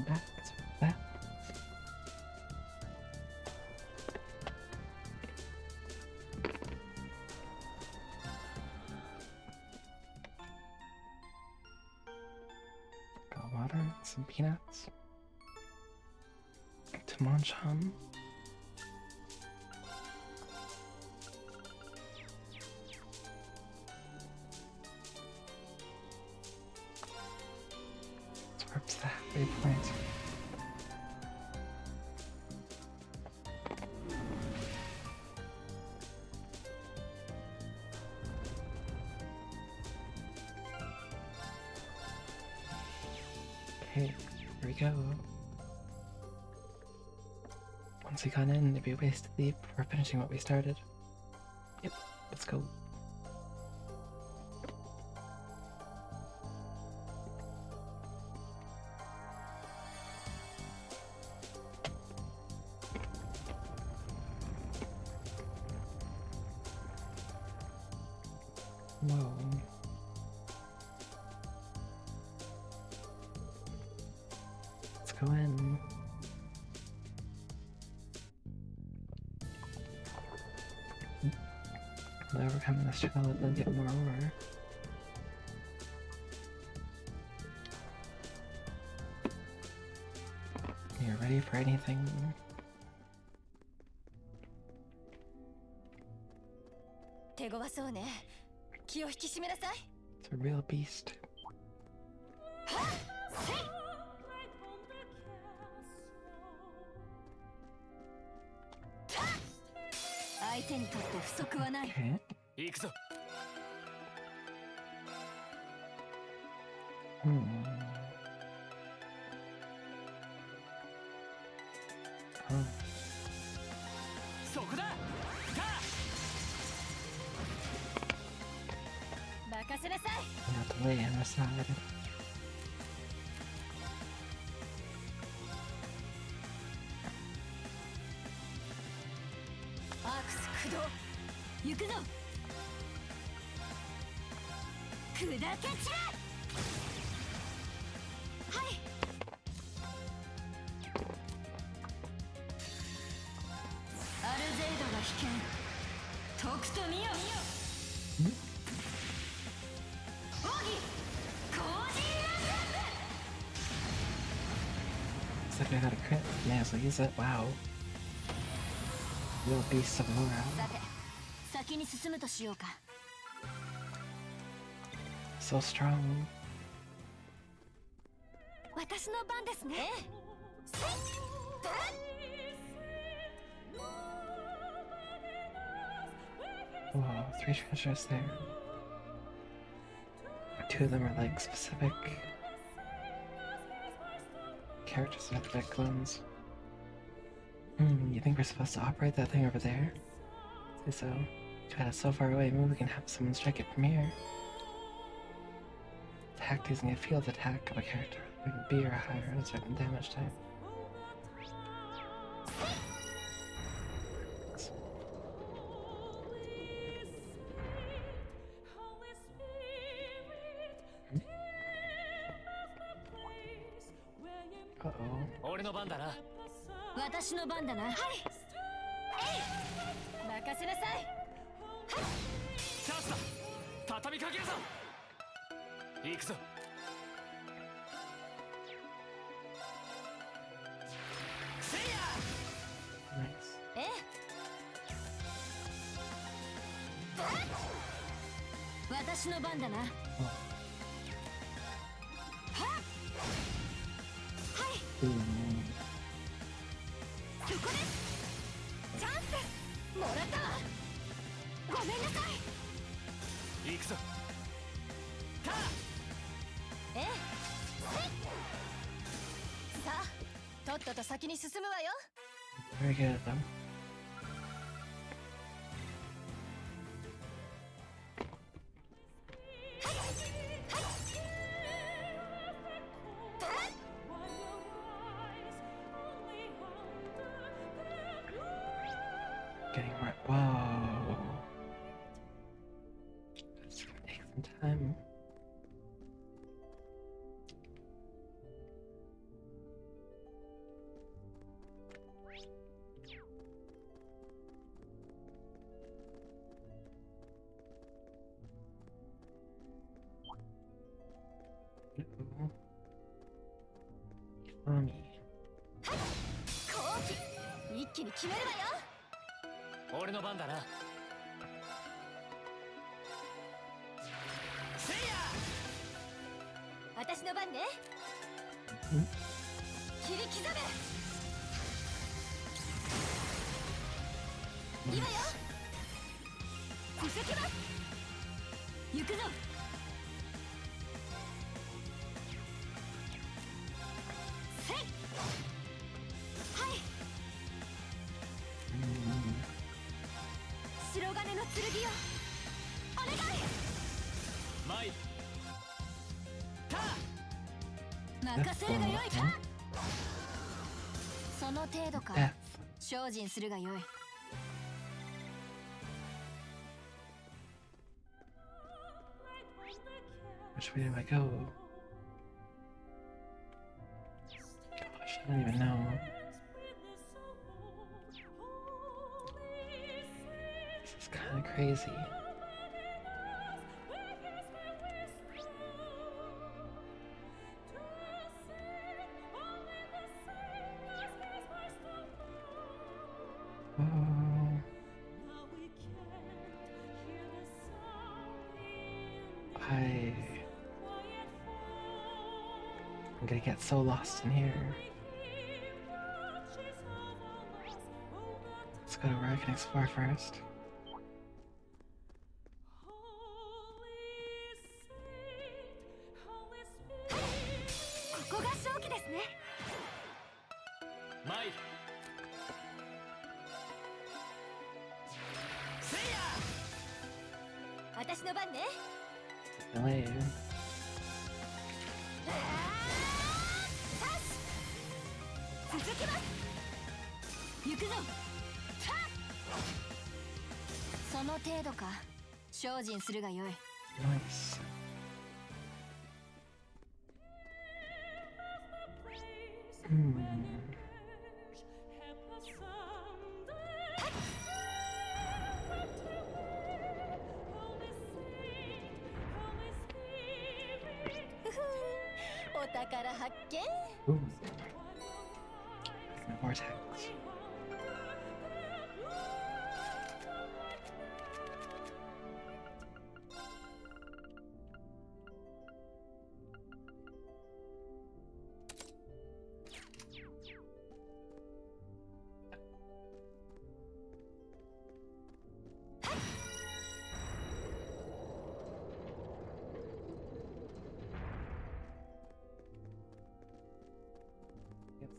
Back to that. Got water and some peanuts. To Monchan. Where's that waypoint? Okay, here we go. Once we got in, it'd be a waste to leave before finishing what we started. Yep, let's go. Whoa. Let's go in. We'll overcome this challenge and get more ore. You're ready for anything? 手強そうね。気を引き締めなさい。 It's a real beast. 相手にとって不足はない。 Okay. 行くぞ。 Hmm. Oh, そこだ。カ任せなさい。 you have to lay on the side. アークス駆動。行くぞ。砕け散れ。はい。アルゼイドが危険。とくと見よ見よ。奥義コージーラン Looks like I got a crit. Yeah, so use it. Wow. Real beast of Laura. さて、先に進むとしようか。 So strong. 私の番ですね。せいっ。 Whoa, 3 treasures there. 2 of them are like specific characters with big ones. You think we're supposed to operate that thing over there? Say so. Too bad it's so far away. Maybe we can have someone strike it from here. Attack using a field attack of a character with a B or higher at a certain damage type. Uh-oh. 俺の番だな。私の番だな。はい。任せなさい。チャンスだ。畳みかけるぞ。行くぞ。せいや。 Nice. ええ。私の番だな。はっ。 Ooh. そこです。チャンスです。もらったわ。ごめんなさい。行くぞ。カー。ええ。さあ、とっとと先に進むわよ。 Very good though. Getting right. Whoa. It's gonna take some time. Uh-oh. Mommy. 後期一気に決めるわよ。俺の番だな。せいや。私の番ね。切り刻め。今よ。急ぎます。行くぞ。せい。はい。白金の剣よ。お願い。マイ。カー。任せるがよいか。その程度か。 Death. 精進するがよい。 Which way do I go? Gosh, I don't even know. This is kind of crazy. Oh. I'm gonna get so lost in here. Let's go to where I can explore first. ね。参る。せいや。私の番ね。 Delay. 続きます。行くぞ。その程度か。精進するがよい。 Nice.ふふん、お宝発見。 Ooh. Vortex.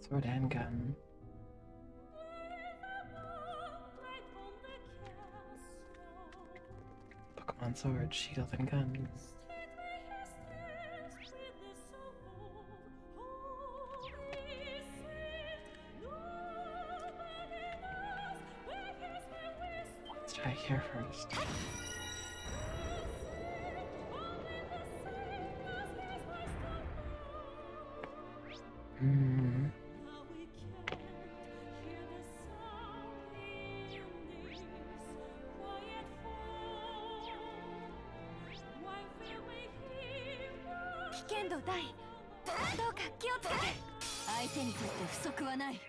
Sword and gun. Pokemon Sword, Shield, and Gun. Let's try here first.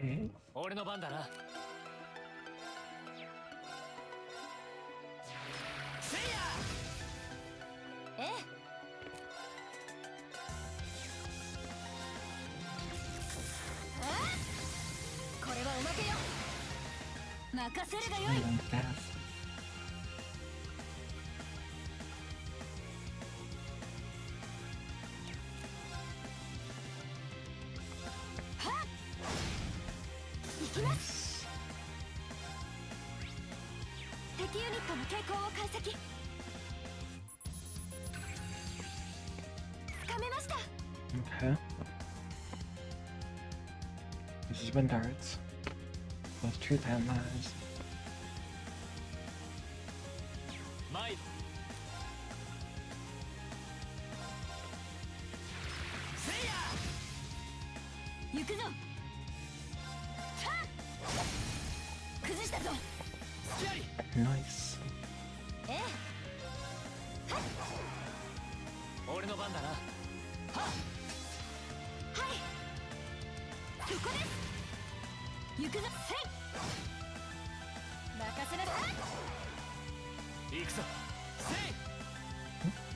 Okay. 俺の番だな。せいや。ええ。これはおまけよ。任せるがよい。 And fast. 行きます。敵ユニットの傾向を解析。つかめました。 Okay. This is when darts. Both truth and lies. 参る。せいや。行くぞ。崩したぞ。スキャリ。 Nice. ええ。俺の番だな。はっ。はい。そこです。行くぞ。せい。任せなさい。行くぞ。せい。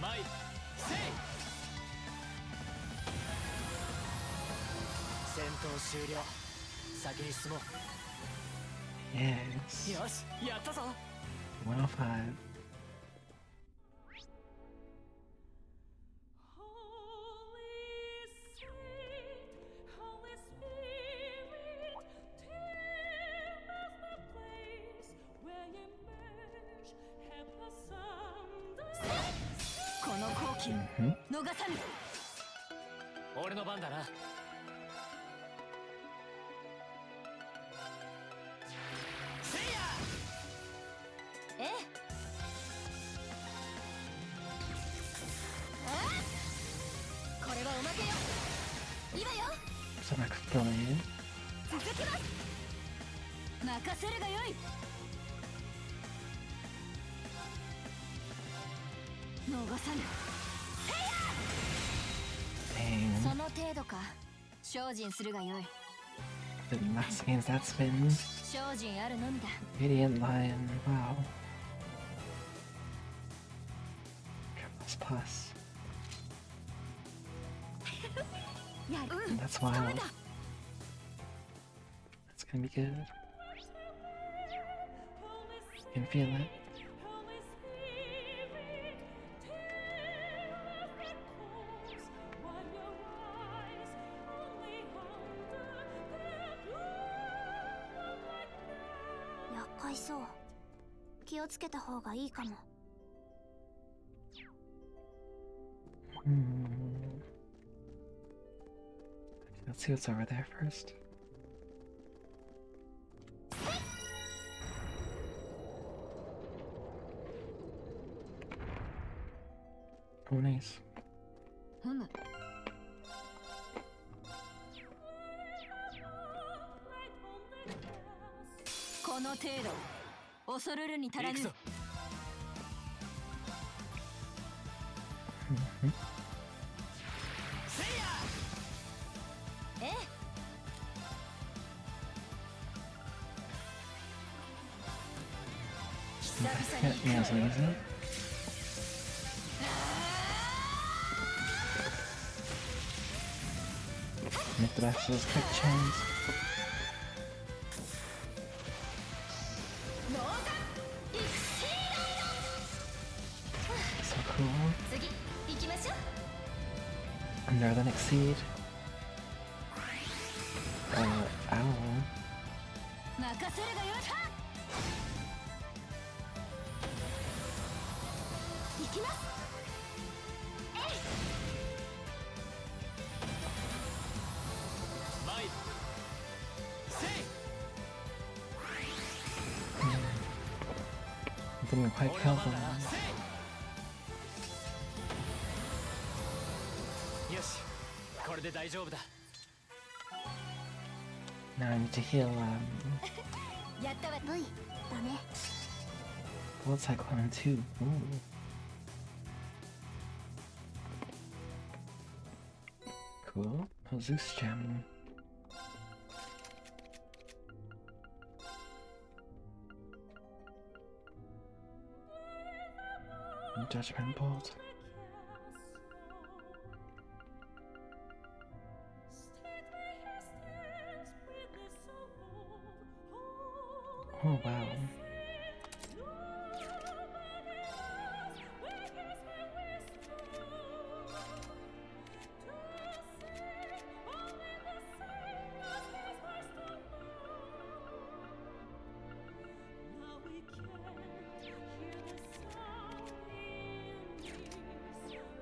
参る。せい。戦闘終了。先に進もう。 Yes. よし、やったぞ。 105. Mhm. 逃さぬ。俺の番だな。せいや。ええ。これはおまけよ。今よ。 So next delay. 続きます。任せるがよい。逃さぬ。 Dang. その程度か。精進するがよい。 The mass against that spin. 精進あるのみだ。 Radiant Lion. Wow. Plus plus. やる。 That's ダメ wild. だ。 That's gonna be good. You can feel it. いそう。気をつけた方がいいかも。Let's see what's over there first. Oh, nice. ふむ。この程度、恐るるに足らぬ。行くぞ。せいや。ええ。久々 Yeah, に yeah, so isn't it? Make the best of those quick chains. ノーザンエクシー So cool. 次行きましょう。 Under the Exceed. Ow. 任せるがよい。行きます。えい。参る。せい。 Didn't quite 俺 kill の番 them. だな。せい。よし。これで大丈夫だ。 Now I need to heal, やったわ。V だね。 Bullet Cycle 1 and 2. Ooh. Cool. Oh, Zeus Gem. Judgment Bolt. Oh wow.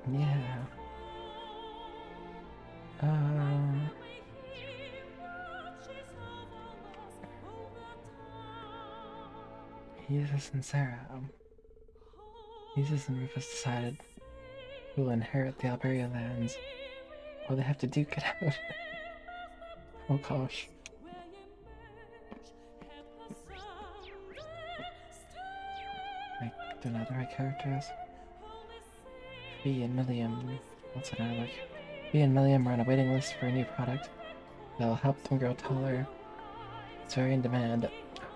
Yeah. Jesus and Sarah. Jesus and Rufus decided who will inherit the Alberia lands, or they have to duke it out. Oh gosh. Like, they're not the right characters. Bee and Milliam. What's it now like? Bee and Milliam are on a waiting list for a new product that will help them grow taller. It's very in demand.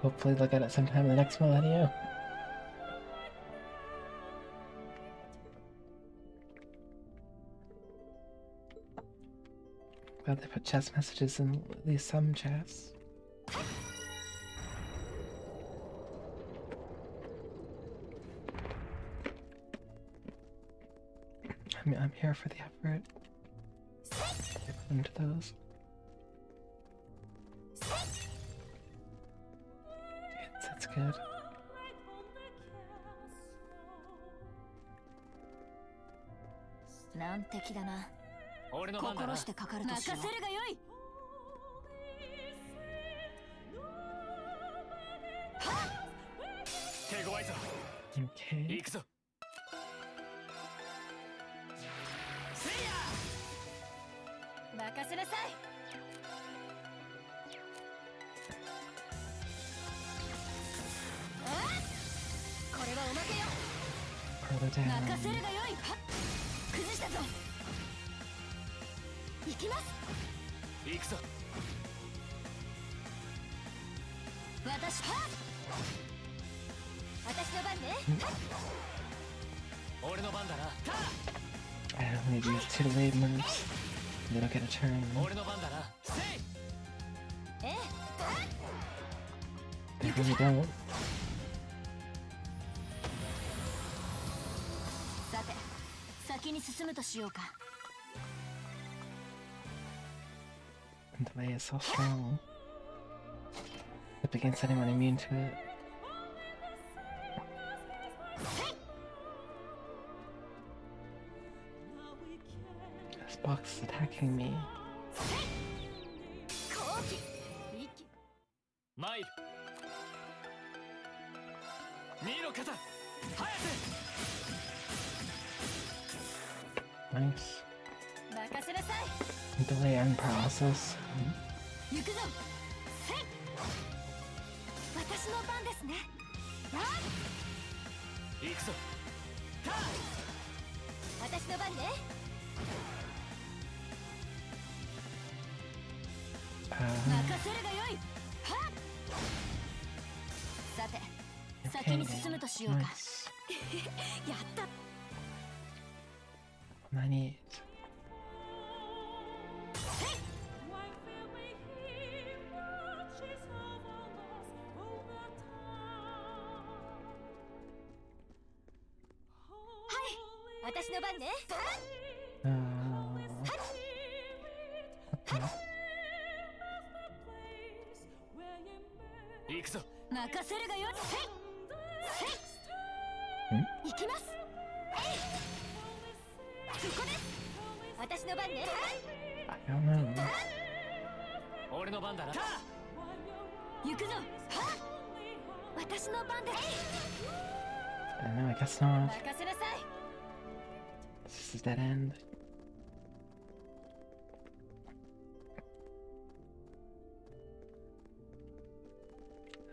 Hopefully they'll get it sometime in the next millennium. Glad they put chess messages in at least some chess. I'm here for the effort. Get into those. That's good. 難敵だな。俺の番だな。心してかかるとしよう。任せるがよい。手強いぞ。 Okay. 行くぞ。せいや。任せなさい。これはおまけよ。 Further down. 任せるがよい。崩したぞ。行きます。行くぞ。私の番ね。俺の番だな。 I only use 2 delayed moves. They don't get a turn. 俺の番だな。せい。ええ。 They really don't. さて、先に進むとしようか。 The delay is so strong. Up against anyone immune to it. box is attacking me. 後期一気参る見ろ肩早 Nice. 任せなさい Delay and paralysis. 行くぞせい私の番ですねあて行くぞタ私の番ね 任せるがよいはっさて You're 先に painting. 進むとしようか Nice. やったNeat. 私の番ね Okay. 行くぞ任せるがよいせいせい行きますそこです私の番ね I don't know. 俺の番だなタ行くぞはっ私の番です I don't know, I guess not. 任せなさい This is dead end.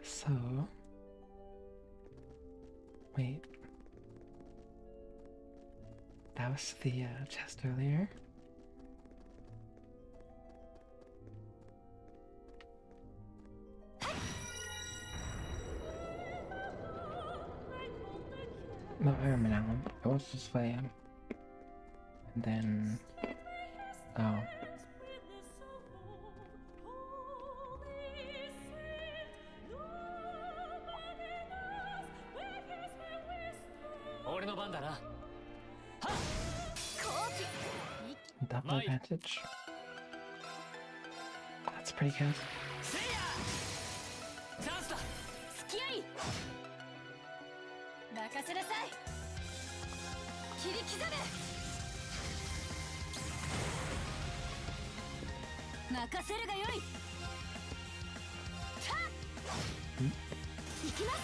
So, wait. That was the chest earlier. No, I remember now. It was this way. And then, oh, 俺の番だな double Mate. advantage. That's pretty good. せいやチャンスだ付き合い任せなさい切り刻む任せるがよいさあ行きます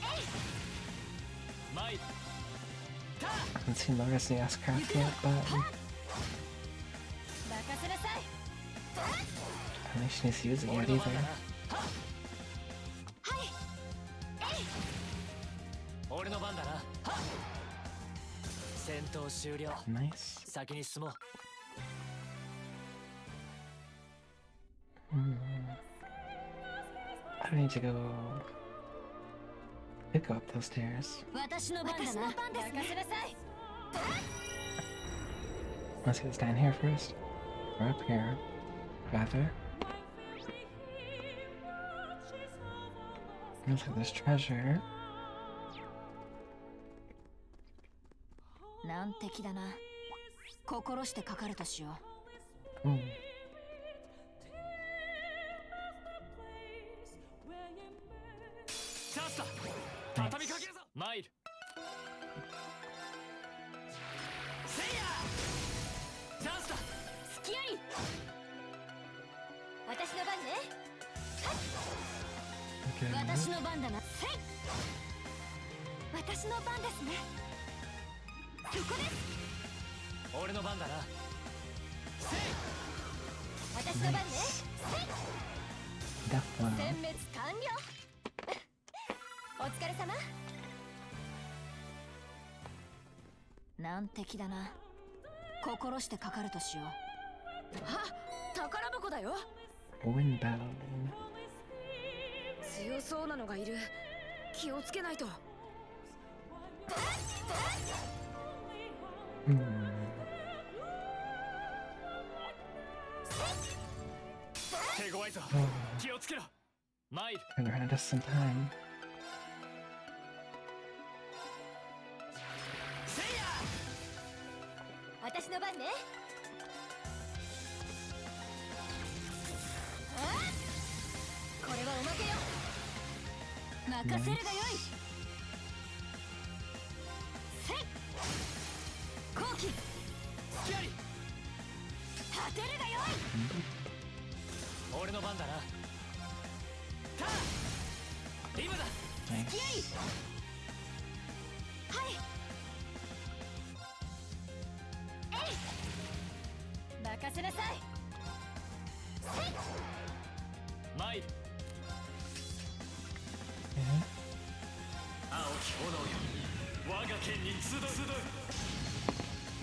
えい参る I haven't seen Loris the S-Craft yet, but 任せなさい I don't think she needs to use it 俺 yet の番だ either. なはいえい俺の番だな戦闘終了 Nice. 先に進もう I don't need to go. Could go up those stairs. 私の番だな任せなさい Let's get down here first. Or up here. Rather. Looks like there's treasure. 難敵だな心してかかるとしよ Ooh. チャンスだ畳みかけるぞ参るせいやチャンスだう付き合い私の番ね Okay. 私の番だなせい私の番ですねそこです俺の番だなせい私の番ね Death 殲 blow. 滅完了お疲れ様難敵だな心してかかるとしようあ宝箱だよ Windbell. 強そうなのがいる気をつけないと Hmm. 手強いぞ Oh, 気をつけろ参る gonna run out of some time. せいや私の番ねこれはおまけよ任せるがよいせい後期付き合い俺の番だな。ターン今だ。 Nice. はいえい任せなさいせい参る。 Yeah. 青き炎よ、我が剣に集う。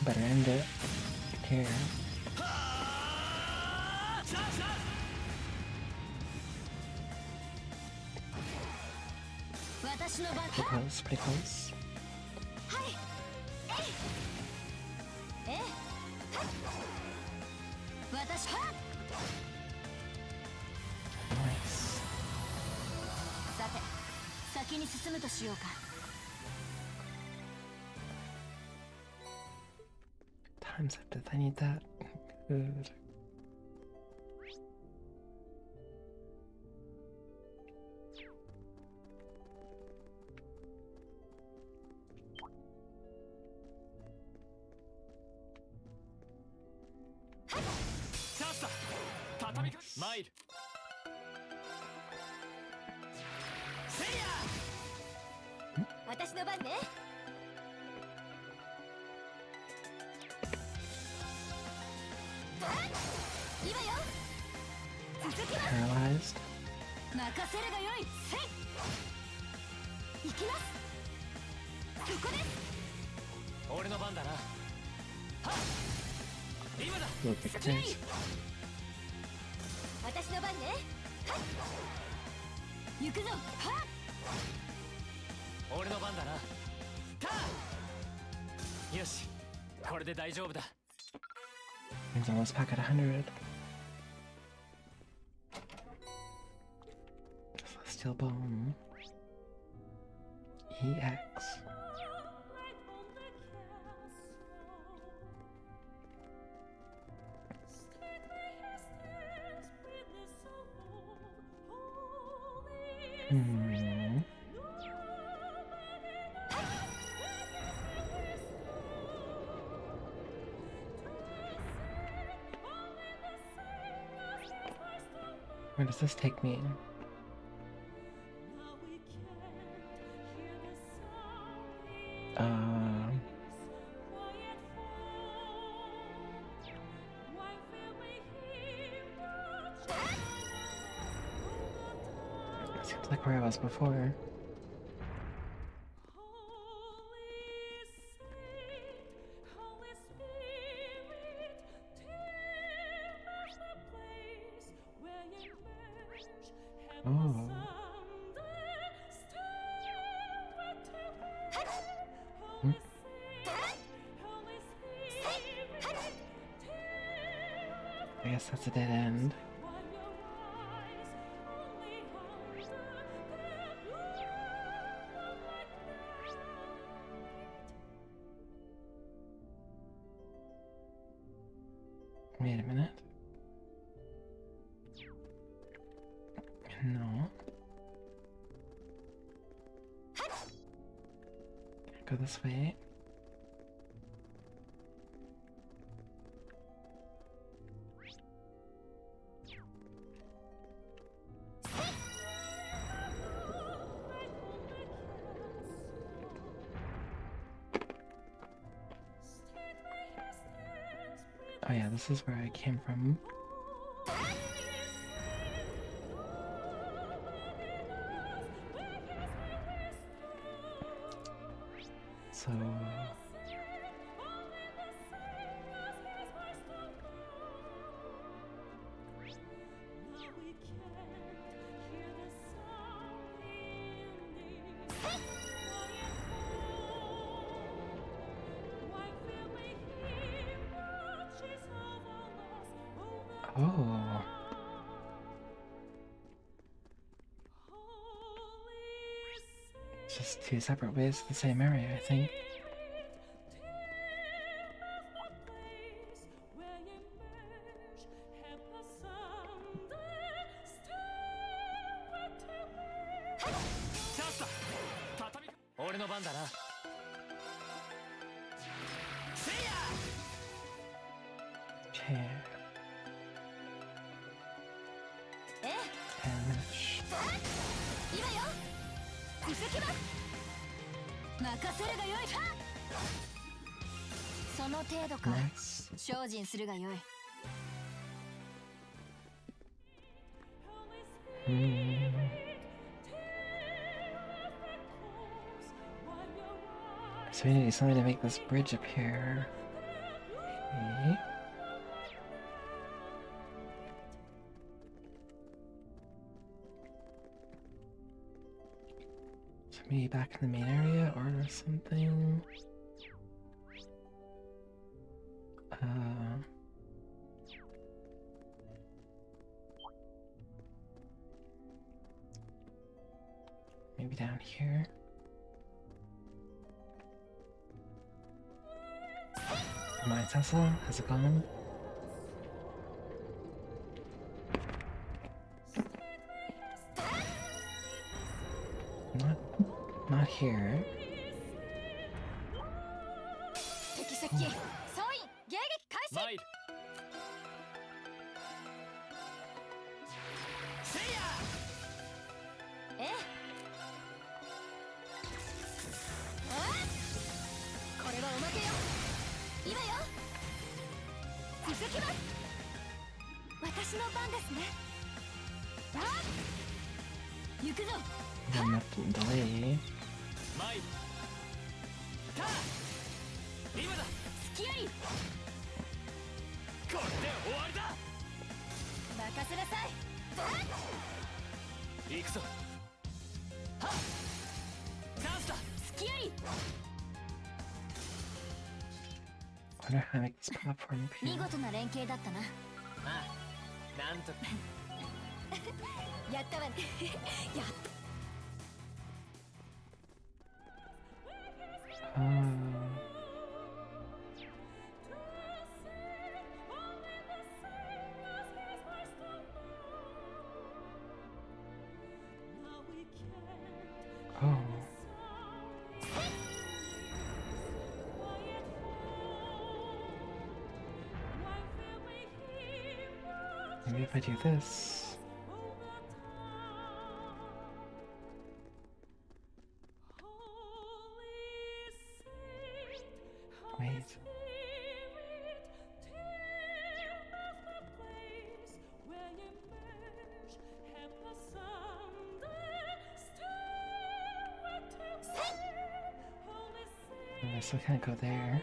Better end it. Here. はあ、チャージだ。 私の番 Pretty close, pretty close. はいえいえはっ私はっ Nice. さて先に進むとしようか Times up if I need that. Good. Nice. 参る。せいや。私の番ね今よ続きます Paralyzed. 任せるがよいせい行きますそこです俺の番だな。はっ今だ。 Little pictures. 私の番ねはい行くぞはっ俺の番だな。ターンよし、これで大丈夫だ。 It's almost back at 100. Celestial Bomb. EX. Hmm. Where does this take me? Um. Seems like where I was before. Oh. Hmm. I guess that's a dead end. Wait a minute. No. Go this way. Oh yeah, this is where I came from. So... Oh. It's just two separate ways to the same area, I think. Okay. 今よ続きます任せるがよいその程度か Nice. 精進するがよい So we need something to make this bridge appear. Okay. So maybe back in the main area or something. Maybe down here. My Tesla, how's it going? Not here. 敵接近総員迎撃開始参るせいやええこれはおまけよ今よ続きます私の番ですね行くぞ I'm not to delay. 参るた今だ隙ありこれで終わりだ任せなさい行くぞはっチャンスだ隙あり Wonder how to make this platform 見 appear. 事な連携だったなああなんとかやったわねやっ Oh. Maybe if I do this. Wait. I still can't go there.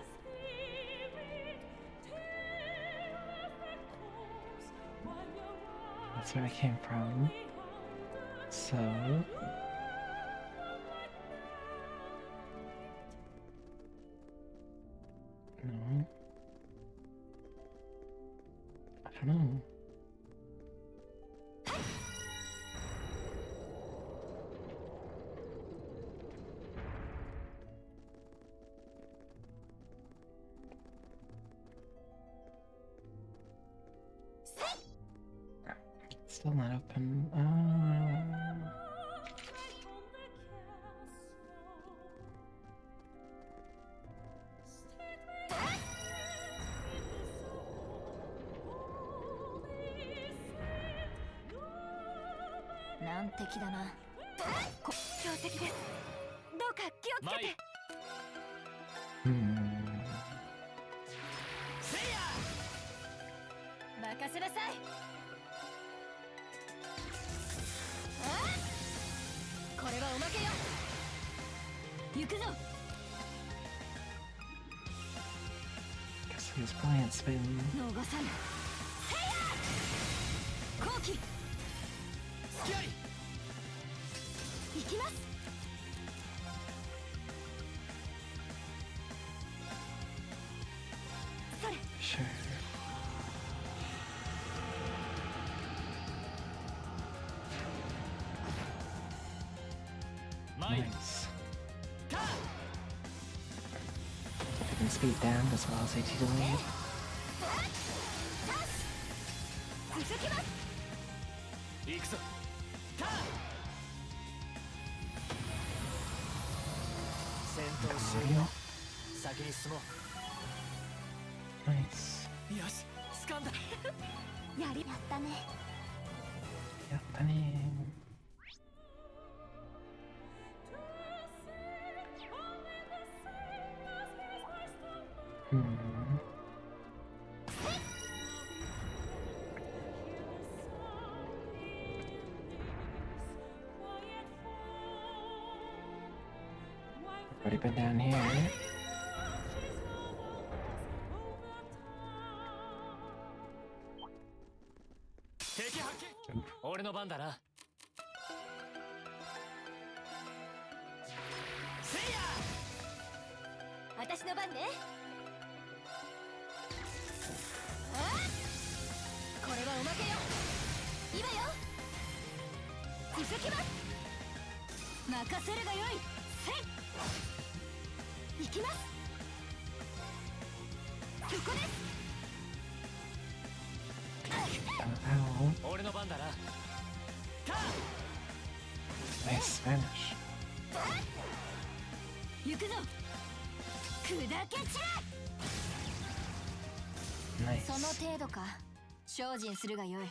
That's where I came from. So... No. I don't know. Still not open.難敵だな強敵ですどうか気をつけて せいや任せなさいこれはおまけよ行くぞ Guess he's brilliant spin. 逃さぬせいや後期隙あり行きますそれ Sure. Nice. Taking speed down as well as AT delayed. 続きます行くぞた戦闘終了先に進も Nice. うよし掴んだやったねやったね Already been down here. 敵発見。俺の番だな。せいや。私の番ね。あこれはおまけよ。今よ。続きます。任せるがよい。せい。行きます。そこです。 Ow. 俺の番だな。Nice Spanish. 行くぞ。砕け散れ。 Nice. その程度か。精進するがよい。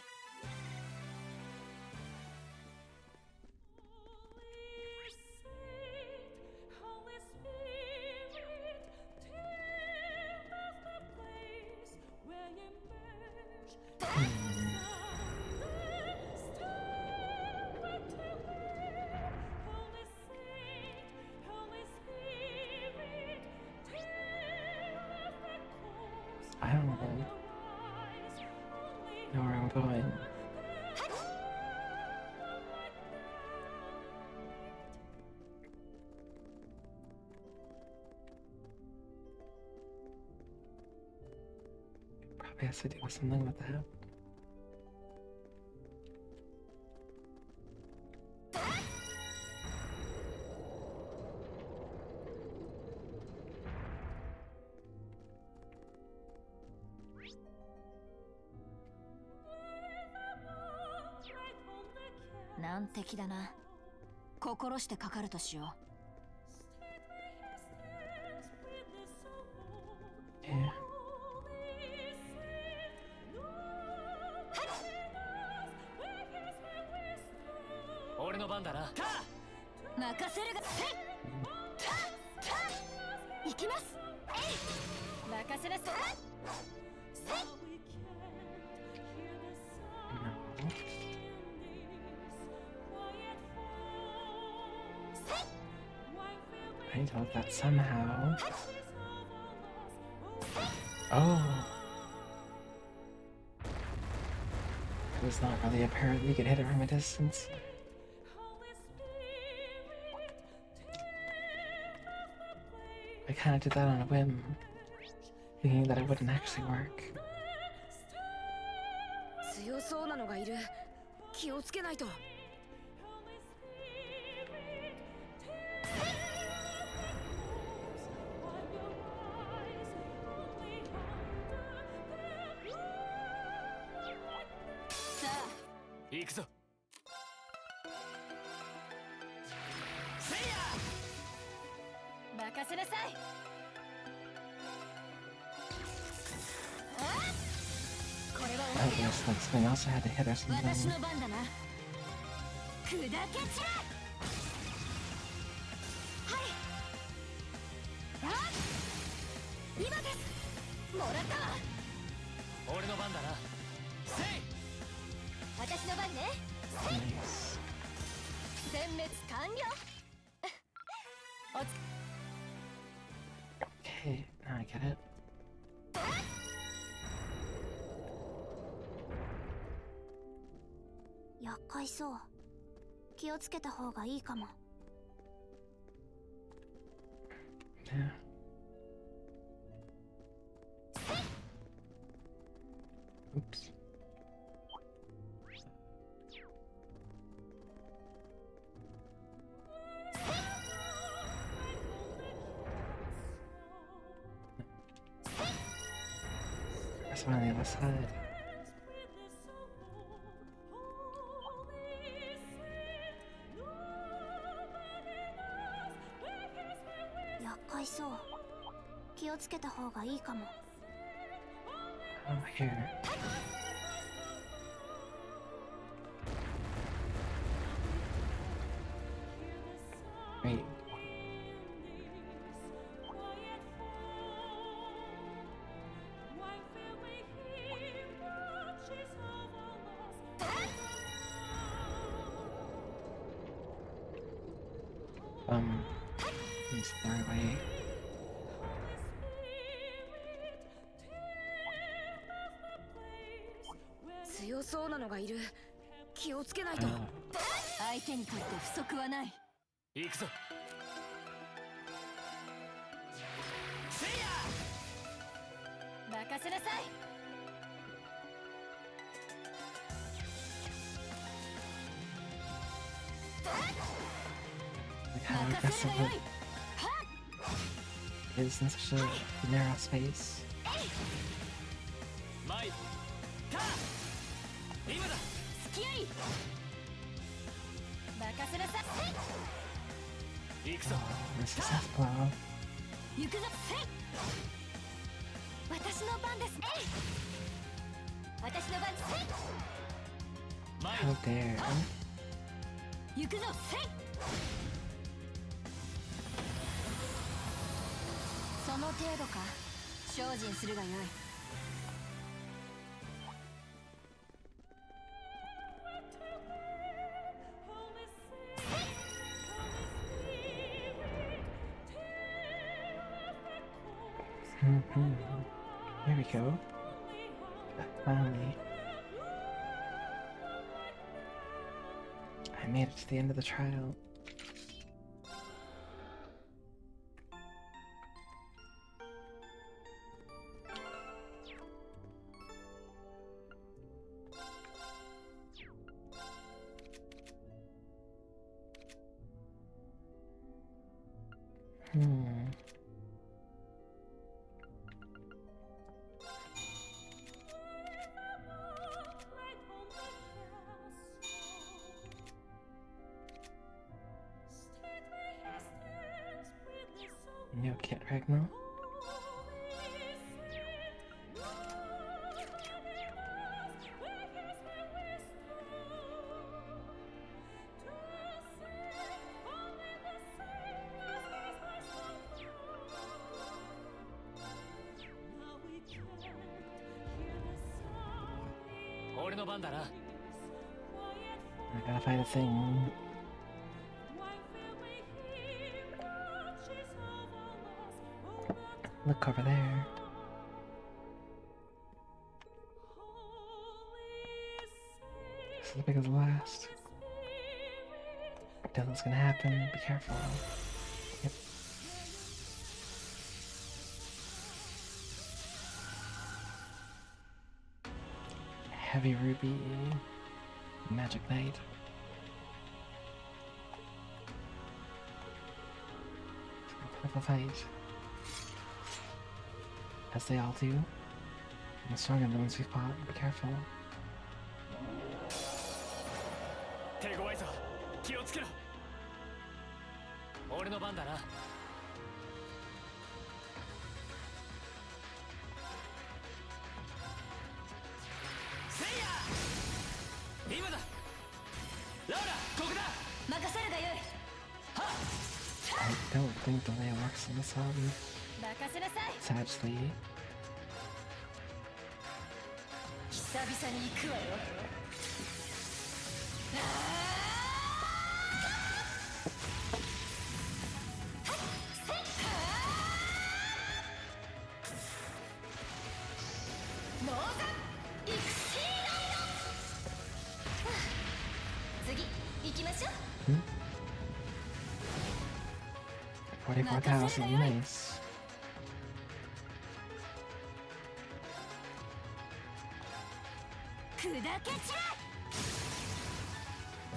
I don't know where I'm going. Probably has to do with something with that. Nan 難敵だな。心してかかるとしよう。 Yeah. 俺の番だな。任せるが。行きます。任せなさい。 No. I told that somehow. Oh. It was not really apparent you could hit it from a distance. I kind of did that on a whim, thinking that it wouldn't actually work. 強そうなのがいる。気をつけないと。 行くぞ。せいや。任せなさい。これは Oh, yes, like something else I had to hit or 私 something. の番だな。砕け散れ。はい。あ、今です。もらったわ。俺の番だな。せい。 私の番ね。 Nice. 殲滅完了。おつ Okay, now I get it. 厄介そう。気をつけた方がいいかも。 Yeah. Oops. There's one on the other side. 厄介そう。気をつけた方がいいかも。 Oh, here. Wait. It's the right way. 強そうなのがいる。気をつけないと。 Uh, 相手にとって不足はない。行くぞせいや任せなさい。 like how 任せ aggressive るがよい。 it is in such a narrow space. 前ター今だ付き合い。任せなさい。行くぞ Oh, this is a blow. 行くぞ。せい。私の番です。えい。私の番。せい。前 How dare. 行くぞ。せい。その程度か。精進するがよい。 Here we go. Finally. I made it to the end of the trial. Hmm. No Kit Ragnar. Ore no ban da na. I gotta find a thing. Look over there. This is as big as the last. Don't know what's gonna happen. Be careful. Yep. Heavy Ruby. Magic Knight. It's a fight. As they all do. I'm stronger than the ones we fought. Be careful. 手強いぞ気をつけろ俺の番だなせいや今だラウラここだ任せるがよい。 I don't think the way it works on this one. 任せなさい。 Sadly. 久々に行くわよ。次行きましょう。 44,000, nice. 砕け散れ。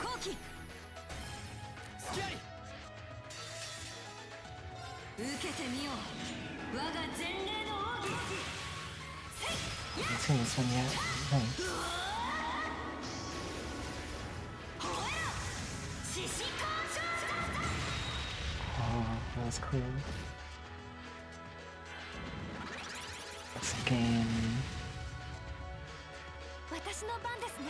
後期スキャリ受けてみよう。我が前例の奥義。 I haven't seen this one yet. Nice. ほえろ獅子工場だ。 Oh, that was cool. This game. 私の番ですね。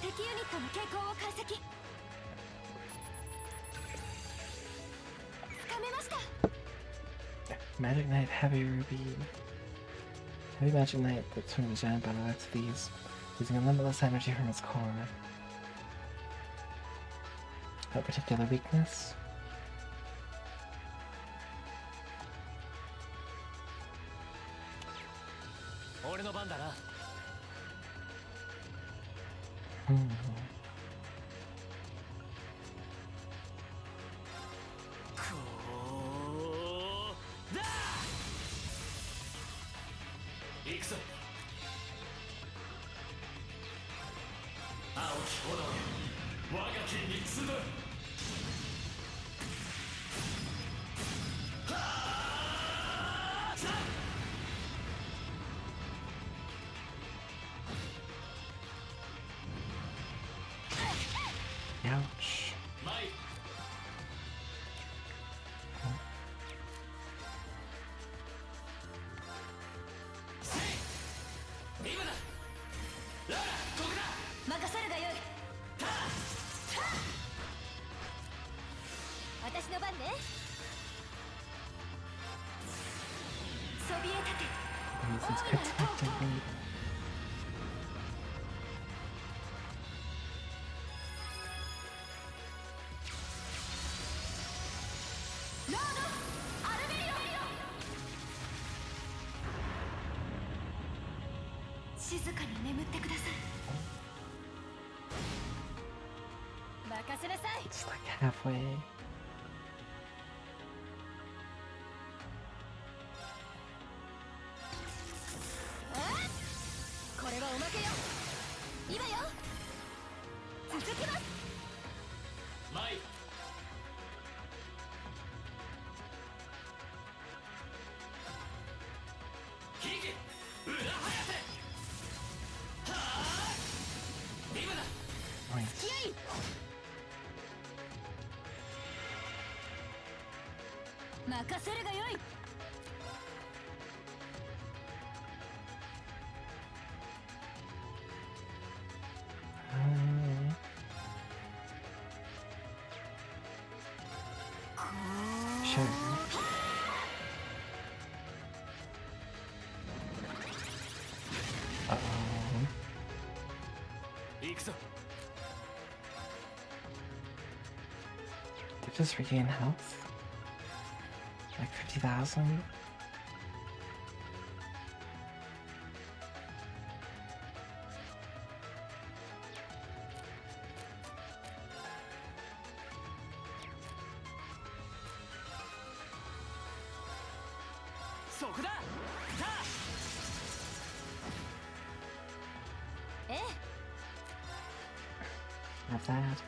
敵ユニットの傾向を解析。つかめました。 Magic Knight Heavy Ruby. Maybe Magic Knight that turned the giant battle axe these, using a limitless energy from its core. That particular weakness? Hmm. Ouch. This is expectantly. It's like halfway. Sure. Uh-oh. They just regain health? Like 50,000? Have that.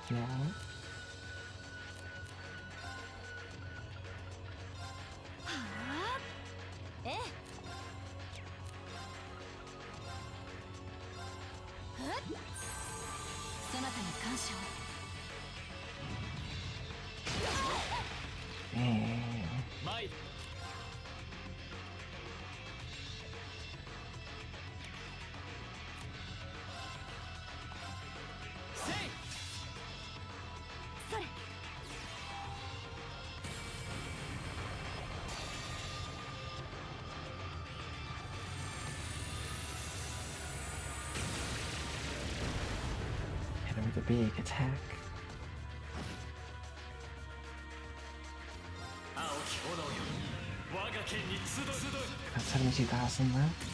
Yeah. Hit him with a big attack. About 72,000 left.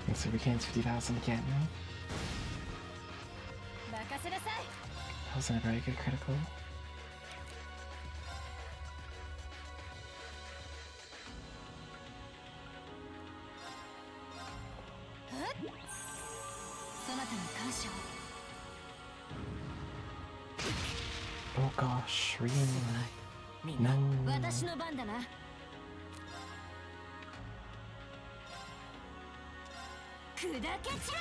And so we gained 50,000 again. That wasn't a very good critical. なたに感謝を。 Oh gosh, Rin. みんな No. 私の番だな。砕け散れ。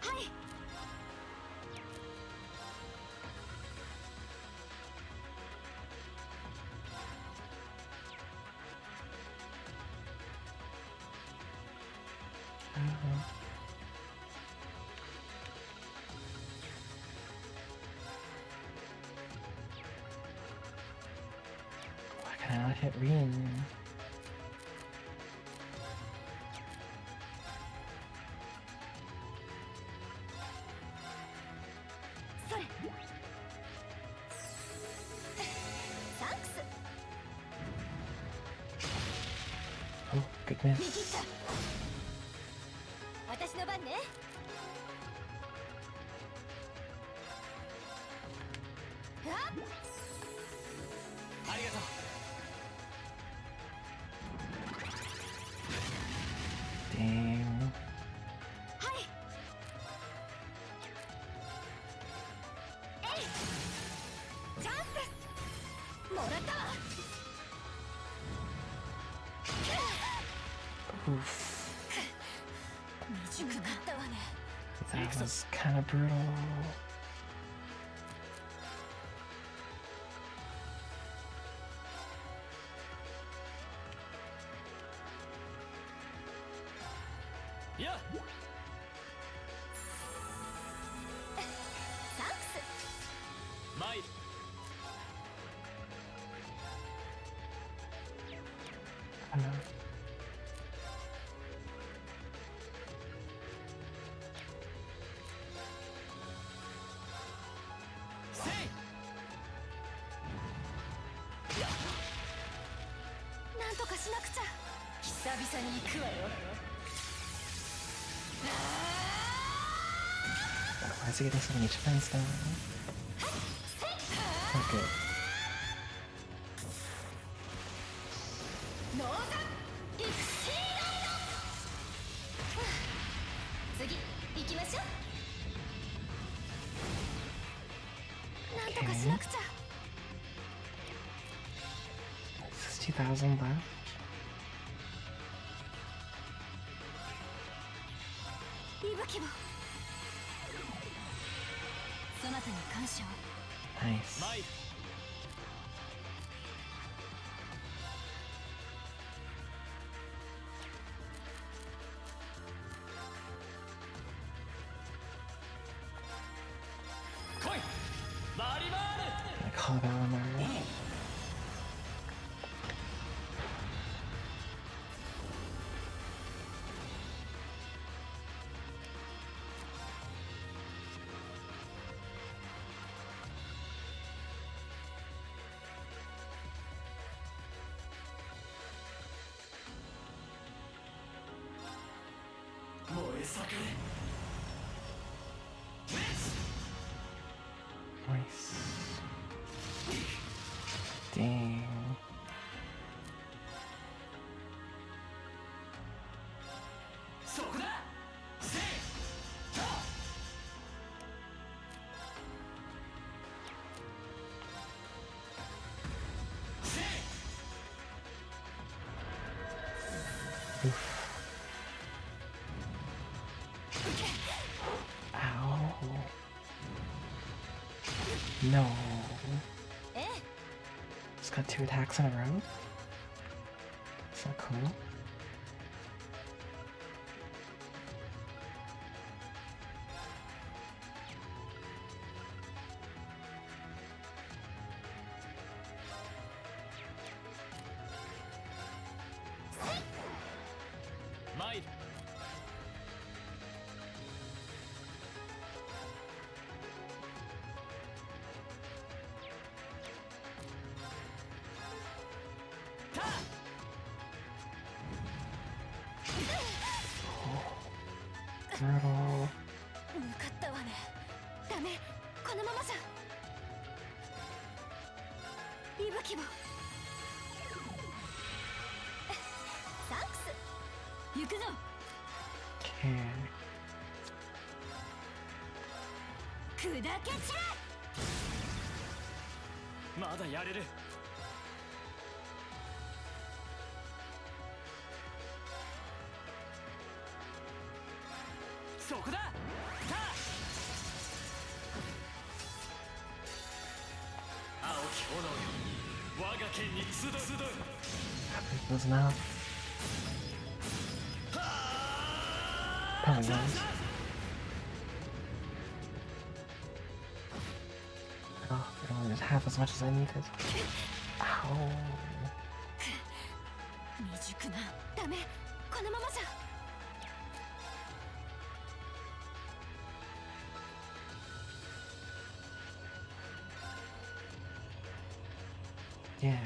はい。 Why can I not hit Rin? それ。サンクス。 Oh 見切っ goodness. た。私の番ね。あっ。 ありがとう。 Dang. はい。えい。チャンス。もらったわ。 Oof. 短かったわね。 That was kind of brutal. いや、サンクス。 参る。 せい。 なんとかしなくちゃ。久々に行くわよ。 Why is he getting so many turns down? Okay. ノーザンエクシード。次行きましょう。なんとかしなくちゃ。 60,000 left? 息吹を。そなたに感謝を。 Nice. 参る。 来い。マリマール。 I call that one there. 燃え盛れ。レッツ。 Nice. Dang. そこだ。せい。はっ。せい。 Oof. Ow. No. ええ。 Just got 2 attacks in a row? That's not cool. 参る。 た。 Brutal. 向かったわね。ダメ。このままじゃ。息吹を。サンクス。行くぞ。 Okay. 砕け散れ。まだやれる。そこだ。さあ、青き炎よ、我が剣に集う。 Close enough. Probably was. Oh, it only did half as much as I needed. Ow. 未熟な。ダメ。このままじゃ。Yeah.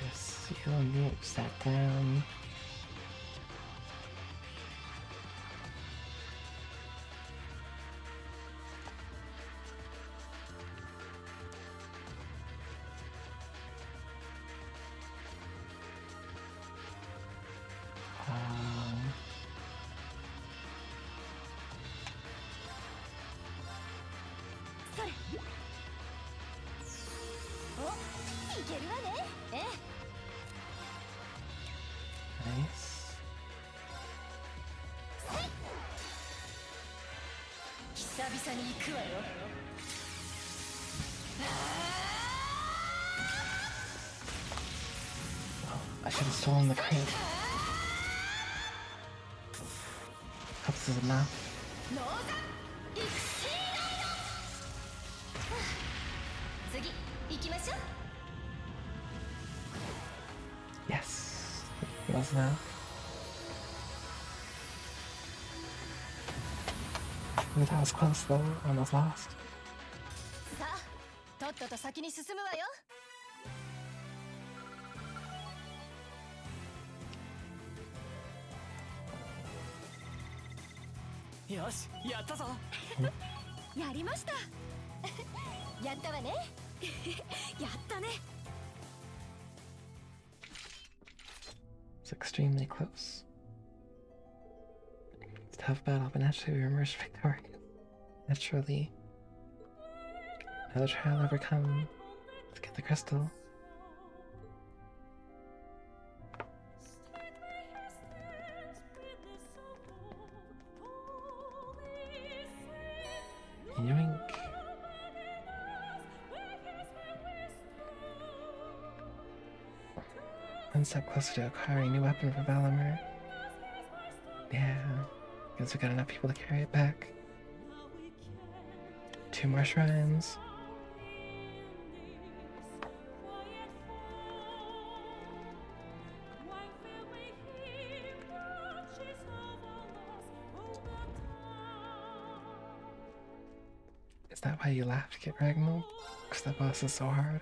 Yes, you'll mute that down. Um, それ。お、いけるわね。ええ。 nice. 久々に行くわよ。 I should have stolen the crate. Helps us enough. ノーザンエクシード。次行きましょう。 Yes. Close enough. Ooh, that was close though. Almost lost. さあ、とっとと先に進むわよ。 よし、やったぞ。やりました。やったわね。やったね。 It's extremely close. It's a tough battle, but naturally we emerged victorious. Naturally. Another trial overcome. Let's get the crystal. Yoink. One step closer to acquiring a new weapon for Valamir. Yeah, guess we got enough people to carry it back. 2 more shrines. Is that why you laughed, Kit Ragnall? Because that boss is so hard.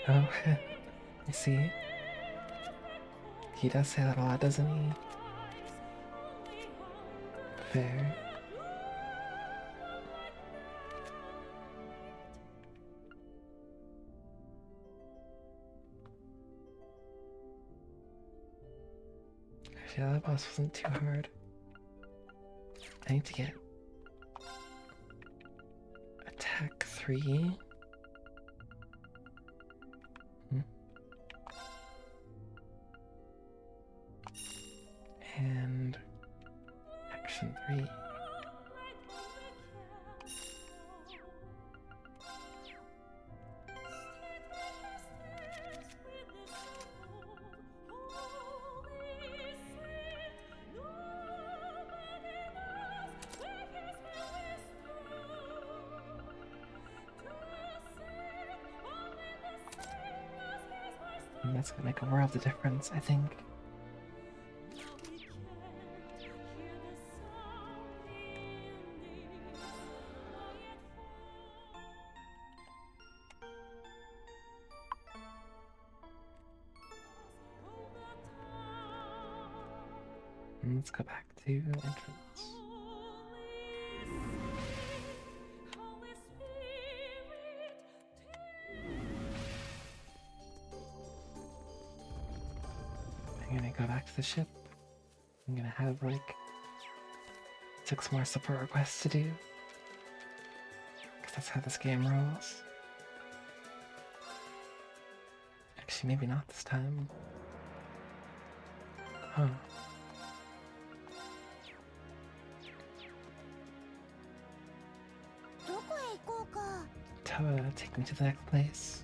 Oh, I see. He does say that a lot, doesn't he? Fair. I feel that boss wasn't too hard. I need to get attack 3. And action 3. It's gonna make a world of difference, I think. Let's go back to entrance. I'm gonna go back to the ship. I'm gonna have like 6 more support requests to do. Because that's how this game rolls. Actually, maybe not this time. Huh. Toa, take me to the next place.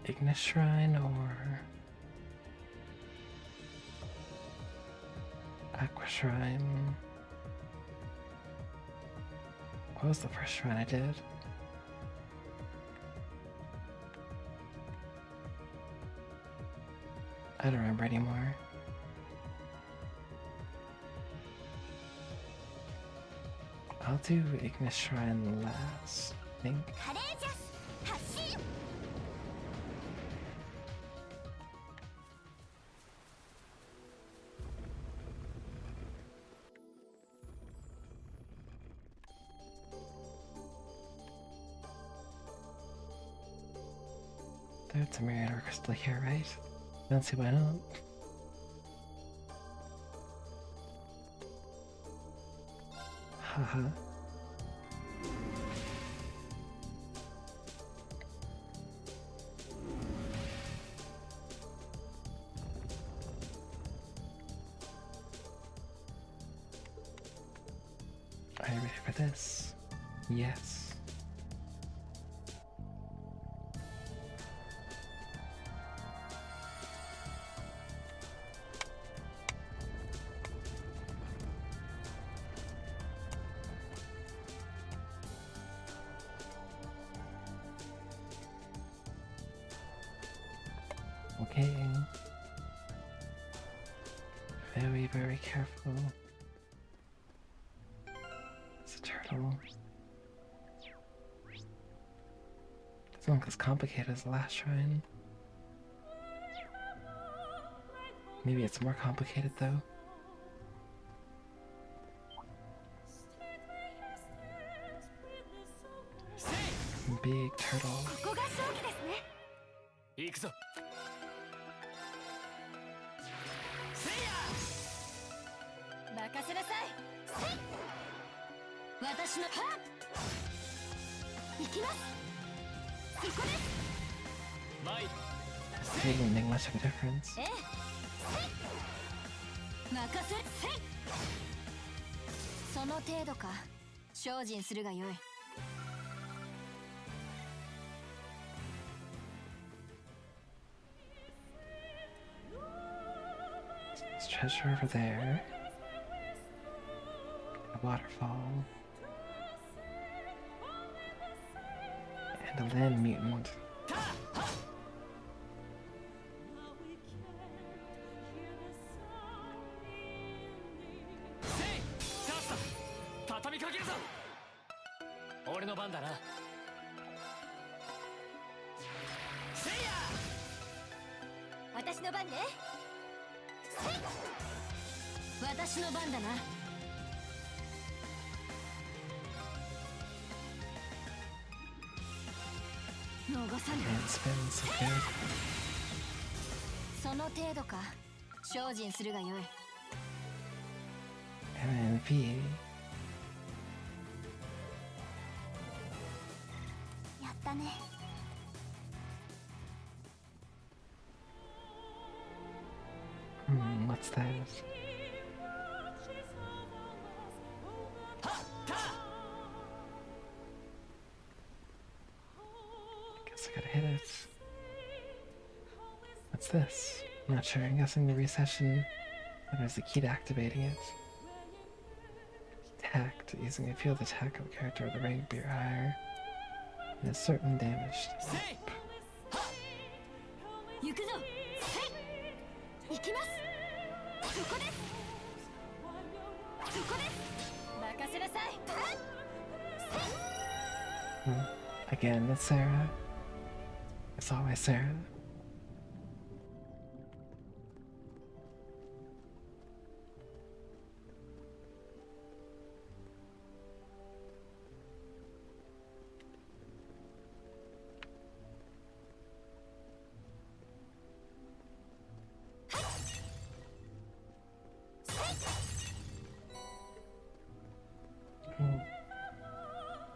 Ignis Shrine or Aqua Shrine? What was the first shrine I did? I don't remember anymore. I'll do Ignis Shrine last, I think. There's a Meriador crystal here, right? I don't see why not. Haha. Are you ready for this? Yes. Okay. Very, very careful. It's a turtle. Doesn't look as complicated as the last shrine. Maybe it's more complicated though. Big turtle. 行くぞせいや任せなさい。私のはっ行きます。ここです。参る It didn't make much of a difference. ええ。任せせい。その程度か。精進するがよい。There's treasure over there. A waterfall. And a land mutant. せいチャンスだ畳みかけるぞ俺の番だなせいや私の番ね。せい。私の番だな。逃さぬ。 And spin so good. その程度か。精進するがよい。 MNP. やったね。 What's that? はっ Guess I gotta hit it. What's this? I'm not sure. I'm guessing the recession. There's the key to activating it. Attacked. Using a field attack of a character with a rank B or higher. It is certain damage. せいはっ行くぞ。せい。行きます。そこです。そこです。任せなさい。Again, it's Sarah. It's always Sarah.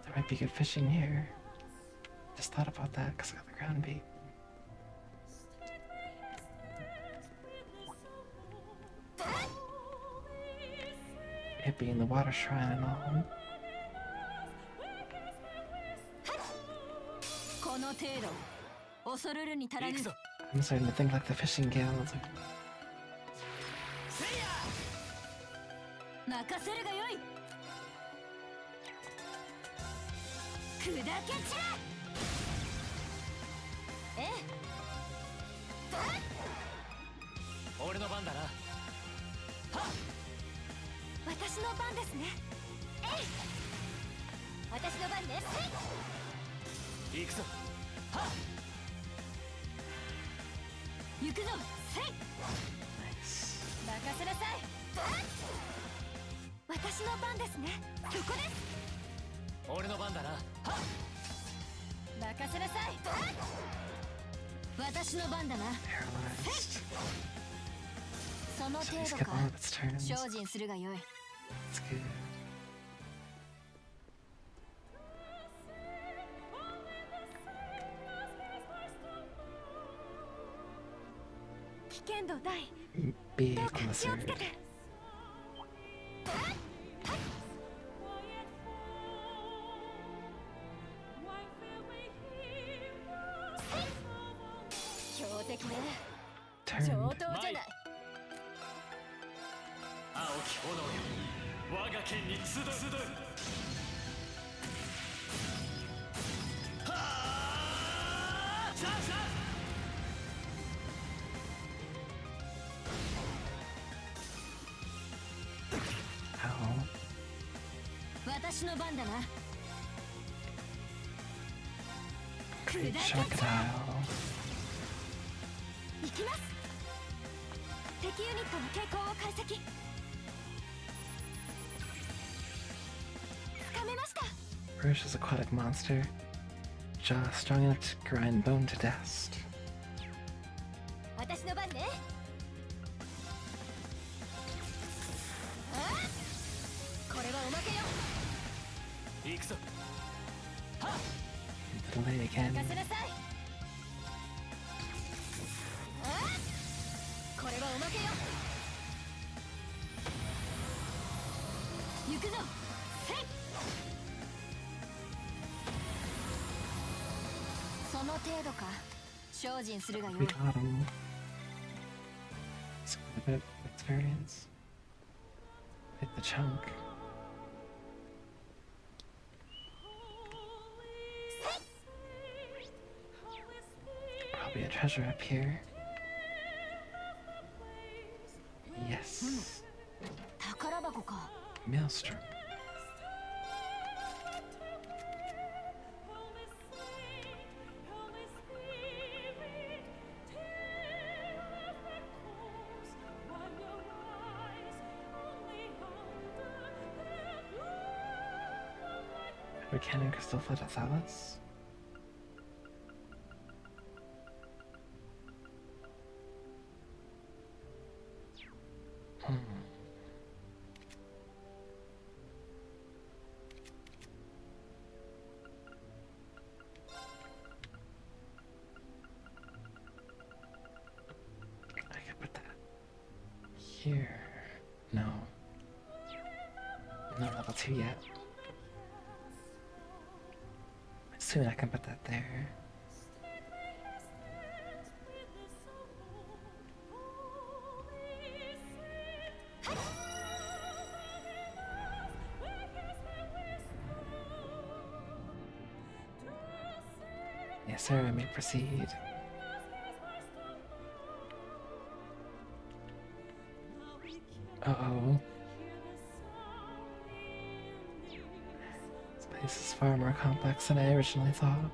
There might be good fishing here. Just thought about that because I got the ground beat. It being the water shrine and all. この程度恐るるに足らぬ。 I'm starting to think like the fishing guild. せいや任せるがよい。砕け散れ。ええ。俺の番だな。はっ私の番ですね。えい。私の番です。行くぞ。はっ行くぞ。せい。 Nice. 任せなさい。私の番ですね。そこです。俺の番だな。はっ任せなさい。私の番だな。 Paralyzed. その So 程 he's 度 got か。 one of its turns. 精進するがよい。 That's good. 危険度大。 Big どうか on the 気をつ sword. けて。強敵ね。上 Turned. 等じゃない。青き炎よ我が剣に集う。はあさあさあ Ow. 私の番だな。 Great 砕け shock 散れ。 tile. 行きます。敵ユニットの傾向を解析。つかめました。 Ferocious aquatic monster. Jaw strong enough to grind bone to dust. 私の番ね。これはおまけよ。行くぞ。はっ Delay again. 任せなさい。これはおまけよ。行くぞ。せい。その程度か。精進するがよ We い。 got him. It's got a bit of experience. Hit the chunk. Probably a treasure up here. Yes. 宝箱か。 Maelstrom. Cannon Crystal Foot Athalas. I could put that here. No. Not level 2 yet. Soon I can put that there. Yes, sir, I may proceed. Uh-oh. This place is far more complex than I originally thought.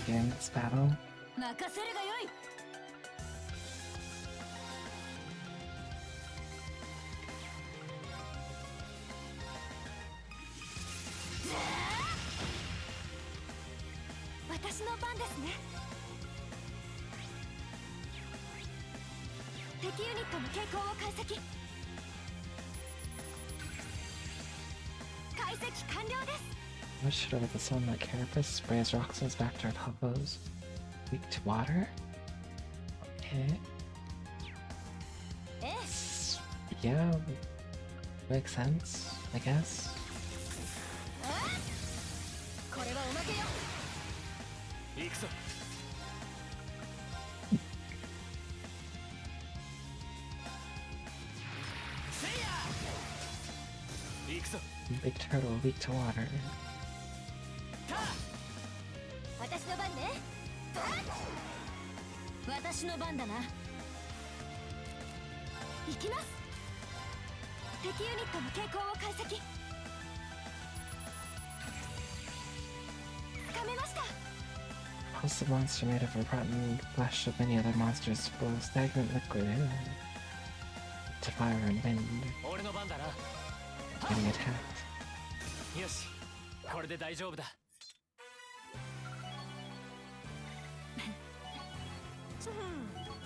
Begin this battle. 任せるがよい。私の番ですね。敵ユニットの傾向を解析。解析完了です。 Wish over the sun like carapace sprays Roxas back to her combos. Weak to water? Okay. Yeah, makes sense, I guess. これはおまけよ。行くぞ。せいや。行くぞ。 Big turtle, weak to water. 私の番ね。私の番だな。行きます。敵ユニットの傾向を解析。つかめました。 Pulse the monster made of a rotten flesh of many other monsters full of stagnant liquid. To fire and wind. 俺の番だな。 Getting attacked. よし、これで大丈夫だ。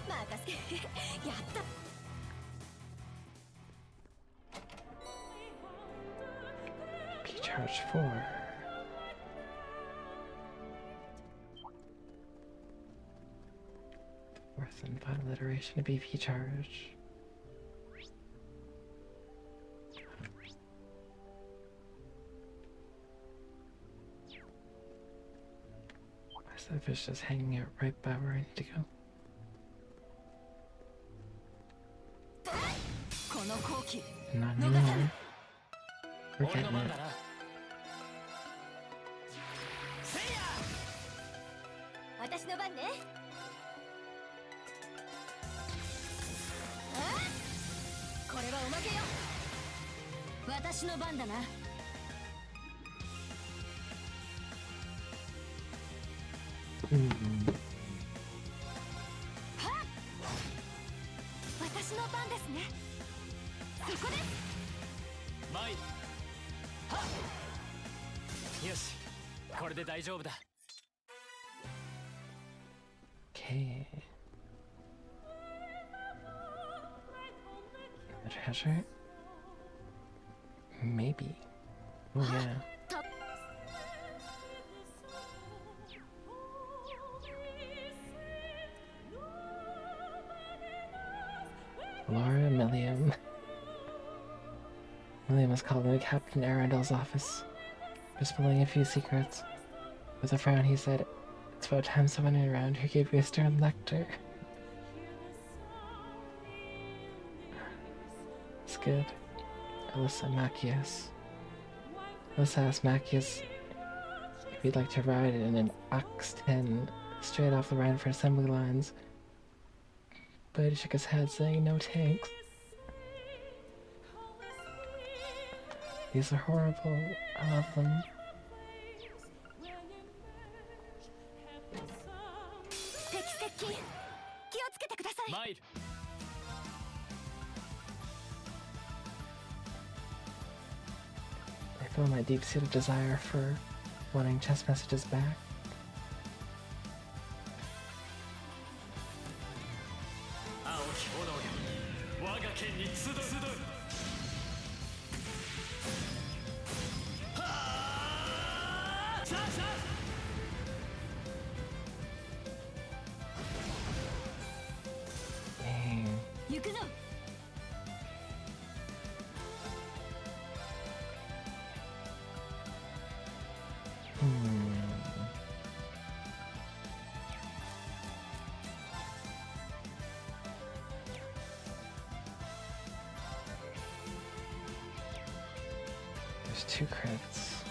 任せ。やった。 P-Charge 4. Fourth and final iteration of BP Charge. My fish is hanging out right by where I need to go. この好機。 Not 逃さ anymore. ぬ。 We're 俺の getting 番 it. だな。せいや。私の番ね。これはおまけよ。私の番だな。 私の番ですね。そこです。参る。はっ。よし、これで大丈夫だ。 Okay. The treasure? Maybe. Oh yeah. Laura Milliam. Milliam was called into Captain Arundel's office, whispering a few secrets. With a frown, he said, "It's about time someone around here gave you a stern lecture." It's good. Alyssa Macias. Alyssa asked Macias if he'd like to ride in an Ox 10 straight off the line for assembly lines, but he shook his head, saying no thanks. These are horrible. I love them. I feel my deep-seated desire for wanting chess messages back. 我が剣に集う。Just 2 crits.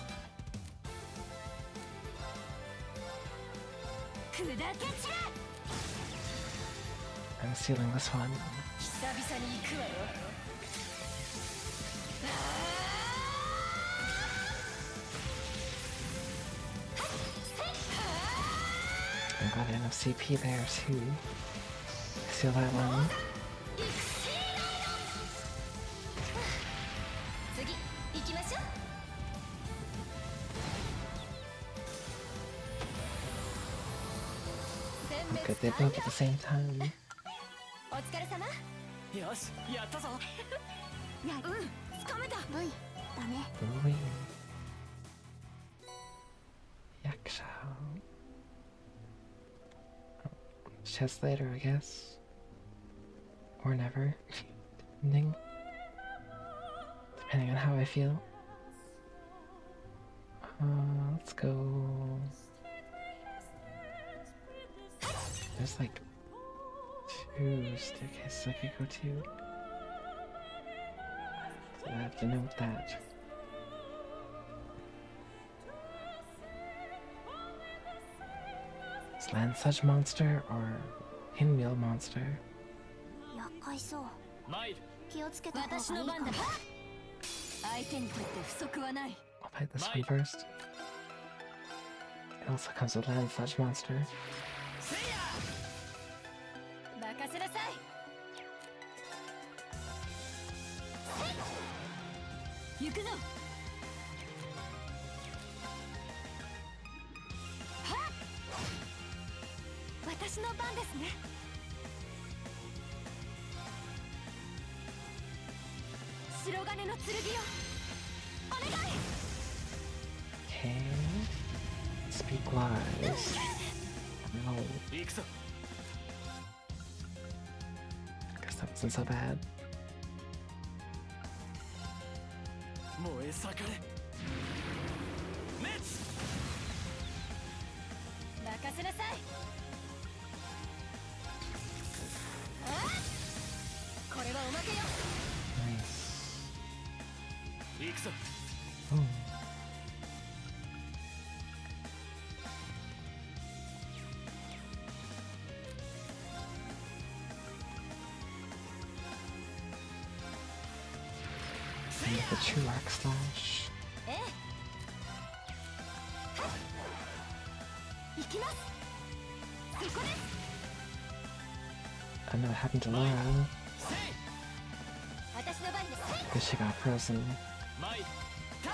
砕け散れ I'm stealing this one. 久々に行くわよ I got enough CP there too. Steal that one. 次行きましょう Good, they both at the same time. お疲れ様よしやったぞやつかめた V だね Ooh. Yaksha. Chest later, I guess. Or never. Depending. Depending on how I feel. Let's go. There's like 2 staircases I could go to. So I have to note that. Is Land Such Monster or Pinwheel Monster? 厄介そう参る気をつけた方がいいかも私の番だ相手にとって不足はない I'll fight this one first. It also comes with Land Such Monster. せいや任せなさい行くぞはっ私の番ですね白金の剣よお願い Okay. Speak lies. No, 行くぞ guess that wasn't so bad. 燃え盛れ滅任せなさいあっこれはおまけよ Nice. 行くぞ Oh. And with the true arc slash. ええはい行きますそこです I know it happened to Laura. せい私の番です Because she got frozen. 参るた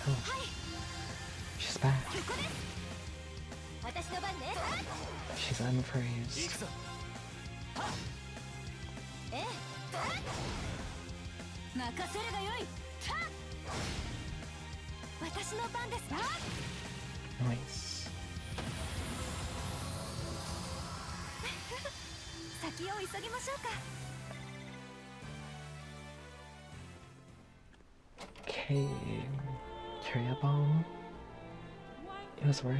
Oh, はい she's back. そこです私の番ね She's 行 unfroze. くぞええ任せるがよい私の番ですな Nice. 先を急ぎましょうか Okay. Carry bomb. It was worth.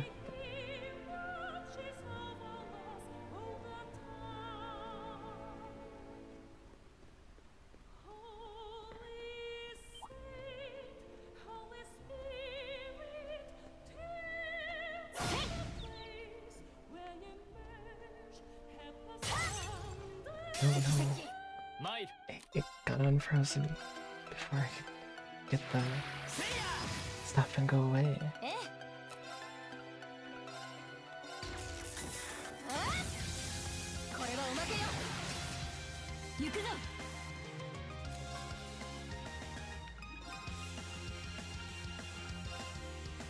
Oh no. 参る It got unfrozen before I could get the せいや stuff and go away. ええこれはおまけよ行くぞ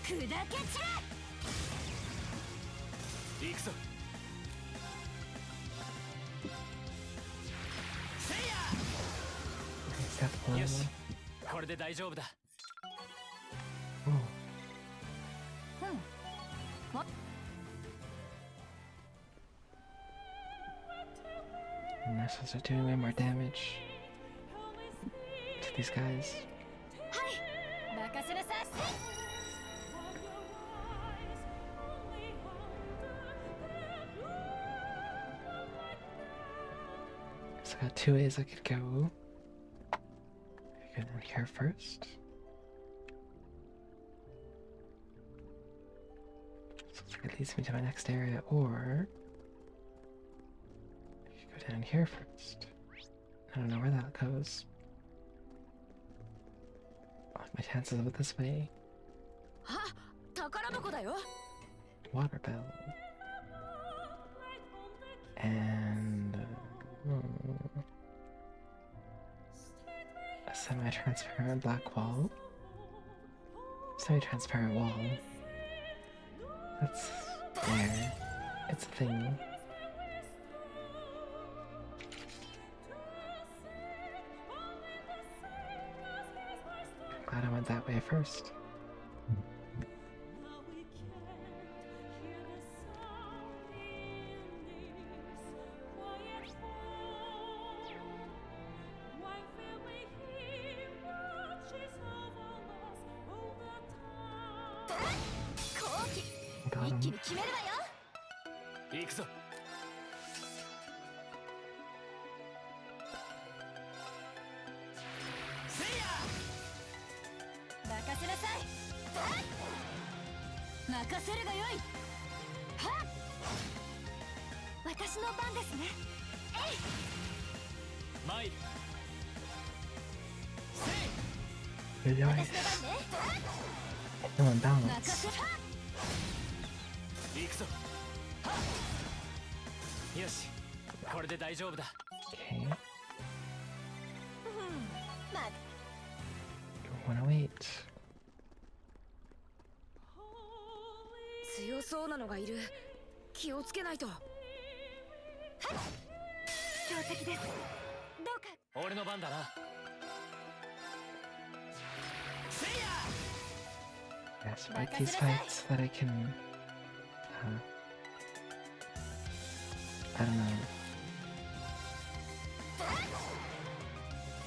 砕け散れ行くぞせい It's got や one よし more. これで大丈夫だ Oh. And that's supposed to doing way more damage to these guys. はい任せなさい Is So I got two ways I could go. I could go down here first. So it leads me to my next area, or I could go down here first. I don't know where that goes. I like my chances of it this way. あ、宝箱だよ。 Water bell. And a semi-transparent black wall. Semi-transparent wall. That's there. It's a thing. Glad I went that way first. Got 一 him. 気に決めるわよ。行くぞ。せいや。任せなさい。任せるがよい。はっ。私の番ですね。えい。参る。せ Good 私の choice. 番ね。 No 任 unbalance. せはっ。い。行くぞ。はっ。よし。これで大丈夫だ。 Okay. まあ Wanna wait. 強そうなのがいる。気をつけないと。はっ。強敵です。どうか。俺の番だな。せいや。 Yes, fight these fights so that I can. I don't know.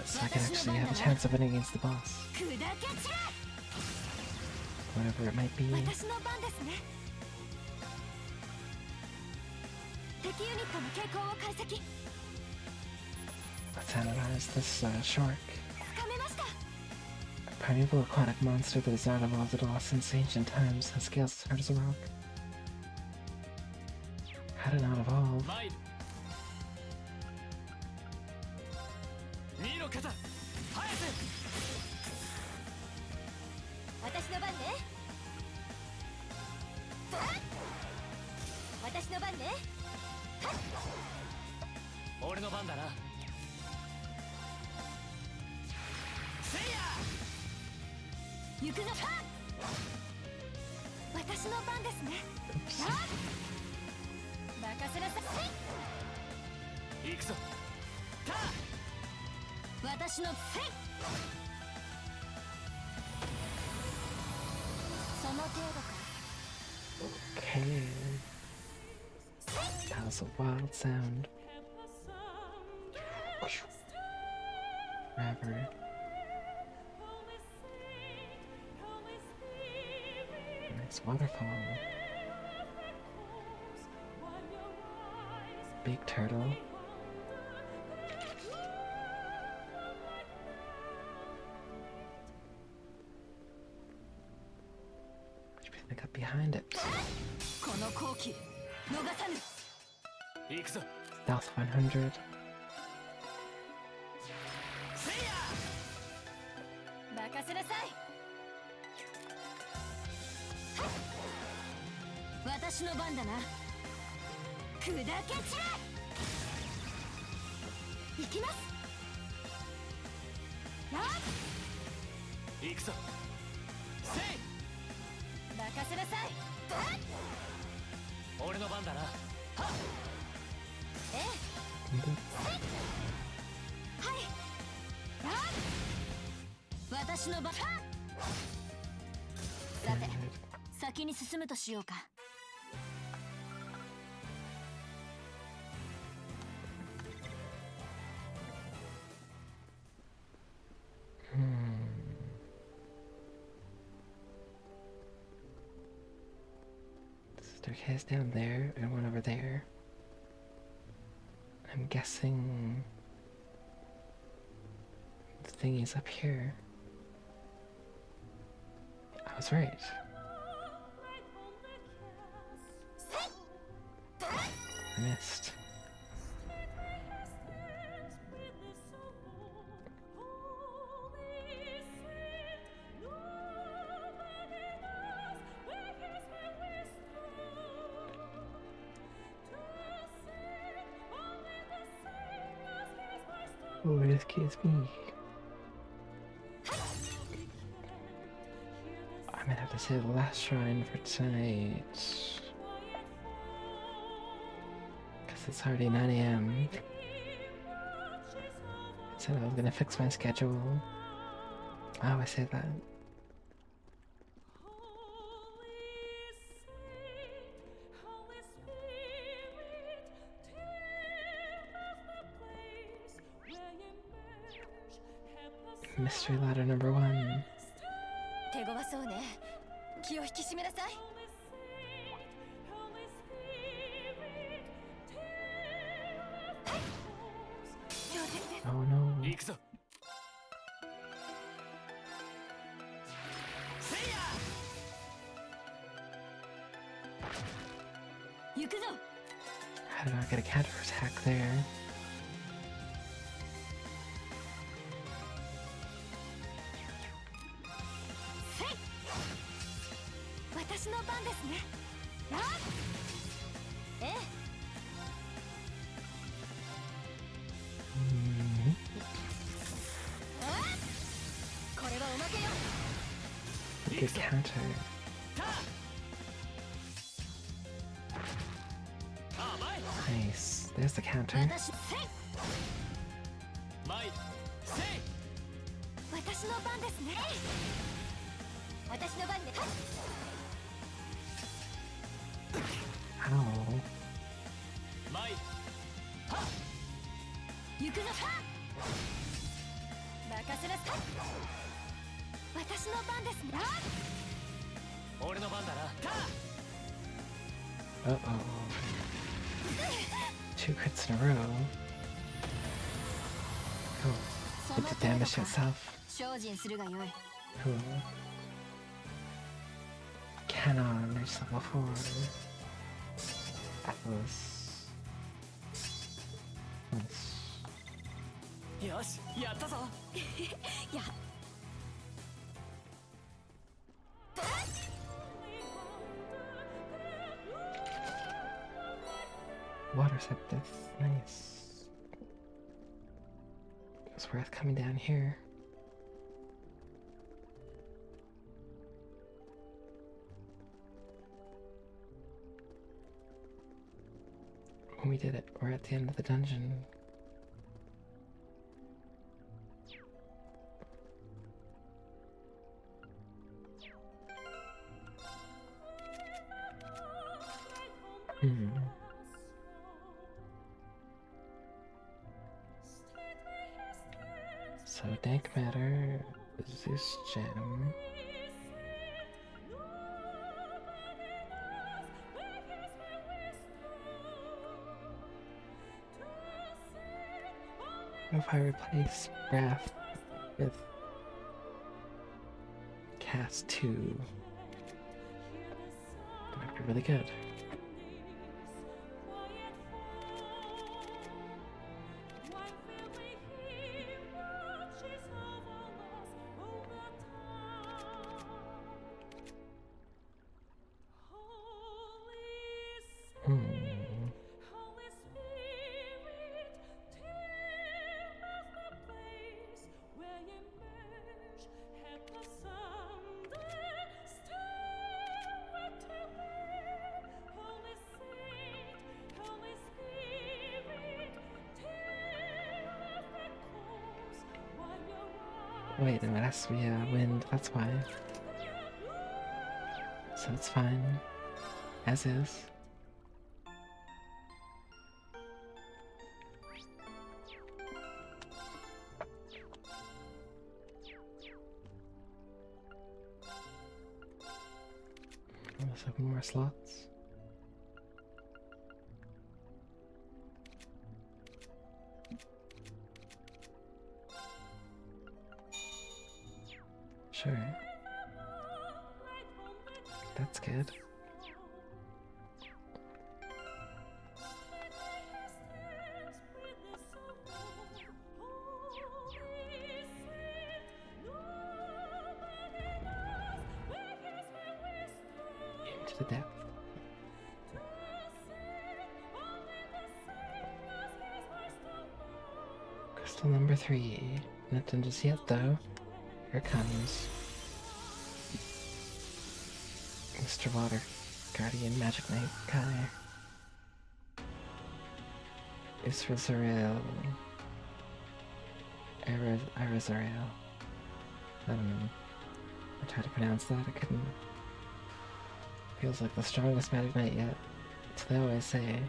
So I can actually have a chance of winning against the boss. 砕け散れ。 Whatever it might be. 私の番ですね。敵ユニットの傾向を解析。 Let's analyze this shark. つかめました。 A primeval aquatic monster that has not evolved at all since ancient times, has scales as hard as a rock. How did it not evolve? 参る。二の肩。早く。私の番ね。私の番ね。俺の番だな。せいや。行くぞ。私の番ですね。 Oops. 任せなさい。行くぞ。た。私のせい。その程度か。 Okay. That was a wild sound. Forever. Nice waterfall. Big turtle. What do you think up behind it? この好機逃さぬ。行くぞ。 Stealth 100. せいや。任せなさい。私の番だな。砕け散れ。行きます。やっ。行くぞ。せい。任せなさい。俺の番だな。はっ。ええ。はい。やっ。私の番。さて、先に進むとしようか。Staircase down there and one over there. I'm guessing thingies up here. I was right. I missed. Oh, excuse me. I might have to say the last shrine for tonight. Because it's already 9 AM. Said I was gonna fix my schedule. I always say that. Mystery ladder number 1. 手強そうね。気を引き締めなさい。Oh no. 行くぞ。せいや。行くぞ。 How did I get a counter attack there? 私の番ですね。あっ。ええ。これはおまけよ。 Good counter. あ、前。 Nice. There's the counter. 私、せい。前。せい。私の番ですね。私の番で。はい。 Ow. 前。行くぞ。任せなさい。私の番ですね。俺の番だな。 Uh-oh. 2 crits in a row. Oh, did it damage itself? 精進するがよい。 Cool. Cannon, reach level 4. Atlas. Nice. よし、やったぞ。や。 Water septus. Nice. It's worth coming down here. We did it. We're at the end of the dungeon. So dank matter is this gem. What if I replace Wrath with Cast 2? That might be really good. Wait, it has to be a wind, that's why. So it's fine. As is. Let's open more slots. Sure. That's good. Into the depth. Crystal number 3. Nothing just yet, though. Here it comes. Mr. Water, Guardian Magic Knight Kai. Israzarel. Irazarel. I don't know. I tried to pronounce that, I couldn't. Feels like the strongest Magic Knight yet. So they always say.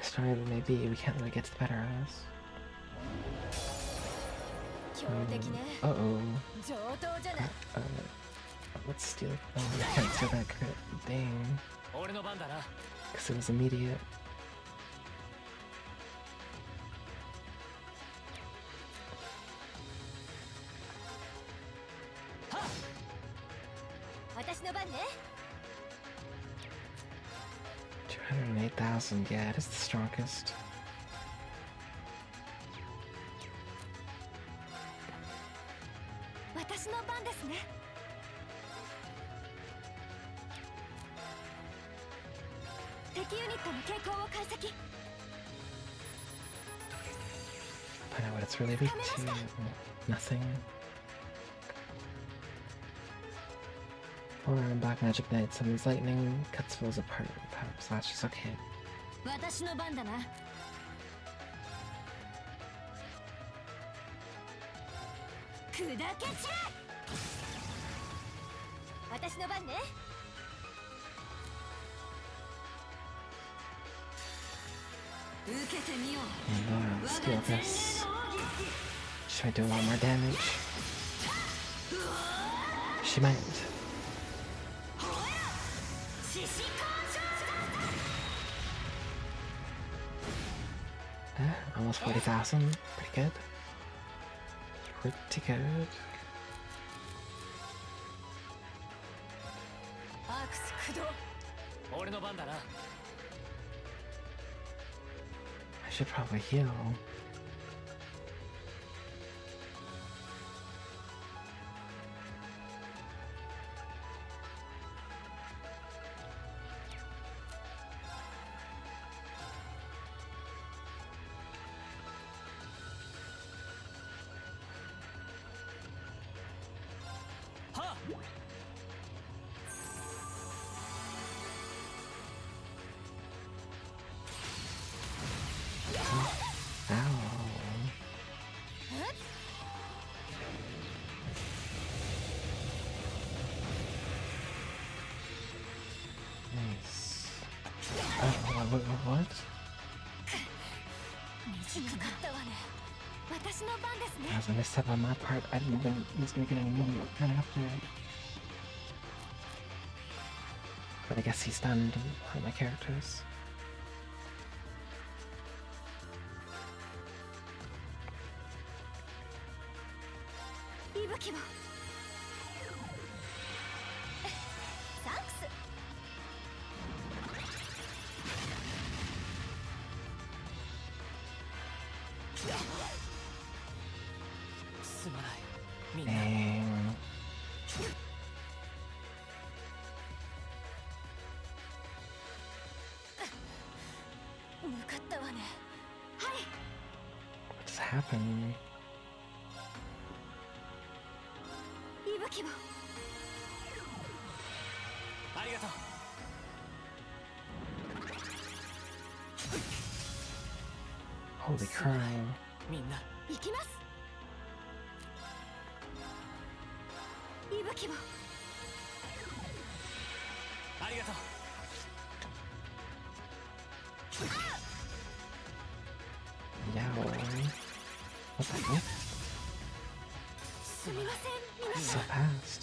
Stronger than they be, we can't let it get the better of us. Uh-oh. Let's steal. Oh, I can't steal that crit. Dang. Because it was immediate. $208,000, yeah, it is the strongest. I know what it's really weak to. Nothing. 4 Iron Black Magic Knight summons lightning, cuts foes apart, power slashes, okay. I'll steal this. Should I do a lot more damage? She might. Almost 40,000. Pretty good. Pretty good. I should probably heal. What? That was a misstep on my part. I didn't think he was gonna get any movement kind of after. But I guess he's stunned and hurt my characters. Dang. What just happened? Holy crap. Yow. What the heck? So fast.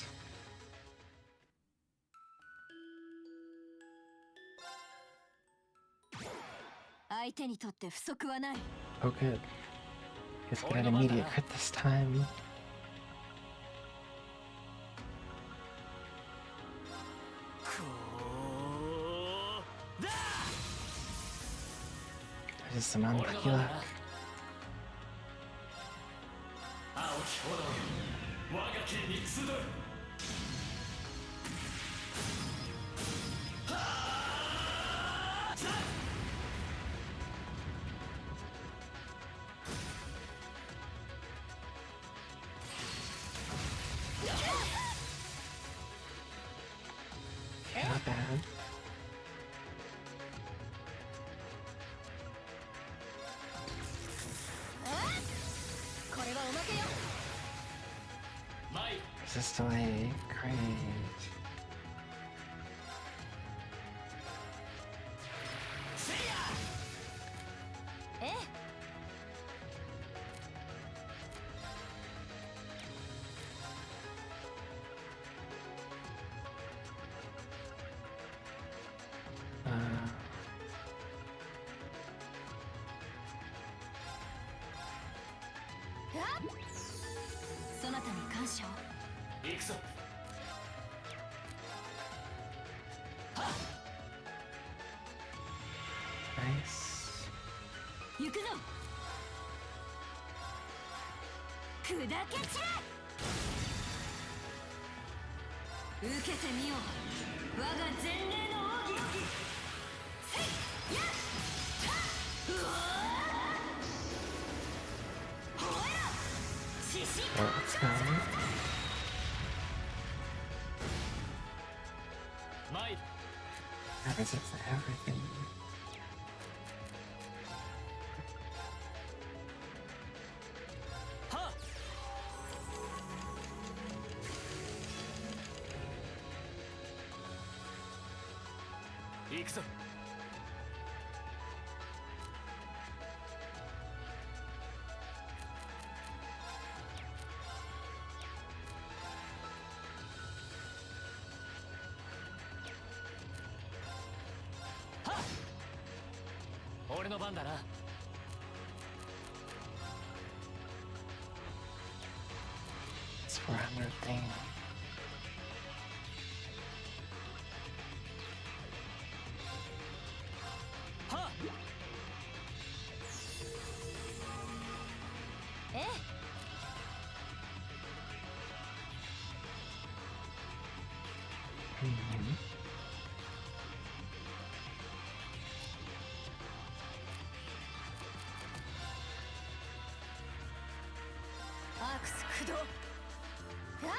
Oh good. Just get an immediate crit this time. There's some unlucky luck. 青き炎我が剣に集う。Not bad. これはおまけよ。 Resist delay. Great. ええ。 そなたに感謝を。行くぞ。 Nice. 行くぞ。砕け散れ。受けてみよう。我が前例の奥義。せいやっはっうわー。ほえろ。獅子 Oh, let's go. 参る。 That resists everything. はっ。行くぞ。はっ。俺の番だな。 It's 400 thing. はっ。ええ。 Mhm. アークス駆動。は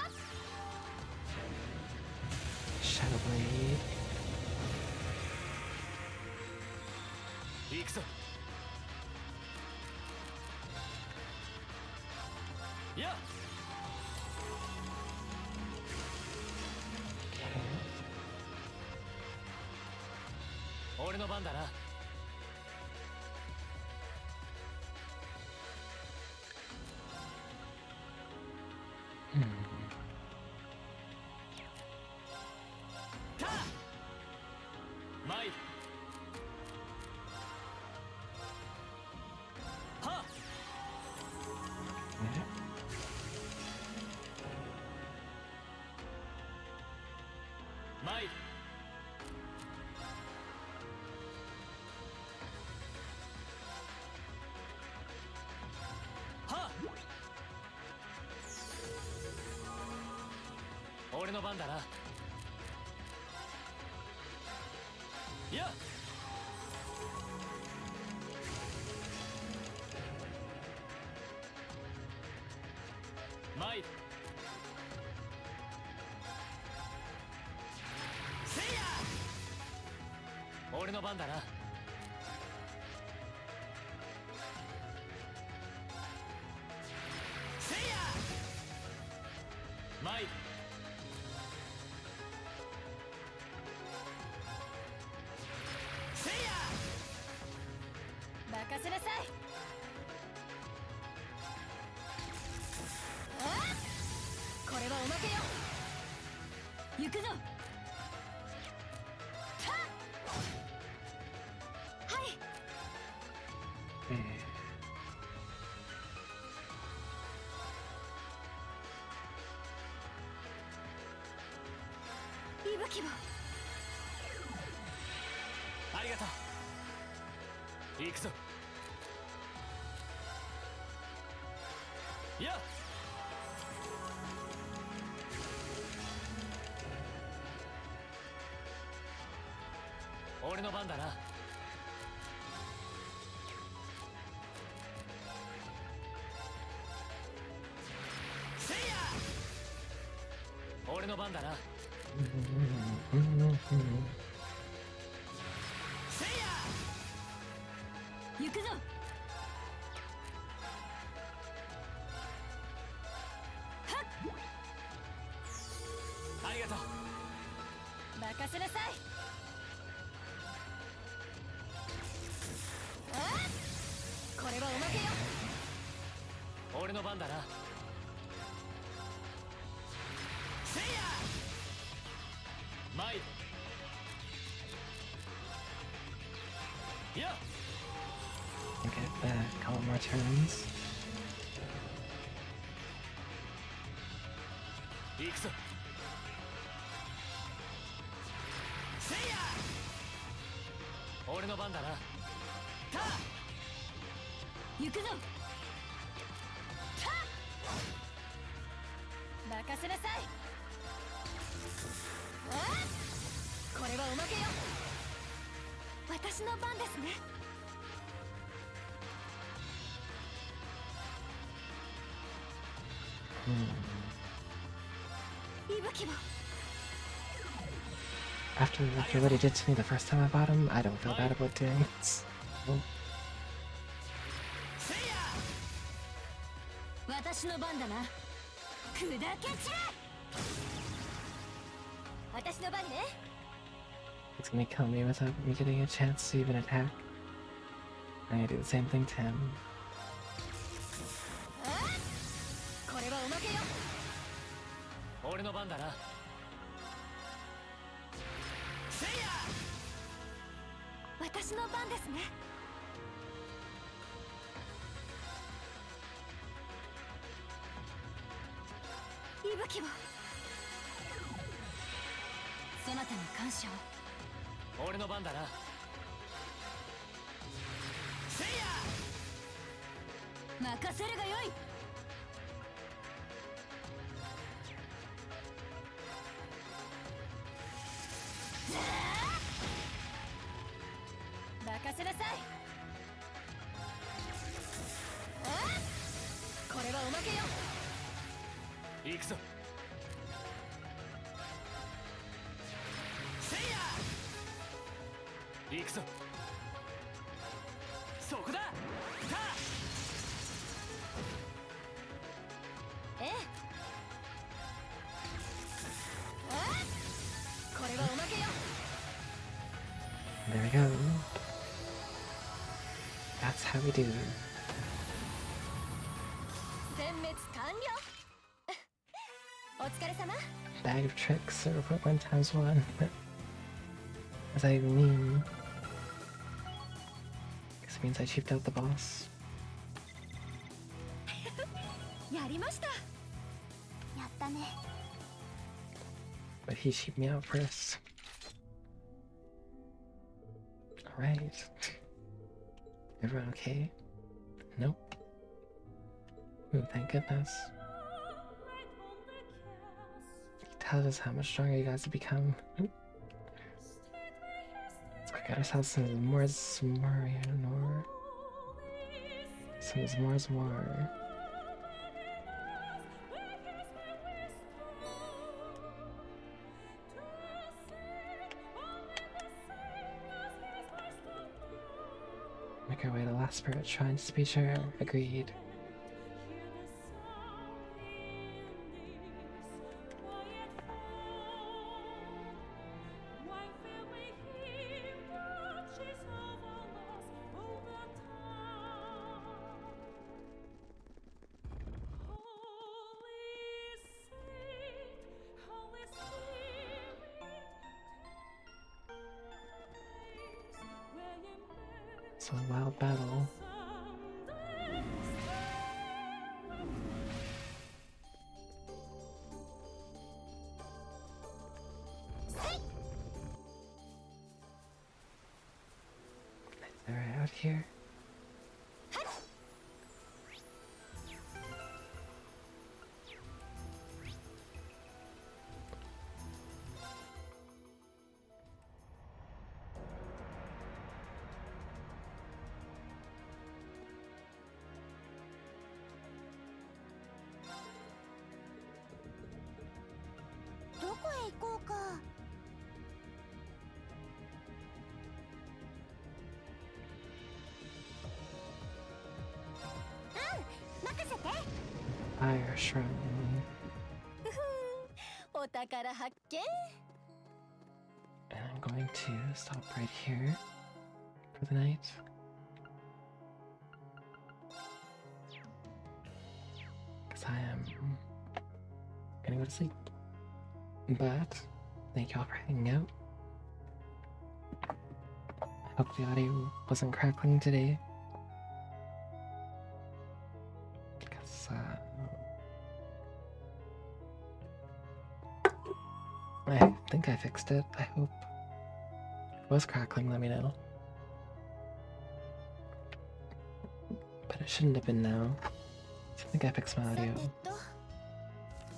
っ。 Shadow Blade. 行くぞ。やっ。 俺の番だな。 Hmm. た。参る。はっ。 Yeah. 参る。はっ。俺の番だな。やっ。 参る。せいや。俺の番だな。せいや。参る。せいや。任せなさい。あっ。これはおまけよ。行くぞ。はっ。はい。 Eh. 吹をありがとう。行くぞ。いや俺の番だな。せいや俺の番だな。せいや行くぞ。ありがとう。任せなさい。これはおまけよ。俺の番だな。せいや参る。いや Get back, couple more turns. 行くぞ。せいや俺の番だな。た行くぞ。任せなさい。これはおまけよ。私の番ですね。息吹を After what he did to me the first time I bought him, I don't feel bad about doing this. Oh, せいや私の番だな。砕け散れ。私の番ね。 it's gonna kill me without me getting a chance to even attack. I'm gonna do the same thing to him. これはおまけよ。俺の番だな。せいや私の番ですね。息吹をそなたに感謝を。俺の番だな。せいや任せるがよい。任せなさい。これはおまけよ。行くぞ。せいや行くぞ。そこだ。たええ。これはおまけよ。 There we go. That's how we do. 殲滅完了。お疲れ様。 Bag of tricks, or put 1 times 1. What does that even mean? Guess it means I cheaped out the boss. やりました。やったね。 But he cheaped me out first. Alright. Everyone okay? Nope. Ooh, thank goodness. He tells us how much stronger you guys have become. Let's go get ourselves some Zmorian or some Zmor. Make our way to Last Spirit Shrine to be sure. Agreed. It's a wild battle. They're out here. Fire shrine. お宝発見 And I'm going to stop right here for the night. Because I am gonna go to sleep. But thank y'all for hanging out. I hope the audio wasn't crackling today. Because I think I fixed it. I hope. If it was crackling, let me know. But it shouldn't have been now. So I think I fixed my さて audio. と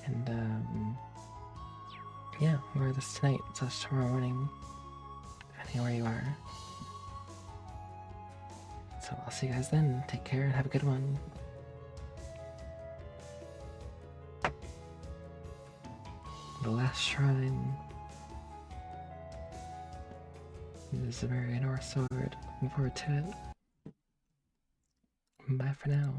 And yeah, we're this tonight, so it's tomorrow morning, depending on where you are. So I'll see you guys then. Take care and have a good one. The last shrine is the Marianor sword. Looking forward to it. Bye for now.